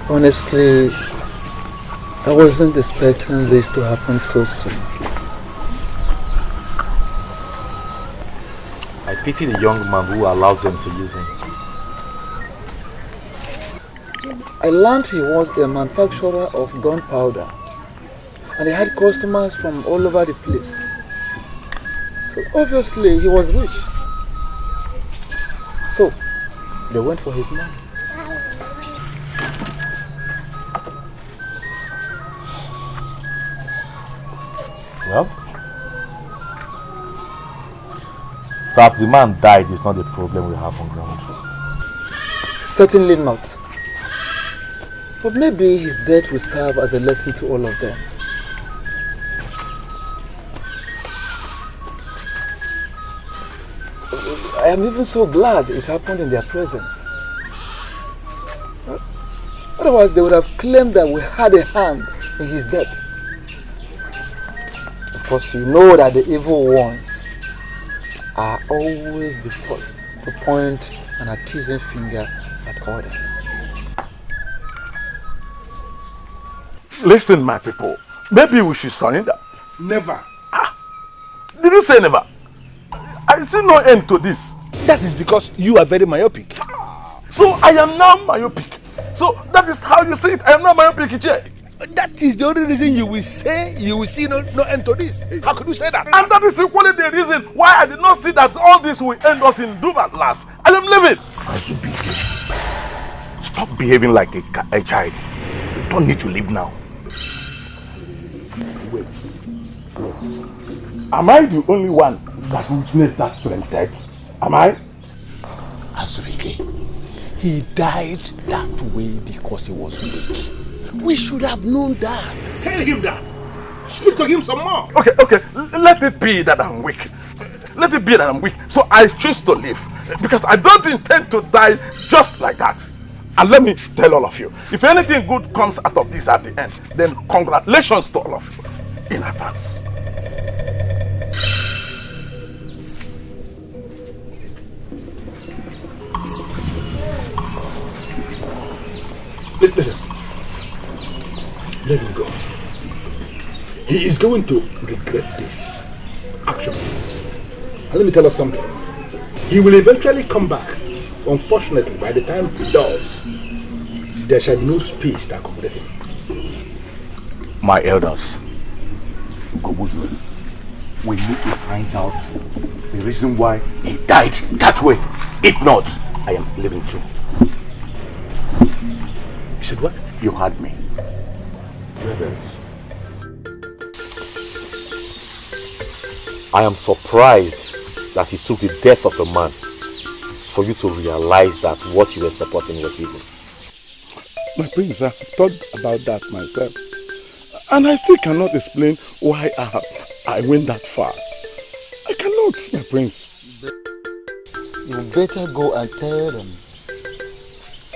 Honestly, I wasn't expecting this to happen so soon. I pity the young man who allowed them to use him. I learned he was a manufacturer of gunpowder, and he had customers from all over the place. So obviously he was rich. So they went for his money. Well, that the man died is not the problem we have on ground. Certainly not. But maybe his death will serve as a lesson to all of them. I am even so glad it happened in their presence. Otherwise, they would have claimed that we had a hand in his death. Of course, you know that the evil ones are always the first to point an accusing finger at others. Listen, my people. Maybe we should surrender. Never. Did you say never? I see no end to this. That is because you are very myopic. So I am now myopic. So that is how you see it. I am now myopic, Ichie. That is the only reason you will say you will see no end to this. How could you say that? And that is equally the reason why I did not see that all this will end us in doom at last. I am leaving. Stop behaving like a child. You don't need to leave now. Wait. Am I the only one that witnessed that strange death? Am I? Azurike, he died that way because he was weak. We should have known that. Tell him that. Speak to him some more. Okay. Let it be that I'm weak. Let it be that I'm weak. So I choose to live. Because I don't intend to die just like that. And let me tell all of you, if anything good comes out of this at the end, then congratulations to all of you in advance. Listen, let him go. He is going to regret this action. And let me tell us something. He will eventually come back. Unfortunately, by the time he does, there shall be no space to accommodate him. My elders, we need to find out the reason why he died that way. If not, I am leaving too. You said what? You heard me. I am surprised that it took the death of a man for you to realize that what you were supporting was evil. My prince, I've thought about that myself. And I still cannot explain why I went that far. I cannot, my prince. You better go and tell them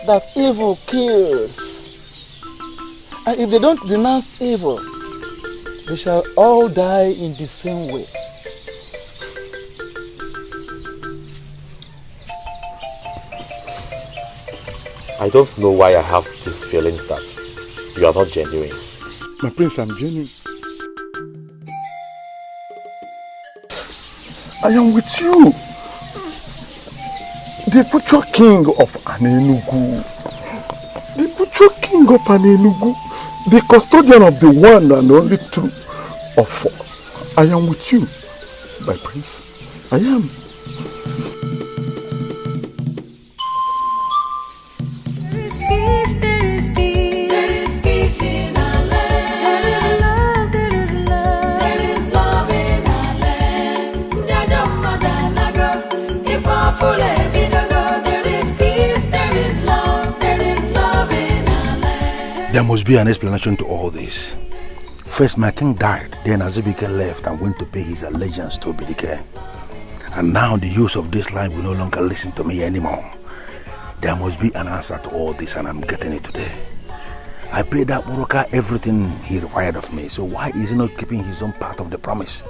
that evil kills. And if they don't denounce evil, they shall all die in the same way. I don't know why I have these feelings that you are not genuine. My prince, I'm genuine. I am with you. The future king of Anenugu. The future king of Anenugu. The custodian of the one and only true of four. I am with you, my prince. I am. There must be an explanation to all this. First, my king died, then Azubike left and went to pay his allegiance to Dikeh. And now the use of this line will no longer listen to me anymore. There must be an answer to all this, and I'm getting it today. I paid that Moroka everything he required of me, so why is he not keeping his own part of the promise?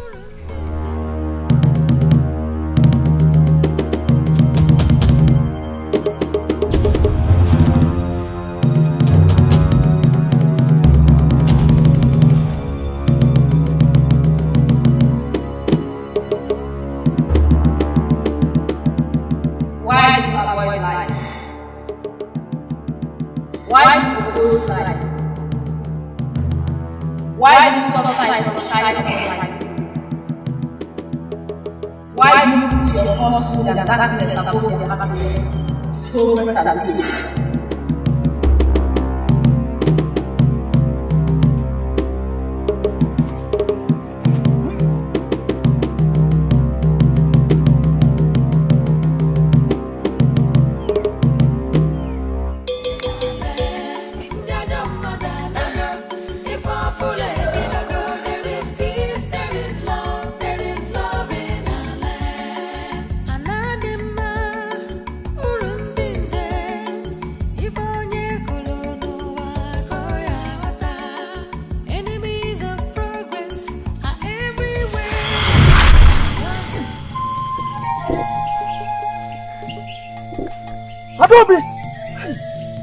Why do you stop fight from shining light? Why do you put your falsehood and darkness above your happiness? Progress and peace.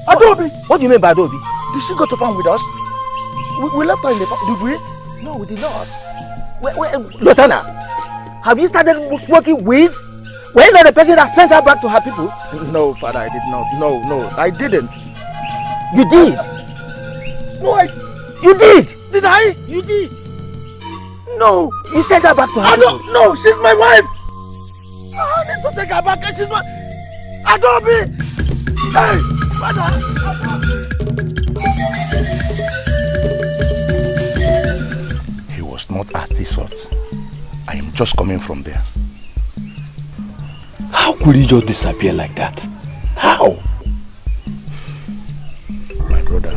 Adobe! What do you mean by Adobe? Did she go to farm with us? We left her in the farm, did we? No, we did not. Lieutenant, have you started smoking weeds? Were you not the person that sent her back to her people? No, Father, I did not. No, I didn't. You did? No, You did? Did I? You did. No, you sent her back to her people. No, she's my wife. I need to take her back and she's my... Adobe! Hey, Father! He was not at this hut. I am just coming from there. How could he just disappear like that? How? My brother,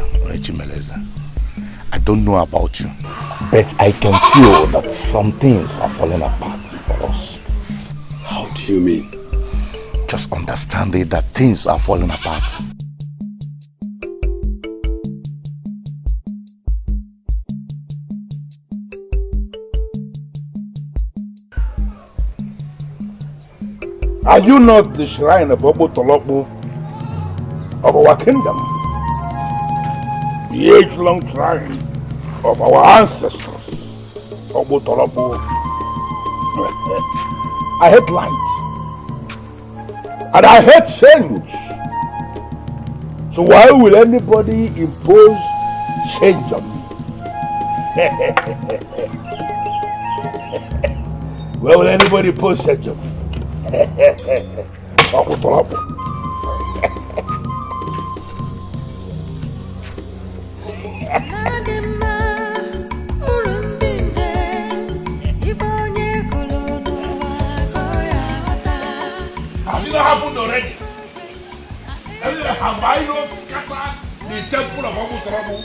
I don't know about you, but I can feel that some things are falling apart for us. How do you mean? Just understanding that things are falling apart. Are you not the shrine of Obo Tolokbo of our kingdom? The age-long shrine of our ancestors, Obo Tolokbo. I hate light. And I hate change. So why will anybody impose change on me? Where will anybody post that job? Has it not happened already? Have I not scattered the temple of Abu Turabu?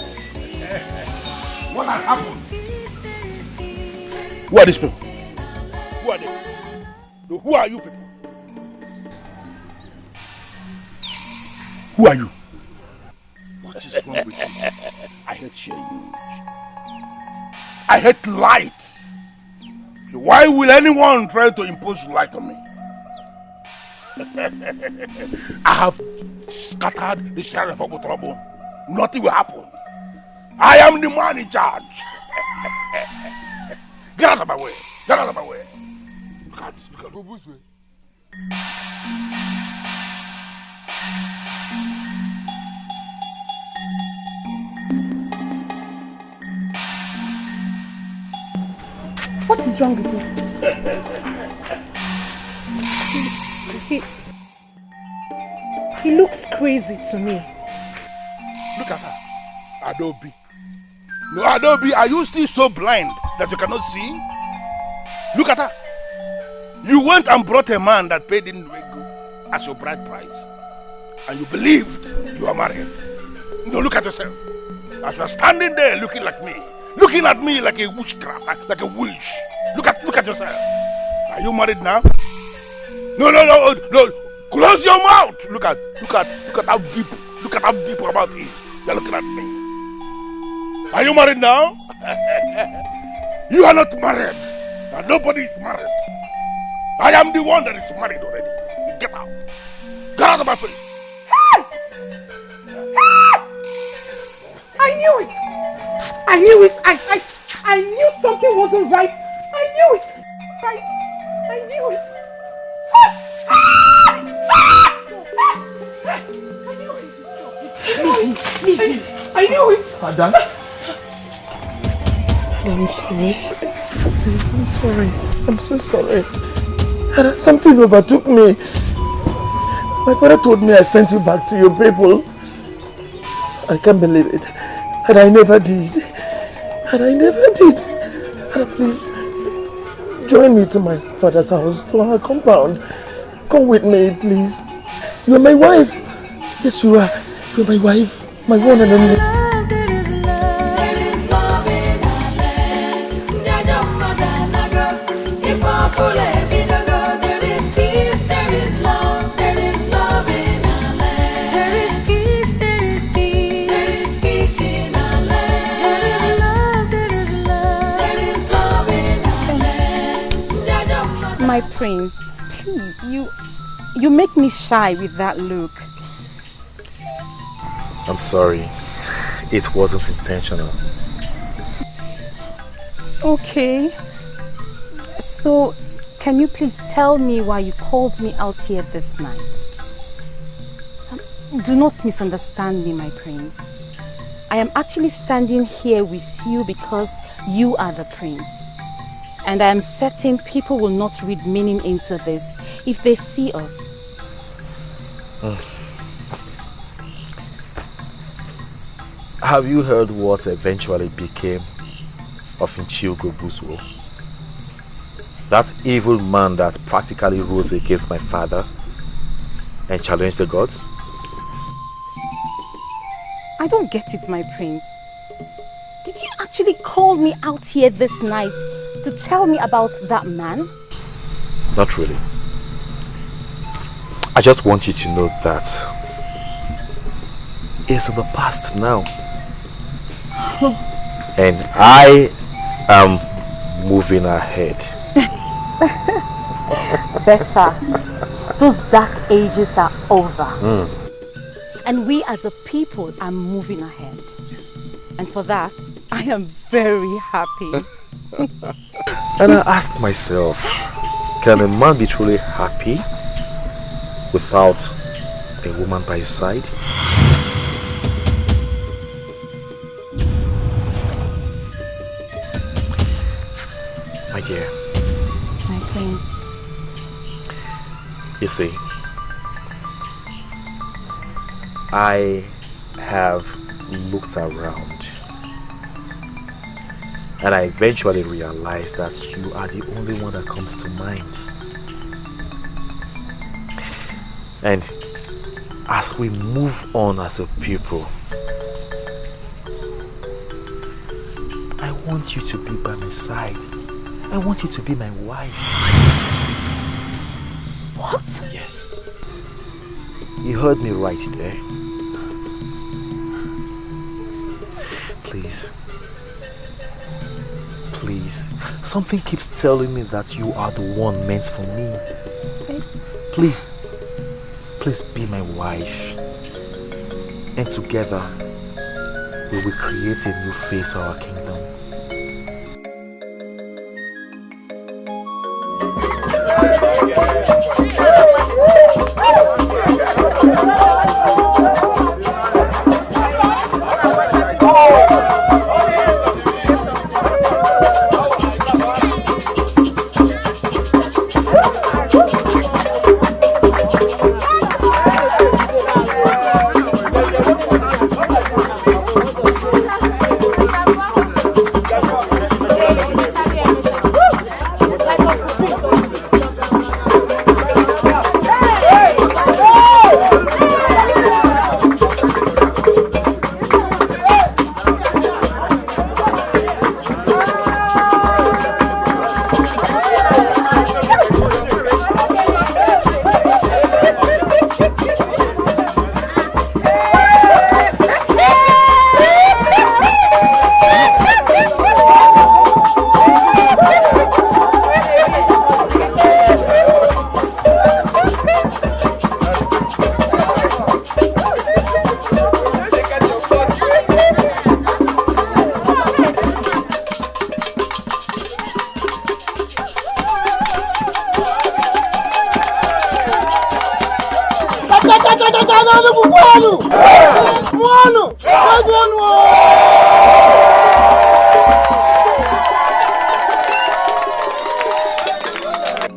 What has happened? Who are these people? Who are they? Who are you people? Who are you? What is wrong with you? I hate change. I hate light. So why will anyone try to impose light on me? I have scattered the sheriff of Utrobo. Nothing will happen. I am the man in charge. Get out of my way. Get out of my way. Look at this. What is wrong with you? He looks crazy to me. Look at her. Adobe. No, Adobe, are you still so blind that you cannot see? Look at her. You went and brought a man that paid in Wego as your bride price. And you believed you are married. No, look at yourself. As you are standing there looking like me. Looking at me like a witchcraft, like a witch. Look at yourself. Are you married now? No. Close your mouth. Look at how deep your mouth is. You're looking at me. Are you married now? You are not married. And nobody is married. I am the one that is married already. Get out. Get out of my face. I knew it. I knew it. I knew something wasn't right. I knew it. Right. I knew it. I knew it. Ada? I'm sorry. Please, I'm sorry. I'm so sorry. Ada, something overtook me. My father told me I sent you back to your people. I can't believe it. And I never did. Ada, please, join me to my father's house, to our compound. Come with me, please. You are my wife. Yes, you are. You are my wife. My one and only. My prince, please, you make me shy with that look. I'm sorry. It wasn't intentional. Okay. So, can you please tell me why you called me out here this night? Do not misunderstand me, my prince. I am actually standing here with you because you are the prince. And I am certain people will not read meaning into this if they see us. Have you heard what eventually became of Nchiogo Buswo? That evil man that practically rose against my father and challenged the gods? I don't get it, my prince. Did you actually call me out here this night to tell me about that man? Not really. I just want you to know that it's in the past now. And I am moving ahead. Better. Those dark ages are over. And we as a people are moving ahead. Yes. And for that, I am very happy. And I ask myself, can a man be truly happy without a woman by his side? dear. My prince. You see, I have looked around and I eventually realized that you are the only one that comes to mind. And as we move on as a people, I want you to be by my side. I want you to be my wife. What? Yes. You heard me right there. Please. Please. Something keeps telling me that you are the one meant for me. Please. Please be my wife. And together, we will create a new face for our kingdom.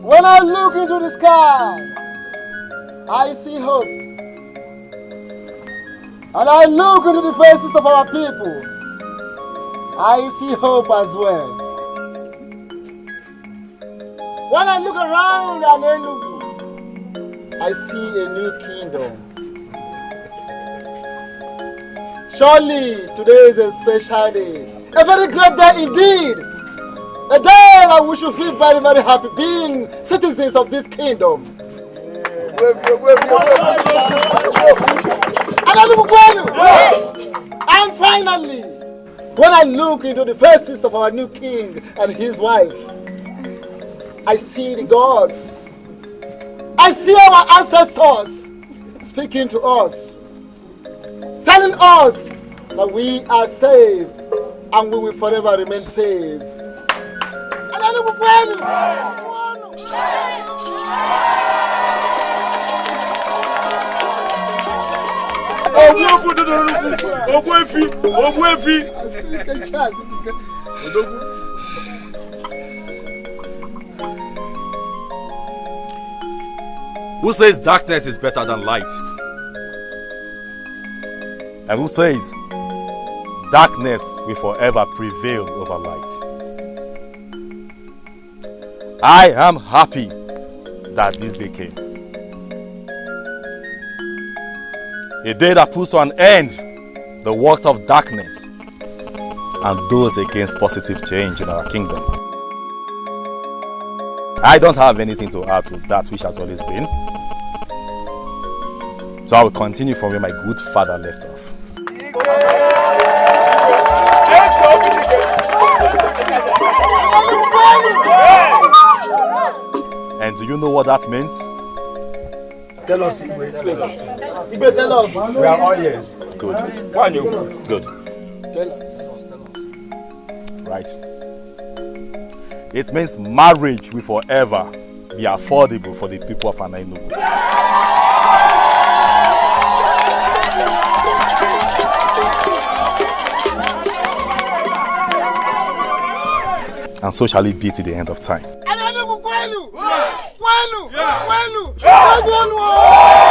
When I look into the sky, I see hope. And I look into the faces of our people, I see hope as well. When I look around Enugu, I see a new kingdom. Surely today is a special day, a very great day indeed. A day that we should feel very, very happy being citizens of this kingdom. And finally, when I look into the faces of our new king and his wife, I see the gods. I see our ancestors speaking to us, telling us that we are saved and we will forever remain saved. Who says darkness is better than light? And who says darkness will forever prevail over light? I am happy that this day came. A day that puts to an end the works of darkness and those against positive change in our kingdom. I don't have anything to add to that which has always been. So I will continue from where my good father left off. And do you know what that means? Tell us, Igwe. Tell us. We are all ears. Good. Why you? Good. Tell us. Right. It means marriage will forever be affordable for the people of Enugu. And so shall it be to the end of time. Yeah.